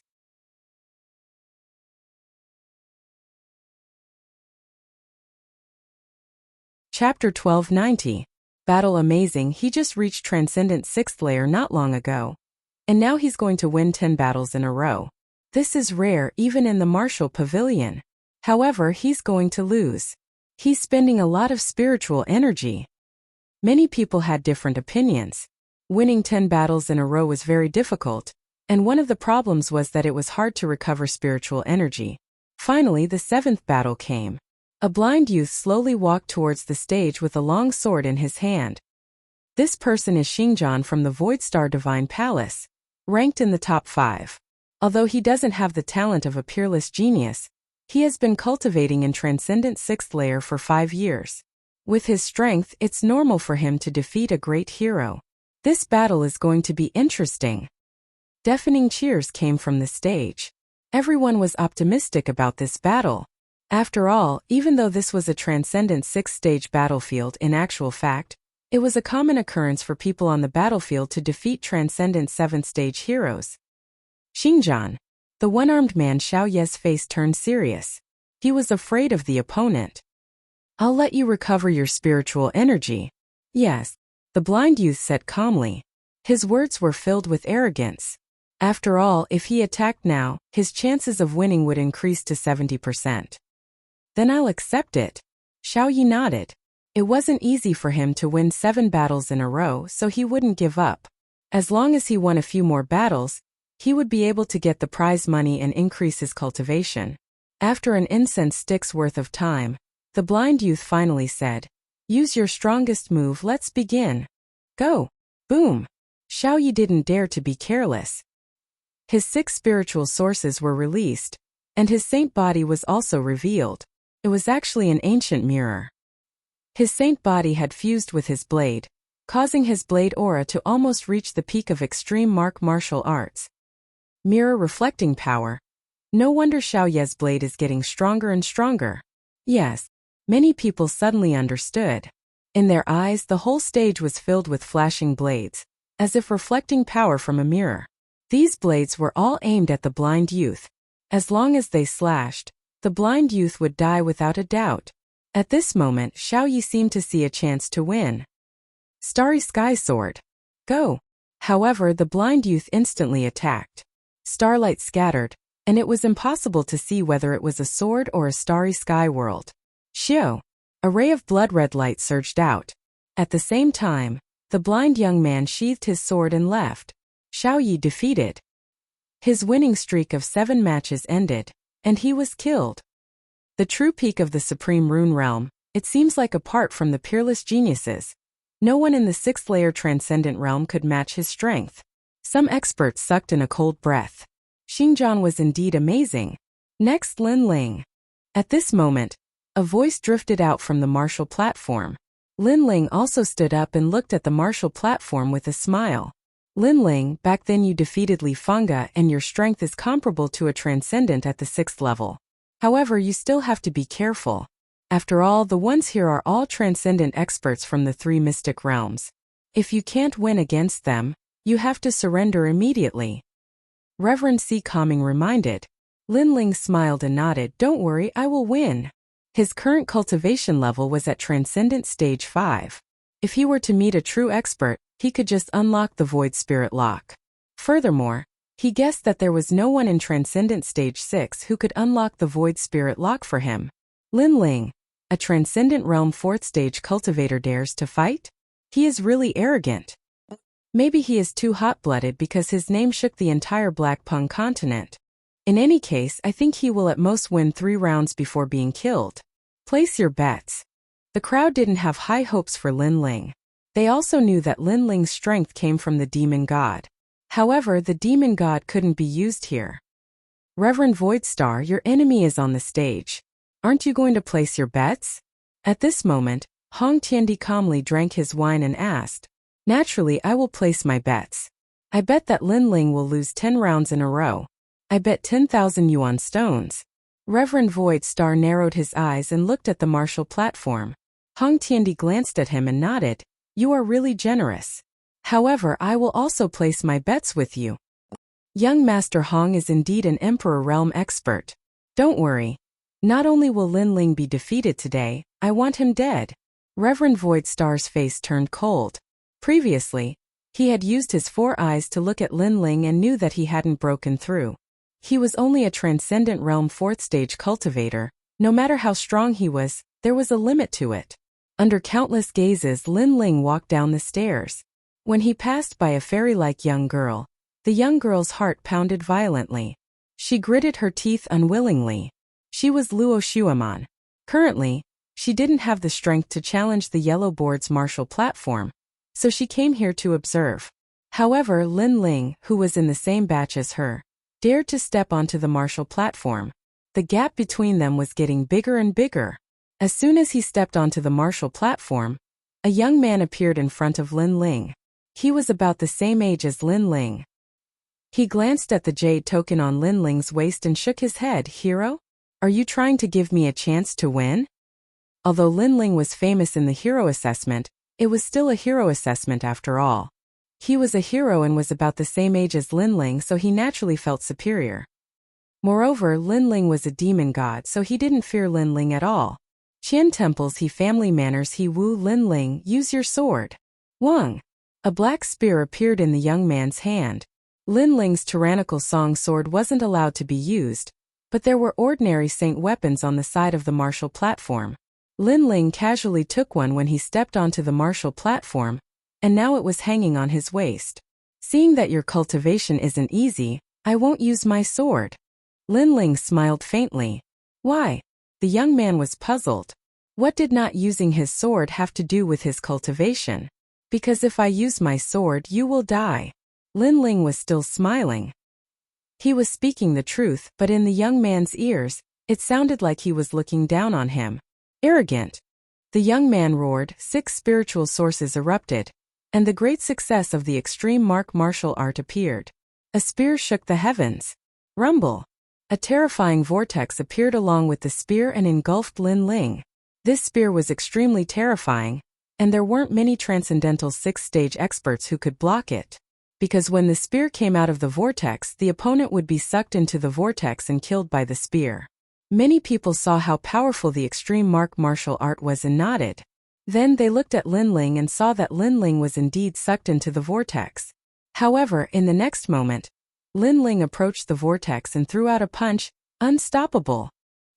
Speaker 1: Chapter 1290. Battle amazing. He just reached Transcendent 6th layer not long ago. And now he's going to win 10 battles in a row. This is rare even in the martial pavilion. However, he's going to lose. He's spending a lot of spiritual energy. Many people had different opinions. Winning 10 battles in a row was very difficult, and one of the problems was that it was hard to recover spiritual energy. Finally, the 7th battle came. A blind youth slowly walked towards the stage with a long sword in his hand. This person is Xingjian from the Void Star Divine Palace, ranked in the top 5. Although he doesn't have the talent of a peerless genius, he has been cultivating in Transcendent 6th layer for 5 years. With his strength, it's normal for him to defeat a great hero. This battle is going to be interesting. Deafening cheers came from the stage. Everyone was optimistic about this battle. After all, even though this was a Transcendent 6th stage battlefield, in actual fact, it was a common occurrence for people on the battlefield to defeat Transcendent 7th stage heroes. Xingjian. The one-armed man Xiao Ye's face turned serious. He was afraid of the opponent. I'll let you recover your spiritual energy. Yes, the blind youth said calmly. His words were filled with arrogance. After all, if he attacked now, his chances of winning would increase to 70%. Then I'll accept it. Xiao Yi nodded. It wasn't easy for him to win 7 battles in a row, so he wouldn't give up. As long as he won a few more battles, he would be able to get the prize money and increase his cultivation. After an incense stick's worth of time, the blind youth finally said, "Use your strongest move, let's begin." Go! Boom! Xiao Yi didn't dare to be careless. His 6 spiritual sources were released, and his saint body was also revealed. It was actually an ancient mirror. His saint body had fused with his blade, causing his blade aura to almost reach the peak of extreme martial arts. Mirror reflecting power. No wonder Xiao Ye's blade is getting stronger and stronger. Yes, many people suddenly understood. In their eyes, the whole stage was filled with flashing blades, as if reflecting power from a mirror. These blades were all aimed at the blind youth. As long as they slashed, the blind youth would die without a doubt. At this moment, Xiao Yi seemed to see a chance to win. Starry Sky Sword. Go! However, the blind youth instantly attacked. Starlight scattered, and it was impossible to see whether it was a sword or a starry sky world. Xiao! A ray of blood-red light surged out. At the same time, the blind young man sheathed his sword and left. Xiao Yi defeated. His winning streak of 7 matches ended, and he was killed. The true peak of the Supreme Rune Realm, it seems like apart from the peerless geniuses, no one in the 6th layer Transcendent Realm could match his strength. Some experts sucked in a cold breath. Xingjian was indeed amazing. Next, Lin Ling. At this moment, a voice drifted out from the martial platform. Lin Ling also stood up and looked at the martial platform with a smile. Lin Ling, back then you defeated Li Fengge and your strength is comparable to a Transcendent at the 6th level. However, you still have to be careful. After all, the ones here are all Transcendent experts from the 3 mystic realms. If you can't win against them, you have to surrender immediately. Reverend C. Calming reminded. Lin Ling smiled and nodded. Don't worry, I will win. His current cultivation level was at Transcendent Stage 5. If he were to meet a true expert, he could just unlock the Void Spirit Lock. Furthermore, he guessed that there was no one in Transcendent Stage 6 who could unlock the Void Spirit Lock for him. Lin Ling, a Transcendent Realm 4th stage cultivator, dares to fight? He is really arrogant. Maybe he is too hot-blooded because his name shook the entire Black Pung continent. In any case, I think he will at most win 3 rounds before being killed. Place your bets. The crowd didn't have high hopes for Lin Ling. They also knew that Lin Ling's strength came from the demon god. However, the demon god couldn't be used here. Reverend Void Star, your enemy is on the stage. Aren't you going to place your bets? At this moment, Hong Tiandi calmly drank his wine and asked, Naturally, I will place my bets. I bet that Lin Ling will lose 10 rounds in a row. I bet 10,000 yuan stones. Reverend Void Star narrowed his eyes and looked at the martial platform. Hong Tiandi glanced at him and nodded. You are really generous. However, I will also place my bets with you. Young Master Hong is indeed an Emperor Realm expert. Don't worry. Not only will Lin Ling be defeated today, I want him dead. Reverend Void Star's face turned cold. Previously, he had used his 4 eyes to look at Lin Ling and knew that he hadn't broken through. He was only a Transcendent Realm 4th stage cultivator. No matter how strong he was, there was a limit to it. Under countless gazes, Lin Ling walked down the stairs. When he passed by a fairy-like young girl, the young girl's heart pounded violently. She gritted her teeth unwillingly. She was Luo Xueman. Currently, she didn't have the strength to challenge the Yellow Board's martial platform, so she came here to observe. However, Lin Ling, who was in the same batch as her, dared to step onto the martial platform. The gap between them was getting bigger and bigger. As soon as he stepped onto the martial platform, a young man appeared in front of Lin Ling. He was about the same age as Lin Ling. He glanced at the jade token on Lin Ling's waist and shook his head. Hero? Are you trying to give me a chance to win? Although Lin Ling was famous in the hero assessment, it was still a hero assessment after all. He was a hero and was about the same age as Lin Ling, so he naturally felt superior. Moreover, Lin Ling was a demon god, so he didn't fear Lin Ling at all. Qian temples he family manners he woo Lin Ling, use your sword. Wang. A black spear appeared in the young man's hand. Lin Ling's tyrannical song sword wasn't allowed to be used, but there were ordinary saint weapons on the side of the martial platform. Lin Ling casually took one when he stepped onto the martial platform, and now it was hanging on his waist. Seeing that your cultivation isn't easy, I won't use my sword. Lin Ling smiled faintly. Why? The young man was puzzled. What did not using his sword have to do with his cultivation? Because if I use my sword, you will die. Lin Ling was still smiling. He was speaking the truth, but in the young man's ears, it sounded like he was looking down on him. Arrogant. The young man roared, 6 spiritual sources erupted, and the great success of the extreme martial art appeared. A spear shook the heavens. Rumble. A terrifying vortex appeared along with the spear and engulfed Lin Ling. This spear was extremely terrifying, and there weren't many transcendental 6th stage experts who could block it. Because when the spear came out of the vortex, the opponent would be sucked into the vortex and killed by the spear. Many people saw how powerful the extreme martial art was and nodded. Then they looked at Lin Ling and saw that Lin Ling was indeed sucked into the vortex. However, in the next moment, Lin Ling approached the vortex and threw out a punch, unstoppable.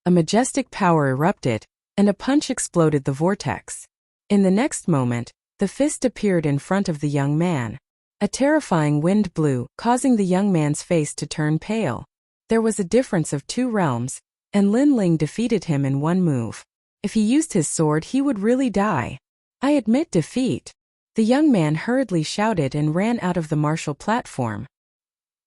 Speaker 1: A majestic power erupted, and a punch exploded the vortex. In the next moment, the fist appeared in front of the young man. A terrifying wind blew, causing the young man's face to turn pale. There was a difference of 2 realms, and Lin Ling defeated him in one move. If he used his sword, he would really die. I admit defeat. The young man hurriedly shouted and ran out of the martial platform.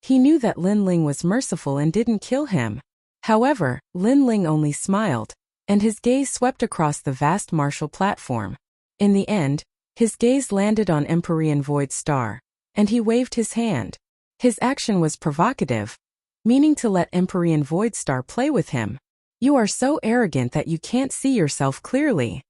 Speaker 1: He knew that Lin Ling was merciful and didn't kill him. However, Lin Ling only smiled, and his gaze swept across the vast martial platform. In the end, his gaze landed on Empyrean Void Star, and he waved his hand. His action was provocative, meaning to let Empyrean Void Star play with him. You are so arrogant that you can't see yourself clearly.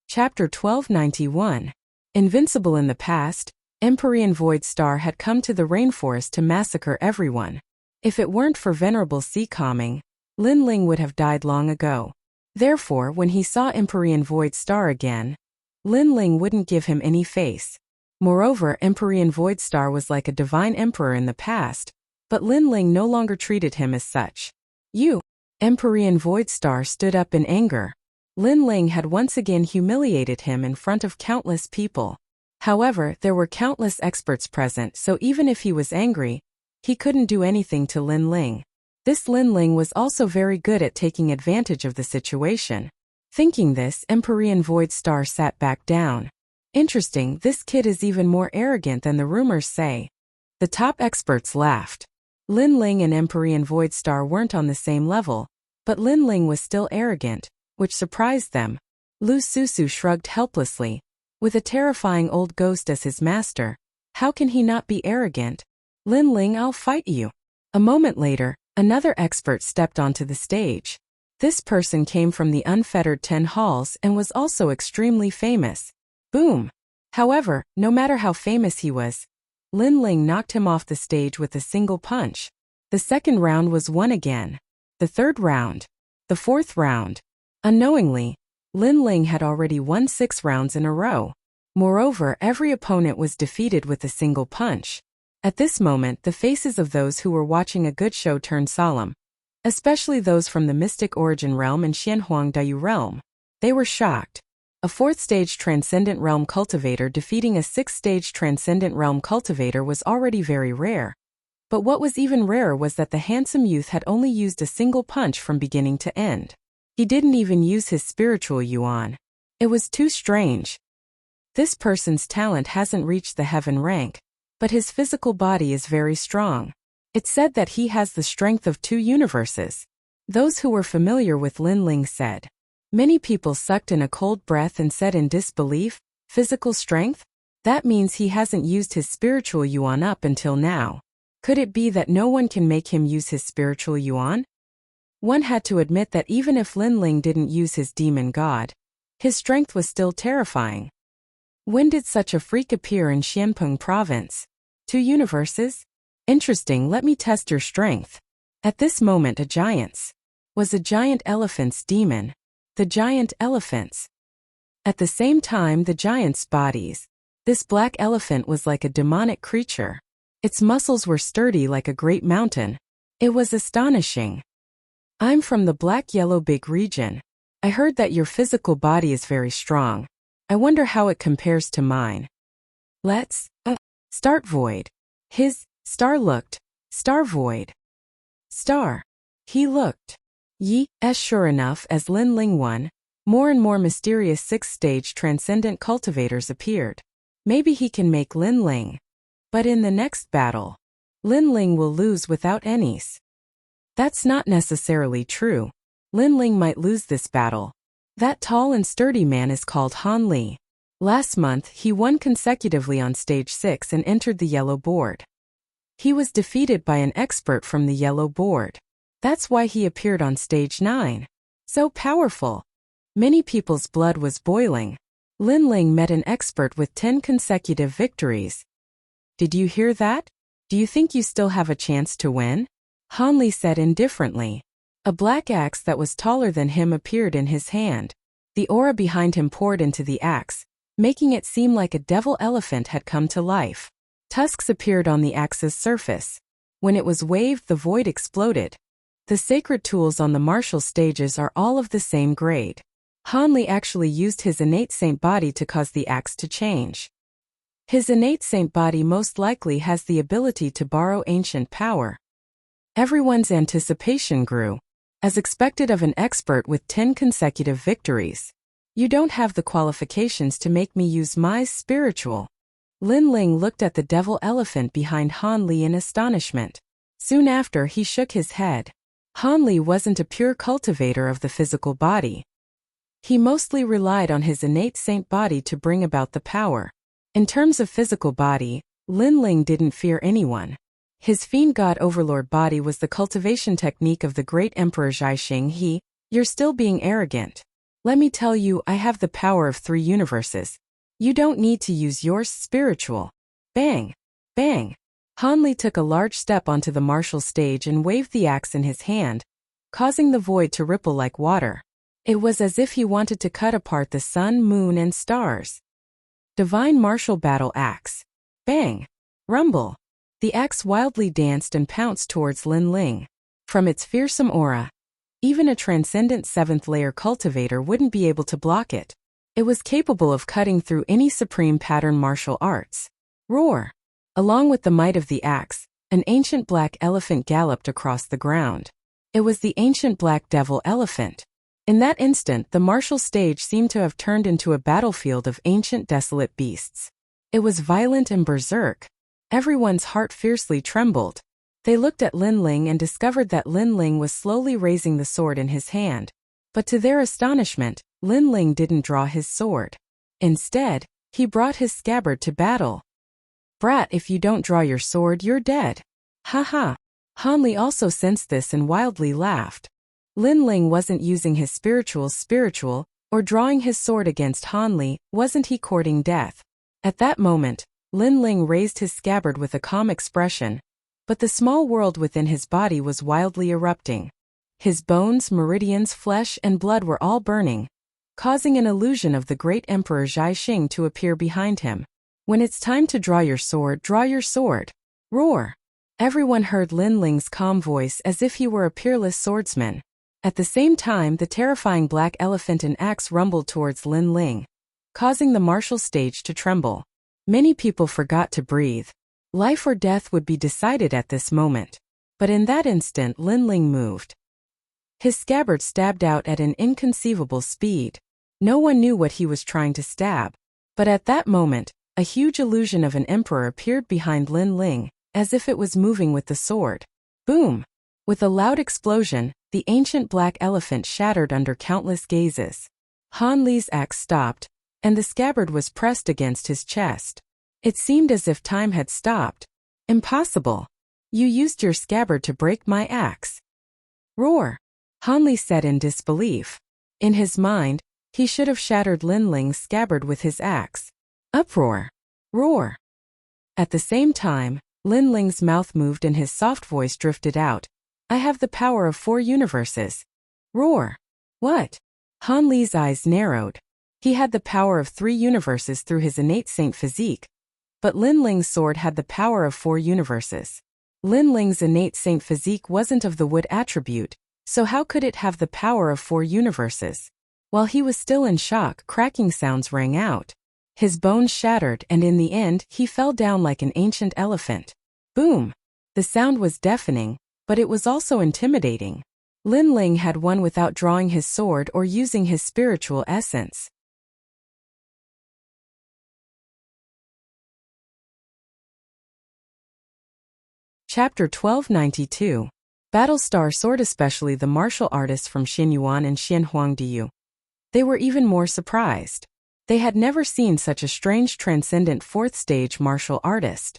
Speaker 1: Chapter 1291. Invincible in the past, Empyrean Void Star had come to the rainforest to massacre everyone. If it weren't for Venerable Sea Calming, Lin Ling would have died long ago. Therefore, when he saw Empyrean Void Star again, Lin Ling wouldn't give him any face. Moreover, Empyrean Void Star was like a divine emperor in the past, but Lin Ling no longer treated him as such. You! Empyrean Void Star stood up in anger. Lin Ling had once again humiliated him in front of countless people. However, there were countless experts present, so even if he was angry, he couldn't do anything to Lin Ling. This Lin Ling was also very good at taking advantage of the situation. Thinking this, Empyrean Void Star sat back down. Interesting, this kid is even more arrogant than the rumors say. The top experts laughed. Lin Ling and Empyrean Void Star weren't on the same level, but Lin Ling was still arrogant, which surprised them. Lu Susu shrugged helplessly. With a terrifying old ghost as his master, how can he not be arrogant? Lin Ling, I'll fight you. A moment later, another expert stepped onto the stage. This person came from the unfettered 10 halls and was also extremely famous. Boom! However, no matter how famous he was, Lin Ling knocked him off the stage with a single punch. The second round was won again. The third round. The fourth round. Unknowingly, Lin Ling had already won 6 rounds in a row. Moreover, every opponent was defeated with a single punch. At this moment, the faces of those who were watching a good show turned solemn, especially those from the Mystic Origin Realm and Xianhuang Dayu Realm. They were shocked. A 4th-stage Transcendent Realm Cultivator defeating a 6th-stage Transcendent Realm Cultivator was already very rare. But what was even rarer was that the handsome youth had only used a single punch from beginning to end. He didn't even use his spiritual yuan. It was too strange. This person's talent hasn't reached the heaven rank, but his physical body is very strong. It's said that he has the strength of 2 universes. Those who were familiar with Lin Ling said. Many people sucked in a cold breath and said in disbelief, physical strength? That means he hasn't used his spiritual yuan up until now. Could it be that no one can make him use his spiritual yuan? One had to admit that even if Lin Ling didn't use his demon god, his strength was still terrifying. When did such a freak appear in Xianpeng province? 2 universes? Interesting, let me test your strength. At this moment was a giant elephant's demon. The giant elephants. At the same time the giant's bodies. This black elephant was like a demonic creature. Its muscles were sturdy like a great mountain. It was astonishing. I'm from the Black-Yellow Big region. I heard that your physical body is very strong. I wonder how it compares to mine. Let's start void. His star looked. Star void. Star. He looked. Sure enough, as Lin Ling won, more and more mysterious 6th-stage Transcendent Cultivators appeared. Maybe he can make Lin Ling. But in the next battle, Lin Ling will lose without any's. That's not necessarily true. Lin Ling might lose this battle. That tall and sturdy man is called Han Li. Last month, he won consecutively on stage 6 and entered the yellow board. He was defeated by an expert from the yellow board. That's why he appeared on stage 9. So powerful. Many people's blood was boiling. Lin Ling met an expert with 10 consecutive victories. Did you hear that? Do you think you still have a chance to win? Han Li said indifferently. A black axe that was taller than him appeared in his hand. The aura behind him poured into the axe, making it seem like a devil elephant had come to life. Tusks appeared on the axe's surface. When it was waved, the void exploded. The sacred tools on the martial stages are all of the same grade. Han Li actually used his innate saint body to cause the axe to change. His innate saint body most likely has the ability to borrow ancient power. Everyone's anticipation grew. As expected of an expert with 10 consecutive victories. You don't have the qualifications to make me use my spiritual. Lin Ling looked at the devil elephant behind Han Li in astonishment. Soon after, he shook his head. Han Li wasn't a pure cultivator of the physical body. He mostly relied on his innate saint body to bring about the power. In terms of physical body, Lin Ling didn't fear anyone. His fiend god overlord body was the cultivation technique of the great emperor Zhai. You're still being arrogant. Let me tell you, I have the power of 3 universes. You don't need to use yours spiritual. Bang! Bang! Han Li took a large step onto the martial stage and waved the axe in his hand, causing the void to ripple like water. It was as if he wanted to cut apart the sun, moon, and stars. Divine martial battle axe. Bang! Rumble! The axe wildly danced and pounced towards Lin Ling. From its fearsome aura, even a transcendent 7th-layer cultivator wouldn't be able to block it. It was capable of cutting through any supreme pattern martial arts. Roar! Along with the might of the axe, an ancient black elephant galloped across the ground. It was the ancient black devil elephant. In that instant, the martial stage seemed to have turned into a battlefield of ancient desolate beasts. It was violent and berserk. Everyone's heart fiercely trembled. They looked at Lin Ling and discovered that Lin Ling was slowly raising the sword in his hand. But to their astonishment, Lin Ling didn't draw his sword. Instead, he brought his scabbard to battle. Brat, if you don't draw your sword, you're dead. Ha ha. Han Li also sensed this and wildly laughed. Lin Ling wasn't using his spiritual, or drawing his sword against Han Li, wasn't he courting death? At that moment, Lin Ling raised his scabbard with a calm expression, but the small world within his body was wildly erupting. His bones, meridians, flesh, and blood were all burning, causing an illusion of the great Emperor Zhai Xing to appear behind him. When it's time to draw your sword, draw your sword. Roar! Everyone heard Lin Ling's calm voice as if he were a peerless swordsman. At the same time, the terrifying black elephant and axe rumbled towards Lin Ling, causing the martial stage to tremble. Many people forgot to breathe. Life or death would be decided at this moment. But in that instant, Lin Ling moved. His scabbard stabbed out at an inconceivable speed. No one knew what he was trying to stab. But at that moment, a huge illusion of an emperor appeared behind Lin Ling, as if it was moving with the sword. Boom! With a loud explosion, the ancient black elephant shattered under countless gazes. Han Li's axe stopped, and the scabbard was pressed against his chest. It seemed as if time had stopped. Impossible! You used your scabbard to break my axe. Roar! Han Li said in disbelief. In his mind, he should have shattered Lin Ling's scabbard with his axe. Uproar! Roar! At the same time, Lin Ling's mouth moved and his soft voice drifted out. I have the power of 4 universes. Roar! What? Han Li's eyes narrowed. He had the power of 3 universes through his innate saint physique. But Lin Ling's sword had the power of 4 universes. Lin Ling's innate saint physique wasn't of the wood attribute, so how could it have the power of 4 universes? While he was still in shock, cracking sounds rang out. His bones shattered and in the end, he fell down like an ancient elephant. Boom! The sound was deafening, but it was also intimidating. Lin Ling had won without drawing his sword or using his spiritual essence. Chapter 1292. Battlestar Sword. Especially the martial artists from Xinyuan and Xianhuangdiyu. They were even more surprised. They had never seen such a strange transcendent 4th stage martial artist.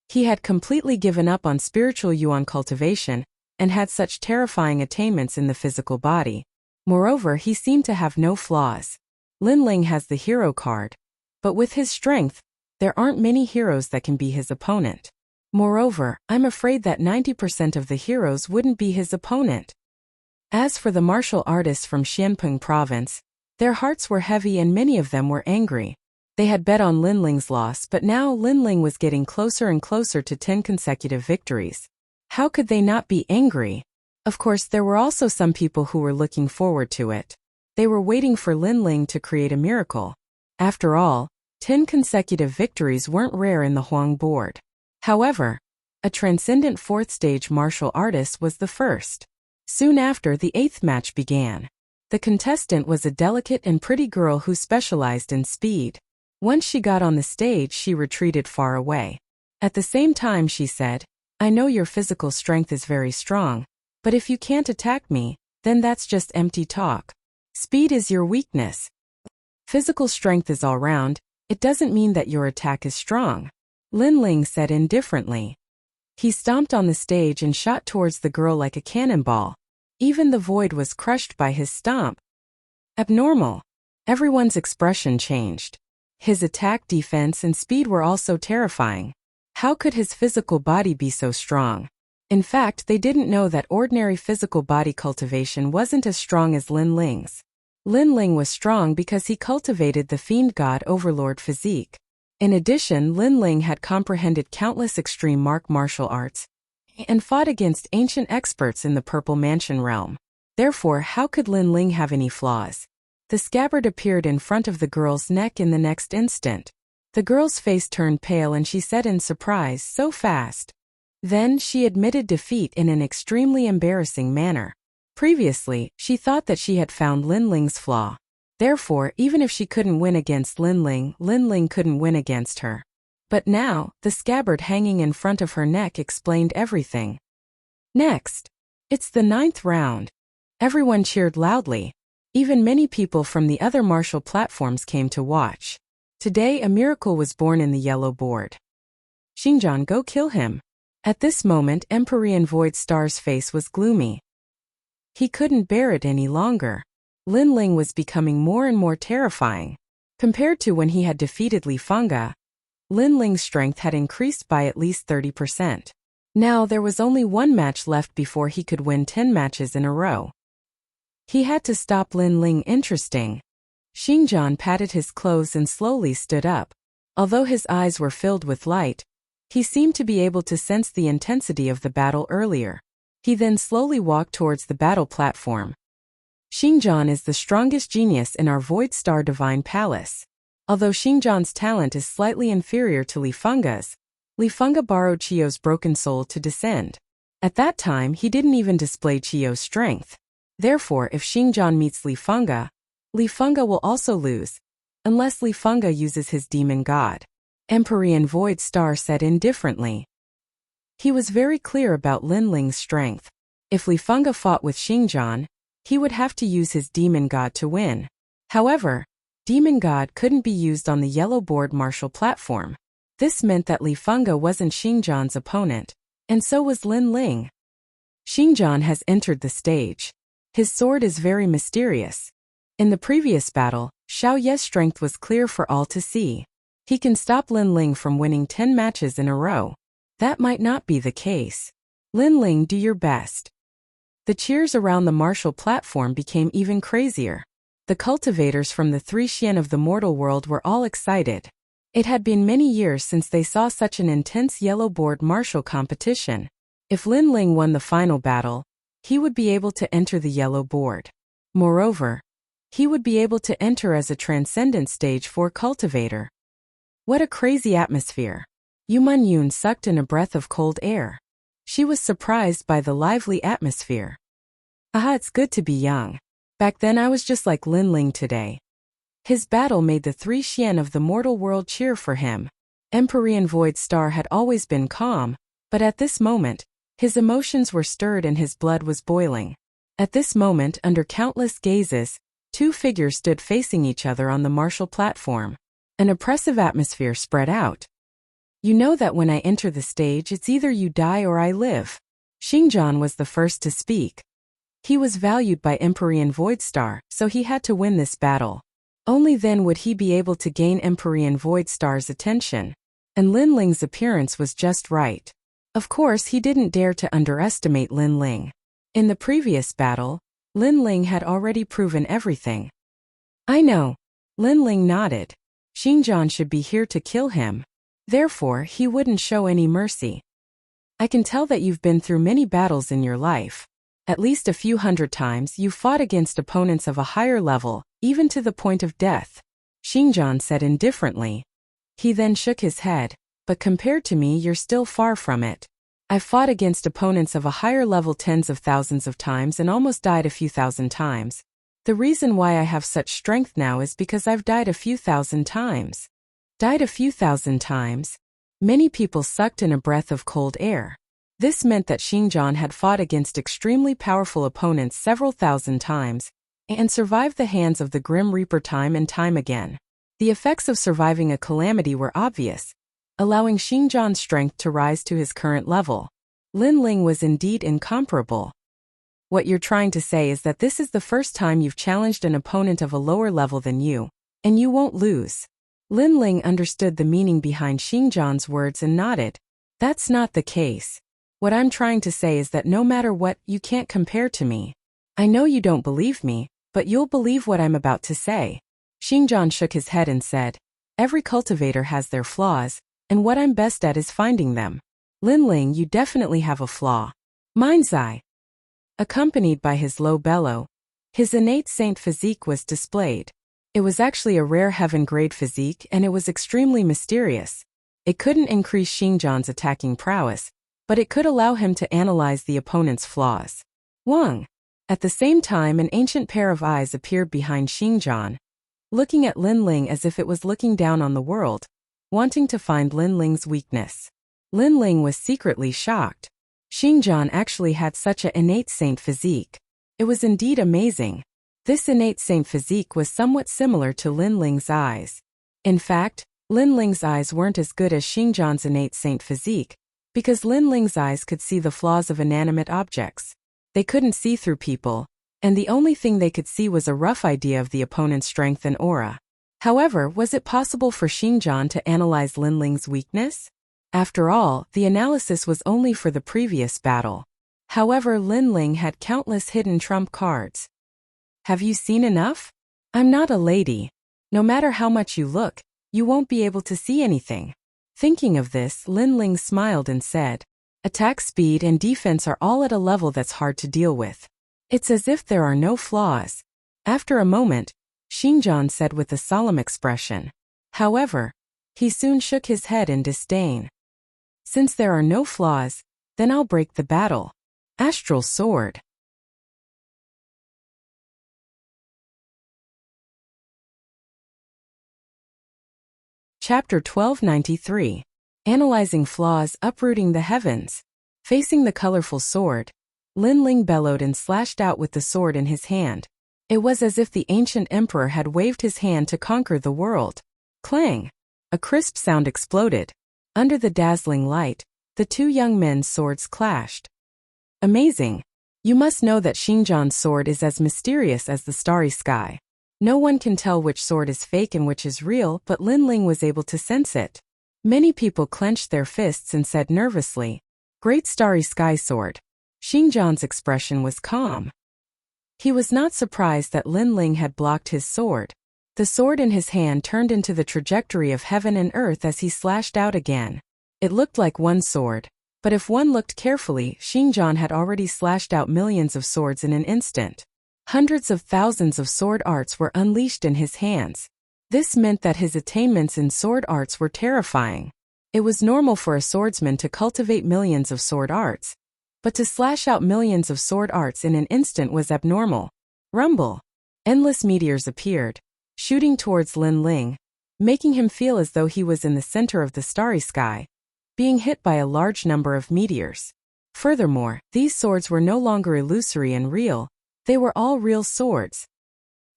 Speaker 1: He had completely given up on spiritual yuan cultivation and had such terrifying attainments in the physical body. Moreover, he seemed to have no flaws. Lin Ling has the hero card, but with his strength, there aren't many heroes that can be his opponent. Moreover, I'm afraid that 90% of the heroes wouldn't be his opponent. As for the martial artists from Xianpeng province, their hearts were heavy and many of them were angry. They had bet on Lin Ling's loss, but now Lin Ling was getting closer and closer to 10 consecutive victories. How could they not be angry? Of course, there were also some people who were looking forward to it. They were waiting for Lin Ling to create a miracle. After all, 10 consecutive victories weren't rare in the Huang board. However, a transcendent 4th stage martial artist was the first. Soon after, the 8th match began. The contestant was a delicate and pretty girl who specialized in speed. Once she got on the stage, she retreated far away. At the same time, she said, I know your physical strength is very strong, but if you can't attack me, then that's just empty talk. Speed is your weakness. Physical strength is all round, it doesn't mean that your attack is strong. Lin Ling said indifferently. He stomped on the stage and shot towards the girl like a cannonball. Even the void was crushed by his stomp. Abnormal. Everyone's expression changed. His attack, defense, and speed were also terrifying. How could his physical body be so strong? In fact, they didn't know that ordinary physical body cultivation wasn't as strong as Lin Ling's. Lin Ling was strong because he cultivated the fiend god overlord physique. In addition, Lin Ling had comprehended countless extreme martial arts and fought against ancient experts in the Purple Mansion realm. Therefore, how could Lin Ling have any flaws? The scabbard appeared in front of the girl's neck in the next instant. The girl's face turned pale and she said in surprise, so fast. Then she admitted defeat in an extremely embarrassing manner. Previously, she thought that she had found Lin Ling's flaw. Therefore, even if she couldn't win against Lin Ling couldn't win against her. But now, the scabbard hanging in front of her neck explained everything. Next. It's the 9th round. Everyone cheered loudly. Even many people from the other martial platforms came to watch. Today a miracle was born in the yellow board. Xingjian, go kill him. At this moment Empyrean Void Star's face was gloomy. He couldn't bear it any longer. Lin Ling was becoming more and more terrifying. Compared to when he had defeated Li Fengge, Lin Ling's strength had increased by at least 30%. Now there was only one match left before he could win 10 matches in a row. He had to stop Lin Ling. Interesting. Xingjian patted his clothes and slowly stood up. Although his eyes were filled with light, he seemed to be able to sense the intensity of the battle earlier. He then slowly walked towards the battle platform. Xingjian is the strongest genius in our Void Star Divine Palace. Although Xingjian's talent is slightly inferior to Li Fengge's, Li Fengge borrowed Qiu's broken soul to descend. At that time he didn't even display Qiu's strength. Therefore if Xingjian meets Li Fengge will also lose, unless Li Fengge uses his demon god. Empyrean Void Star said indifferently. He was very clear about Lin Ling's strength. If Li Fengge fought with Xingjian, he would have to use his demon god to win. However, demon god couldn't be used on the yellow board martial platform. This meant that Li Fengge wasn't Xingjian's opponent, and so was Lin Ling. Xingjian has entered the stage. His sword is very mysterious. In the previous battle, Xiao Ye's strength was clear for all to see. He can stop Lin Ling from winning 10 matches in a row. That might not be the case. Lin Ling, do your best. The cheers around the martial platform became even crazier. The cultivators from the 3 Xian of the mortal world were all excited. It had been many years since they saw such an intense yellow board martial competition. If Lin Ling won the final battle, he would be able to enter the yellow board. Moreover, he would be able to enter as a transcendent stage 4 cultivator. What a crazy atmosphere. Yu Yun sucked in a breath of cold air. She was surprised by the lively atmosphere. Aha, it's good to be young. Back then I was just like Lin Ling today. His battle made the 3 Xian of the mortal world cheer for him. Empyrean Void Star had always been calm, but at this moment, his emotions were stirred and his blood was boiling. At this moment, under countless gazes, 2 figures stood facing each other on the martial platform. An oppressive atmosphere spread out. You know that when I enter the stage it's either you die or I live. Xingjian was the first to speak. He was valued by Empyrean Void Star, so he had to win this battle. Only then would he be able to gain Empyrean Void Star's attention. And Lin Ling's appearance was just right. Of course he didn't dare to underestimate Lin Ling. In the previous battle, Lin Ling had already proven everything. I know. Lin Ling nodded. Xingjian should be here to kill him. Therefore, he wouldn't show any mercy. I can tell that you've been through many battles in your life. At least a few hundred times you fought against opponents of a higher level, even to the point of death. Xingjian said indifferently. He then shook his head. But compared to me you're still far from it. I've fought against opponents of a higher level tens of thousands of times and almost died a few thousand times. The reason why I have such strength now is because I've died a few thousand times. Died a few thousand times? Many people sucked in a breath of cold air. This meant that Xingjian had fought against extremely powerful opponents several thousand times, and survived the hands of the Grim Reaper time and time again. The effects of surviving a calamity were obvious, allowing Xingjian's strength to rise to his current level. Lin Ling was indeed incomparable. What you're trying to say is that this is the first time you've challenged an opponent of a lower level than you, and you won't lose. Lin Ling understood the meaning behind Xingjian's words and nodded. That's not the case. What I'm trying to say is that no matter what, you can't compare to me. I know you don't believe me, but you'll believe what I'm about to say. Xingjian shook his head and said, every cultivator has their flaws, and what I'm best at is finding them. Lin Ling, you definitely have a flaw. Mind's eye. Accompanied by his low bellow, his innate saint physique was displayed. It was actually a rare heaven-grade physique and it was extremely mysterious. It couldn't increase Xingjian's attacking prowess, but it could allow him to analyze the opponent's flaws. Wang. At the same time an ancient pair of eyes appeared behind Xingjian, looking at Lin Ling as if it was looking down on the world, wanting to find Lin Ling's weakness. Lin Ling was secretly shocked. Xingjian actually had such an innate saint physique. It was indeed amazing. This innate saint physique was somewhat similar to Lin Ling's eyes. In fact, Lin Ling's eyes weren't as good as Xingjian's innate saint physique, because Lin Ling's eyes could see the flaws of inanimate objects. They couldn't see through people, and the only thing they could see was a rough idea of the opponent's strength and aura. However, was it possible for Xingjian to analyze Lin Ling's weakness? After all, the analysis was only for the previous battle. However, Lin Ling had countless hidden trump cards. Have you seen enough? I'm not a lady. No matter how much you look, you won't be able to see anything. Thinking of this, Lin Ling smiled and said, attack speed and defense are all at a level that's hard to deal with. It's as if there are no flaws. After a moment, Xingjian said with a solemn expression. However, he soon shook his head in disdain. Since there are no flaws, then I'll break the battle. Astral Sword. Chapter 1293. Analyzing Flaws, Uprooting the Heavens. Facing the colorful sword, Lin Ling bellowed and slashed out with the sword in his hand. It was as if the ancient emperor had waved his hand to conquer the world. Clang! A crisp sound exploded. Under the dazzling light, the two young men's swords clashed. Amazing! You must know that Xingjian's sword is as mysterious as the starry sky. No one can tell which sword is fake and which is real, but Lin Ling was able to sense it. Many people clenched their fists and said nervously, Great Starry Sky Sword. Xingjian's expression was calm. He was not surprised that Lin Ling had blocked his sword. The sword in his hand turned into the trajectory of heaven and earth as he slashed out again. It looked like one sword, but if one looked carefully, Xingjian had already slashed out millions of swords in an instant. Hundreds of thousands of sword arts were unleashed in his hands. This meant that his attainments in sword arts were terrifying. It was normal for a swordsman to cultivate millions of sword arts, but to slash out millions of sword arts in an instant was abnormal. Rumble! Endless meteors appeared, shooting towards Lin Ling, making him feel as though he was in the center of the starry sky, being hit by a large number of meteors. Furthermore, these swords were no longer illusory and real, they were all real swords.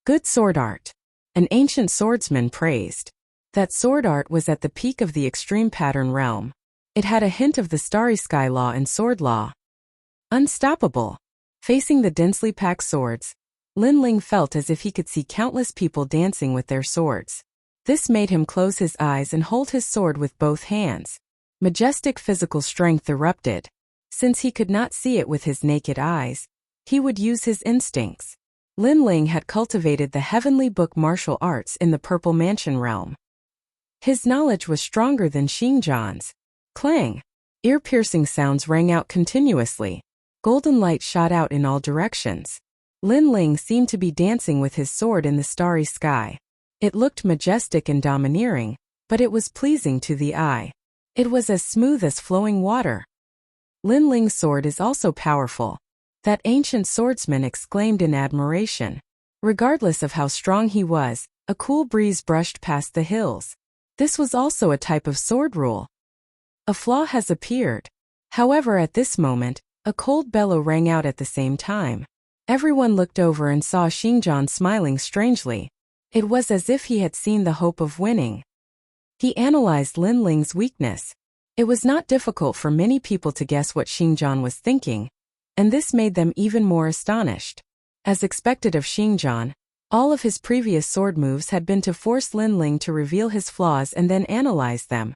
Speaker 1: Good sword art. An ancient swordsman praised. That sword art was at the peak of the extreme pattern realm. It had a hint of the starry sky law and sword law. Unstoppable. Facing the densely packed swords, Lin Ling felt as if he could see countless people dancing with their swords. This made him close his eyes and hold his sword with both hands. Majestic physical strength erupted. Since he could not see it with his naked eyes, he would use his instincts. Lin Ling had cultivated the heavenly book martial arts in the Purple Mansion realm. His knowledge was stronger than Xingjian's. Clang! Ear-piercing sounds rang out continuously. Golden light shot out in all directions. Lin Ling seemed to be dancing with his sword in the starry sky. It looked majestic and domineering, but it was pleasing to the eye. It was as smooth as flowing water. Lin Ling's sword is also powerful. That ancient swordsman exclaimed in admiration. Regardless of how strong he was, a cool breeze brushed past the hills. This was also a type of sword rule. A flaw has appeared. However, at this moment, a cold bellow rang out at the same time. Everyone looked over and saw Xingjian smiling strangely. It was as if he had seen the hope of winning. He analyzed Lin Ling's weakness. It was not difficult for many people to guess what Xingjian was thinking, and this made them even more astonished. As expected of Xingjian, all of his previous sword moves had been to force Lin Ling to reveal his flaws and then analyze them.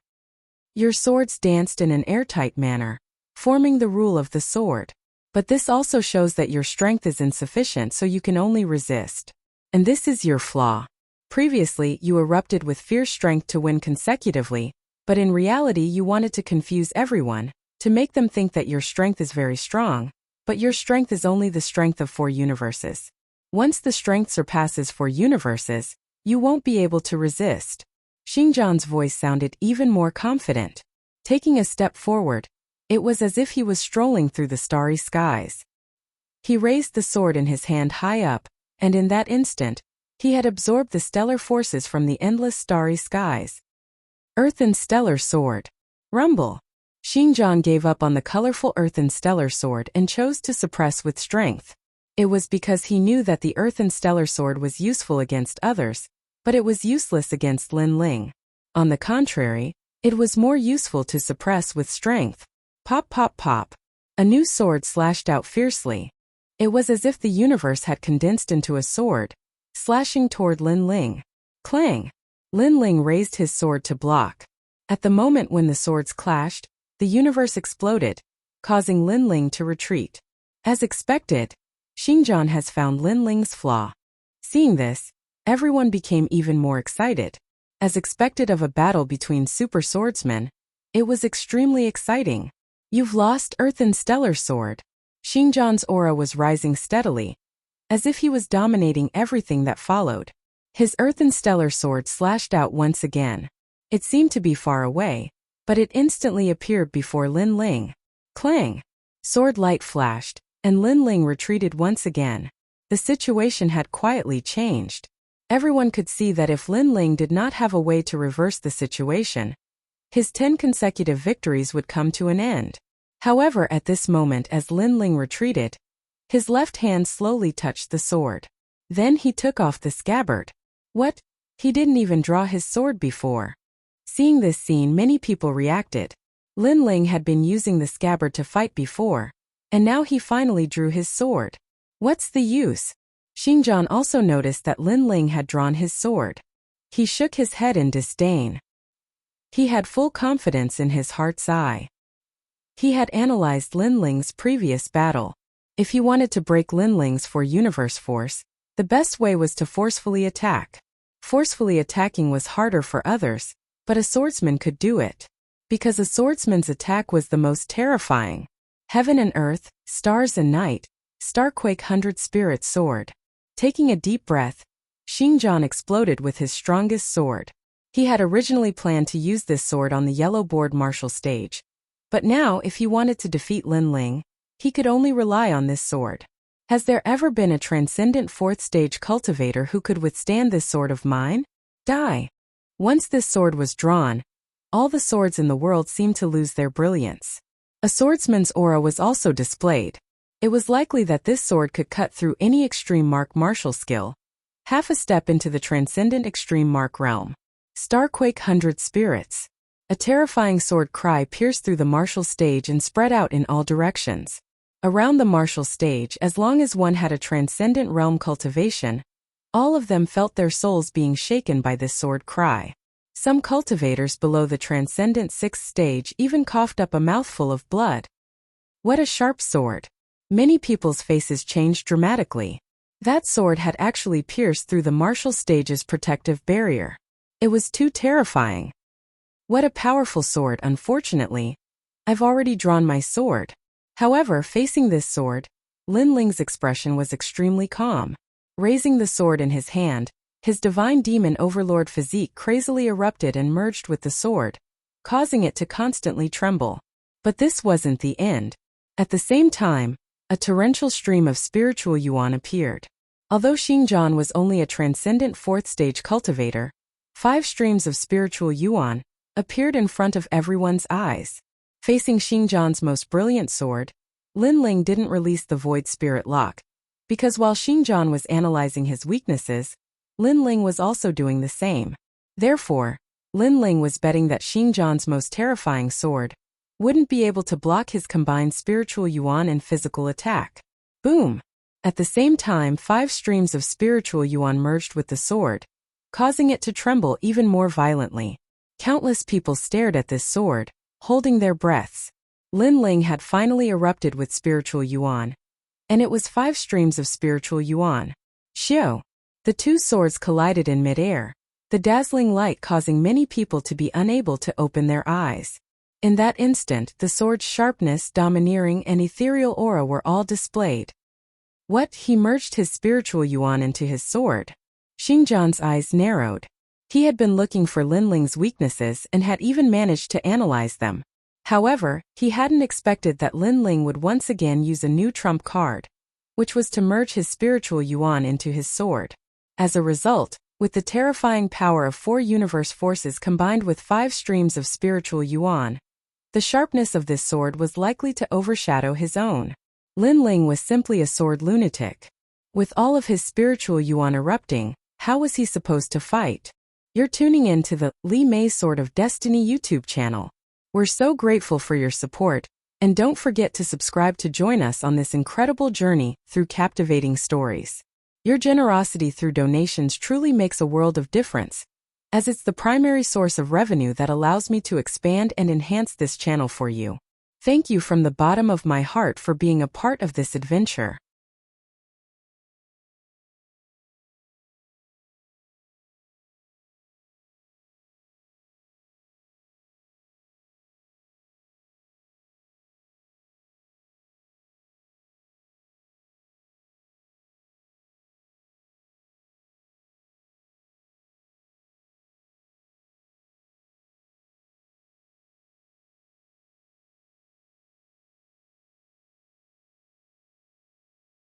Speaker 1: Your swords danced in an airtight manner, forming the rule of the sword. But this also shows that your strength is insufficient, so you can only resist. And this is your flaw. Previously, you erupted with fierce strength to win consecutively, but in reality you wanted to confuse everyone, to make them think that your strength is very strong, but your strength is only the strength of 4 universes. Once the strength surpasses 4 universes, you won't be able to resist. Xingjian's voice sounded even more confident. Taking a step forward, it was as if he was strolling through the starry skies. He raised the sword in his hand high up, and in that instant, he had absorbed the stellar forces from the endless starry skies. Earthen Stellar Sword. Rumble. Xingjian gave up on the colorful Earthen Stellar Sword and chose to suppress with strength. It was because he knew that the Earthen Stellar Sword was useful against others, but it was useless against Lin Ling. On the contrary, it was more useful to suppress with strength. Pop pop pop. A new sword slashed out fiercely. It was as if the universe had condensed into a sword, slashing toward Lin Ling. Clang! Lin Ling raised his sword to block. At the moment when the swords clashed, the universe exploded, causing Lin Ling to retreat. As expected, Xingjian has found Lin Ling's flaw. Seeing this, everyone became even more excited. As expected of a battle between super swordsmen, it was extremely exciting. You've lost Earth and Stellar Sword. Xingjian's aura was rising steadily, as if he was dominating everything that followed. His Earth and Stellar Sword slashed out once again. It seemed to be far away, but it instantly appeared before Lin Ling. Clang! Sword light flashed, and Lin Ling retreated once again. The situation had quietly changed. Everyone could see that if Lin Ling did not have a way to reverse the situation, his 10 consecutive victories would come to an end. However, at this moment as Lin Ling retreated, his left hand slowly touched the sword. Then he took off the scabbard. What? He didn't even draw his sword before. Seeing this scene, many people reacted. Lin Ling had been using the scabbard to fight before, and now he finally drew his sword. What's the use? Xingjian also noticed that Lin Ling had drawn his sword. He shook his head in disdain. He had full confidence in his heart's eye. He had analyzed Lin Ling's previous battle. If he wanted to break Lin Ling's universe force, the best way was to forcefully attack. Forcefully attacking was harder for others, but a swordsman could do it. Because a swordsman's attack was the most terrifying. Heaven and earth, stars and night, Starquake 100 Spirit Sword. Taking a deep breath, Xingjian exploded with his strongest sword. He had originally planned to use this sword on the yellow board martial stage. But now, if he wanted to defeat Lin Ling, he could only rely on this sword. Has there ever been a transcendent 4th stage cultivator who could withstand this sword of mine? Die! Once this sword was drawn, all the swords in the world seemed to lose their brilliance. A swordsman's aura was also displayed. It was likely that this sword could cut through any extreme mark martial skill. Half a step into the transcendent extreme mark realm. Starquake 100 Spirits. A terrifying sword cry pierced through the martial stage and spread out in all directions. Around the martial stage, as long as one had a transcendent realm cultivation, all of them felt their souls being shaken by this sword cry. Some cultivators below the transcendent 6th stage even coughed up a mouthful of blood. What a sharp sword! Many people's faces changed dramatically. That sword had actually pierced through the martial stage's protective barrier. It was too terrifying. What a powerful sword! Unfortunately, I've already drawn my sword. However, facing this sword, Lin Ling's expression was extremely calm. Raising the sword in his hand, his divine demon overlord physique crazily erupted and merged with the sword, causing it to constantly tremble. But this wasn't the end. At the same time, a torrential stream of spiritual yuan appeared. Although Xingjian was only a transcendent 4th stage cultivator, 5 streams of spiritual yuan appeared in front of everyone's eyes. Facing Xingjian's most brilliant sword, Lin Ling didn't release the void spirit lock, because while Xingjian was analyzing his weaknesses, Lin Ling was also doing the same. Therefore, Lin Ling was betting that Xingjian's most terrifying sword wouldn't be able to block his combined spiritual yuan and physical attack. Boom! At the same time, 5 streams of spiritual yuan merged with the sword, causing it to tremble even more violently. Countless people stared at this sword, holding their breaths. Lin Ling had finally erupted with spiritual yuan, and it was 5 streams of spiritual yuan. Xiao! The 2 swords collided in midair, the dazzling light causing many people to be unable to open their eyes. In that instant, the sword's sharpness, domineering, and ethereal aura were all displayed. What? He merged his spiritual yuan into his sword. Xingjian's eyes narrowed. He had been looking for Lin Ling's weaknesses and had even managed to analyze them. However, he hadn't expected that Lin Ling would once again use a new trump card, which was to merge his spiritual yuan into his sword. As a result, with the terrifying power of 4 universe forces combined with 5 streams of spiritual yuan, the sharpness of this sword was likely to overshadow his own. Lin Ling was simply a sword lunatic. With all of his spiritual yuan erupting, how was he supposed to fight? You're tuning in to the Li Mei Sword of Destiny YouTube channel. We're so grateful for your support. And don't forget to subscribe to join us on this incredible journey through captivating stories. Your generosity through donations truly makes a world of difference, as it's the primary source of revenue that allows me to expand and enhance this channel for you. Thank you from the bottom of my heart for being a part of this adventure.